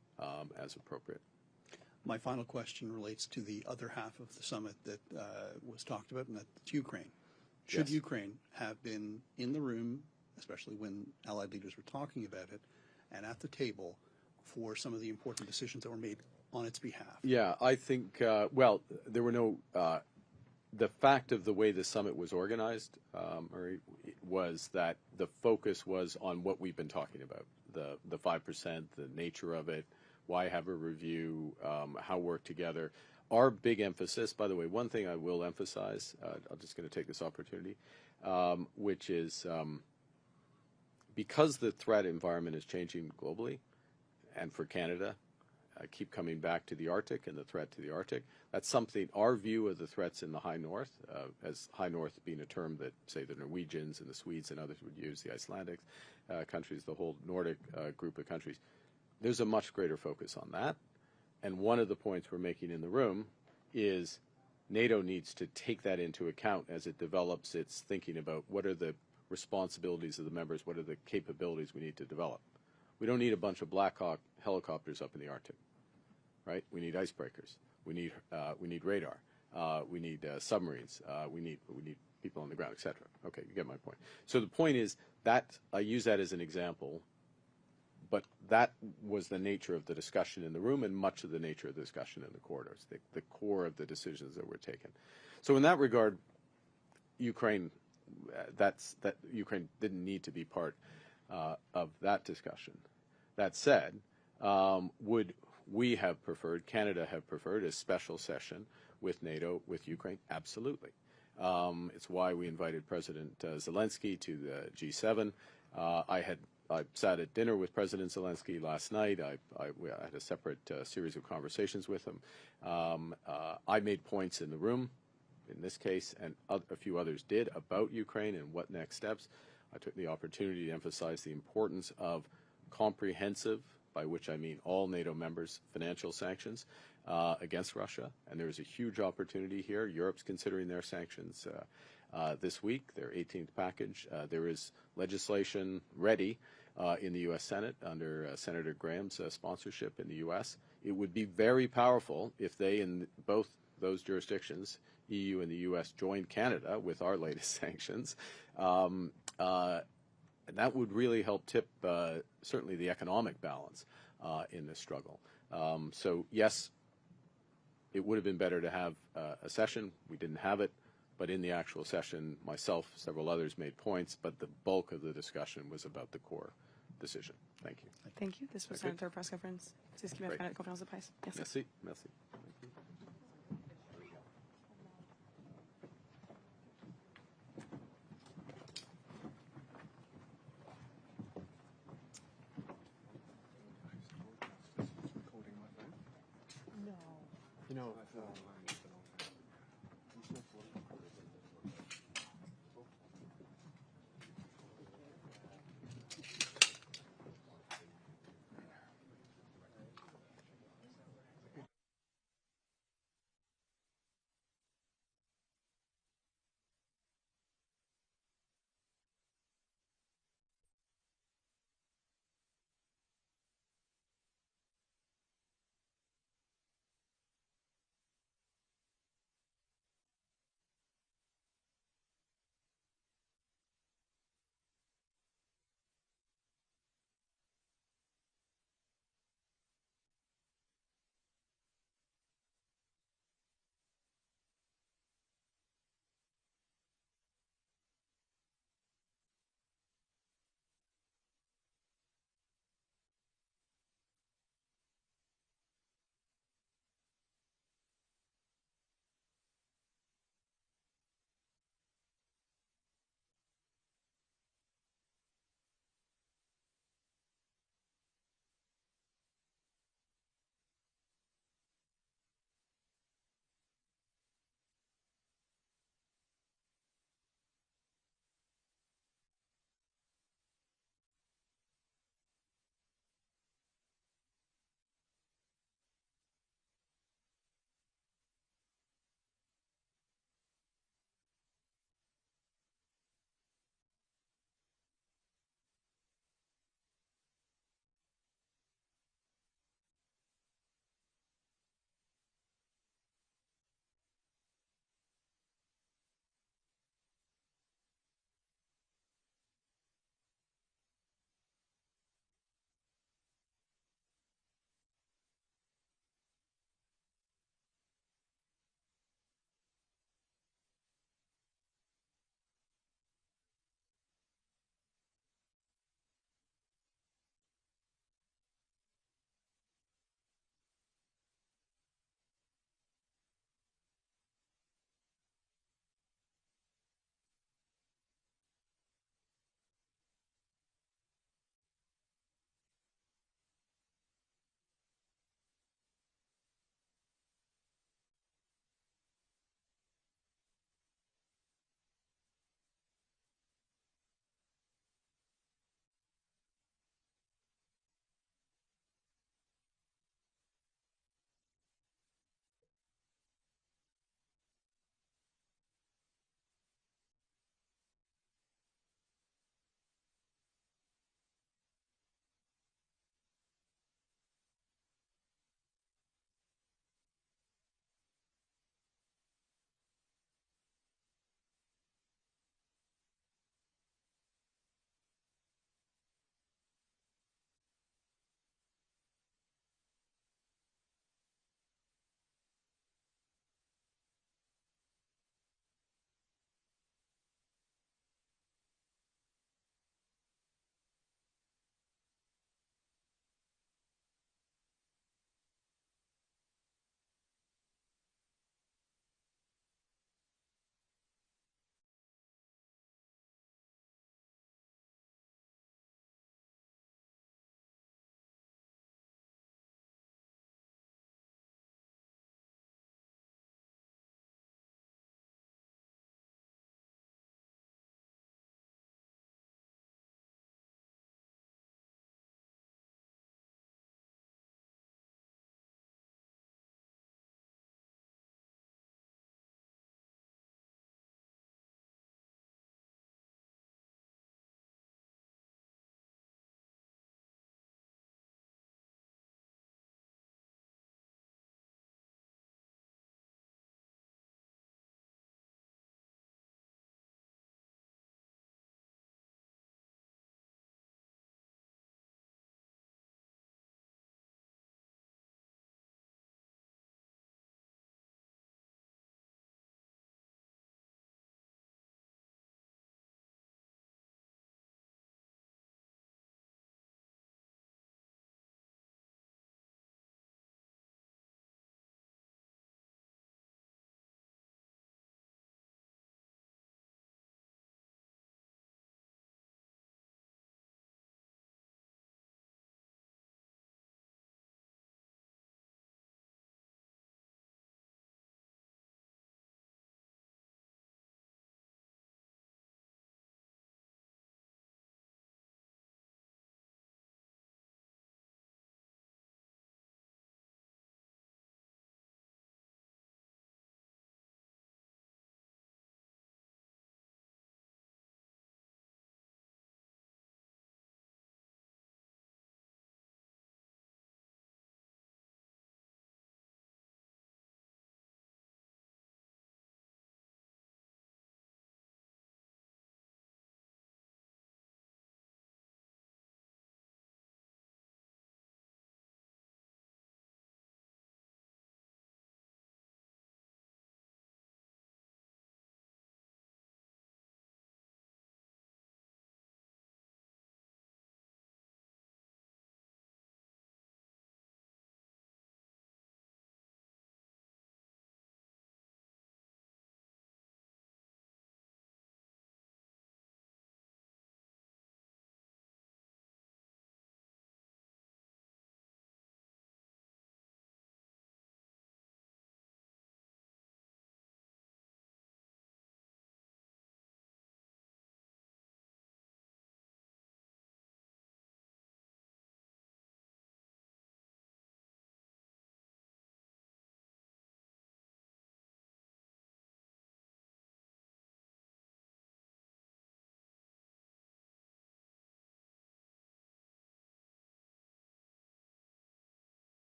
as appropriate. My final question relates to the other half of the summit that was talked about, and that's Ukraine. Should Ukraine have been in the room, especially when Allied leaders were talking about it, and at the table for some of the important decisions that were made on its behalf? Yeah, I think, well, there were no, the fact of the way the summit was organized, Murray, was that the focus was on what we've been talking about, the 5%, the nature of it, why have a review, how work together. Our big emphasis, by the way, one thing I will emphasize, I'm just going to take this opportunity, which is because the threat environment is changing globally, and for Canada, I keep coming back to the Arctic and the threat to the Arctic. That's something, our view of the threats in the High North, as High North being a term that, say, the Norwegians and the Swedes and others would use, the Icelandic countries, the whole Nordic group of countries. There's a much greater focus on that. And one of the points we're making in the room is NATO needs to take that into account as it develops its thinking about what are the responsibilities of the members, what are the capabilities we need to develop. We don't need a bunch of Black Hawk helicopters up in the Arctic, right? We need icebreakers. We need radar. We need submarines. We need people on the ground, etc. Okay, you get my point. So the point is that I use that as an example, but that was the nature of the discussion in the room and much of the nature of the discussion in the corridors, the core of the decisions that were taken. So in that regard, Ukraine, Ukraine didn't need to be part of that discussion. That said, would we have preferred, Canada have preferred, a special session with NATO, with Ukraine? Absolutely. It's why we invited President Zelensky to the G7. I sat at dinner with President Zelensky last night. I had a separate series of conversations with him. I made points in the room, in this case, and a few others did, about Ukraine and what next steps. I took the opportunity to emphasize the importance of comprehensive by which I mean all NATO members, financial sanctions against Russia. And there is a huge opportunity here. Europe's considering their sanctions this week, their 18th package. There is legislation ready in the U.S. Senate under Senator Graham's sponsorship in the U.S. It would be very powerful if they, in both those jurisdictions, EU and the U.S., joined Canada with our latest sanctions. And that would really help tip certainly the economic balance in this struggle. So yes, it would have been better to have a session. We didn't have it, but in the actual session, myself, several others made points, but the bulk of the discussion was about the core decision. Thank you. Thank you. This was our third press conference. C'est ce qui m'a fait la conférence de presse. Merci. Merci. Merci. Thank you. You know,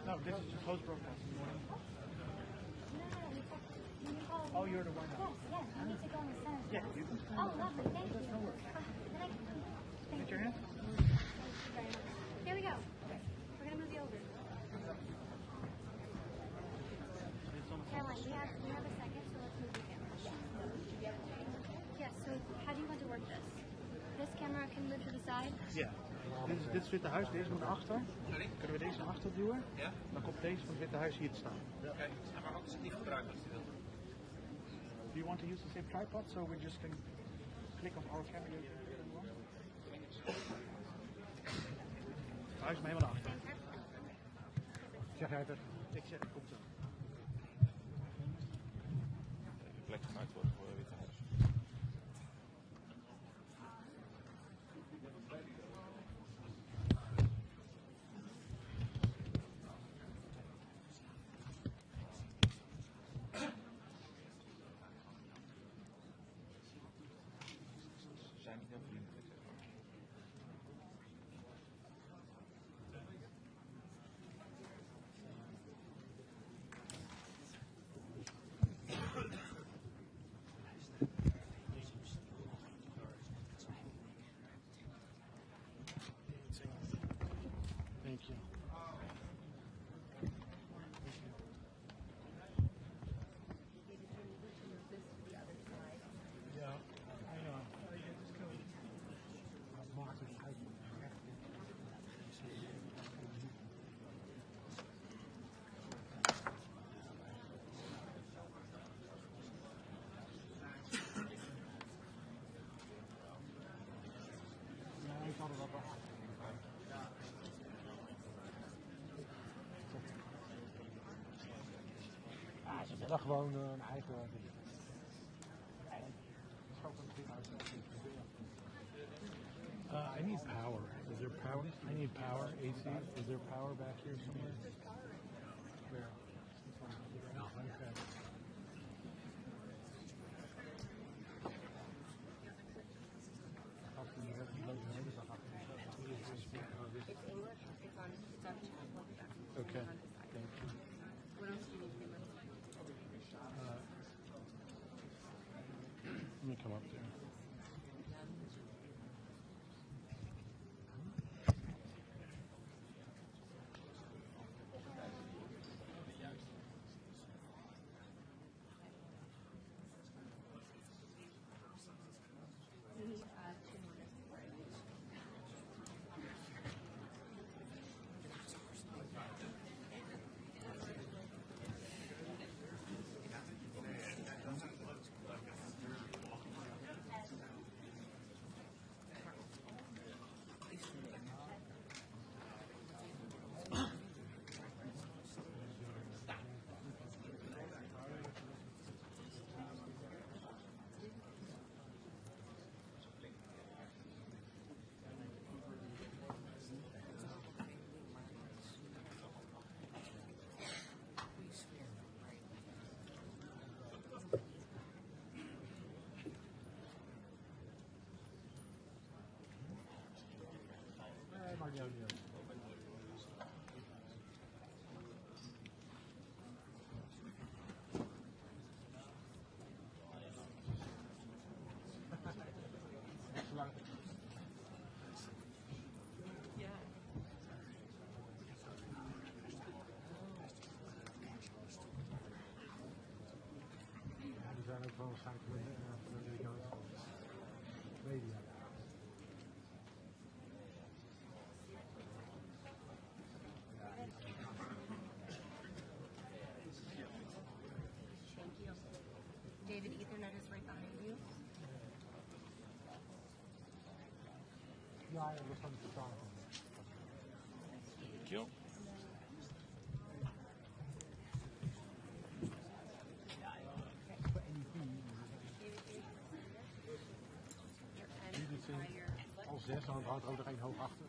No, this is just host broadcast. Oh, you're the one. Yes, I need to go in the center. Yeah, you can stand. Oh, lovely, thank you. No worries. Thank your hand. Here we go. We're going to move you over. Caroline, we have a second, so let's move you down. Yes, so how do you want to work this? This camera can move to the side? Ja. Dit is het Witte Huis, deze moet naar achter. Sorry? Kunnen we deze naar achter duwen? Ja. Dan komt deze van het Witte Huis hier te staan. Oké, maar ook niet gebruiken als je wilt. Do you want to use the same tripod so we just can click on our camera? Huis maar helemaal naar achter. Zeg jij het er? Ik zeg het, komt zo. Plek gemaakt wordt voor Witte Huis. Zijn niet heel vriendelijk, zeg maar. dan gewoon een eigen ding. I need power. Is there power? I need power. AC. Is there power back here somewhere? Where? No, okay. It's English. It's on chat. Okay. Thank you. What else do you need? Let me come up there. zijn ook wel waarschijnlijk media. Thank you. David, Ethernet is right behind you. Ja, dat kan ik verstaan. Thank you. Al 6, dan houdt er ook nog één hoog achter.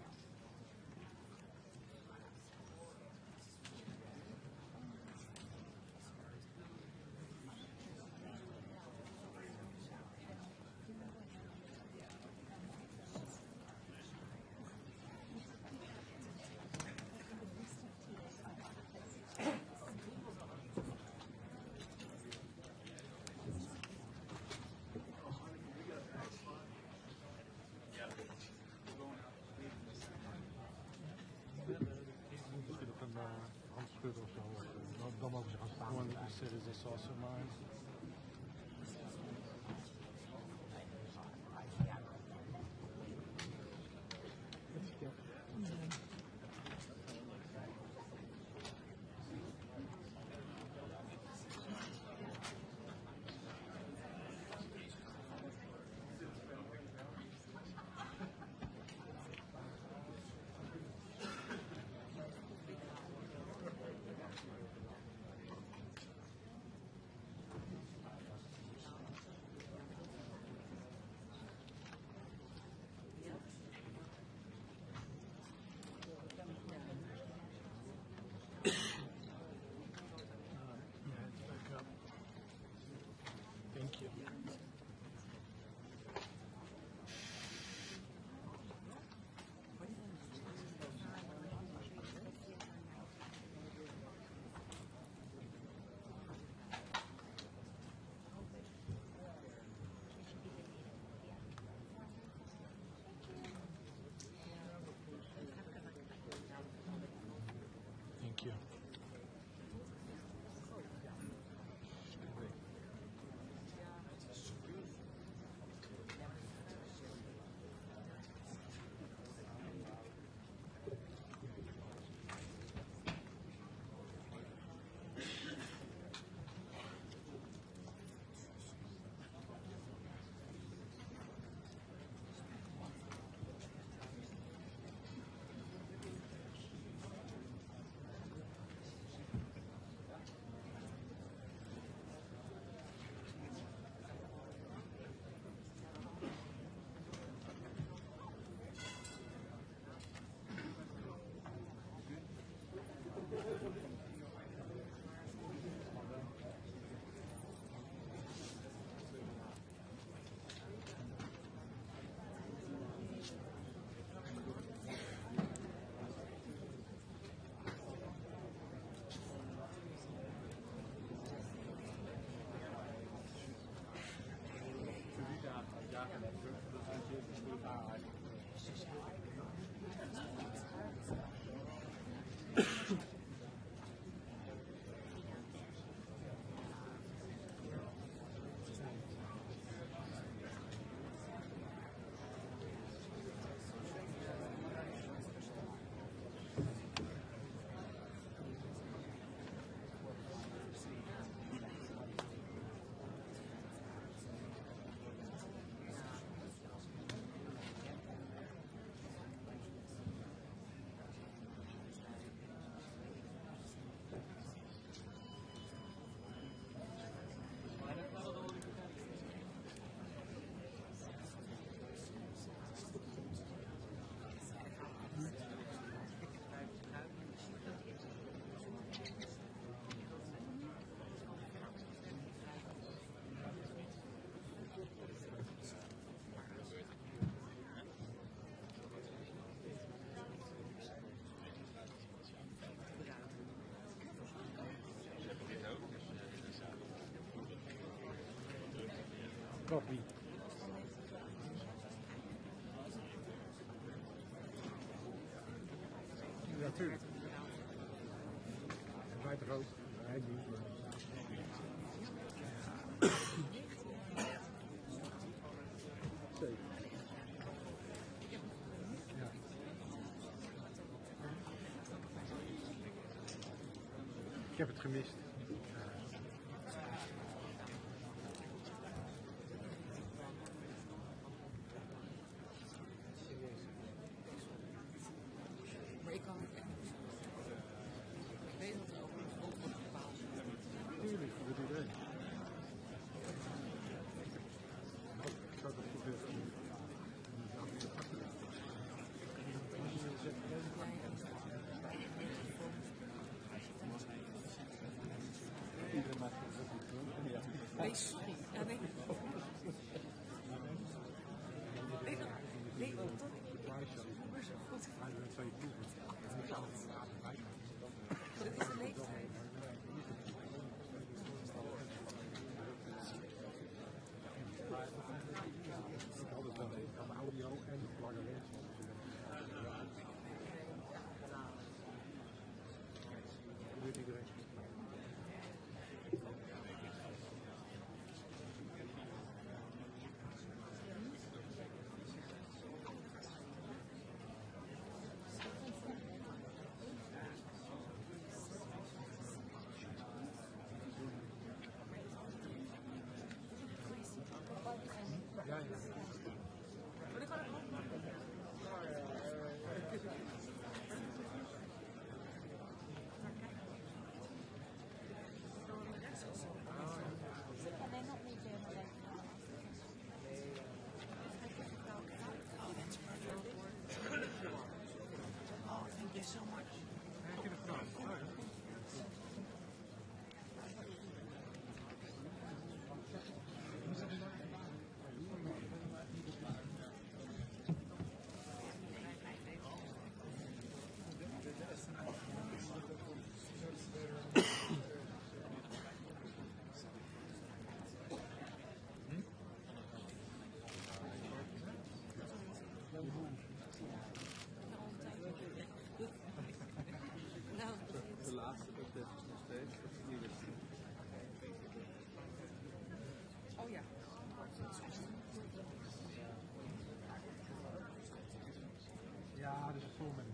Of zo, dan mogen ze gaan staan. One that you said is this also mine? Sorry. Ja, tuurlijk. Buiten rood. Hij niet. Zeker. Ja. Ik heb het gemist. Tuurlijk, dat iedereen. Ik zou dat goed willen. Iedereen maakt het ook goed. Ja. De laatste dat is nog steeds. Oh ja. Ja, dus vol met.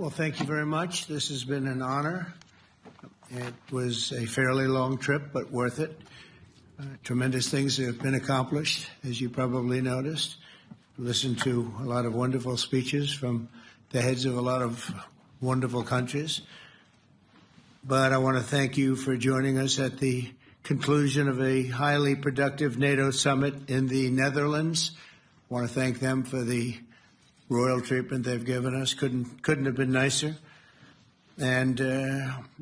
Well, thank you very much. This has been an honor. It was a fairly long trip, but worth it. Tremendous things have been accomplished, as you probably noticed. Listened to a lot of wonderful speeches from the heads of a lot of wonderful countries. But I want to thank you for joining us at the conclusion of a highly productive NATO summit in the Netherlands. I want to thank them for the royal treatment they've given us. Couldn't have been nicer. And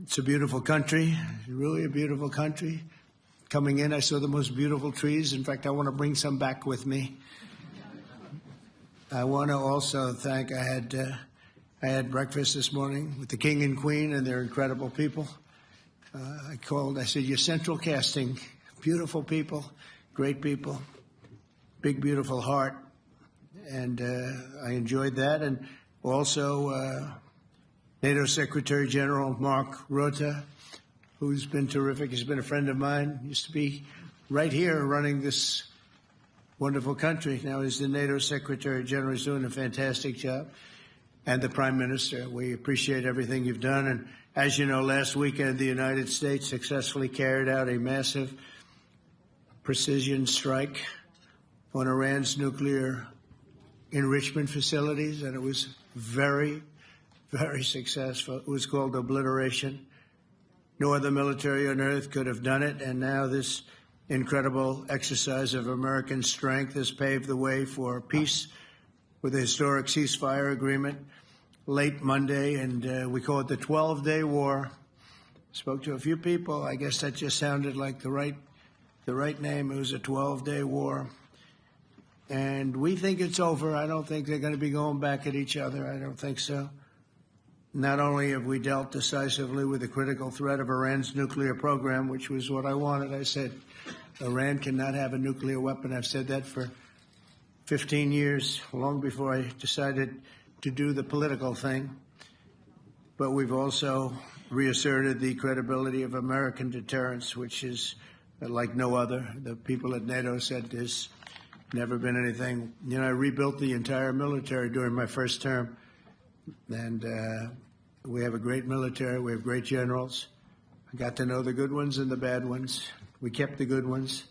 it's a beautiful country, really a beautiful country. Coming in, I saw the most beautiful trees. In fact, I want to bring some back with me. I want to also thank, I had breakfast this morning with the King and Queen, and they're incredible people. I said, you're central casting, beautiful people, great people, big, beautiful heart. And I enjoyed that. And also NATO Secretary General Mark Rutte, who's been terrific. He's been a friend of mine, used to be right here running this wonderful country. Now he's the NATO Secretary General. He's doing a fantastic job. And the Prime Minister, we appreciate everything you've done. And as you know, last weekend, the United States successfully carried out a massive precision strike on Iran's nuclear enrichment facilities, and it was very, very successful. It was called obliteration. No other military on earth could have done it, and now this incredible exercise of American strength has paved the way for peace with a historic ceasefire agreement late Monday, and we call it the 12-day war. Spoke to a few people. I guess that just sounded like the right name. It was a 12-day war. And we think it's over. I don't think they're going to be going back at each other. I don't think so. Not only have we dealt decisively with the critical threat of Iran's nuclear program, which was what I wanted. I said, Iran cannot have a nuclear weapon. I've said that for 15 years, long before I decided to do the political thing. But we've also reasserted the credibility of American deterrence, which is like no other. The people at NATO said there's never been anything. You know, I rebuilt the entire military during my first term. And we have a great military. We have great generals. I got to know the good ones and the bad ones. We kept the good ones.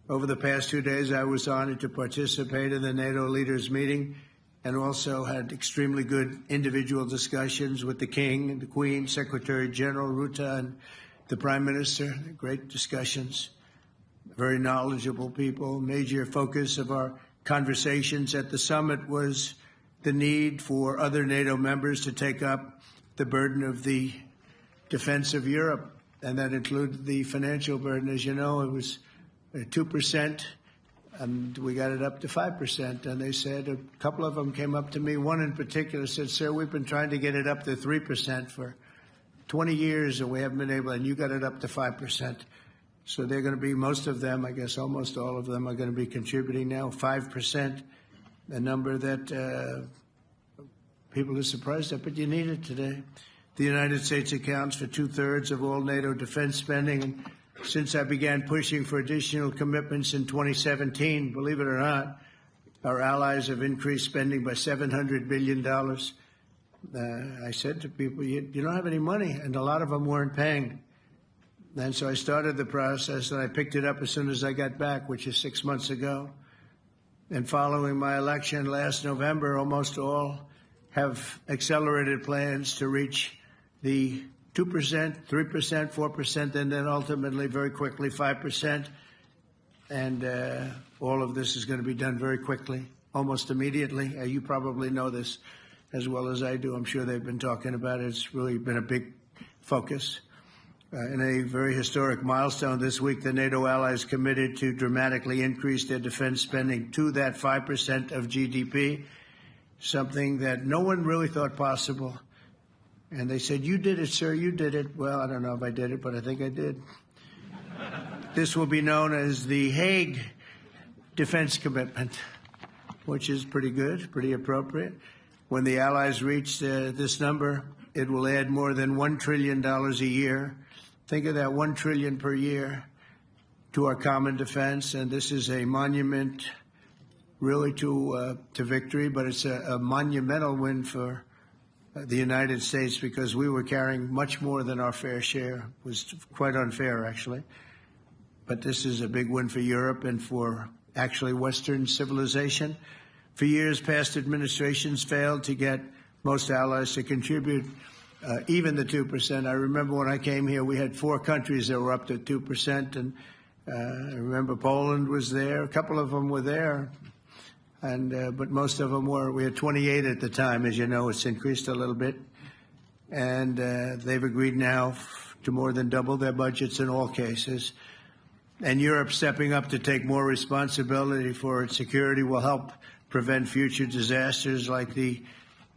Over the past 2 days, I was honored to participate in the NATO leaders meeting and also had extremely good individual discussions with the King and the Queen, Secretary General Rutte, and the Prime Minister. Great discussions. Very knowledgeable people. Major focus of our conversations at the summit was the need for other NATO members to take up the burden of the defense of Europe, and that included the financial burden. As you know, it was 2%, and we got it up to 5%. And they said, a couple of them came up to me. One in particular said, sir, we've been trying to get it up to 3% for 20 years, and we haven't been able, and you got it up to 5%. So they're going to be, most of them, I guess almost all of them, are going to be contributing now 5%, a number that people are surprised at, but you need it today. The United States accounts for 2/3 of all NATO defense spending. And since I began pushing for additional commitments in 2017, believe it or not, our allies have increased spending by $700 billion. I said to people, you don't have any money, and a lot of them weren't paying. And so I started the process, and I picked it up as soon as I got back, which is 6 months ago. And following my election last November, almost all have accelerated plans to reach the 2%, 3%, 4%, and then ultimately, very quickly, 5%. And all of this is going to be done very quickly, almost immediately. You probably know this as well as I do. I'm sure they've been talking about it. It's really been a big focus. In a very historic milestone this week, the NATO allies committed to dramatically increase their defense spending to that 5% of GDP, something that no one really thought possible. And they said, you did it, sir, you did it. Well, I don't know if I did it, but I think I did. This will be known as the Hague Defense Commitment, which is pretty good, pretty appropriate. When the allies reach this number, it will add more than $1 trillion a year. Think of that, $1 trillion per year to our common defense. And this is a monument really to victory, but it's a monumental win for the United States, because we were carrying much more than our fair share. It was quite unfair, actually. But this is a big win for Europe and for actually Western civilization. For years, past administrations failed to get most allies to contribute even the 2%. I remember when I came here, we had 4 countries that were up to 2%, and I remember Poland was there. A couple of them were there, and but most of them were. We had 28 at the time. As you know, it's increased a little bit, and they've agreed now to more than double their budgets in all cases. And Europe stepping up to take more responsibility for its security will help prevent future disasters like the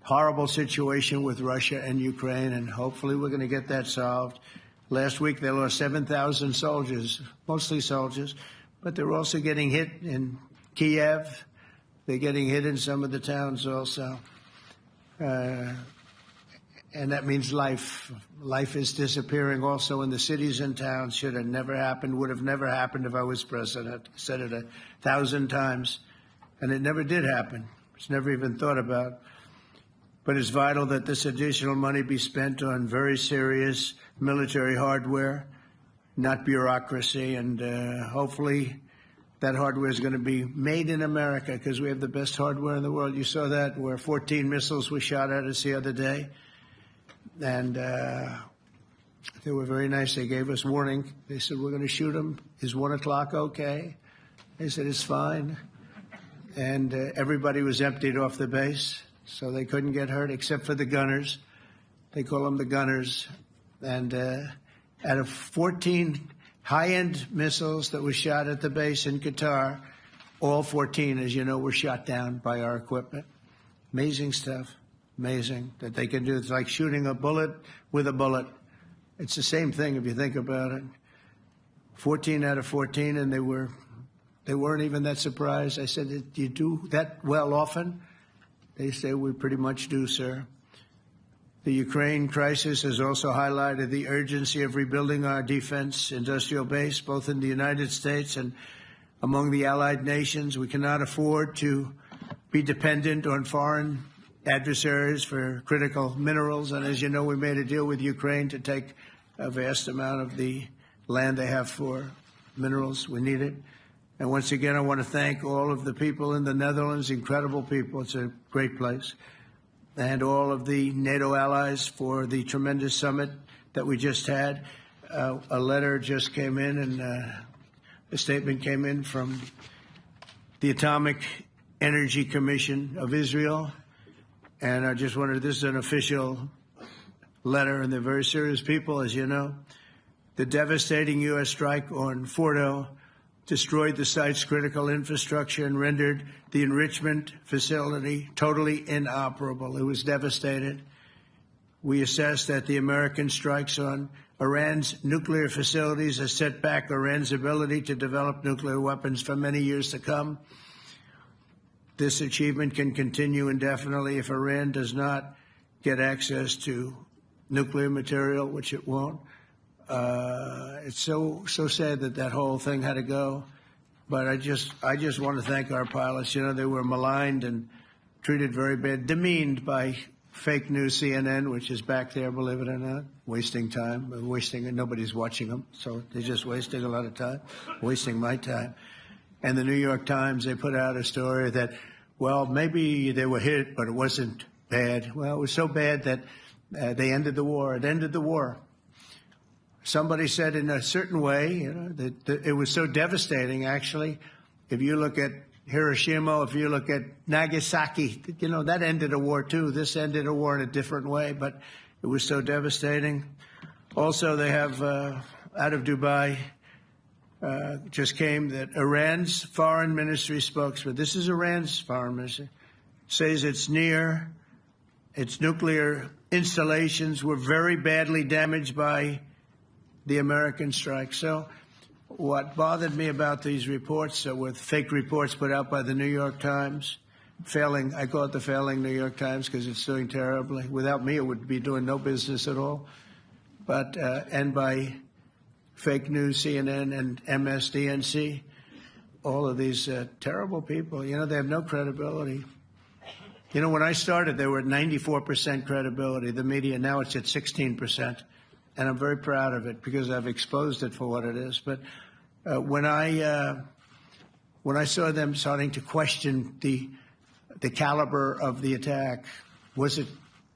horrible situation with Russia and Ukraine, and hopefully we're going to get that solved. Last week they lost 7,000 soldiers, mostly soldiers, but they're also getting hit in Kiev. They're getting hit in some of the towns also. And that means life. Life is disappearing also in the cities and towns. Should have never happened, would have never happened if I was president. I said it 1,000 times, and it never did happen. It's never even thought about. But it's vital that this additional money be spent on very serious military hardware, not bureaucracy, and hopefully that hardware is going to be made in America because we have the best hardware in the world. You saw that where 14 missiles were shot at us the other day. And they were very nice. They gave us warning. They said, we're going to shoot them. Is 1 o'clock okay? They said, it's fine. And everybody was emptied off the base, so they couldn't get hurt except for the gunners. They call them the gunners. And out of 14 high-end missiles that were shot at the base in Qatar, all 14, as you know, were shot down by our equipment. Amazing stuff. Amazing that they can do. It's like shooting a bullet with a bullet. It's the same thing if you think about it. 14 out of 14, and they weren't even that surprised. I said, do you do that well often? They say, we pretty much do, sir. The Ukraine crisis has also highlighted the urgency of rebuilding our defense industrial base, both in the United States and among the allied nations. We cannot afford to be dependent on foreign adversaries for critical minerals. And as you know, we made a deal with Ukraine to take a vast amount of the land they have for minerals. We need it. And once again, I want to thank all of the people in the Netherlands, incredible people. It's a great place. And all of the NATO allies for the tremendous summit that we just had. A letter just came in, and a statement came in from the Atomic Energy Commission of Israel. And I just wanted, this is an official letter, and they're very serious people, as you know. The devastating U.S. strike on Fordo destroyed the site's critical infrastructure and rendered the enrichment facility totally inoperable. It was devastated. We assess that the American strikes on Iran's nuclear facilities has set back Iran's ability to develop nuclear weapons for many years to come. This achievement can continue indefinitely if Iran does not get access to nuclear material, which it won't. It's so sad that that whole thing had to go. But I just want to thank our pilots. You know, they were maligned and treated very bad, demeaned by fake news CNN, which is back there, believe it or not, wasting time, nobody's watching them, so they're just wasting a lot of time, wasting my time. And the New York Times, they put out a story that, well, maybe they were hit, but it wasn't bad. Well, it was so bad that they ended the war. It ended the war. Somebody said in a certain way, you know, that it was so devastating, actually. If you look at Hiroshima, if you look at Nagasaki, you know, that ended a war too. This ended a war in a different way, but it was so devastating. Also, they have, out of Dubai, just came that Iran's foreign ministry spokesman, this is Iran's foreign ministry, says its nuclear installations were very badly damaged by the American strike. So what bothered me about these reports with fake reports put out by the New York Times, failing, I call it the failing New York Times because it's doing terribly. Without me, it would be doing no business at all. But, and by fake news, CNN and MSDNC, all of these terrible people, you know, they have no credibility. You know, when I started, they were at 94% credibility, the media. Now it's at 16%. And I'm very proud of it because I've exposed it for what it is. But when I saw them starting to question the caliber of the attack, was it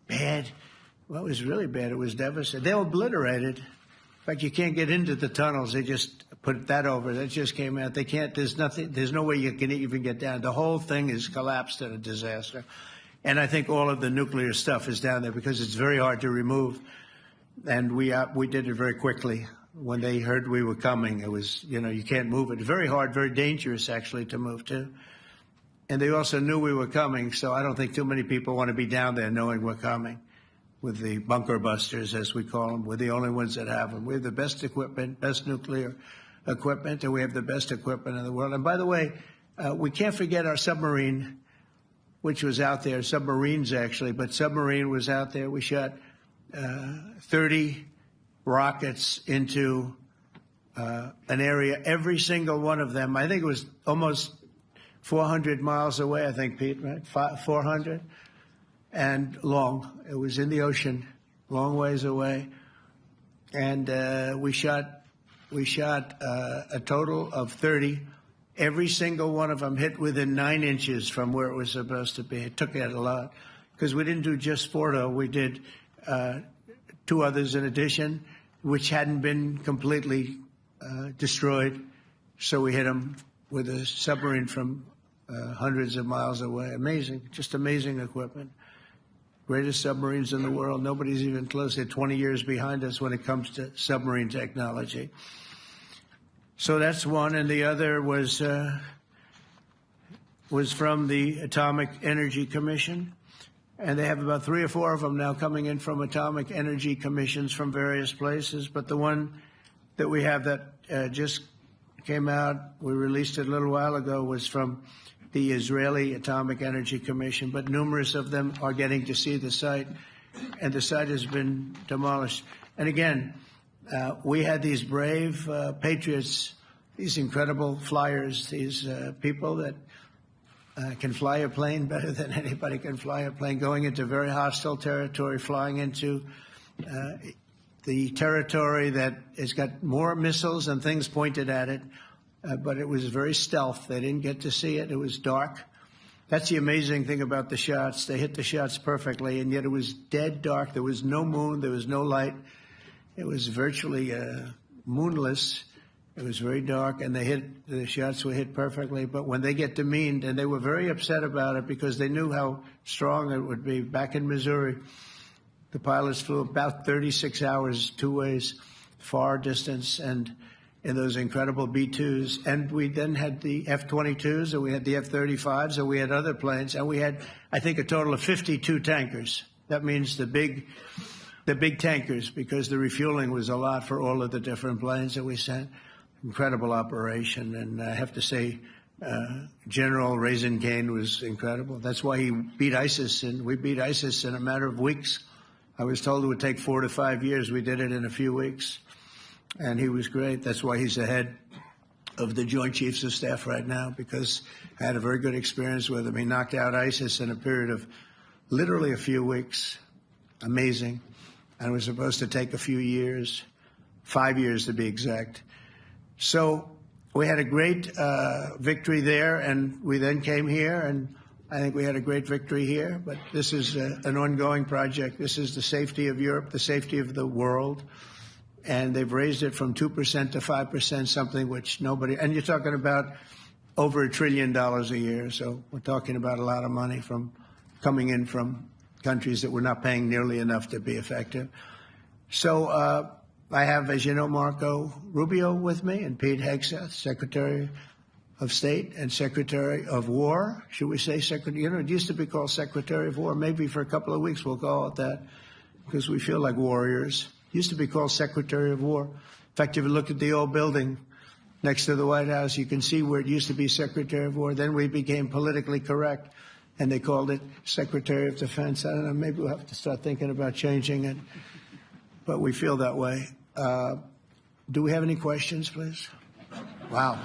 bad? Well, it was really bad. It was devastating. They obliterated. In fact, you can't get into the tunnels. They just put that over. That just came out. They can't. There's nothing. There's no way you can even get down. The whole thing is collapsed in a disaster. And I think all of the nuclear stuff is down there because it's very hard to remove. And we did it very quickly. When they heard we were coming, it was, you know, you can't move it. Very hard, very dangerous, actually, to move to. And they also knew we were coming, so I don't think too many people want to be down there knowing we're coming. With the bunker busters, as we call them, we're the only ones that have them. We have the best equipment, best nuclear equipment, and we have the best equipment in the world. And by the way, we can't forget our submarine, which was out there, submarines actually, but submarine was out there. We shot 30 rockets into an area, every single one of them. I think it was almost 400 miles away, I think, Pete, right? 400? And long. It was in the ocean, long ways away. And we shot a total of 30. Every single one of them hit within 9 inches from where it was supposed to be. It took that a lot because we didn't do just Fordo. We did 2 others in addition, which hadn't been completely destroyed. So we hit them with a submarine from hundreds of miles away. Amazing, just amazing equipment. Greatest submarines in the world. Nobody's even close. They're 20 years behind us when it comes to submarine technology. So that's one, and the other was from the Atomic Energy Commission, and they have about 3 or 4 of them now coming in from atomic energy commissions from various places. But the one that we have that just came out, we released it a little while ago, was from the Israeli Atomic Energy Commission, but numerous of them are getting to see the site, and the site has been demolished. And again, we had these brave patriots, these incredible flyers, these people that can fly a plane better than anybody can fly a plane, going into very hostile territory, flying into the territory that has got more missiles and things pointed at it. But it was very stealth. They didn't get to see it. It was dark. That's the amazing thing about the shots. They hit the shots perfectly, and yet it was dead dark. There was no moon. There was no light. It was virtually moonless. It was very dark, and the shots were hit perfectly. But when they get demeaned, and they were very upset about it because they knew how strong it would be. Back in Missouri, the pilots flew about 36 hours, 2 ways, far distance, and in those incredible B-2s. And we then had the F-22s, and we had the F-35s, and we had other planes, and we had, I think, a total of 52 tankers. That means the big tankers, because the refueling was a lot for all of the different planes that we sent. Incredible operation, and I have to say, General Raisin Cain was incredible. That's why he beat ISIS, and we beat ISIS in a matter of weeks. I was told it would take 4 to 5 years. We did it in a few weeks. And he was great. That's why he's the head of the Joint Chiefs of Staff right now, because I had a very good experience with him. He knocked out ISIS in a period of literally a few weeks. Amazing. And it was supposed to take a few years, 5 years to be exact. So we had a great victory there, and we then came here, and I think we had a great victory here. But this is an ongoing project. This is the safety of Europe, the safety of the world. And they've raised it from 2% to 5%, something which nobody, and you're talking about over $1 trillion a year. So we're talking about a lot of money coming in from countries that we're not paying nearly enough to be effective. So I have, as you know, Marco Rubio with me, and Pete Hegseth, Secretary of State and Secretary of War. Should we say Secretary? You know, it used to be called Secretary of War. Maybe for a couple of weeks we'll call it that, because we feel like warriors. Used to be called Secretary of War. In fact, if you look at the old building next to the White House, you can see where it used to be Secretary of War. Then we became politically correct, and they called it Secretary of Defense. I don't know, maybe we'll have to start thinking about changing it, but we feel that way. Do we have any questions, please? Wow.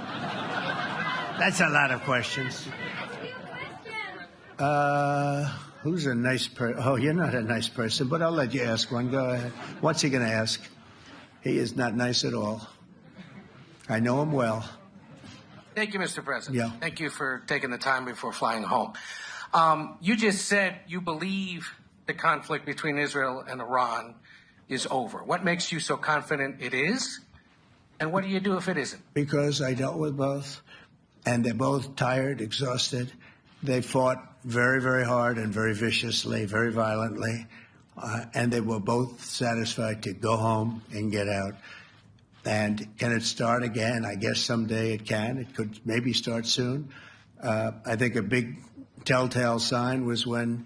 That's a lot of questions. Who's a nice person? Oh, you're not a nice person, but I'll let you ask one. Go ahead. What's he going to ask? He is not nice at all. I know him well. Thank you, Mr. President. Yeah. Thank you for taking the time before flying home. You just said you believe the conflict between Israel and Iran is over. What makes you so confident it is? And what do you do if it isn't? Because I dealt with both, and they're both tired, exhausted. They fought very, very hard and very viciously, very violently, and they were both satisfied to go home and get out. And can it start again? I guess someday it can. It could maybe start soon. I think a big telltale sign was when,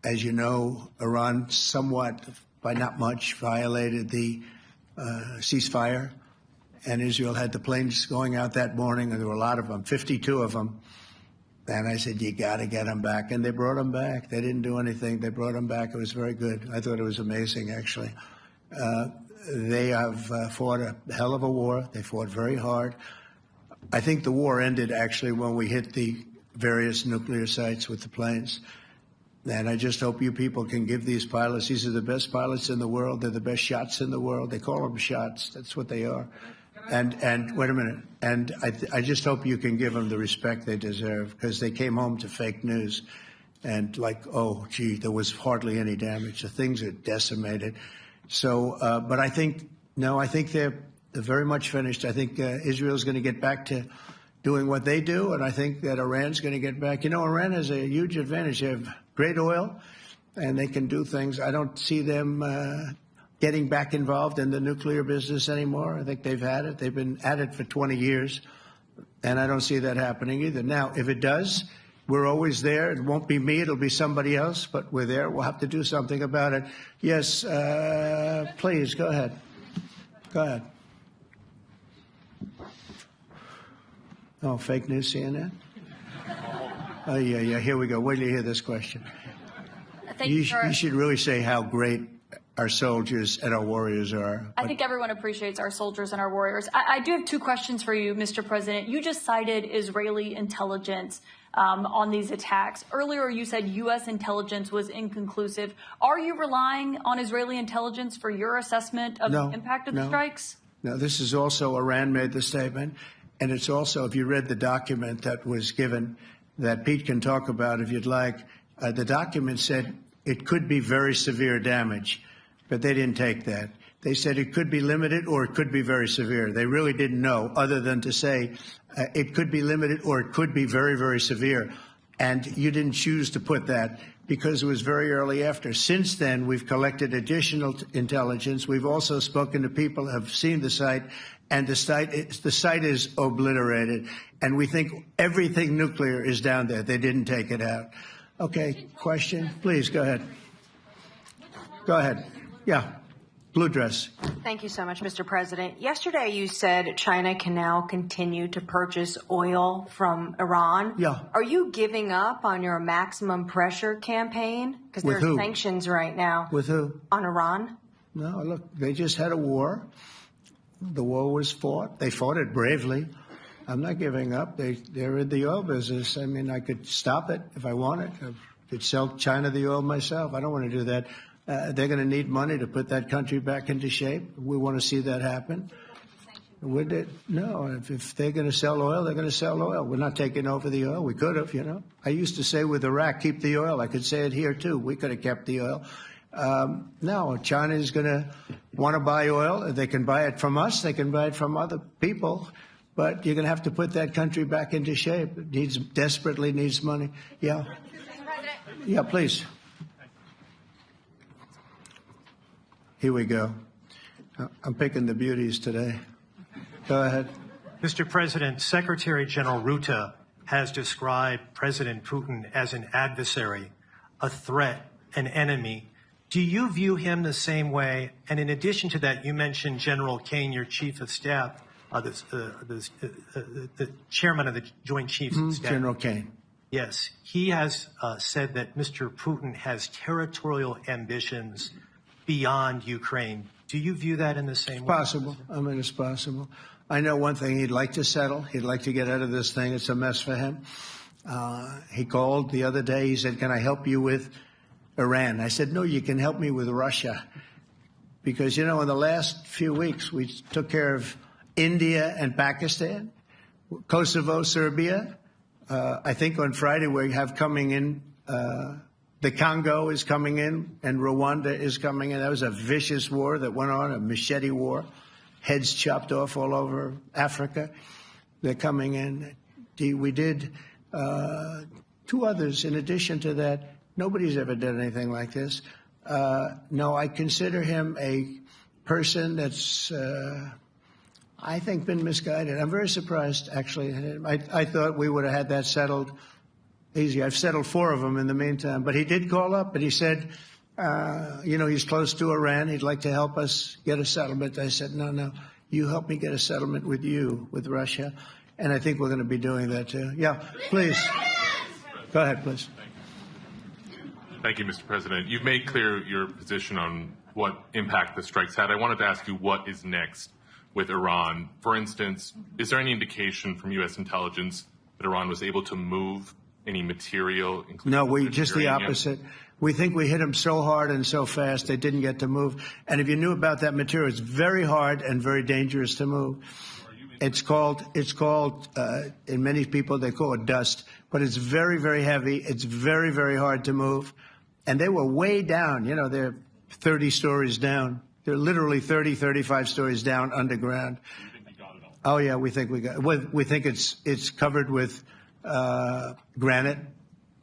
as you know, Iran somewhat, by not much, violated the ceasefire, and Israel had the planes going out that morning, and there were a lot of them, 52 of them. And I said, you got to get them back. And they brought them back. They didn't do anything. They brought them back. It was very good. I thought it was amazing, actually. They have fought a hell of a war. They fought very hard. I think the war ended, actually, when we hit the various nuclear sites with the planes. And I just hope you people can give these pilots, these are the best pilots in the world. They're the best shots in the world. They call them shots. That's what they are. And wait a minute. And I just hope you can give them the respect they deserve, because they came home to fake news. And like, oh, gee, there was hardly any damage. The things are decimated. So, but I think, no, I think they're very much finished. I think Israel's going to get back to doing what they do. And I think that Iran's going to get back. You know, Iran has a huge advantage. They have great oil, and they can do things. I don't see them getting back involved in the nuclear business anymore. I think they've had it. They've been at it for 20 years, and I don't see that happening either. Now, if it does, we're always there. It won't be me. It'll be somebody else, but we're there. We'll have to do something about it. Yes, please, go ahead. Go ahead. Oh, fake news, CNN? Oh, yeah, here we go. Wait till you hear this question. You should really say how great our soldiers and our warriors are. I think everyone appreciates our soldiers and our warriors. I do have two questions for you, Mr. President. You just cited Israeli intelligence on these attacks. Earlier, you said U.S. intelligence was inconclusive. Are you relying on Israeli intelligence for your assessment of the impact of the strikes? No, this is also, Iran made the statement, and it's also, if you read the document that was given, that Pete can talk about if you'd like, the document said it could be very severe damage. But they didn't take that. They said it could be limited or it could be very severe. They really didn't know, other than to say it could be limited or it could be very, very severe. And you didn't choose to put that because it was very early after. Since then, we've collected additional intelligence. We've also spoken to people who have seen the site, and the site is obliterated. And we think everything nuclear is down there. They didn't take it out. Okay, question? Please, go ahead. Go ahead. Yeah, blue dress. Thank you so much, Mr. President. Yesterday you said China can now continue to purchase oil from Iran. Yeah. Are you giving up on your maximum pressure campaign? Because there are sanctions right now. With who? On Iran. No, look, they just had a war. The war was fought. They fought it bravely. I'm not giving up. They're in the oil business. I mean, I could stop it if I wanted. I could sell China the oil myself. I don't want to do that. They're going to need money to put that country back into shape. We want to see that happen. Would it? No. If they're going to sell oil, they're going to sell oil. We're not taking over the oil. We could have, you know. I used to say with Iraq, keep the oil. I could say it here, too. We could have kept the oil. No, China is going to want to buy oil. They can buy it from us. They can buy it from other people. But you're going to have to put that country back into shape. It desperately needs money. Yeah. Yeah, please. Here we go. I'm picking the beauties today. Go ahead. Mr. President, Secretary General Rutte has described President Putin as an adversary, a threat, an enemy. Do you view him the same way? And in addition to that, you mentioned General Kane, your chief of staff, the chairman of the Joint Chiefs of Staff. General Kane. Yes. He has said that Mr. Putin has territorial ambitions beyond Ukraine. Do you view that in the same way? It's possible. I mean, it's possible. I know one thing. He'd like to settle. He'd like to get out of this thing. It's a mess for him. He called the other day. He said, "Can I help you with Iran?" I said, "No, you can help me with Russia." Because, in the last few weeks, we took care of India and Pakistan, Kosovo, Serbia. I think on Friday we have coming in, the Congo is coming in, and Rwanda is coming in. That was a vicious war that went on, a machete war, heads chopped off all over Africa. They're coming in. We did 2 others in addition to that. Nobody's ever done anything like this. No, I consider him a person that's, I think, been misguided. I'm very surprised, actually. I thought we would have had that settled easy. I've settled 4 of them in the meantime. But he did call up, and he said, he's close to Iran. He'd like to help us get a settlement. I said, no, you help me get a settlement with Russia. And I think we're going to be doing that, too. Yeah, please. Go ahead, please. Thank you, Mr. President. You've made clear your position on what impact the strikes had. I wanted to ask you what is next with Iran. For instance, is there any indication from U.S. intelligence that Iran was able to move any material? No, just the opposite. We think we hit them so hard and so fast they didn't get to move. And if you knew about that material, it's very hard and very dangerous to move. It's called, in many people, they call it dust. But it's very, very heavy. It's very, very hard to move. And they were way down. They're 30 stories down. They're literally 30, 35 stories down underground. Do you think we got it all? Oh, yeah, we think we got it. We think it's covered with granite,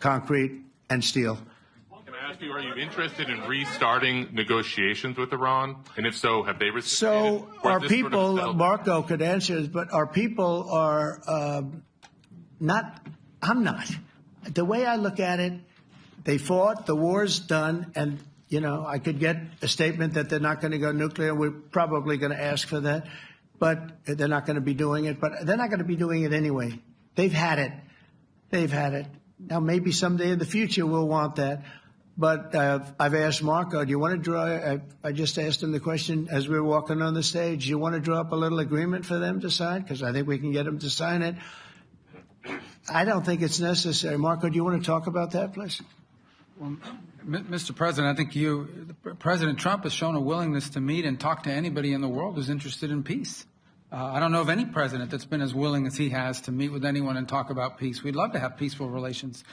concrete, and steel. Can I ask you, are you interested in restarting negotiations with Iran? And if so, have they reciprocated? So our people, Marco could answer this, but our people are not, I'm not. The way I look at it, they fought, the war's done, and, I could get a statement that they're not going to go nuclear. We're probably going to ask for that, but they're not going to be doing it. But they're not going to be doing it anyway. They've had it. They've had it. Now, maybe someday in the future we'll want that. But I've asked Marco, do you want to draw, I just asked him the question as we were walking on the stage, do you want to draw up a little agreement for them to sign? Because I think we can get them to sign it. I don't think it's necessary. Marco, do you want to talk about that, please? Well, Mr. President, I think President Trump has shown a willingness to meet and talk to anybody in the world who's interested in peace. I don't know of any president that's been as willing as he has to meet with anyone and talk about peace. We'd love to have peaceful relations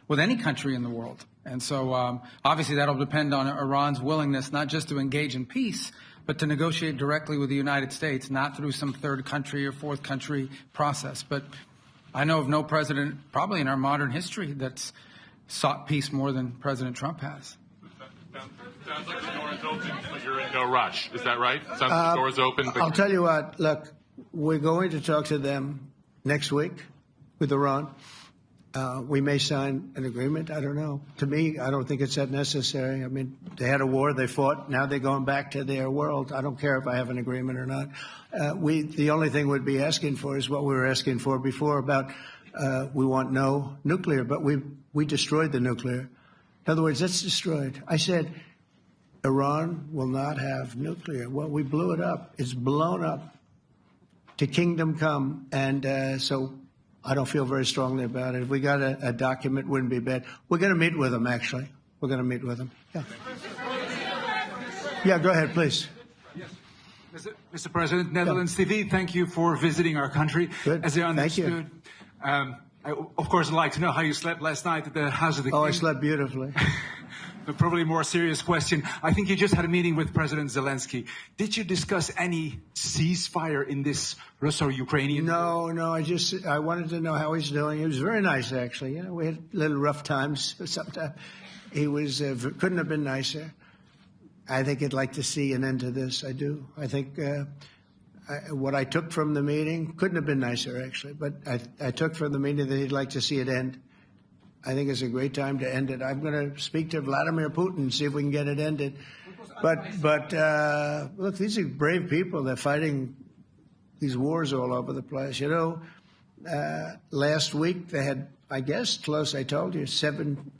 with any country in the world. And so obviously that'll depend on Iran's willingness not just to engage in peace, but to negotiate directly with the United States, not through some third country or fourth country process. But I know of no president, probably in our modern history, that's sought peace more than President Trump has. Sounds like the door is open, but you're in no rush. Is that right? Sounds like the door is open. But I'll tell you what, look, we're going to talk to them next week with Iran. We may sign an agreement. I don't know. To me, I don't think it's that necessary. I mean, they had a war, they fought. Now they're going back to their world. I don't care if I have an agreement or not. The only thing we'd be asking for is what we were asking for before about we want no nuclear, but we destroyed the nuclear. In other words, it's destroyed. I said Iran will not have nuclear. Well, we blew it up. It's blown up to kingdom come. And so I don't feel very strongly about it. If we got a document, wouldn't be bad. We're going to meet with them, actually. We're going to meet with them. Yeah. Yeah, go ahead, please. Yes. Mr. President, Netherlands TV, thank you for visiting our country. Good. As I understood, Thank you. I, of course, I'd like to know how you slept last night at the House of the King. Oh, I slept beautifully. But probably a more serious question. I think you just had a meeting with President Zelensky. Did you discuss any ceasefire in this Russo-Ukrainian? No. I wanted to know how he's doing. He was very nice, actually. You know, we had little rough times sometimes. He was couldn't have been nicer. I think he'd like to see an end to this. I do. I think what I took from the meeting couldn't have been nicer, actually. But I took from the meeting that he'd like to see it end. I think it's a great time to end it. I'm going to speak to Vladimir Putin and see if we can get it ended. But look, these are brave people. They're fighting these wars all over the place. You know, last week they had, I guess, I told you,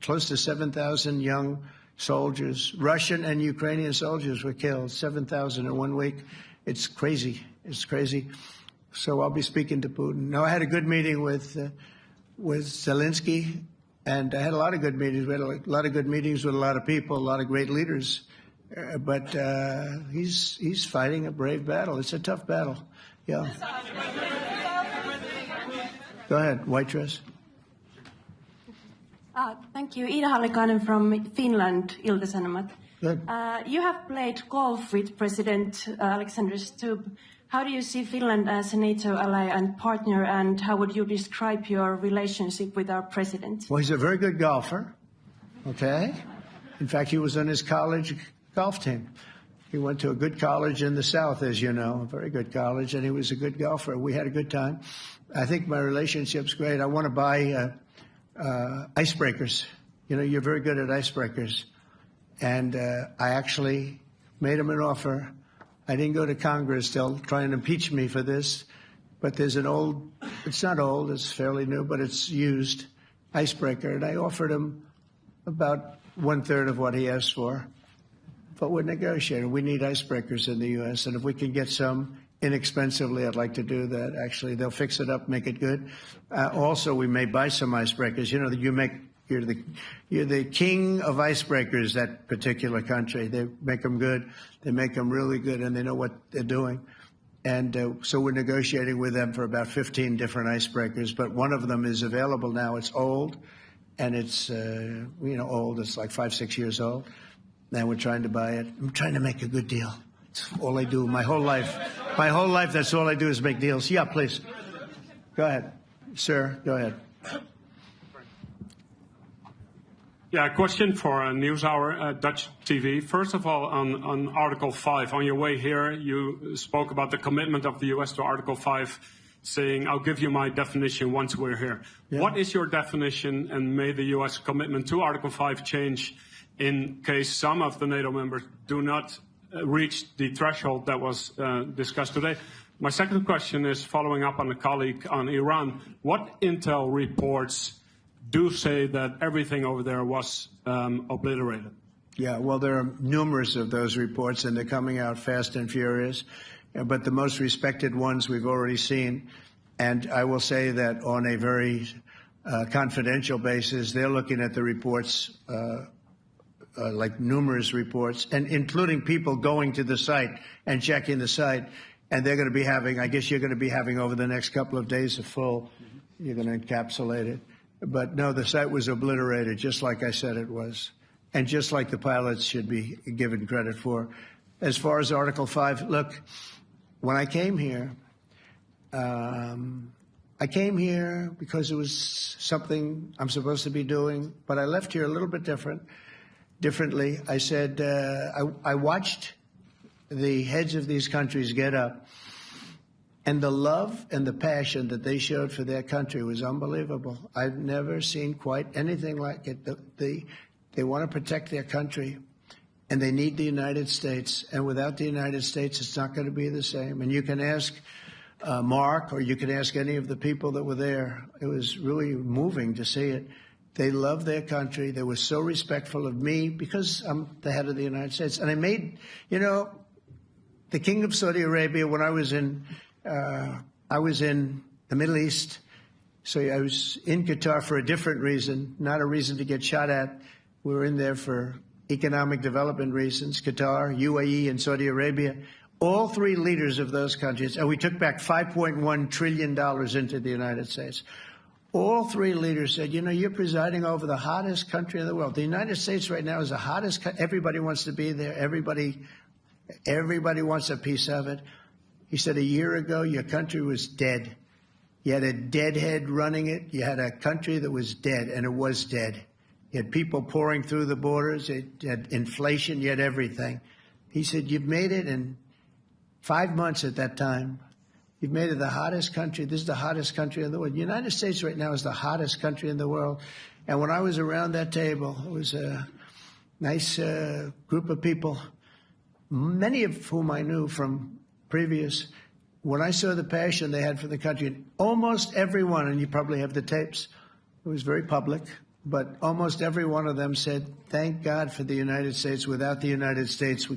close to 7,000 young soldiers, Russian and Ukrainian soldiers were killed, 7,000 in 1 week. It's crazy. It's crazy. So I'll be speaking to Putin. No, I had a good meeting with with Zelensky, and I had a lot of good meetings. We had a lot of good meetings with a lot of people, a lot of great leaders. But he's fighting a brave battle. It's a tough battle. Yeah. Go ahead, white dress. Thank you. Ida Hallikainen from Finland, Ilta-Sanomat. Good. You have played golf with President Alexander Stubb. How do you see Finland as a NATO ally and partner, and how would you describe your relationship with our president? Well, he's a very good golfer, okay? In fact, he was on his college golf team. He went to a good college in the South, as you know, a very good college, and he was a good golfer. We had a good time. I think my relationship's great. I want to buy icebreakers. You know, you're very good at icebreakers. And I actually made him an offer. I didn't go to Congress. They'll try and impeach me for this. But there's an old, it's not old, it's fairly new, but it's used icebreaker. And I offered him about 1/3 of what he asked for. But we're negotiating. We need icebreakers in the U.S. And if we can get some inexpensively, I'd like to do that. Actually, they'll fix it up, make it good. Also, we may buy some icebreakers. You know, you're the king of icebreakers, that particular country. They make them good. They make them really good, and they know what they're doing. And so we're negotiating with them for about 15 different icebreakers. But one of them is available now. It's old, and it's, old. It's like 5-6 years old. And we're trying to buy it. I'm trying to make a good deal. It's all I do my whole life. My whole life, that's all I do is make deals. Yeah, please. Go ahead. Sir, go ahead. Yeah, a question for NewsHour, Dutch TV. First of all, on Article 5, on your way here, you spoke about the commitment of the U.S. to Article 5, saying, I'll give you my definition once we're here. Yeah. What is your definition, and may the U.S. commitment to Article 5 change in case some of the NATO members do not reach the threshold that was discussed today? My second question is following up on a colleague on Iran. What intel reports do say that everything over there was obliterated? Yeah, well, there are numerous of those reports, and they're coming out fast and furious. But the most respected ones we've already seen. And I will say that on a very confidential basis, they're looking at the reports, like numerous reports, and including people going to the site and checking the site. And they're going to be having, I guess you're going to be having over the next couple of days a full, you're going to encapsulate it. But no, the site was obliterated, just like I said it was, and just like the pilots should be given credit for. As far as Article 5, look, when I came here because it was something I'm supposed to be doing, but I left here a little bit differently. I said, I watched the heads of these countries get up, and the love and the passion that they showed for their country was unbelievable. I've never seen quite anything like it. They want to protect their country, and they need the United States. And without the United States, it's not going to be the same. And you can ask Mark, or you can ask any of the people that were there. It was really moving to see it. They love their country. They were so respectful of me because I'm the head of the United States. And I made, the King of Saudi Arabia, when I was in the Middle East. So I was in Qatar for a different reason, not a reason to get shot at. We were in there for economic development reasons, Qatar, UAE, and Saudi Arabia. All three leaders of those countries, and we took back $5.1 trillion into the United States. All three leaders said, you're presiding over the hottest country in the world. The United States right now is the hottest. Everybody wants to be there. Everybody wants a piece of it. He said, a year ago, your country was dead. You had a deadhead running it. You had a country that was dead, and it was dead. You had people pouring through the borders. You had inflation. You had everything. He said, you've made it in 5 months at that time. You've made it the hottest country. This is the hottest country in the world. The United States right now is the hottest country in the world. And when I was around that table, it was a nice group of people, many of whom I knew from previous. When I saw the passion they had for the country, almost everyone, and you probably have the tapes, it was very public, but almost every one of them said, thank God for the United States. Without the United States,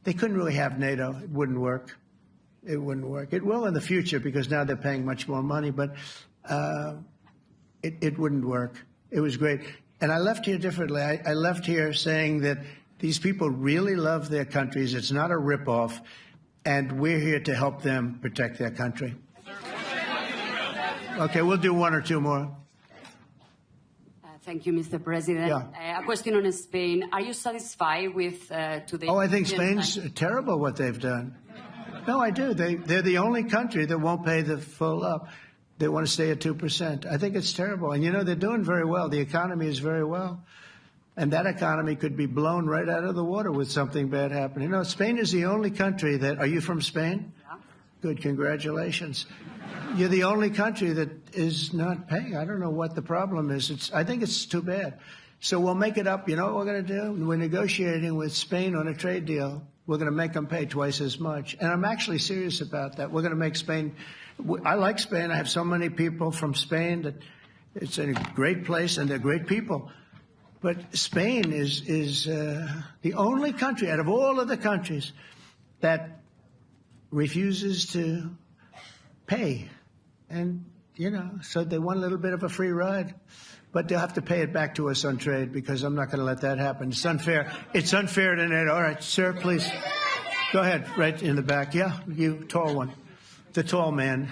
they couldn't really have NATO. It wouldn't work. It wouldn't work. It will in the future because now they're paying much more money, but it wouldn't work. It was great. And I left here differently. I left here saying that these people really love their countries. It's not a ripoff. And we're here to help them protect their country. Okay, we'll do one or two more. Thank you, Mr. President. Yeah. A question on Spain. Are you satisfied with today? Oh, I think Spain's terrible what they've done. No, I do. They're the only country that won't pay the full up. They want to stay at 2%. I think it's terrible. And, you know, they're doing very well. The economy is very well. And that economy could be blown right out of the water with something bad happening. You know, Spain is the only country that... Are you from Spain? Yeah. Good. Congratulations. You're the only country that is not paying. I don't know what the problem is. I think it's too bad. So we'll make it up. You know what we're going to do? We're negotiating with Spain on a trade deal. We're going to make them pay twice as much. And I'm actually serious about that. We're going to make Spain... I like Spain. I have so many people from Spain that it's a great place and they're great people. But Spain is the only country out of all of the countries that refuses to pay. And, you know, so they want a little bit of a free ride. But they'll have to pay it back to us on trade because I'm not going to let that happen. It's unfair. It's unfair to NATO. All right, sir, please. Go ahead, right in the back. Yeah, you, tall one. The tall man.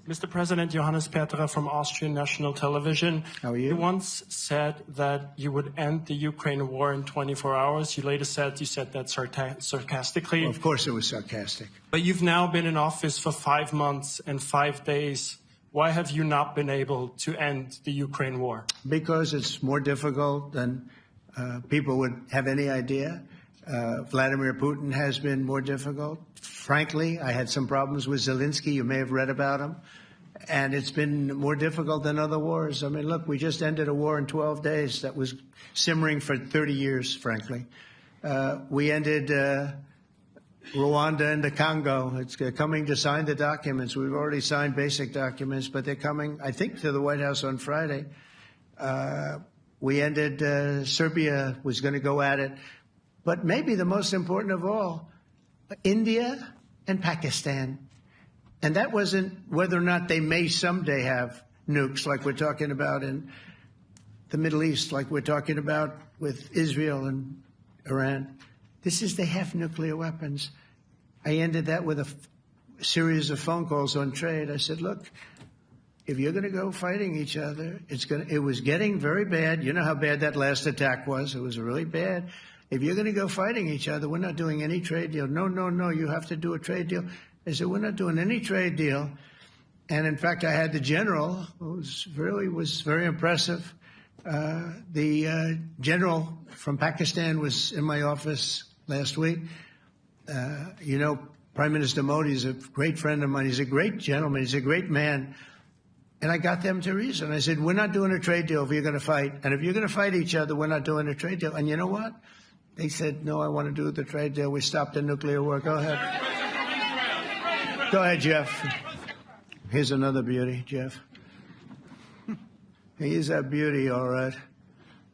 Mr. President, Johannes Petra from Austrian National Television. How are you? You once said that you would end the Ukraine war in 24 hours. You later said you said that sarcastically. Well, of course it was sarcastic. But you've now been in office for 5 months and 5 days. Why have you not been able to end the Ukraine war? Because it's more difficult than people would have any idea. Vladimir Putin has been more difficult. Frankly, I had some problems with Zelensky. You may have read about him. And it's been more difficult than other wars. I mean, look, we just ended a war in 12 days that was simmering for 30 years, frankly. We ended Rwanda and the Congo. It's coming to sign the documents. We've already signed basic documents, but they're coming, I think, to the White House on Friday. We ended Serbia was going to go at it. But maybe the most important of all, India and Pakistan. And that wasn't whether or not they may someday have nukes like we're talking about in the Middle East, like we're talking about with Israel and Iran. This is they have nuclear weapons. I ended that with a series of phone calls on trade. I said, look, if you're going to go fighting each other, it was getting very bad. You know how bad that last attack was. It was really bad. If you're going to go fighting each other, we're not doing any trade deal. No, you have to do a trade deal. I said, we're not doing any trade deal. And in fact, I had the general, who was very impressive. The general from Pakistan was in my office last week. You know, Prime Minister Modi is a great friend of mine. He's a great gentleman. He's a great man. And I got them to reason. I said, we're not doing a trade deal if you're going to fight. And if you're going to fight each other, we're not doing a trade deal. And you know what? They said, no, I want to do the trade deal. We stopped the nuclear war. Go ahead. Go ahead, Jeff. Here's another beauty, Jeff. He's a beauty, all right.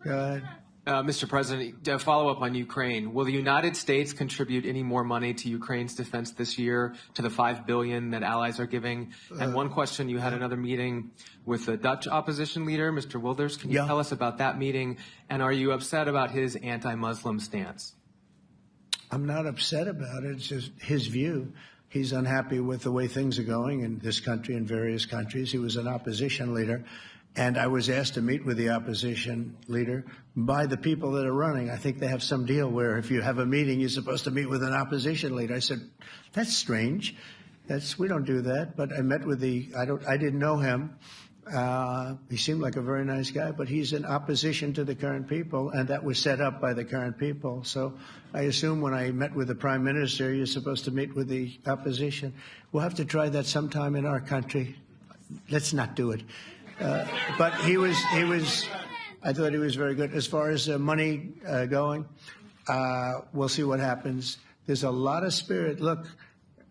Go ahead. Mr. President, to follow up on Ukraine, will the United States contribute any more money to Ukraine's defense this year to the $5 billion that allies are giving? And one question, you had another meeting with the Dutch opposition leader, Mr. Wilders. Can you tell us about that meeting? And are you upset about his anti-Muslim stance? I'm not upset about it. It's just his view. He's unhappy with the way things are going in this country and various countries. He was an opposition leader. And I was asked to meet with the opposition leader by the people that are running. I think they have some deal where if you have a meeting, you're supposed to meet with an opposition leader. I said, that's strange. We don't do that. But I met with I didn't know him. He seemed like a very nice guy, but he's in opposition to the current people, and that was set up by the current people. So I assume when I met with the Prime Minister, you're supposed to meet with the opposition. We'll have to try that sometime in our country. Let's not do it. But I thought he was very good. As far as money going, we'll see what happens. There's a lot of spirit. Look,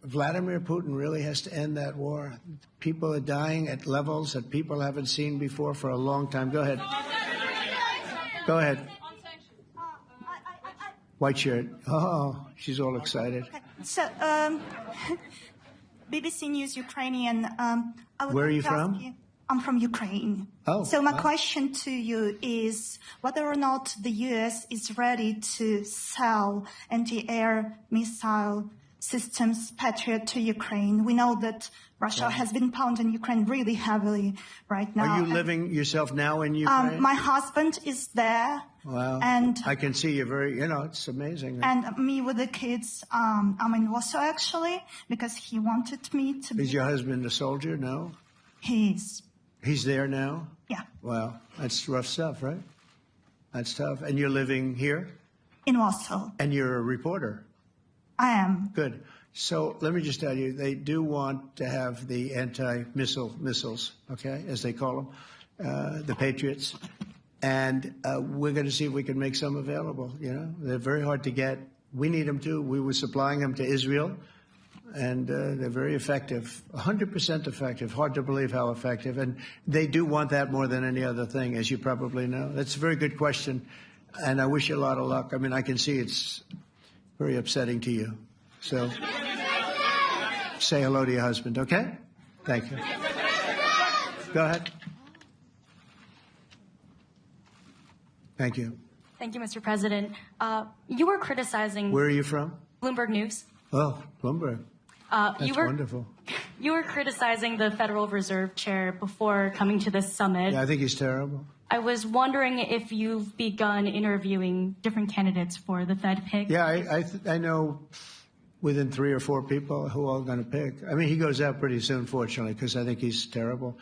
Vladimir Putin really has to end that war. People are dying at levels that people haven't seen before for a long time. Go ahead. Go ahead. White shirt. Oh, she's all excited. So, BBC News Ukrainian. Where are you from? I'm from Ukraine. Oh. So my question to you is whether or not the U.S. is ready to sell anti-air missile systems Patriot to Ukraine. We know that Russia has been pounding Ukraine really heavily right now. Are you living yourself now in Ukraine? My husband is there. Wow. And I can see you're very, it's amazing. And me with the kids, I'm in Warsaw actually, because he wanted me to be. Is your husband a soldier? No? He is. He's there now? Yeah. Wow. That's rough stuff, right? That's tough. And you're living here? In Warsaw. And you're a reporter? I am. Good. So let me just tell you, they do want to have the missiles, okay, as they call them, the Patriots. And we're going to see if we can make some available, They're very hard to get. We need them too. We were supplying them to Israel, and they're very effective, 100% effective. Hard to believe how effective. And they do want that more than any other thing, as you probably know. That's a very good question, and I wish you a lot of luck. I mean, I can see it's very upsetting to you. So say hello to your husband, okay? Thank you. Go ahead. Thank you. Thank you, Mr. President. You were criticizing... Where are you from? Bloomberg News. Oh, Bloomberg. That's wonderful. You were criticizing the Federal Reserve Chair before coming to this summit. Yeah, I think he's terrible. I was wondering if you've begun interviewing different candidates for the Fed pick. Yeah, I know within 3 or 4 people who are going to pick. I mean, he goes out pretty soon, fortunately, because I think he's terrible.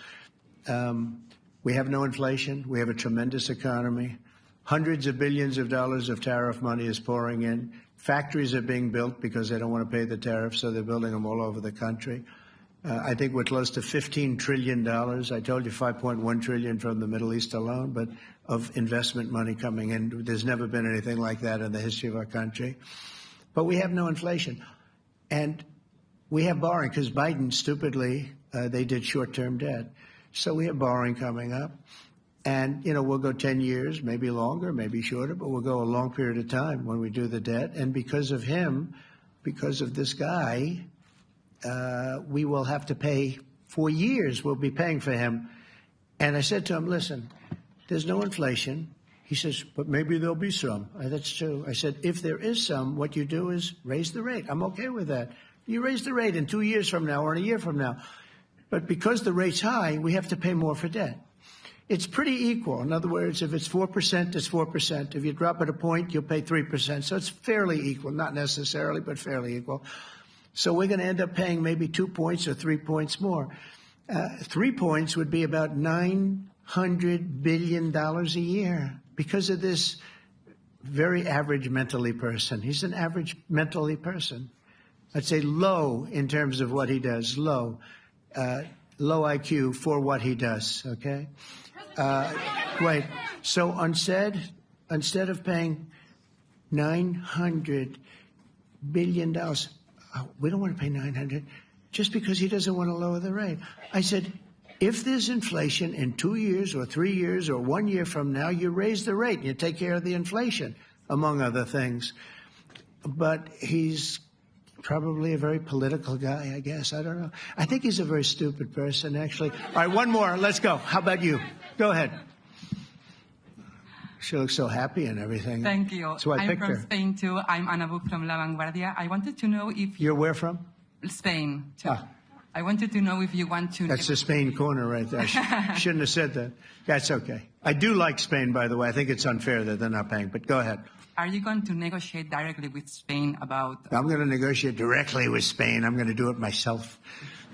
We have no inflation. We have a tremendous economy. Hundreds of billions of dollars of tariff money is pouring in. Factories are being built because they don't want to pay the tariffs, so they're building them all over the country. I think we're close to $15 trillion. I told you $5.1 trillion from the Middle East alone, but of investment money coming in. There's never been anything like that in the history of our country. But we have no inflation. And we have borrowing because Biden, stupidly, they did short-term debt. So we have borrowing coming up. And, we'll go 10 years, maybe longer, maybe shorter, but we'll go a long period of time when we do the debt. And because of him, because of this guy, we will have to pay for years. We'll be paying for him. And I said to him, listen, there's no inflation. He says, but maybe there'll be some. That's true. I said, if there is some, what you do is raise the rate. I'm okay with that. You raise the rate in 2 years from now or in a year from now. But because the rate's high, we have to pay more for debt. It's pretty equal. In other words, if it's 4%, it's 4%. If you drop it a point, you'll pay 3%. So it's fairly equal, not necessarily, but fairly equal. So we're going to end up paying maybe 2 points or 3 points more. 3 points would be about $900 billion a year because of this very average mentally person. He's an average mentally person. I'd say low in terms of what he does, low IQ for what he does, okay? Wait, so instead of paying $900 billion, we don't want to pay 900 just because he doesn't want to lower the rate. I said, if there's inflation in 2 years or 3 years or 1 year from now, you raise the rate and you take care of the inflation, among other things. But he's probably a very political guy, I guess. I don't know. I think he's a very stupid person, actually. All right, one more. Let's go. How about you? Go ahead. She looks so happy and everything. Thank you. That's why I picked her. I'm from Spain, too. I'm Ana Buch from La Vanguardia. I wanted to know if... You're where from? Spain, too. I wanted to know if you want to... That's the Spain corner right there. Shouldn't have said that. That's okay. I do like Spain, by the way. I think it's unfair that they're not paying, but go ahead. Are you going to negotiate directly with Spain about... I'm going to negotiate directly with Spain. I'm going to do it myself.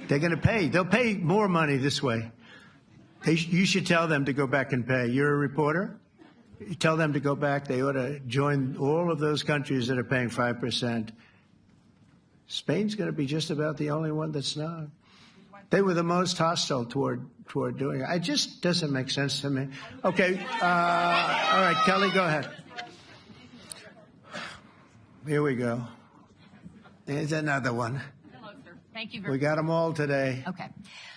They're going to pay. They'll pay more money this way. You should tell them to go back and pay. You're a reporter? You tell them to go back. They ought to join all of those countries that are paying 5%. Spain's going to be just about the only one that's not. They were the most hostile toward doing it. It just doesn't make sense to me. Okay. All right, Kelly, go ahead. Here we go. There's another one. Hello, sir. Thank you We got them all today. Okay.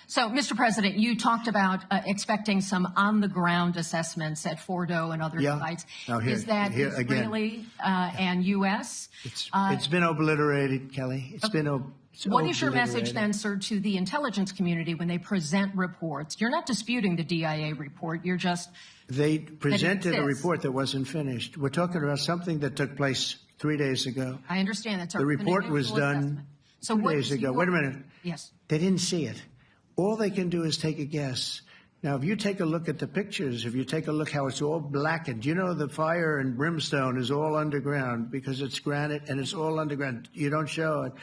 So, Mr. President, you talked about expecting some on-the-ground assessments at Fordo and other sites. Now Is that Israeli and U.S.? It's been obliterated, Kelly. It's been What is your message then, sir, to the intelligence community when they present reports? You're not disputing the DIA report. You're just... They presented a report that wasn't finished. We're talking about something that took place 3 days ago. I understand that. The report was done 2 days ago. Wait a minute. Yes. They didn't see it. All they can do is take a guess. Now, if you take a look at the pictures, if you take a look how it's all blackened, you know the fire and brimstone is all underground because it's granite and it's all underground. You don't show it.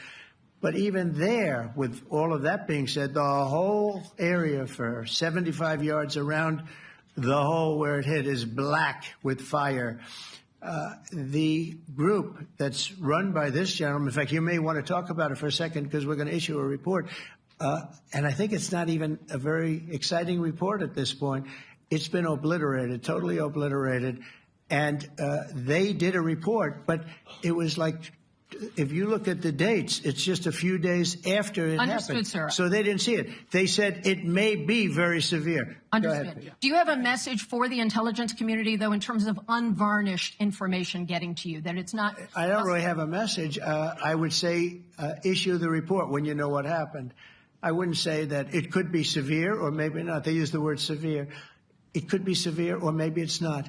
But even there, with all of that being said, the whole area for 75 yards around the hole where it hit is black with fire. The group that's run by this gentleman, in fact, you may want to talk about it for a second because we're going to issue a report. And I think it's not even a very exciting report at this point. It's been obliterated, totally obliterated. And they did a report, but it was like, if you look at the dates, it's just a few days after it happened. Sir. So they didn't see it. They said it may be very severe. Understood. Do you have a message for the intelligence community, though, in terms of unvarnished information getting to you, that it's not... I don't really have a message. I would say issue the report when you know what happened. I wouldn't say that it could be severe or maybe not. They use the word severe. It could be severe or maybe it's not.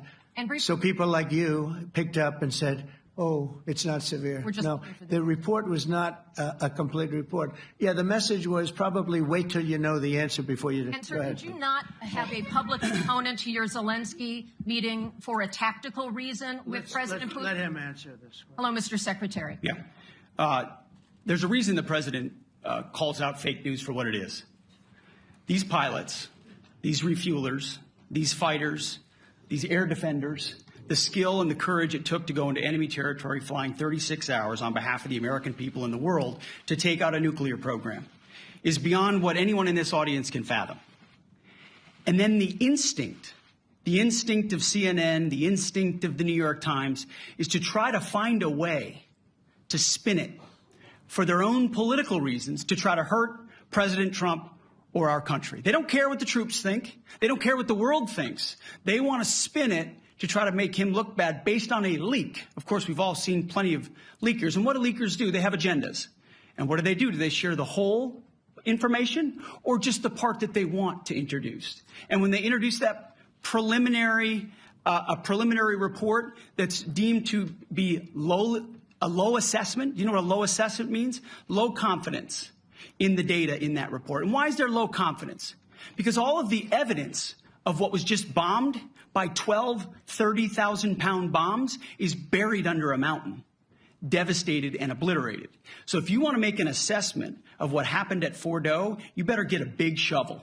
So people like you picked up and said, oh, it's not severe. No, the report was not a complete report. Yeah, the message was probably wait till you know the answer before you... And sir, did you not have a public component to your Zelensky meeting for a tactical reason with President Putin? Let him answer this one. Hello, Mr. Secretary. Yeah. There's a reason the president calls out fake news for what it is. These pilots, these refuelers, these fighters, these air defenders, the skill and the courage it took to go into enemy territory flying 36 hours on behalf of the American people and the world to take out a nuclear program is beyond what anyone in this audience can fathom. And then the instinct of CNN, the instinct of the New York Times is to try to find a way to spin it for their own political reasons to try to hurt President Trump or our country. They don't care what the troops think. They don't care what the world thinks. They want to spin it to try to make him look bad based on a leak. Of course, we've all seen plenty of leakers. And what do leakers do? They have agendas. And what do? Do they share the whole information or just the part that they want to introduce? And when they introduce that preliminary report that's deemed to be a low assessment, you know what a low assessment means? Low confidence in the data in that report. And why is there low confidence? Because all of the evidence of what was just bombed by 12 30,000-pound bombs is buried under a mountain, devastated and obliterated. So if you want to make an assessment of what happened at Fordo, you better get a big shovel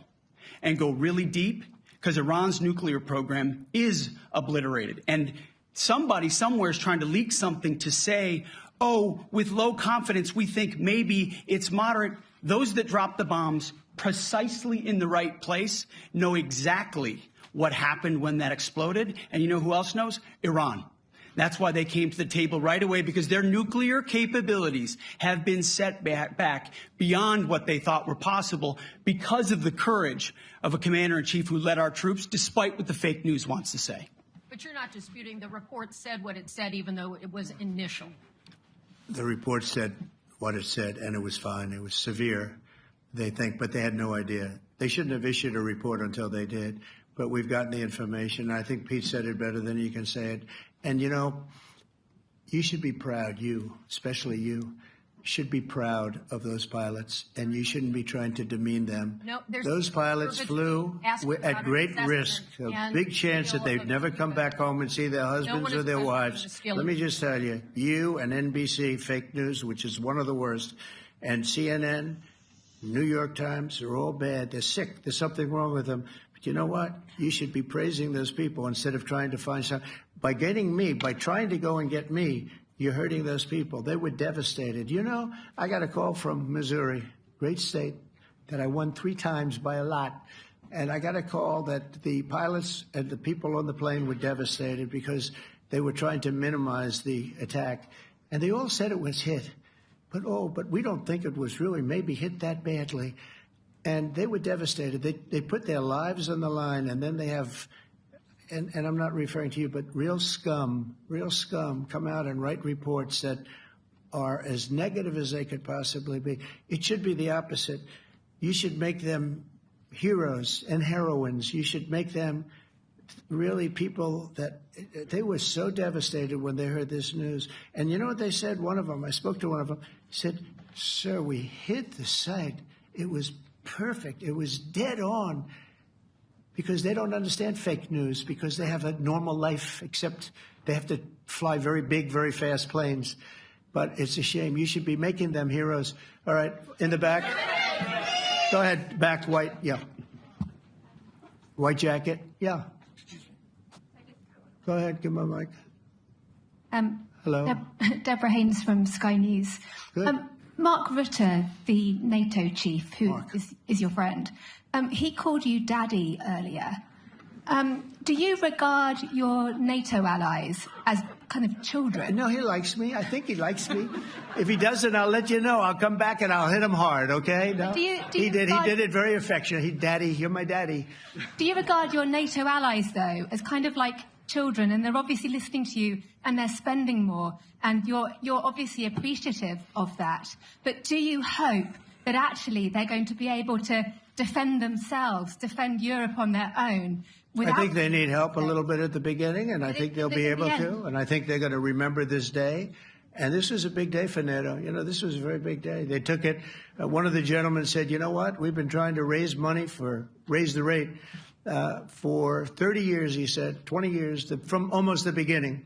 and go really deep because Iran's nuclear program is obliterated. And somebody somewhere is trying to leak something to say, oh, with low confidence, we think maybe it's moderate. Those that dropped the bombs precisely in the right place know exactly what happened when that exploded. And you know who else knows? Iran. That's why they came to the table right away, because their nuclear capabilities have been set back beyond what they thought were possible because of the courage of a commander-in-chief who led our troops, despite what the fake news wants to say. But you're not disputing the report said what it said, even though it was initial. The report said what it said, and it was fine. It was severe, they think, but they had no idea. They shouldn't have issued a report until they did. But we've gotten the information. I think Pete said it better than you can say it. And, you know, you should be proud, you, especially you, should be proud of those pilots, and you shouldn't be trying to demean them. No, those pilots flew at great risk, a big chance that they'd never come back home and see their husbands or their wives. Let me just tell you, you and NBC, fake news, which is one of the worst, and CNN, New York Times, they're all bad. They're sick. There's something wrong with them. But you know what? You should be praising those people instead of trying to find some. By getting me, by trying to go and get me, you're hurting those people. They were devastated. You know, I got a call from Missouri, great state, that I won 3 times by a lot. And I got a call that the pilots and the people on the plane were devastated because they were trying to minimize the attack. And they all said it was hit. But we don't think it was really maybe hit that badly. And they were devastated. They put their lives on the line, and then they have, and I'm not referring to you, but real scum come out and write reports that are as negative as they could possibly be. It should be the opposite. You should make them heroes and heroines. You should make them really people that they were so devastated when they heard this news. And you know what they said? One of them, I spoke to one of them, said, "Sir, we hit the site. It was perfect. It was dead on." Because they don't understand fake news, because they have a normal life, except they have to fly very big, very fast planes. But it's a shame. You should be making them heroes. All right, in the back. Go ahead, back, white, yeah. White jacket, yeah. Go ahead, give me a mic. Hello. Deborah Haynes from Sky News. Good. Mark Rutte, the NATO chief, who is your friend, he called you daddy earlier. Do you regard your NATO allies as kind of children? No, he likes me. I think he likes me. If he doesn't, I'll let you know. I'll come back and I'll hit him hard, okay? No? He did it very affectionate. Daddy, you're my daddy. Do you regard your NATO allies, though, as kind of like children, and they're obviously listening to you and they're spending more, and you're obviously appreciative of that, but do you hope that actually they're going to be able to defend themselves, defend Europe on their own? I think they need help a little bit at the beginning, and I think they'll be able to, and I think they're going to remember this day. And this was a big day for NATO. You know, this was a very big day. They took it. One of the gentlemen said, "You know what? We've been trying to raise money raise the rate for 30 years," he said, 20 years, from almost the beginning.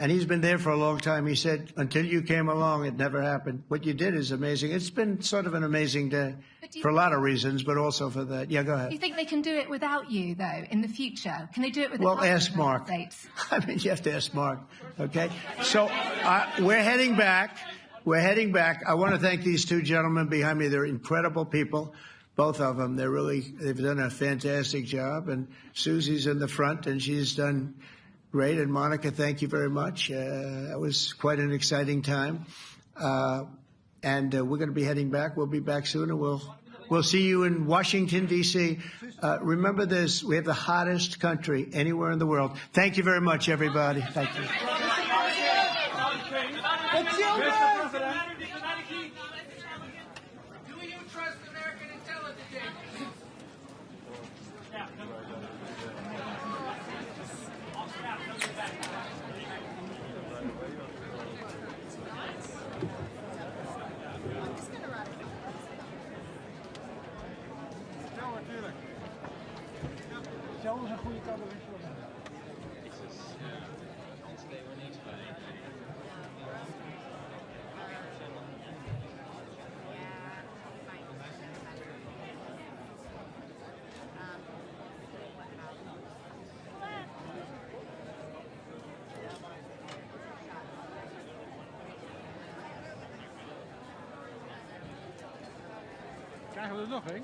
And he's been there for a long time. He said, "Until you came along, it never happened. What you did is amazing." It's been sort of an amazing day for a lot of reasons, but also for that. Yeah, go ahead. Do you think they can do it without you, though, in the future? Can they do it without Well, ask Mark. States? I mean, you have to ask Mark, okay? So we're heading back. We're heading back. I want to thank these two gentlemen behind me. They're incredible people, both of them. They've done a fantastic job. And Susie's in the front, and she's done great. And Monica, thank you very much. It was quite an exciting time. And we're going to be heading back. We'll be back soon, and we'll see you in Washington, D.C. Remember this, we have the hottest country anywhere in the world. Thank you very much, everybody. Thank you. Zelfs een goede cadeau. Krijgen we er nog een?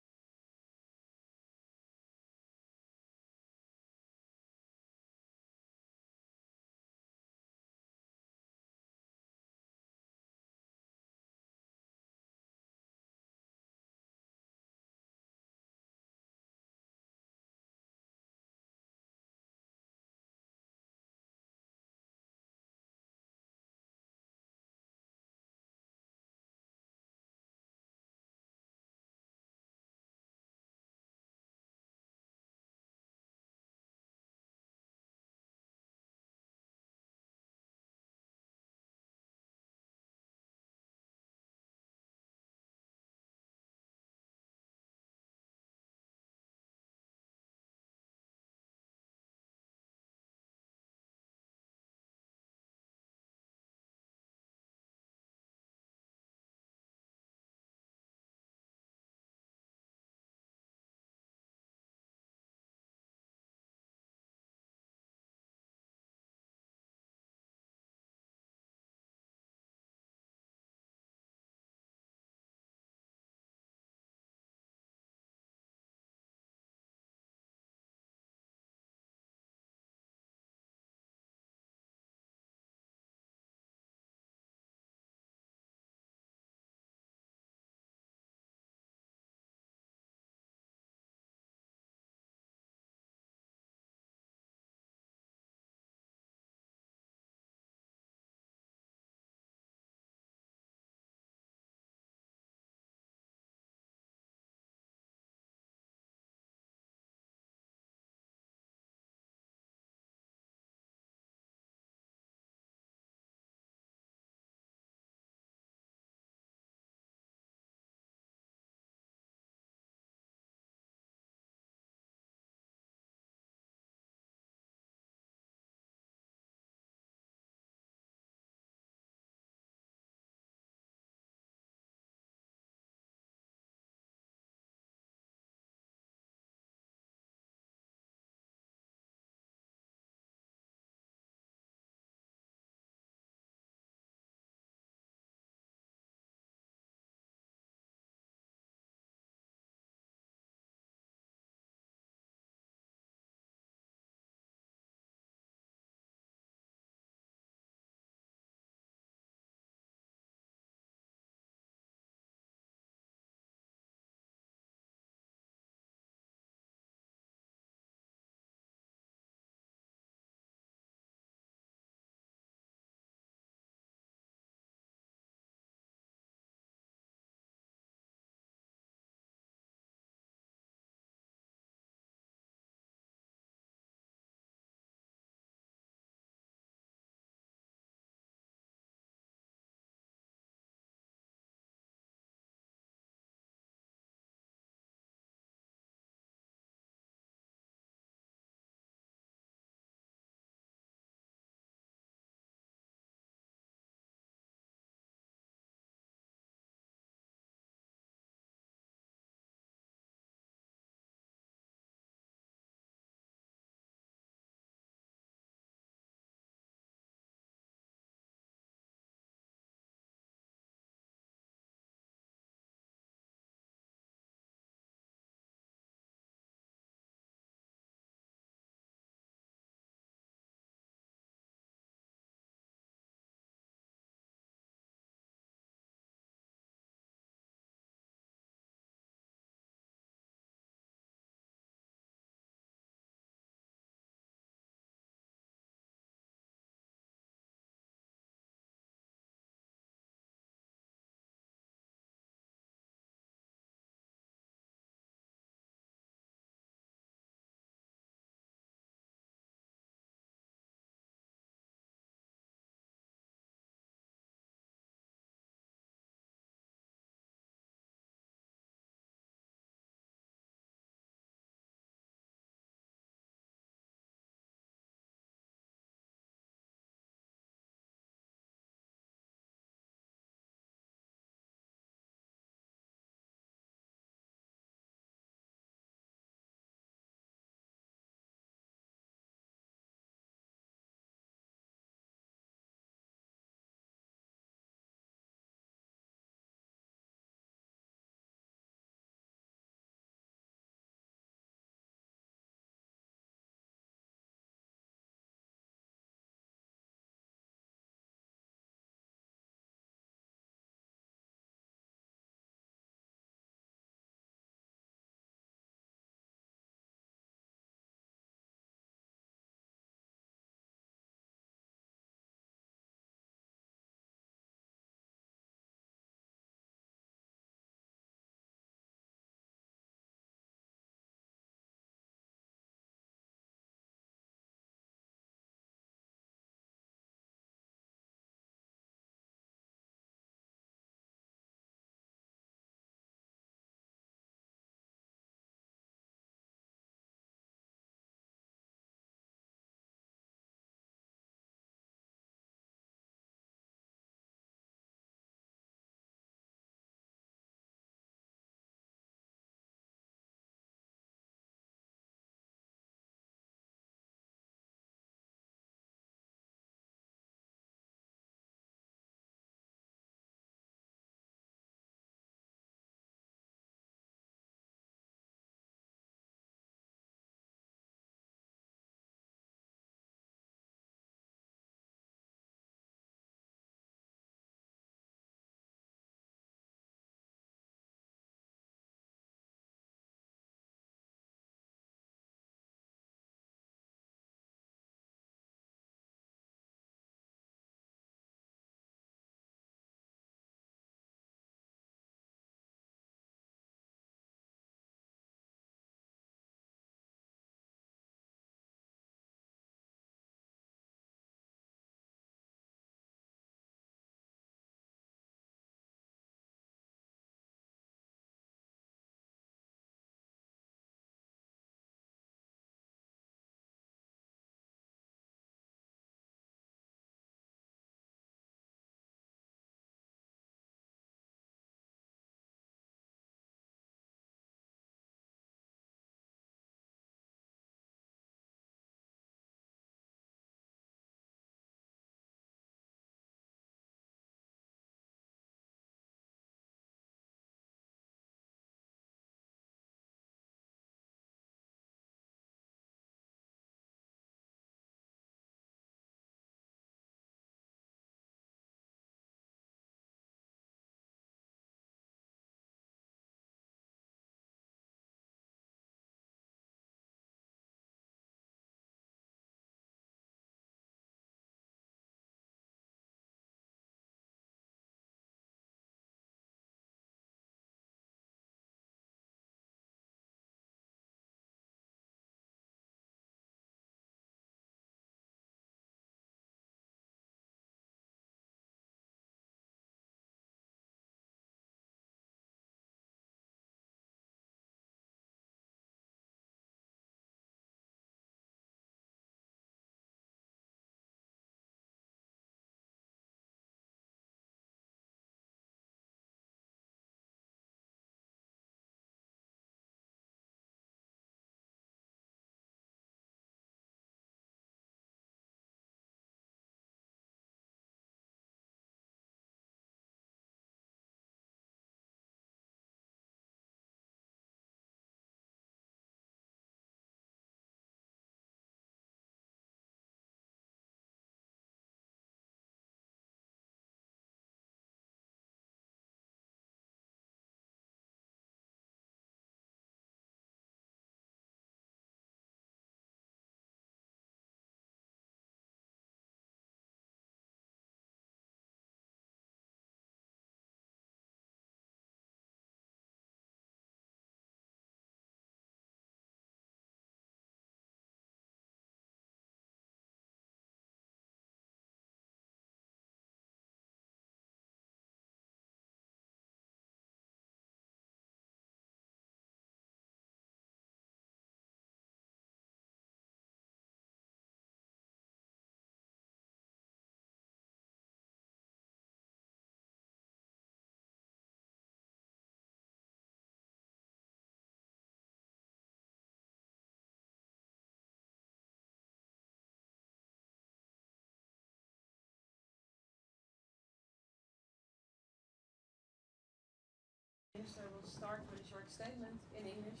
Minister will start with a short statement in English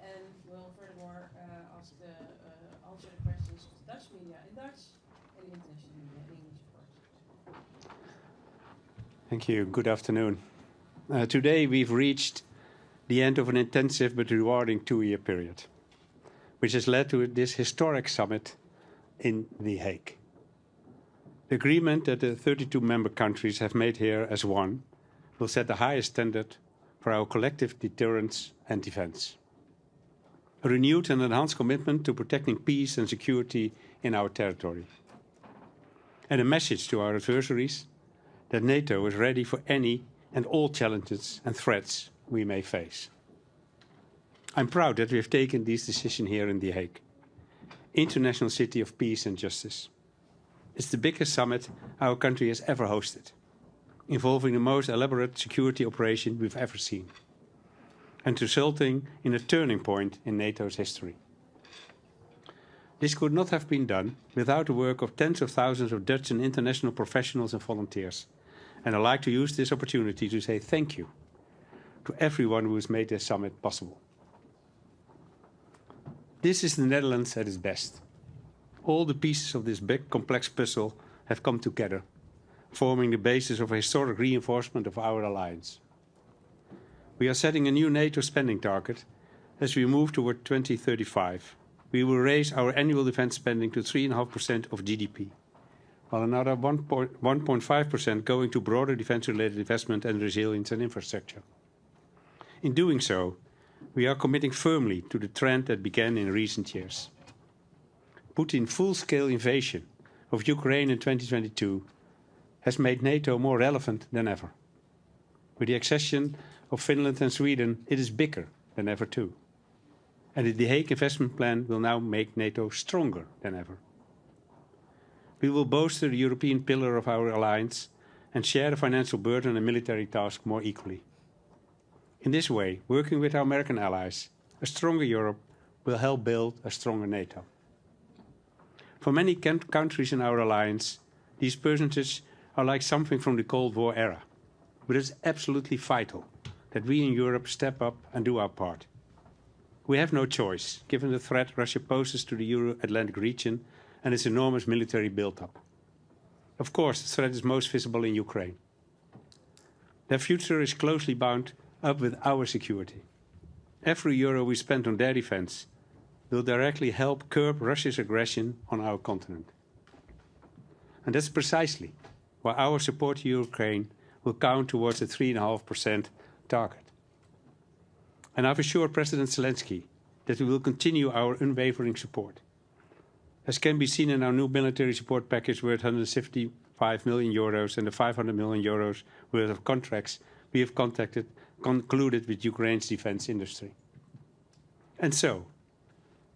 and will furthermore answer the questions of the Dutch media in Dutch and the international media in English, of course. Thank you. Good afternoon. Today we've reached the end of an intensive but rewarding 2-year period, which has led to this historic summit in The Hague. The agreement that the 32 member countries have made here as one will set the highest standard for our collective deterrence and defense. A renewed and enhanced commitment to protecting peace and security in our territory. And a message to our adversaries that NATO is ready for any and all challenges and threats we may face. I'm proud that we have taken this decision here in The Hague, International City of Peace and Justice. It's the biggest summit our country has ever hosted, involving the most elaborate security operation we've ever seen, and resulting in a turning point in NATO's history. This could not have been done without the work of tens of thousands of Dutch and international professionals and volunteers, and I'd like to use this opportunity to say thank you to everyone who has made this summit possible. This is the Netherlands at its best. All the pieces of this big, complex puzzle have come together, forming the basis of a historic reinforcement of our alliance. We are setting a new NATO spending target as we move toward 2035. We will raise our annual defense spending to 3.5% of GDP, while another 1.5% going to broader defense-related investment and resilience and infrastructure. In doing so, we are committing firmly to the trend that began in recent years. Putin's full-scale invasion of Ukraine in 2022 has made NATO more relevant than ever. With the accession of Finland and Sweden, it is bigger than ever too. And the The Hague investment plan will now make NATO stronger than ever. We will bolster the European pillar of our alliance and share the financial burden and military task more equally. In this way, working with our American allies, a stronger Europe will help build a stronger NATO. For many countries in our alliance, these percentages are like something from the Cold War era. But it's absolutely vital that we in Europe step up and do our part. We have no choice, given the threat Russia poses to the Euro-Atlantic region and its enormous military build-up. Of course, the threat is most visible in Ukraine. Their future is closely bound up with our security. Every euro we spend on their defense will directly help curb Russia's aggression on our continent. And that's precisely why our support to Ukraine will count towards the 3.5% target. And I've assured President Zelensky that we will continue our unwavering support. As can be seen in our new military support package worth 155 million euros and the 500 million euros worth of contracts we have concluded with Ukraine's defense industry. And so,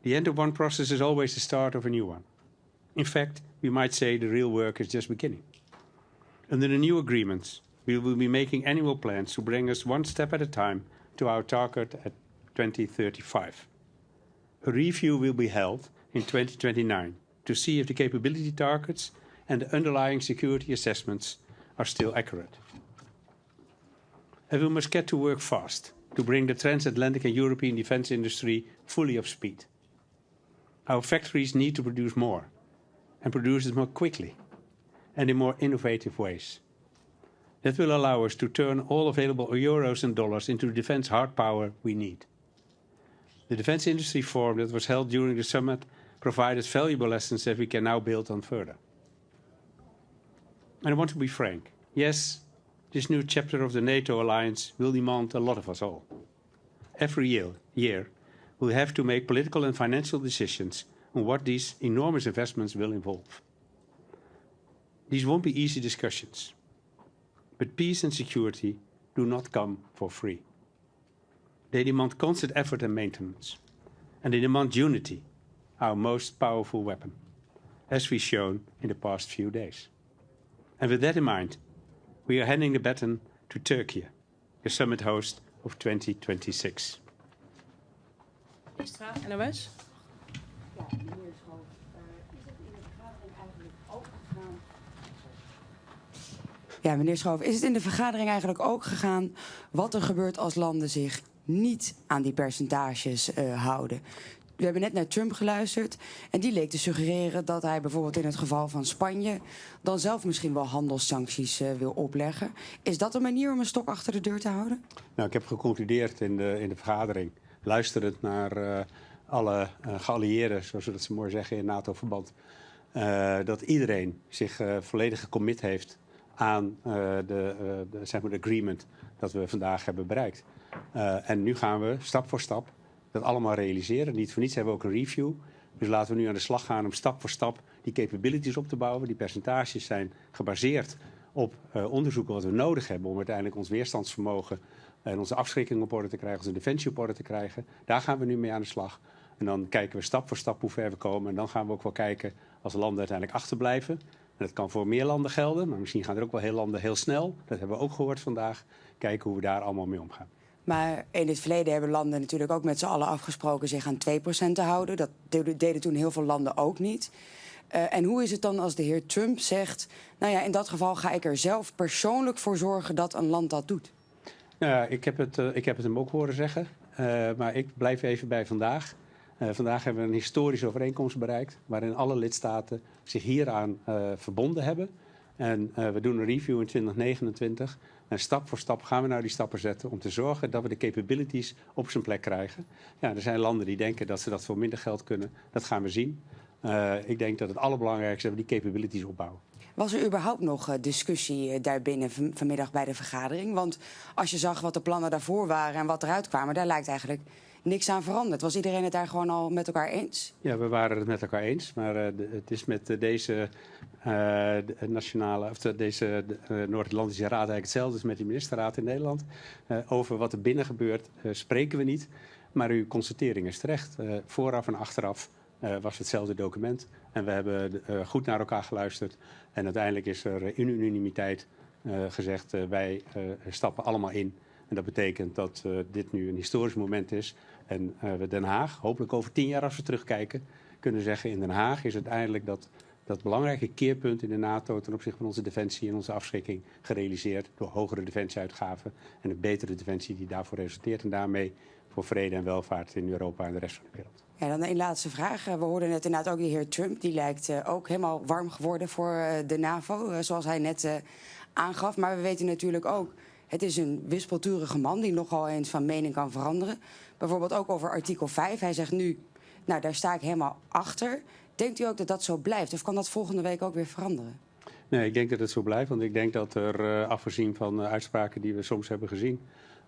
the end of one process is always the start of a new one. In fact, we might say the real work is just beginning. Under the new agreements, we will be making annual plans to bring us one step at a time to our target at 2035. A review will be held in 2029 to see if the capability targets and the underlying security assessments are still accurate. And we must get to work fast to bring the transatlantic and European defense industry fully up to speed. Our factories need to produce more, and produce it more quickly and in more innovative ways. That will allow us to turn all available euros and dollars into the defense hard power we need. The Defense Industry Forum that was held during the summit provided valuable lessons that we can now build on further. And I want to be frank. Yes, this new chapter of the NATO alliance will demand a lot of us all. Every year we'll have to make political and financial decisions on what these enormous investments will involve. These won't be easy discussions, but peace and security do not come for free. They demand constant effort and maintenance, and they demand unity, our most powerful weapon, as we've shown in the past few days. And with that in mind, we are handing the baton to Turkey, the summit host of 2026. Straat, NOS. Ja, meneer Schoof, is het in de vergadering eigenlijk opengegaan? Ja, meneer Schoof, is het in de vergadering eigenlijk ook gegaan wat er gebeurt als landen zich niet aan die percentages houden? We hebben net naar Trump geluisterd en die leek te suggereren dat hij bijvoorbeeld in het geval van Spanje dan zelf misschien wel handelssancties wil opleggen. Is dat een manier om een stok achter de deur te houden? Nou, ik heb geconcludeerd in de vergadering, luisterend naar alle geallieerden, zoals we dat zo mooi zeggen in NATO-verband, dat iedereen zich volledig gecommit heeft aan zeg maar de agreement dat we vandaag hebben bereikt. En nu gaan we stap voor stap dat allemaal realiseren. Niet voor niets hebben we ook een review. Dus laten we nu aan de slag gaan om stap voor stap die capabilities op te bouwen. Die percentages zijn gebaseerd op onderzoeken wat we nodig hebben om uiteindelijk ons weerstandsvermogen en onze afschrikking op orde te krijgen, onze defensie op orde te krijgen. Daar gaan we nu mee aan de slag. En dan kijken we stap voor stap hoe ver we komen. En dan gaan we ook wel kijken als landen uiteindelijk achterblijven. En dat kan voor meer landen gelden, maar misschien gaan er ook wel heel landen heel snel. Dat hebben we ook gehoord vandaag. Kijken hoe we daar allemaal mee omgaan. Maar in het verleden hebben landen natuurlijk ook met z'n allen afgesproken zich aan 2% te houden. Dat deden toen heel veel landen ook niet. En hoe is het dan als de heer Trump zegt, nou ja, in dat geval ga ik er zelf persoonlijk voor zorgen dat een land dat doet? Nou ja, ik heb het hem ook horen zeggen, maar ik blijf even bij vandaag. Vandaag hebben we een historische overeenkomst bereikt waarin alle lidstaten zich hieraan verbonden hebben. En we doen een review in 2029. En stap voor stap gaan we nou die stappen zetten om te zorgen dat we de capabilities op zijn plek krijgen. Ja, er zijn landen die denken dat ze dat voor minder geld kunnen. Dat gaan we zien. Ik denk dat het allerbelangrijkste is dat we die capabilities opbouwen. Was er überhaupt nog discussie daarbinnen vanmiddag bij de vergadering? Want als je zag wat de plannen daarvoor waren en wat eruit kwamen, daar lijkt eigenlijk niks aan veranderd. Was iedereen het daar gewoon al met elkaar eens? Ja, we waren het met elkaar eens. Maar het is met deze nationale, of deze Noord-Atlantische Raad eigenlijk hetzelfde als met die ministerraad in Nederland. Over wat er binnen gebeurt spreken we niet. Maar uw constatering is terecht. Vooraf en achteraf was hetzelfde document. En we hebben goed naar elkaar geluisterd. En uiteindelijk is er in unanimiteit gezegd, wij stappen allemaal in. En dat betekent dat dit nu een historisch moment is. En we Den Haag, hopelijk over 10 jaar als we terugkijken, kunnen zeggen in Den Haag is uiteindelijk dat belangrijke keerpunt in de NATO ten opzichte van onze defensie en onze afschrikking gerealiseerd door hogere defensieuitgaven en een betere defensie die daarvoor resulteert. En daarmee voor vrede en welvaart in Europa en de rest van de wereld. Ja, dan een laatste vraag. We hoorden net inderdaad ook de heer Trump. Die lijkt ook helemaal warm geworden voor de NAVO, zoals hij net aangaf. Maar we weten natuurlijk ook, het is een wispelturige man die nogal eens van mening kan veranderen. Bijvoorbeeld ook over artikel 5. Hij zegt nu, nou daar sta ik helemaal achter. Denkt u ook dat dat zo blijft? Of kan dat volgende week ook weer veranderen? Nee, ik denk dat het zo blijft. Want ik denk dat er, afgezien van uitspraken die we soms hebben gezien,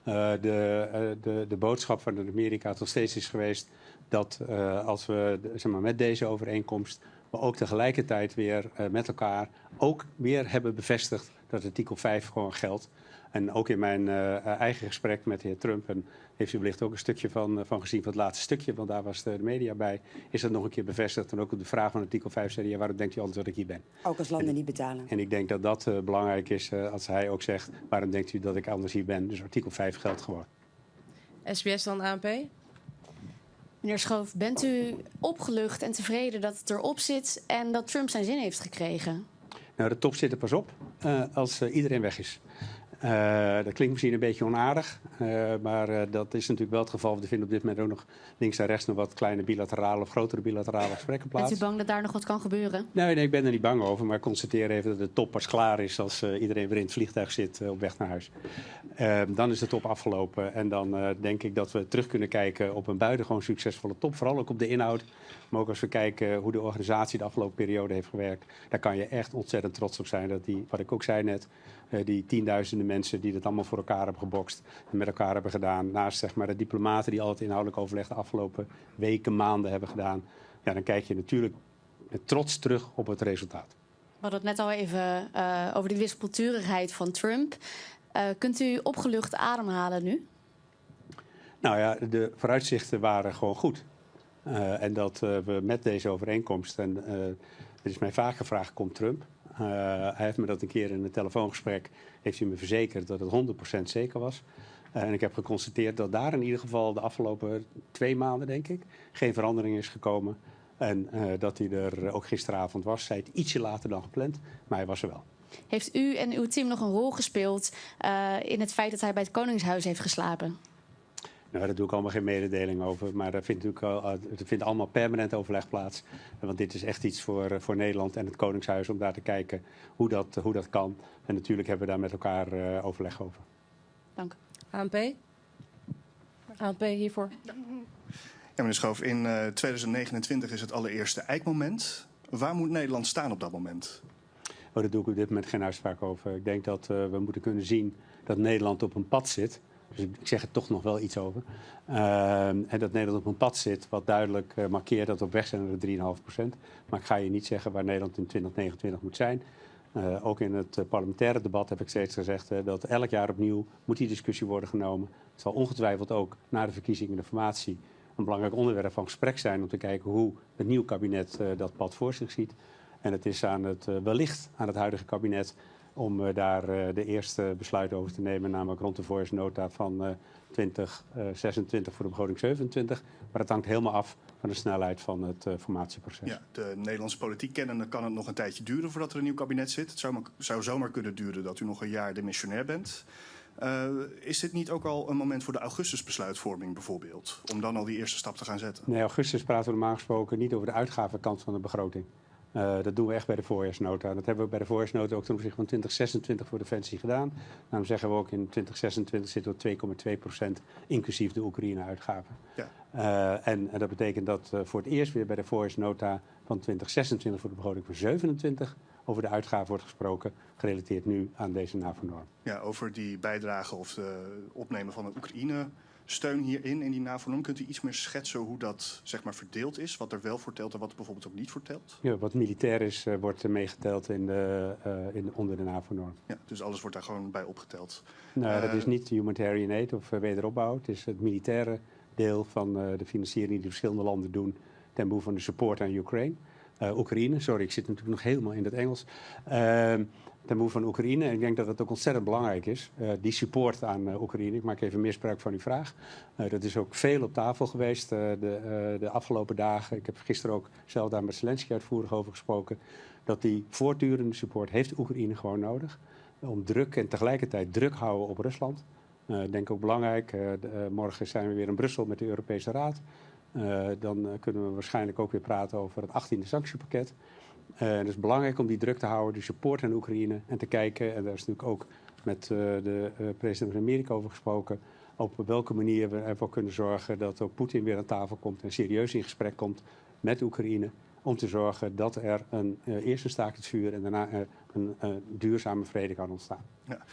de boodschap van Amerika tot steeds is geweest dat als we zeg maar, met deze overeenkomst, maar ook tegelijkertijd weer met elkaar ook weer hebben bevestigd dat artikel 5 gewoon geldt. En ook in mijn eigen gesprek met de heer Trump, en heeft u wellicht ook een stukje van gezien, van het laatste stukje, want daar was de media bij, is dat nog een keer bevestigd. En ook op de vraag van artikel 5 zei hij, ja, waarom denkt u altijd dat ik hier ben? Ook als landen niet betalen. En ik denk dat dat belangrijk is als hij ook zegt, waarom denkt u dat ik anders hier ben? Dus artikel 5 geldt gewoon. SBS dan ANP? Meneer Schoof, bent u opgelucht en tevreden dat het erop zit en dat Trump zijn zin heeft gekregen? Nou, de top zit er pas op als iedereen weg is. Dat klinkt misschien een beetje onaardig, maar dat is natuurlijk wel het geval. We vinden op dit moment ook nog links en rechts nog wat kleine bilaterale of grotere bilaterale gesprekken plaats. Bent u bang dat daar nog wat kan gebeuren? Nee, ik ben er niet bang over, maar ik constateer even dat de top pas klaar is als iedereen weer in het vliegtuig zit op weg naar huis. Dan is de top afgelopen en dan denk ik dat we terug kunnen kijken op een buitengewoon succesvolle top. Vooral ook op de inhoud, maar ook als we kijken hoe de organisatie de afgelopen periode heeft gewerkt. Daar kan je echt ontzettend trots op zijn dat die, wat ik ook zei net, die tienduizenden mensen die dat allemaal voor elkaar hebben gebokst en met elkaar hebben gedaan. Naast zeg maar, de diplomaten die al het inhoudelijk overleg de afgelopen weken, maanden hebben gedaan. Ja, dan kijk je natuurlijk met trots terug op het resultaat. We hadden het net al even over die wispelturigheid van Trump. Kunt u opgelucht ademhalen nu? Nou ja, de vooruitzichten waren gewoon goed. En dat we met deze overeenkomst, en er is mij vaak gevraagd, komt Trump? Hij heeft me dat een keer in een telefoongesprek, heeft hij me verzekerd dat het 100% zeker was. En ik heb geconstateerd dat daar in ieder geval de afgelopen 2 maanden, denk ik, geen verandering is gekomen. En dat hij er ook gisteravond was. Zij het ietsje later dan gepland, maar hij was er wel. Heeft u en uw team nog een rol gespeeld in het feit dat hij bij het Koningshuis heeft geslapen? Nou, daar doe ik allemaal geen mededeling over. Maar er vindt allemaal permanent overleg plaats. Want dit is echt iets voor Nederland en het Koningshuis om daar te kijken hoe dat kan. En natuurlijk hebben we daar met elkaar overleg over. Dank. ANP? ANP hiervoor. Ja, meneer Schoof, in 2029 is het allereerste eikmoment. Waar moet Nederland staan op dat moment? Oh, daar doe ik op dit moment geen uitspraak over. Ik denk dat we moeten kunnen zien dat Nederland op een pad zit. Dus ik zeg er toch nog wel iets over. En dat Nederland op een pad zit wat duidelijk markeert dat we op weg zijn naar de 3,5%. Maar ik ga je niet zeggen waar Nederland in 2029 moet zijn. Ook in het parlementaire debat heb ik steeds gezegd dat elk jaar opnieuw moet die discussie worden genomen. Het zal ongetwijfeld ook na de verkiezingen en de formatie een belangrijk onderwerp van gesprek zijn om te kijken hoe het nieuwe kabinet dat pad voor zich ziet. En het is wellicht aan het huidige kabinet om daar de eerste besluit over te nemen, namelijk rond de voorjaarsnota van 2026 voor de begroting 27. Maar het hangt helemaal af van de snelheid van het formatieproces. Ja, de Nederlandse politiek kennende kan het nog een tijdje duren voordat er een nieuw kabinet zit. Het zou zomaar kunnen duren dat u nog een jaar demissionair bent. Is dit niet ook al een moment voor de augustusbesluitvorming bijvoorbeeld? Om dan al die eerste stap te gaan zetten? Nee, augustus praten we normaal gesproken niet over de uitgavenkant van de begroting. Dat doen we echt bij de voorjaarsnota. Dat hebben we bij de voorjaarsnota ook ten opzichte van 2026 voor Defensie gedaan. Daarom zeggen we ook in 2026 zitten we 2,2% inclusief de Oekraïne-uitgaven. Ja. En dat betekent dat voor het eerst weer bij de voorjaarsnota van 2026 voor de begroting van 27 over de uitgaven wordt gesproken, gerelateerd nu aan deze NAVO-norm. Ja, over die bijdrage of de opnemen van de Oekraïne-steun hierin, in die NAVO-norm. Kunt u iets meer schetsen hoe dat zeg maar verdeeld is? Wat er wel voor telt en wat er bijvoorbeeld ook niet voor telt? Ja, wat militair is, wordt meegeteld onder de NAVO-norm. Ja, dus alles wordt daar gewoon bij opgeteld? Nou, dat is niet humanitarian aid of wederopbouw. Het is het militaire deel van de financiering die verschillende landen doen ten behoeve van de support aan Oekraïne. Sorry, ik zit natuurlijk nog helemaal in het Engels. Ten behoeve van Oekraïne. En ik denk dat het ook ontzettend belangrijk is. Die support aan Oekraïne. Ik maak even misbruik van uw vraag. Dat is ook veel op tafel geweest de afgelopen dagen. Ik heb gisteren ook zelf daar met Zelensky uitvoerig over gesproken. Dat die voortdurende support heeft Oekraïne gewoon nodig. Om druk en tegelijkertijd druk houden op Rusland. Ik denk ook belangrijk. Morgen zijn we weer in Brussel met de Europese Raad. Dan kunnen we waarschijnlijk ook weer praten over het 18e sanctiepakket. Het is belangrijk om die druk te houden, die support aan Oekraïne en te kijken. En daar is natuurlijk ook met de president van Amerika over gesproken. Op welke manier we ervoor kunnen zorgen dat ook Poetin weer aan tafel komt en serieus in gesprek komt met Oekraïne. Om te zorgen dat er eerst een staakt het vuur en daarna een duurzame vrede kan ontstaan. Ja.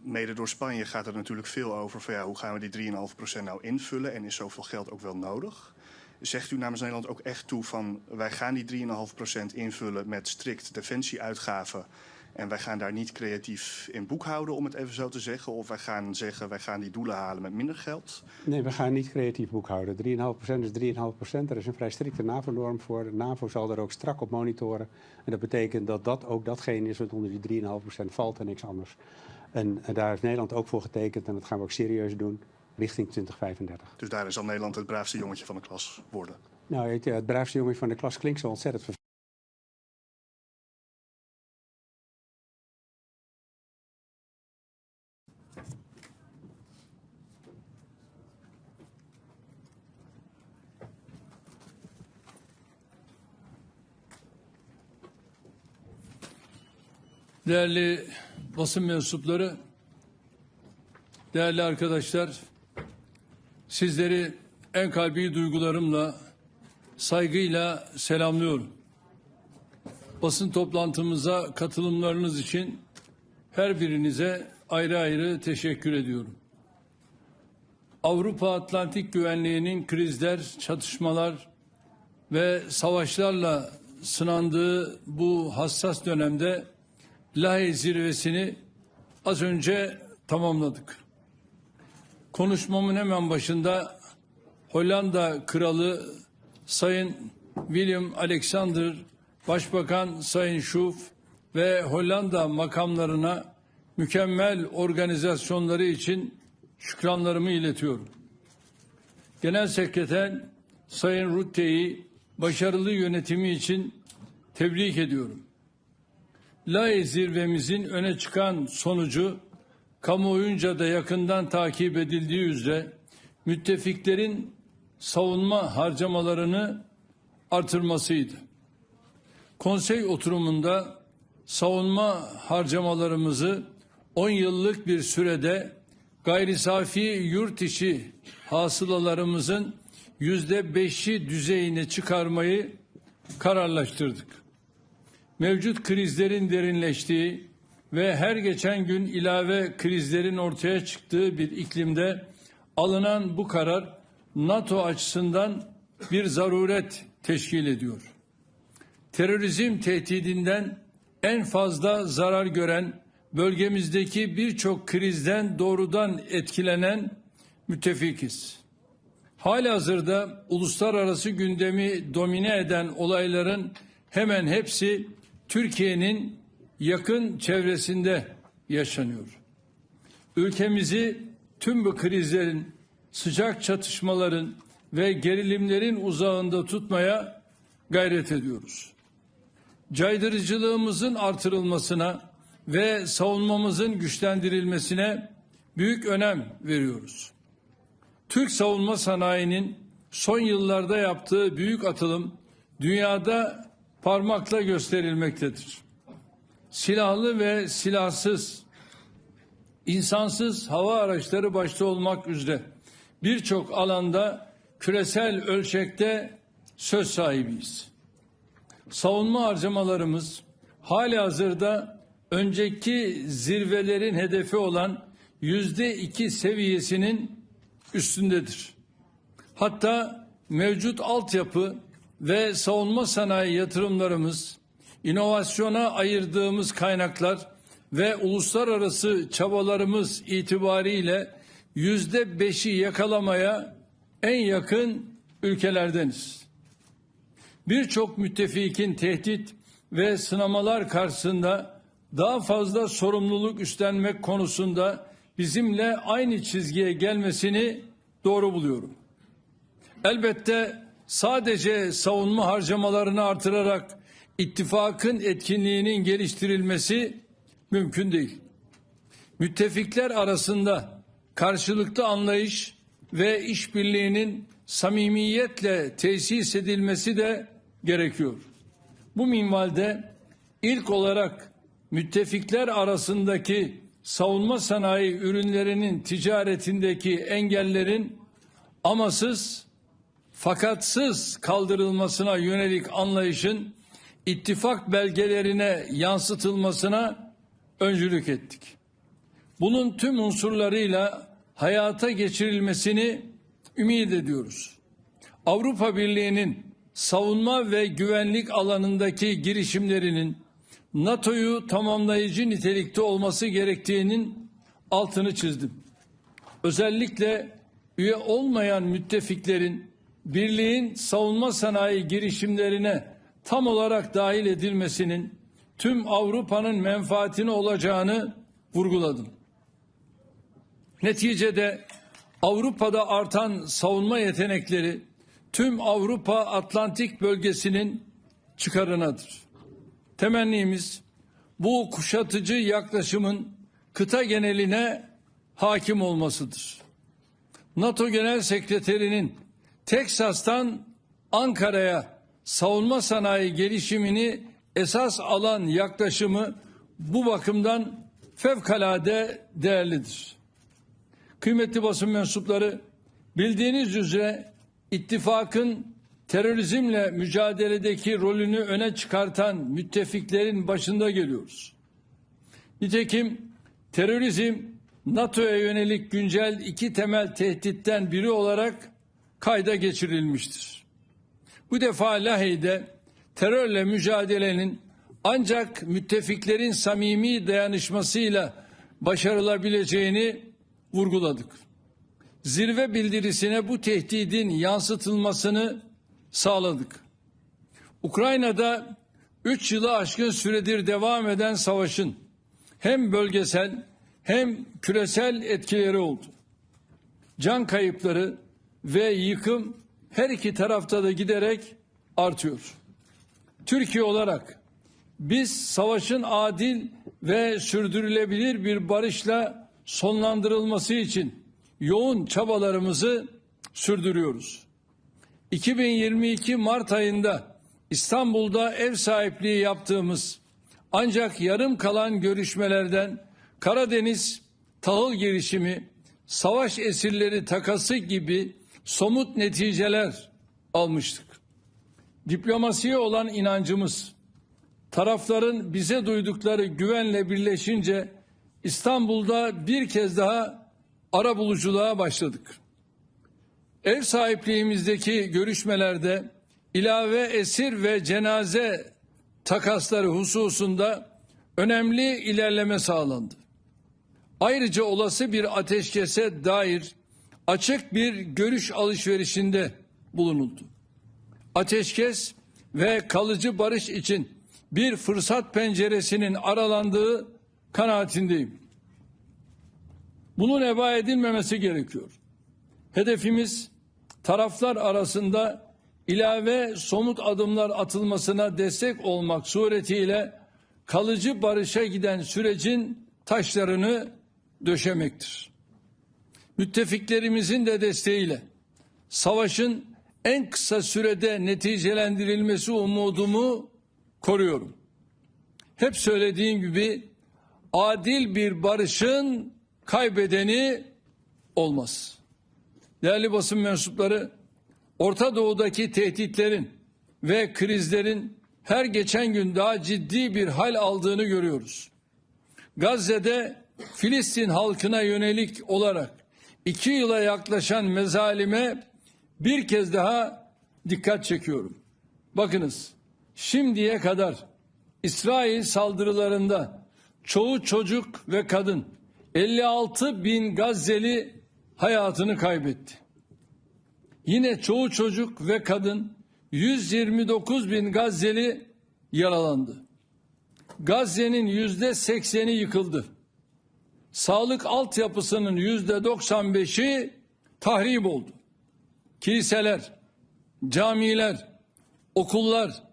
Mede door Spanje gaat er natuurlijk veel over van hoe gaan we die 3,5% nou invullen en is zoveel geld ook wel nodig? Zegt u namens Nederland ook echt toe van wij gaan die 3,5% invullen met strikt defensieuitgaven en wij gaan daar niet creatief in boekhouden, om het even zo te zeggen? Of wij gaan zeggen wij gaan die doelen halen met minder geld? Nee, we gaan niet creatief boekhouden. 3,5% is 3,5%. Er is een vrij strikte NAVO-norm voor. De NAVO zal er ook strak op monitoren. En dat betekent dat dat ook datgene is wat onder die 3,5% valt en niks anders. En daar heeft Nederland ook voor getekend en dat gaan we ook serieus doen richting 2035. Dus daar zal Nederland het braafste jongetje van de klas worden? Nou, het braafste jongetje van de klas klinkt zo ontzettend vervelend. Değerli basın mensupları, değerli arkadaşlar, sizleri en kalbi duygularımla, saygıyla selamlıyorum. Basın toplantımıza katılımlarınız için her birinize ayrı ayrı teşekkür ediyorum. Avrupa Atlantik güvenliğinin krizler, çatışmalar ve savaşlarla sınandığı bu hassas dönemde Lahey zirvesini az önce tamamladık. Konuşmamın hemen başında Hollanda Kralı Sayın Willem Alexander, Başbakan Sayın Schoof ve Hollanda makamlarına mükemmel organizasyonları için şükranlarımı iletiyorum. Genel Sekreter Sayın Rutte'yi başarılı yönetimi için tebrik ediyorum. Lahey zirvemizin öne çıkan sonucu kamuoyunca da yakından takip edildiği üzere müttefiklerin savunma harcamalarını artırmasıydı. Konsey oturumunda savunma harcamalarımızı 10 yıllık bir sürede gayri safi yurt içi hasılalarımızın %5'i düzeyine çıkarmayı kararlaştırdık. Mevcut krizlerin derinleştiği ve her geçen gün ilave krizlerin ortaya çıktığı bir iklimde alınan bu karar NATO açısından bir zaruret teşkil ediyor. Terörizm tehdidinden en fazla zarar gören, bölgemizdeki birçok krizden doğrudan etkilenen müttefikiz. Halihazırda uluslararası gündemi domine eden olayların hemen hepsi Türkiye'nin yakın çevresinde yaşanıyor. Ülkemizi tüm bu krizlerin, sıcak çatışmaların ve gerilimlerin uzağında tutmaya gayret ediyoruz. Caydırıcılığımızın artırılmasına ve savunmamızın güçlendirilmesine büyük önem veriyoruz. Türk savunma sanayinin son yıllarda yaptığı büyük atılım dünyada parmakla gösterilmektedir. Silahlı ve silahsız, insansız hava araçları başta olmak üzere birçok alanda küresel ölçekte söz sahibiyiz. Savunma harcamalarımız halihazırda önceki zirvelerin hedefi olan %2 seviyesinin üstündedir. Hatta mevcut altyapı ve savunma sanayi yatırımlarımız, inovasyona ayırdığımız kaynaklar ve uluslararası çabalarımız itibariyle %5'i yakalamaya en yakın ülkelerdeniz. Birçok müttefikin tehdit ve sınamalar karşısında daha fazla sorumluluk üstlenmek konusunda bizimle aynı çizgiye gelmesini doğru buluyorum. Elbette sadece savunma harcamalarını artırarak ittifakın etkinliğinin geliştirilmesi mümkün değil. Müttefikler arasında karşılıklı anlayış ve işbirliğinin samimiyetle tesis edilmesi de gerekiyor. Bu minvalde ilk olarak müttefikler arasındaki savunma sanayi ürünlerinin ticaretindeki engellerin amasız fakatsız kaldırılmasına yönelik anlayışın ittifak belgelerine yansıtılmasına öncülük ettik. Bunun tüm unsurlarıyla hayata geçirilmesini ümit ediyoruz. Avrupa Birliği'nin savunma ve güvenlik alanındaki girişimlerinin NATO'yu tamamlayıcı nitelikte olması gerektiğinin altını çizdim. Özellikle üye olmayan müttefiklerin birliğin savunma sanayi girişimlerine tam olarak dahil edilmesinin tüm Avrupa'nın menfaatine olacağını vurguladım. Neticede Avrupa'da artan savunma yetenekleri tüm Avrupa Atlantik bölgesinin çıkarınadır. Temennimiz bu kuşatıcı yaklaşımın kıta geneline hakim olmasıdır. NATO Genel Sekreterinin Teksas'tan Ankara'ya savunma sanayi gelişimini esas alan yaklaşımı bu bakımdan fevkalade değerlidir. Kıymetli basın mensupları, bildiğiniz üzere ittifakın terörizmle mücadeledeki rolünü öne çıkartan müttefiklerin başında geliyoruz. Nitekim terörizm NATO'ya yönelik güncel iki temel tehditten biri olarak kayda geçirilmiştir. Bu defa Lahey'de terörle mücadelenin ancak müttefiklerin samimi dayanışmasıyla başarılabileceğini vurguladık. Zirve bildirisine bu tehdidin yansıtılmasını sağladık. Ukrayna'da 3 yılı aşkın süredir devam eden savaşın hem bölgesel hem küresel etkileri oldu. Can kayıpları ve yıkım her iki tarafta da giderek artıyor. Türkiye olarak biz savaşın adil ve sürdürülebilir bir barışla sonlandırılması için yoğun çabalarımızı sürdürüyoruz. 2022 Mart ayında İstanbul'da ev sahipliği yaptığımız ancak yarım kalan görüşmelerden Karadeniz tahıl girişimi, savaş esirleri takası gibi somut neticeler almıştık. Diplomasiye olan inancımız, tarafların bize duydukları güvenle birleşince İstanbul'da bir kez daha arabuluculuğa başladık. Ev sahipliğimizdeki görüşmelerde ilave esir ve cenaze takasları hususunda önemli ilerleme sağlandı. Ayrıca olası bir ateşkese dair açık bir görüş alışverişinde bulunuldu. Ateşkes ve kalıcı barış için bir fırsat penceresinin aralandığı kanaatindeyim. Bunun eba edilmemesi gerekiyor. Hedefimiz taraflar arasında ilave somut adımlar atılmasına destek olmak suretiyle kalıcı barışa giden sürecin taşlarını döşemektir. Müttefiklerimizin de desteğiyle savaşın en kısa sürede neticelendirilmesi umudumu koruyorum. Hep söylediğim gibi adil bir barışın kaybedeni olmaz. Değerli basın mensupları, Orta Doğu'daki tehditlerin ve krizlerin her geçen gün daha ciddi bir hal aldığını görüyoruz. Gazze'de Filistin halkına yönelik olarak 2 yıla yaklaşan mezalime bir kez daha dikkat çekiyorum. Bakınız, şimdiye kadar İsrail saldırılarında çoğu çocuk ve kadın 56 bin Gazze'li hayatını kaybetti. Yine çoğu çocuk ve kadın 129 bin Gazze'li yaralandı. Gazze'nin %80'i yıkıldı. Sağlık altyapısının %95'i tahrip oldu. Kiliseler, camiler, okullar,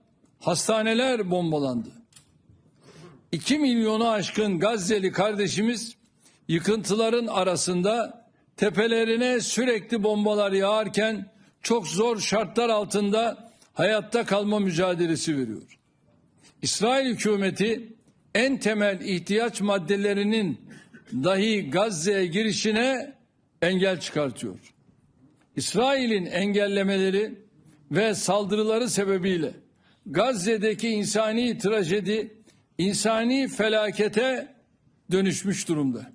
hastaneler bombalandı. 2 milyonu aşkın Gazze'li kardeşimiz yıkıntıların arasında tepelerine sürekli bombalar yağarken çok zor şartlar altında hayatta kalma mücadelesi veriyor. İsrail hükümeti en temel ihtiyaç maddelerinin dahi Gazze'ye girişine engel çıkartıyor. İsrail'in engellemeleri ve saldırıları sebebiyle Gazze'deki insani trajedi, insani felakete dönüşmüş durumda.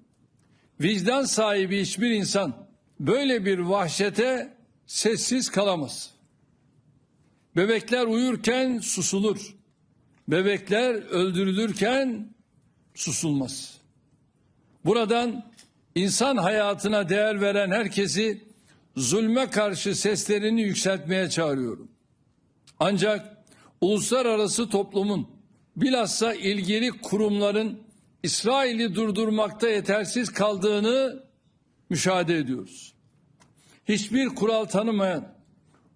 Vicdan sahibi hiçbir insan böyle bir vahşete sessiz kalamaz. Bebekler uyurken susulur. Bebekler öldürülürken susulmaz. Buradan insan hayatına değer veren herkesi zulme karşı seslerini yükseltmeye çağırıyorum. Ancak uluslararası toplumun, bilhassa ilgili kurumların İsrail'i durdurmakta yetersiz kaldığını müşahede ediyoruz. Hiçbir kural tanımayan,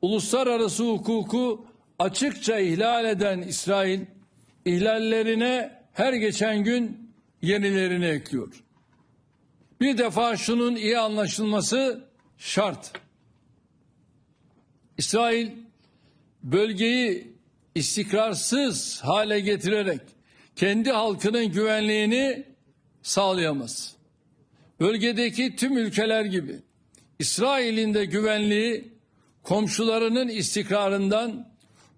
uluslararası hukuku açıkça ihlal eden İsrail, ihlallerine her geçen gün yenilerini ekliyor. Bir defa şunun iyi anlaşılması şart. İsrail bölgeyi istikrarsız hale getirerek kendi halkının güvenliğini sağlayamaz. Bölgedeki tüm ülkeler gibi İsrail'in de güvenliği komşularının istikrarından,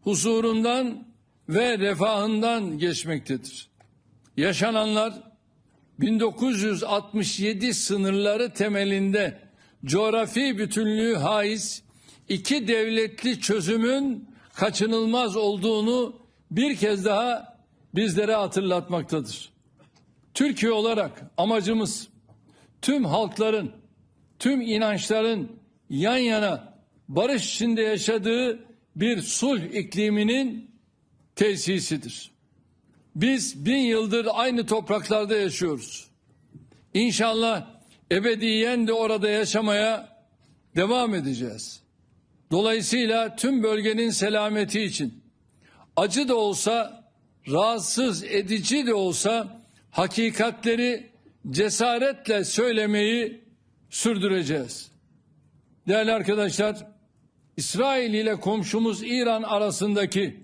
huzurundan ve refahından geçmektedir. Yaşananlar 1967 sınırları temelinde coğrafi bütünlüğü haiz iki devletli çözümün kaçınılmaz olduğunu bir kez daha bizlere hatırlatmaktadır. Türkiye olarak amacımız tüm halkların, tüm inançların yan yana barış içinde yaşadığı bir sulh ikliminin tesisidir. Biz 1000 yıldır aynı topraklarda yaşıyoruz. İnşallah ebediyen de orada yaşamaya devam edeceğiz. Dolayısıyla tüm bölgenin selameti için acı da olsa rahatsız edici de olsa hakikatleri cesaretle söylemeyi sürdüreceğiz. Değerli arkadaşlar, İsrail ile komşumuz İran arasındaki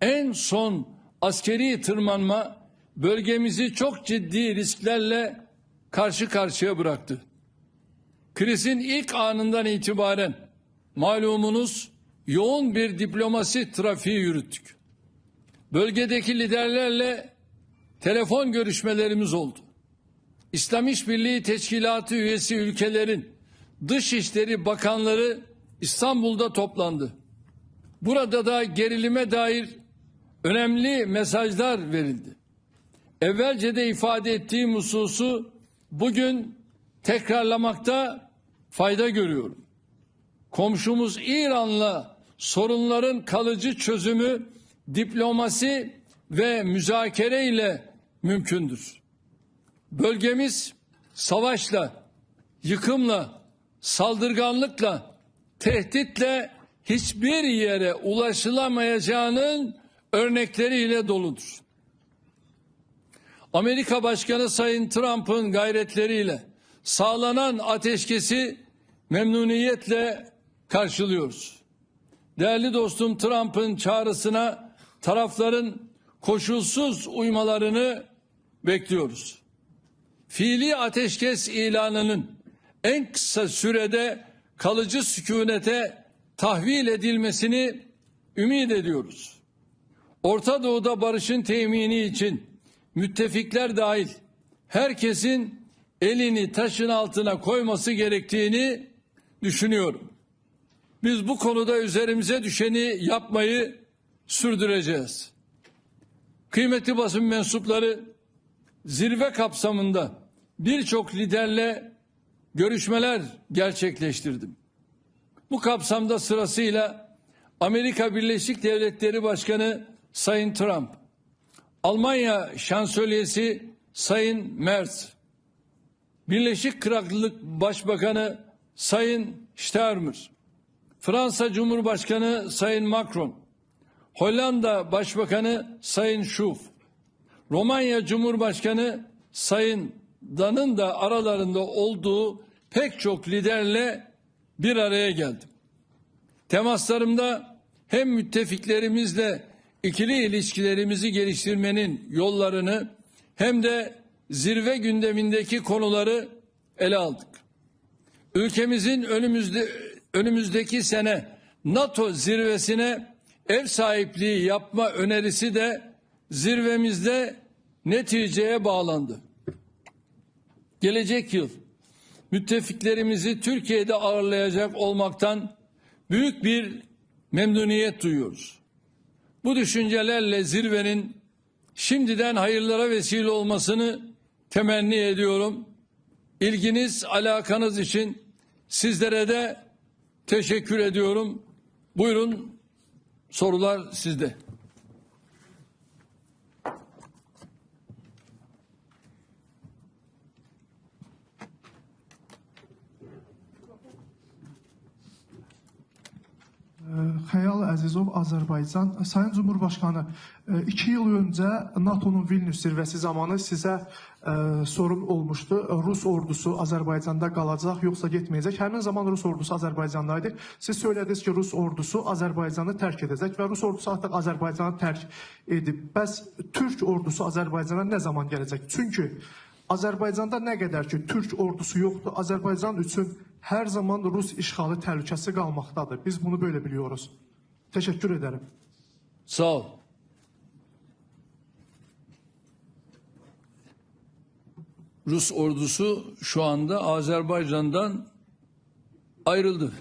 en son askeri tırmanma bölgemizi çok ciddi risklerle karşı karşıya bıraktı. Krizin ilk anından itibaren malumunuz yoğun bir diplomasi trafiği yürüttük. Bölgedeki liderlerle telefon görüşmelerimiz oldu. İslam İşbirliği Teşkilatı üyesi ülkelerin Dışişleri Bakanları İstanbul'da toplandı. Burada da gerilime dair önemli mesajlar verildi. Evvelce de ifade ettiğim hususu bugün tekrarlamakta fayda görüyorum. Komşumuz İran'la sorunların kalıcı çözümü diplomasi ve müzakere ile mümkündür. Bölgemiz savaşla, yıkımla, saldırganlıkla, tehditle hiçbir yere ulaşılamayacağının örnekleriyle doludur. Amerika Başkanı Sayın Trump'ın gayretleriyle sağlanan ateşkesi memnuniyetle karşılıyoruz. Değerli dostum, Trump'ın çağrısına tarafların koşulsuz uymalarını bekliyoruz. Fiili ateşkes ilanının en kısa sürede kalıcı sükunete tahvil edilmesini ümit ediyoruz. Orta Doğu'da barışın temini için müttefikler dahil herkesin elini taşın altına koyması gerektiğini düşünüyorum. Biz bu konuda üzerimize düşeni yapmayı sürdüreceğiz. Kıymetli basın mensupları, zirve kapsamında birçok liderle görüşmeler gerçekleştirdim. Bu kapsamda sırasıyla Amerika Birleşik Devletleri Başkanı Sayın Trump, Almanya Şansölyesi Sayın Merz, Birleşik Krallık Başbakanı Sayın Starmer, Fransa Cumhurbaşkanı Sayın Macron, Hollanda Başbakanı Sayın Schoof, Romanya Cumhurbaşkanı Sayın Dan'ın da aralarında olduğu pek çok liderle bir araya geldim. Temaslarımda hem müttefiklerimizle ikili ilişkilerimizi geliştirmenin yollarını hem de zirve gündemindeki konuları ele aldık. Ülkemizin önümüzdeki sene NATO zirvesine ev sahipliği yapma önerisi de zirvemizde neticeye bağlandı. Gelecek yıl müttefiklerimizi Türkiye'de ağırlayacak olmaktan büyük bir memnuniyet duyuyoruz. Bu düşüncelerle zirvenin şimdiden hayırlara vesile olmasını temenni ediyorum. İlginiz, alakanız için sizlere de teşekkür ediyorum. Buyurun, sorular sizde. Xəyal Əzizov, Azərbaycan. Sayın Cumhurbaşkanı, 2 yıl önce NATO'nun Vilnius zirvəsi zamanı sizə sorun olmuştu. Rus ordusu Azərbaycanda qalacaq, yoxsa getməyəcək? Həmin zaman Rus ordusu Azərbaycandaydı. Siz söylədiniz ki, Rus ordusu Azərbaycanı tərk edəcək və Rus ordusu artıq Azərbaycanı tərk edib. Bəs Türk ordusu Azərbaycana nə zaman gələcək? Çünki Azərbaycanda nə qədər ki, Türk ordusu yoxdur, Azərbaycan üçün her zaman Rus işğalı təhlükəsi qalmaqdadır. Biz bunu böyle biliyoruz. Teşekkür ederim. Sağ ol. Rus ordusu şu anda Azerbaycan'dan ayrıldı.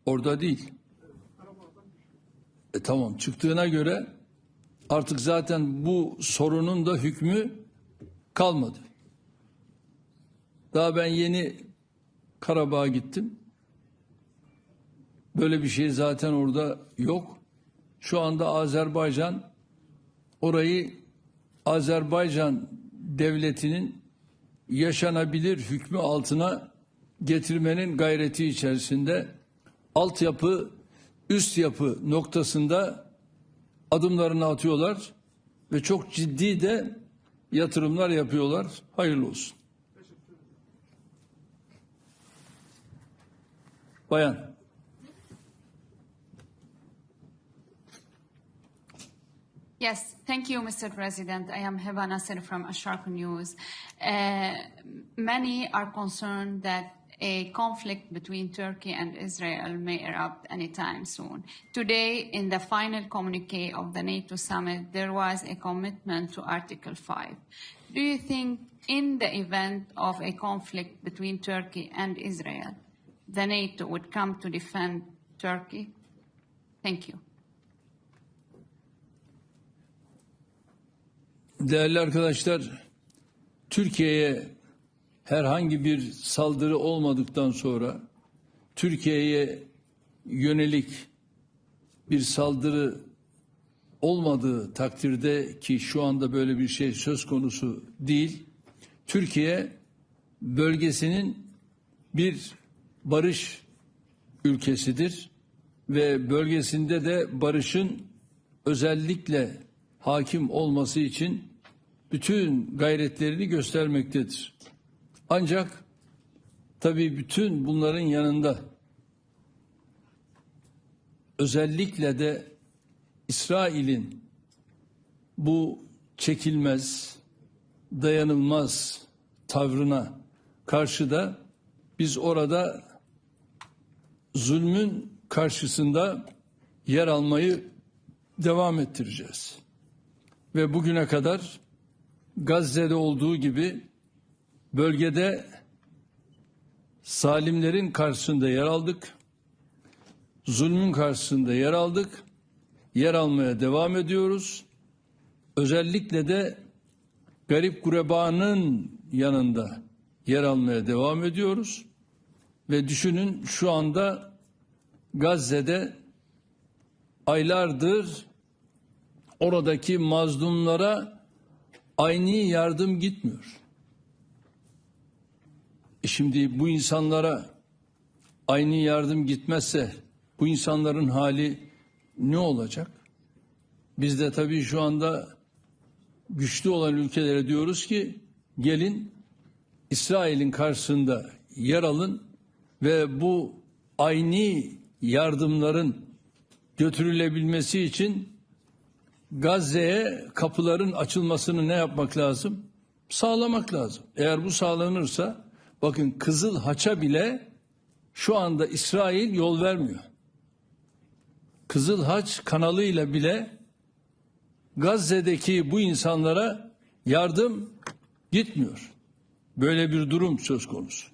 Orada değil. Tamam, çıktığına göre artık zaten bu sorunun da hükmü kalmadı. Daha ben yeni Karabağ'a gittim. Böyle bir şey zaten orada yok. Şu anda Azerbaycan orayı Azerbaycan devletinin yaşanabilir hükmü altına getirmenin gayreti içerisinde altyapı, üst yapı noktasında adımlarını atıyorlar ve çok ciddi de yatırımlar yapıyorlar. Hayırlı olsun. Bayan. Yes, thank you, Mr. President. I am Heba Nasser from Asharq News. Many are concerned that a conflict between Turkey and Israel may erupt anytime soon. Today, in the final communique of the NATO summit, there was a commitment to Article 5. Do you think in the event of a conflict between Turkey and Israel, the NATO would come to defend Turkey? Thank you. Değerli arkadaşlar, Türkiye'ye herhangi bir saldırı olmadıktan sonra Türkiye'ye yönelik bir saldırı olmadığı takdirde, ki şu anda böyle bir şey söz konusu değil, Türkiye bölgesinin bir barış ülkesidir ve bölgesinde de barışın özellikle hakim olması için bütün gayretlerini göstermektedir. Ancak tabii bütün bunların yanında özellikle de İsrail'in bu çekilmez, dayanılmaz tavrına karşı da biz orada zulmün karşısında yer almayı devam ettireceğiz. Ve bugüne kadar Gazze'de olduğu gibi bölgede zalimlerin karşısında yer aldık, zulmün karşısında yer aldık, yer almaya devam ediyoruz. Özellikle de garip gurebanın yanında yer almaya devam ediyoruz. Ve düşünün, şu anda Gazze'de aylardır oradaki mazlumlara aynı yardım gitmiyor. Şimdi bu insanlara aynı yardım gitmezse bu insanların hali ne olacak? Biz de tabii şu anda güçlü olan ülkelere diyoruz ki gelin İsrail'in karşısında yer alın ve bu aynı yardımların götürülebilmesi için Gazze'ye kapıların açılmasını ne yapmak lazım? Sağlamak lazım. Eğer bu sağlanırsa, bakın, Kızıl Haç'a bile şu anda İsrail yol vermiyor. Kızıl Haç kanalıyla bile Gazze'deki bu insanlara yardım gitmiyor. Böyle bir durum söz konusu.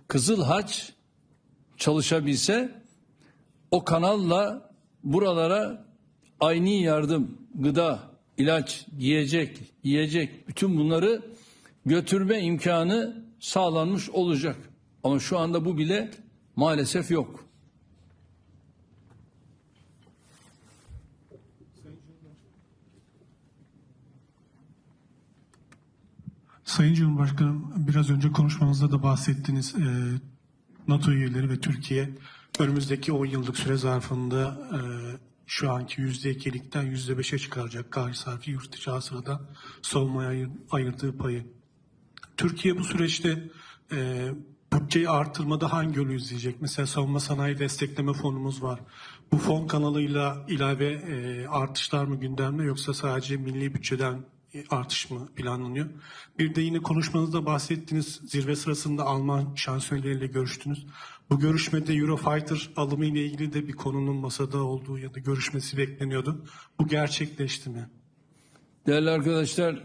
Kızıl Haç çalışabilse o kanalla buralara aynı yardım, gıda, ilaç, yiyecek bütün bunları götürme imkanı sağlanmış olacak. Ama şu anda bu bile maalesef yok. Sayın Cumhurbaşkanım, biraz önce konuşmanızda da bahsettiniz. NATO üyeleri ve Türkiye önümüzdeki 10 yıllık süre zarfında şu anki %2'likten %5'e çıkaracak gayri safi yurt içi hasılada savunmaya ayırdığı payı. Türkiye bu süreçte bütçeyi artırmada hangi yolu izleyecek? Mesela savunma sanayi destekleme fonumuz var. Bu fon kanalıyla ilave artışlar mı gündemde, yoksa sadece milli bütçeden artış mı planlanıyor? Bir de yine konuşmanızda bahsettiğiniz zirve sırasında Alman şansölyeriyle görüştünüz. Bu görüşmede Eurofighter alımı ile ilgili de bir konunun masada olduğu ya da görüşmesi bekleniyordu. Bu gerçekleşti mi? Değerli arkadaşlar,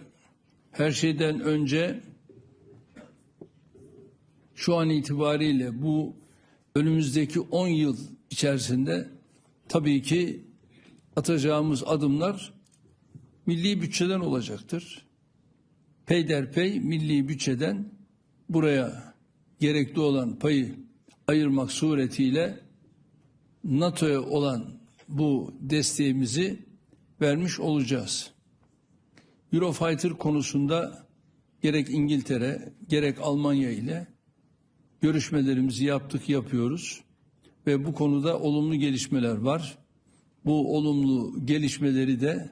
her şeyden önce şu an itibariyle bu önümüzdeki 10 yıl içerisinde tabii ki atacağımız adımlar milli bütçeden olacaktır. Peyderpey milli bütçeden buraya gerekli olan payı ayırmak suretiyle NATO'ya olan bu desteğimizi vermiş olacağız. Eurofighter konusunda gerek İngiltere gerek Almanya ile görüşmelerimizi yapıyoruz ve bu konuda olumlu gelişmeler var. Bu olumlu gelişmeleri de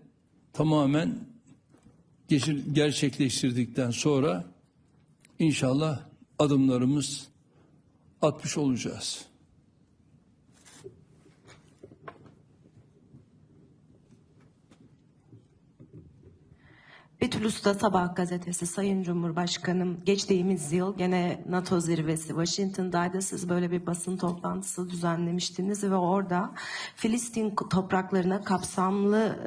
tamamen gerçekleştirdikten sonra inşallah adımlarımız atmış olacağız. Betül Usta Sabah gazetesi. Sayın Cumhurbaşkanım, geçtiğimiz yıl gene NATO zirvesi Washington'daydı. Siz böyle bir basın toplantısı düzenlemiştiniz ve orada Filistin topraklarına kapsamlı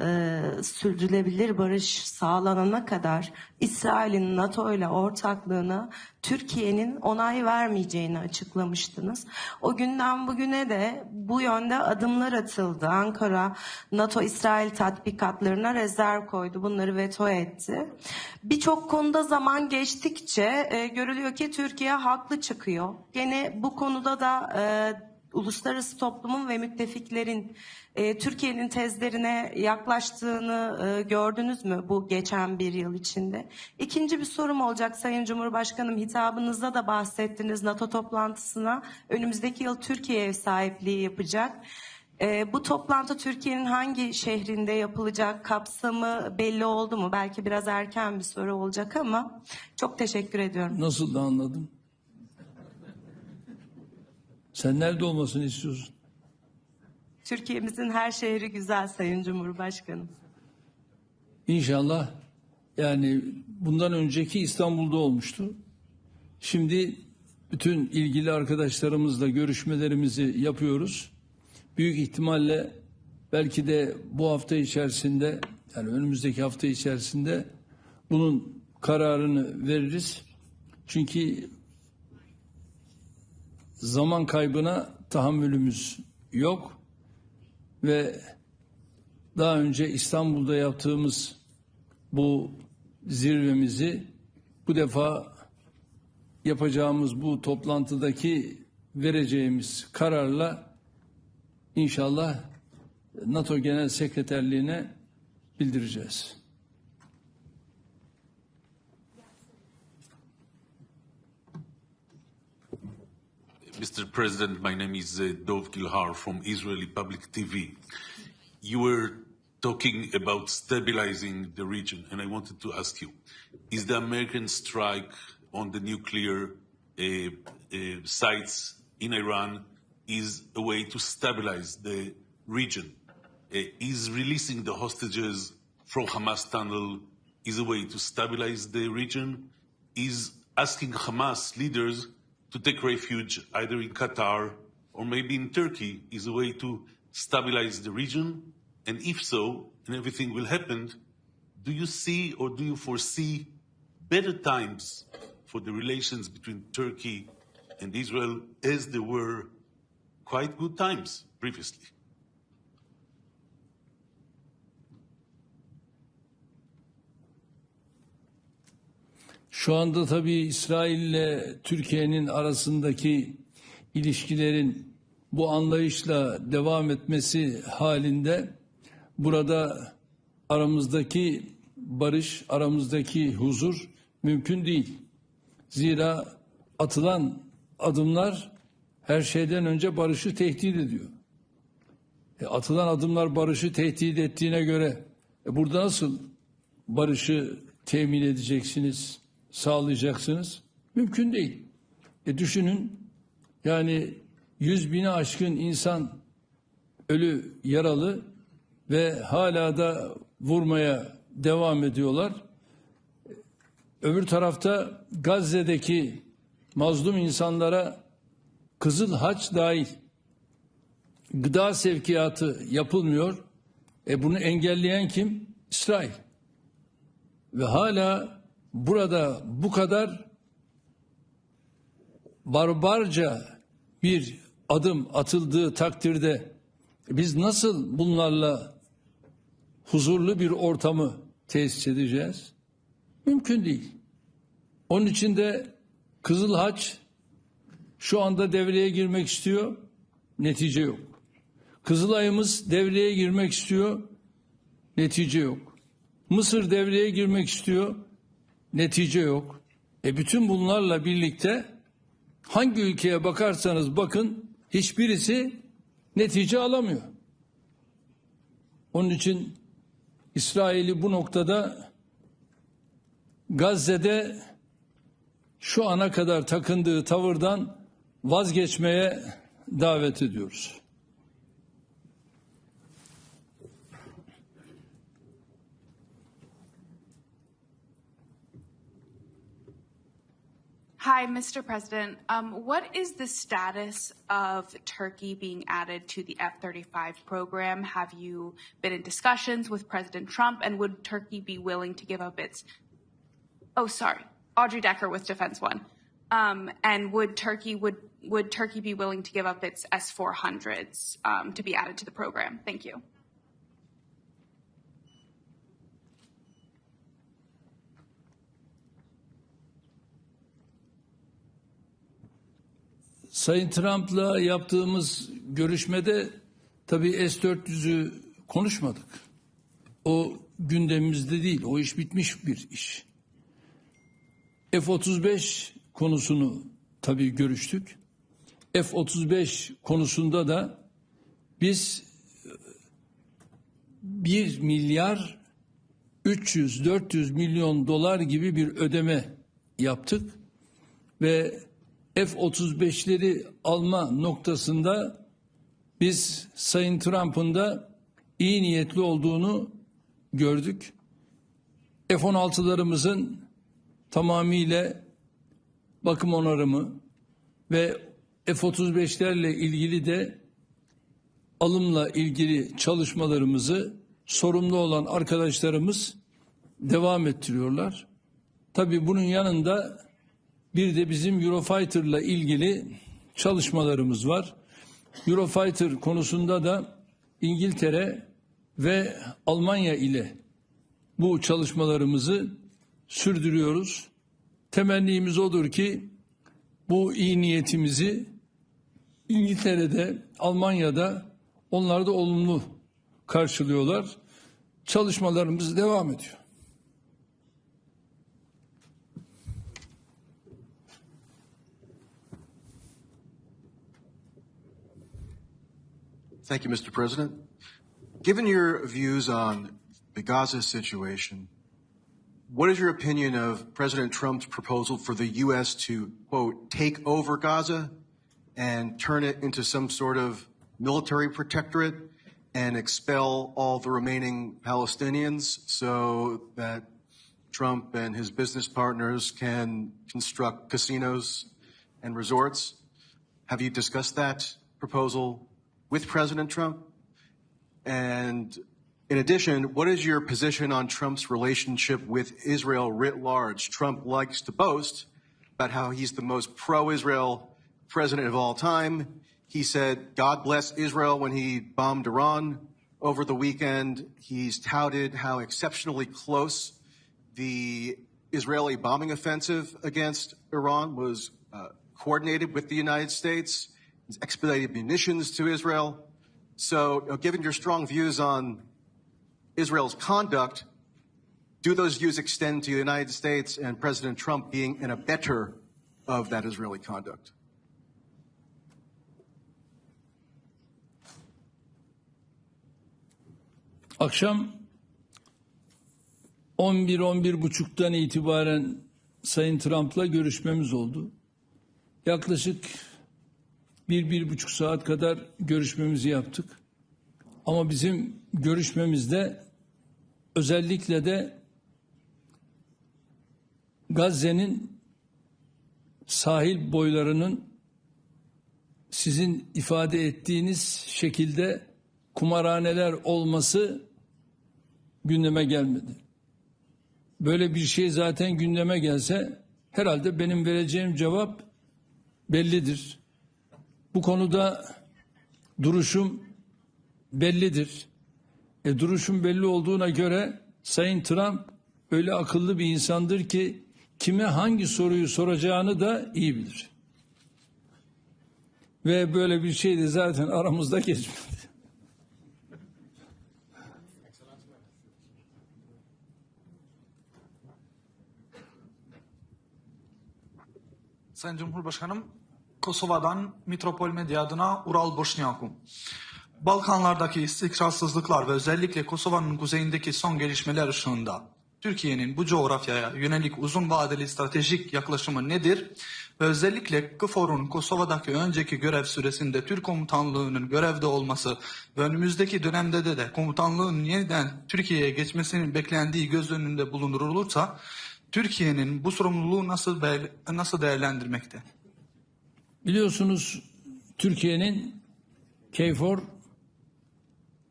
sürdürülebilir barış sağlanana kadar İsrail'in NATO ile ortaklığına Türkiye'nin onay vermeyeceğini açıklamıştınız. O günden bugüne de bu yönde adımlar atıldı. Ankara NATO-İsrail tatbikatlarına rezerv koydu. Bunları veto etti. Birçok konuda zaman geçtikçe görülüyor ki Türkiye haklı çıkıyor. Gene bu konuda da uluslararası toplumun ve müttefiklerin Türkiye'nin tezlerine yaklaştığını gördünüz mü bu geçen bir yıl içinde? İkinci bir sorum olacak Sayın Cumhurbaşkanım, hitabınızda da bahsettiniz. NATO toplantısına önümüzdeki yıl Türkiye ev sahipliği yapacak. Bu toplantı Türkiye'nin hangi şehrinde yapılacak, kapsamı belli oldu mu? Belki biraz erken bir soru olacak ama çok teşekkür ediyorum. Nasıl da anladın? Sen nerede olmasını istiyorsun? Türkiye'mizin her şehri güzel Sayın Cumhurbaşkanım. İnşallah, yani bundan önceki İstanbul'da olmuştu. Şimdi bütün ilgili arkadaşlarımızla görüşmelerimizi yapıyoruz. Büyük ihtimalle belki de bu hafta içerisinde, yani önümüzdeki hafta içerisinde bunun kararını veririz. Çünkü zaman kaybına tahammülümüz yok ve daha önce İstanbul'da yaptığımız bu zirvemizi bu defa yapacağımız bu toplantıdaki vereceğimiz kararla İnşallah NATO Genel Sekreterliğine bildireceğiz. Mr. President, my name is Dov Gilhar from Israeli Public TV. You were talking about stabilizing the region, and I wanted to ask you, is the American strike on the nuclear sites in Iran is a way to stabilize the region? Is releasing the hostages from Hamas tunnel is a way to stabilize the region? Is asking Hamas leaders to take refuge either in Qatar or maybe in Turkey is a way to stabilize the region? And if so, and everything will happen, do you see or do you foresee better times for the relations between Turkey and Israel as there were quite good times previously? Şu anda tabii İsrail ile Türkiye'nin arasındaki ilişkilerin bu anlayışla devam etmesi halinde burada aramızdaki barış, aramızdaki huzur mümkün değil. Zira atılan adımlar her şeyden önce barışı tehdit ediyor. Atılan adımlar barışı tehdit ettiğine göre burada nasıl barışı temin edeceksiniz, sağlayacaksınız? Mümkün değil. Düşünün, yani 100.000'i aşkın insan ölü, yaralı ve hala da vurmaya devam ediyorlar. Öbür tarafta Gazze'deki mazlum insanlara Kızıl Haç dahil gıda sevkiyatı yapılmıyor. Bunu engelleyen kim? İsrail. Ve hala burada bu kadar barbarca bir adım atıldığı takdirde biz nasıl bunlarla huzurlu bir ortamı tesis edeceğiz? Mümkün değil. Onun için de Kızıl Haç şu anda devreye girmek istiyor, netice yok. Kızılay'ımız devreye girmek istiyor, netice yok. Mısır devreye girmek istiyor, netice yok. Bütün bunlarla birlikte hangi ülkeye bakarsanız bakın hiçbirisi netice alamıyor. Onun için İsrail'i bu noktada Gazze'de şu ana kadar takındığı tavırdan vazgeçmeye davet ediyoruz. Hi, Mr. President. What is the status of Turkey being added to the F-35 program? Have you been in discussions with President Trump, and would Turkey be willing to give up its... Oh, sorry, Audrey Decker with Defense One. And would Turkey be willing to give up its S-400s to be added to the program? Thank you. Sayın Trump'la yaptığımız görüşmede tabii S-400'ü konuşmadık. O gündemimizde değil. O iş bitmiş bir iş. F-35 konusunu tabii görüştük. F-35 konusunda da biz 1 milyar 300-400 milyon dolar gibi bir ödeme yaptık ve F-35'leri alma noktasında biz Sayın Trump'ın da iyi niyetli olduğunu gördük. F-16'larımızın tamamıyla bakım onarımı ve F-35'lerle ilgili de alımla ilgili çalışmalarımızı sorumlu olan arkadaşlarımız devam ettiriyorlar. Tabii bunun yanında bir de bizim Eurofighter'la ilgili çalışmalarımız var. Eurofighter konusunda da İngiltere ve Almanya ile bu çalışmalarımızı sürdürüyoruz. Temennimiz odur ki bu iyi niyetimizi İngiltere'de, Almanya'da onlar da olumlu karşılıyorlar. Çalışmalarımız devam ediyor. Thank you, Mr. President. Given your views on the Gaza situation, what is your opinion of President Trump's proposal for the U.S. to, quote, take over Gaza and turn it into some sort of military protectorate and expel all the remaining Palestinians so that Trump and his business partners can construct casinos and resorts? Have you discussed that proposal with President Trump? And in addition, what is your position on Trump's relationship with Israel writ large? Trump likes to boast about how he's the most pro-Israel president of all time. He said, God bless Israel when he bombed Iran over the weekend. He's touted how exceptionally close the Israeli bombing offensive against Iran was coordinated with the United States. He's expedited munitions to Israel. So, given your strong views on Israel's conduct, do those views extend to the United States and President Trump being an abettor of that Israeli conduct? Akşam 11-11.30'dan itibaren Sayın Trump'la görüşmemiz oldu. Yaklaşık 1-1,5 saat kadar görüşmemizi yaptık. Ama bizim görüşmemizde özellikle de Gazze'nin sahil boylarının sizin ifade ettiğiniz şekilde kumarhaneler olması gündeme gelmedi. Böyle bir şey zaten gündeme gelse herhalde benim vereceğim cevap bellidir. Bu konuda duruşum bellidir. Duruşum belli olduğuna göre Sayın Trump öyle akıllı bir insandır ki kime hangi soruyu soracağını da iyi bilir. Ve böyle bir şey de zaten aramızda geçmedi. Sayın Cumhurbaşkanım, Kosova'dan Metropol Medya adına Ural Boşniakum. Balkanlardaki istikrarsızlıklar ve özellikle Kosova'nın kuzeyindeki son gelişmeler ışığında Türkiye'nin bu coğrafyaya yönelik uzun vadeli stratejik yaklaşımı nedir? Ve özellikle KFOR'un Kosova'daki önceki görev süresinde Türk komutanlığının görevde olması ve önümüzdeki dönemde de komutanlığın yeniden Türkiye'ye geçmesinin beklendiği göz önünde bulundurulursa Türkiye'nin bu sorumluluğu nasıl değerlendirmekte? Biliyorsunuz Türkiye'nin KFOR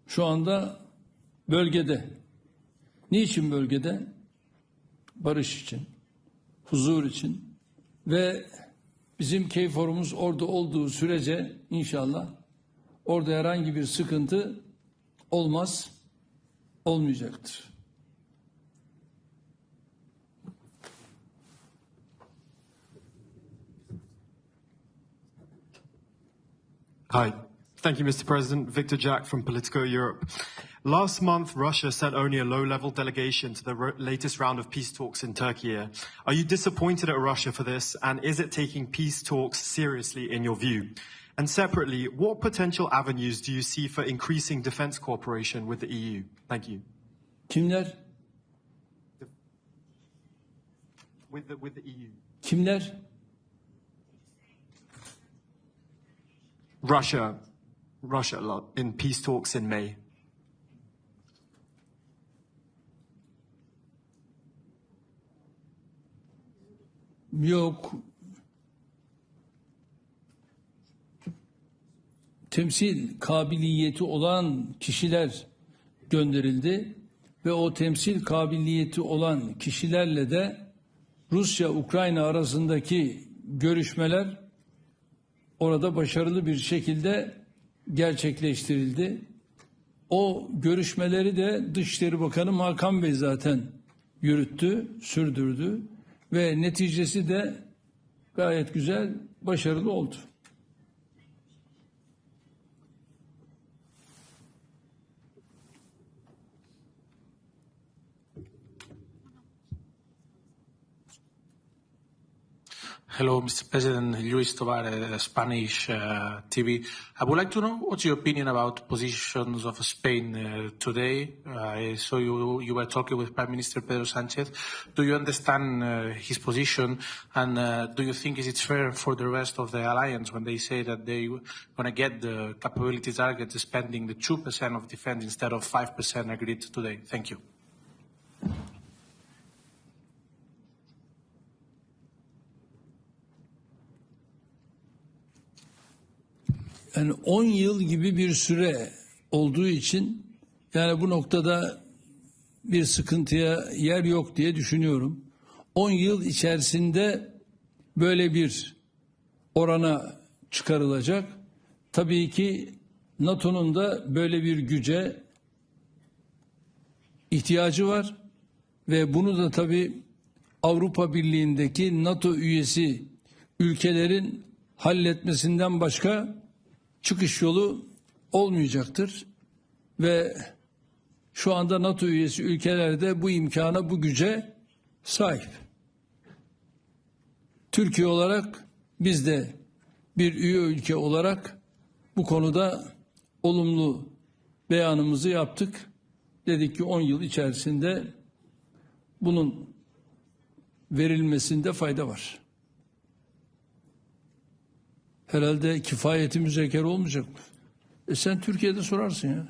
şu anda bölgede. Niçin bölgede? Barış için, huzur için ve bizim KFOR'umuz orada olduğu sürece inşallah orada herhangi bir sıkıntı olmaz, olmayacaktır. Hi. Thank you, Mr. President. Victor Jack from Politico Europe. Last month, Russia sent only a low-level delegation to the latest round of peace talks in Turkey. Are you disappointed at Russia for this, and is it taking peace talks seriously in your view? And separately, what potential avenues do you see for increasing defense cooperation with the EU? Thank you. Kimler? With the EU. Kimler? Russia in peace talks in May. Yok. Temsil kabiliyeti olan kişiler gönderildi ve o temsil kabiliyeti olan kişilerle de Rusya-Ukrayna arasındaki görüşmeler orada başarılı bir şekilde gerçekleştirildi. O görüşmeleri de Dışişleri Bakanı Hakan Bey zaten yürüttü, sürdürdü ve neticesi de gayet güzel, başarılı oldu. Hello, Mr. President. Luis Tovar, Spanish TV. I would like to know what's your opinion about positions of Spain today. I saw you were talking with Prime Minister Pedro Sánchez. Do you understand his position, and do you think is it fair for the rest of the alliance when they say that they're going to get the capability target spending the 2% of defense instead of 5% agreed today? Thank you. Yani 10 yıl gibi bir süre olduğu için yani bu noktada bir sıkıntıya yer yok diye düşünüyorum. 10 yıl içerisinde böyle bir orana çıkarılacak. Tabii ki NATO'nun da böyle bir güce ihtiyacı var ve bunu da tabii Avrupa Birliği'ndeki NATO üyesi ülkelerin halletmesinden başka çıkış yolu olmayacaktır ve şu anda NATO üyesi ülkelerde bu imkana, bu güce sahip. Türkiye olarak biz de bir üye ülke olarak bu konuda olumlu beyanımızı yaptık. Dedik ki 10 yıl içerisinde bunun verilmesinde fayda var. Herhalde kifayeti müzekker olmayacak mı? Sen Türkiye'de sorarsın ya.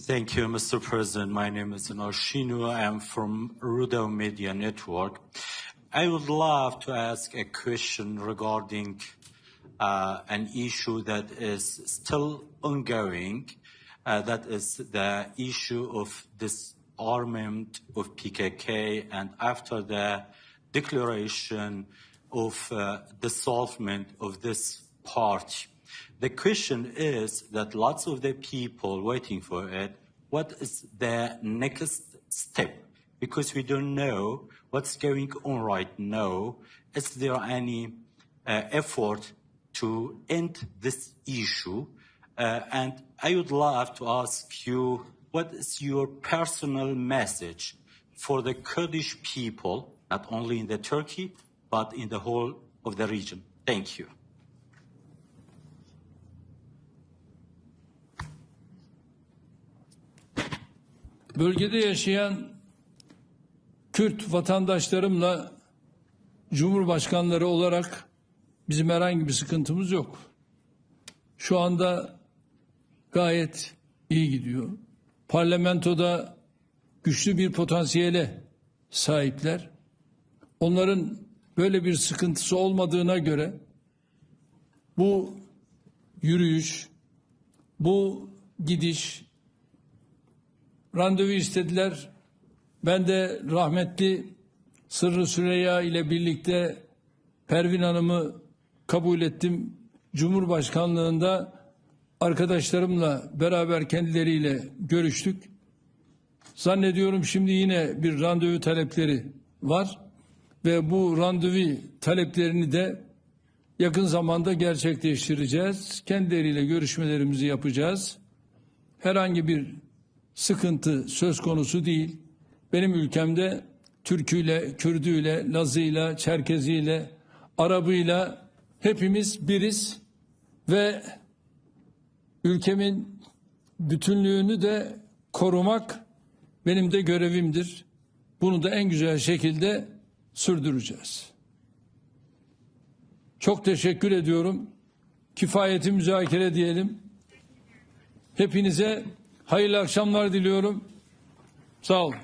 Thank you, Mr. President. My name is Noshinu. I am from Rudo Media Network. I would love to ask a question regarding an issue that is still ongoing. That is the issue of this armament of PKK, and after the declaration of dissolvement of this party. The question is that lots of the people waiting for it, what is the next step? Because we don't know what's going on right now. Is there any effort to end this issue? And I would love to ask you, what is your personal message for the Kurdish people, not only in the Turkey, but in the whole of the region? Thank you. bölgede yaşayan Kürt vatandaşlarımla Cumhurbaşkanları olarak bizim herhangi bir sıkıntımız yok. Şu anda gayet iyi gidiyor. Parlamentoda güçlü bir potansiyele sahipler. Onların böyle bir sıkıntısı olmadığına göre bu yürüyüş, bu gidiş, randevu istediler. Ben de rahmetli Sırrı Süreyya ile birlikte Pervin Hanım'ı kabul ettim. Cumhurbaşkanlığında arkadaşlarımla beraber kendileriyle görüştük. Zannediyorum şimdi yine bir randevu talepleri var ve bu randevu taleplerini de yakın zamanda gerçekleştireceğiz. Kendileriyle görüşmelerimizi yapacağız. Herhangi bir sıkıntı söz konusu değil. Benim ülkemde Türküyle, Kürdüyle, Lazıyla, Çerkeziyle, Arabıyla hepimiz biriz ve ülkemin bütünlüğünü de korumak benim de görevimdir. Bunu da en güzel şekilde sürdüreceğiz. Çok teşekkür ediyorum. Kifayeti müzakere diyelim. Hepinize hayırlı akşamlar diliyorum. Sağ olun.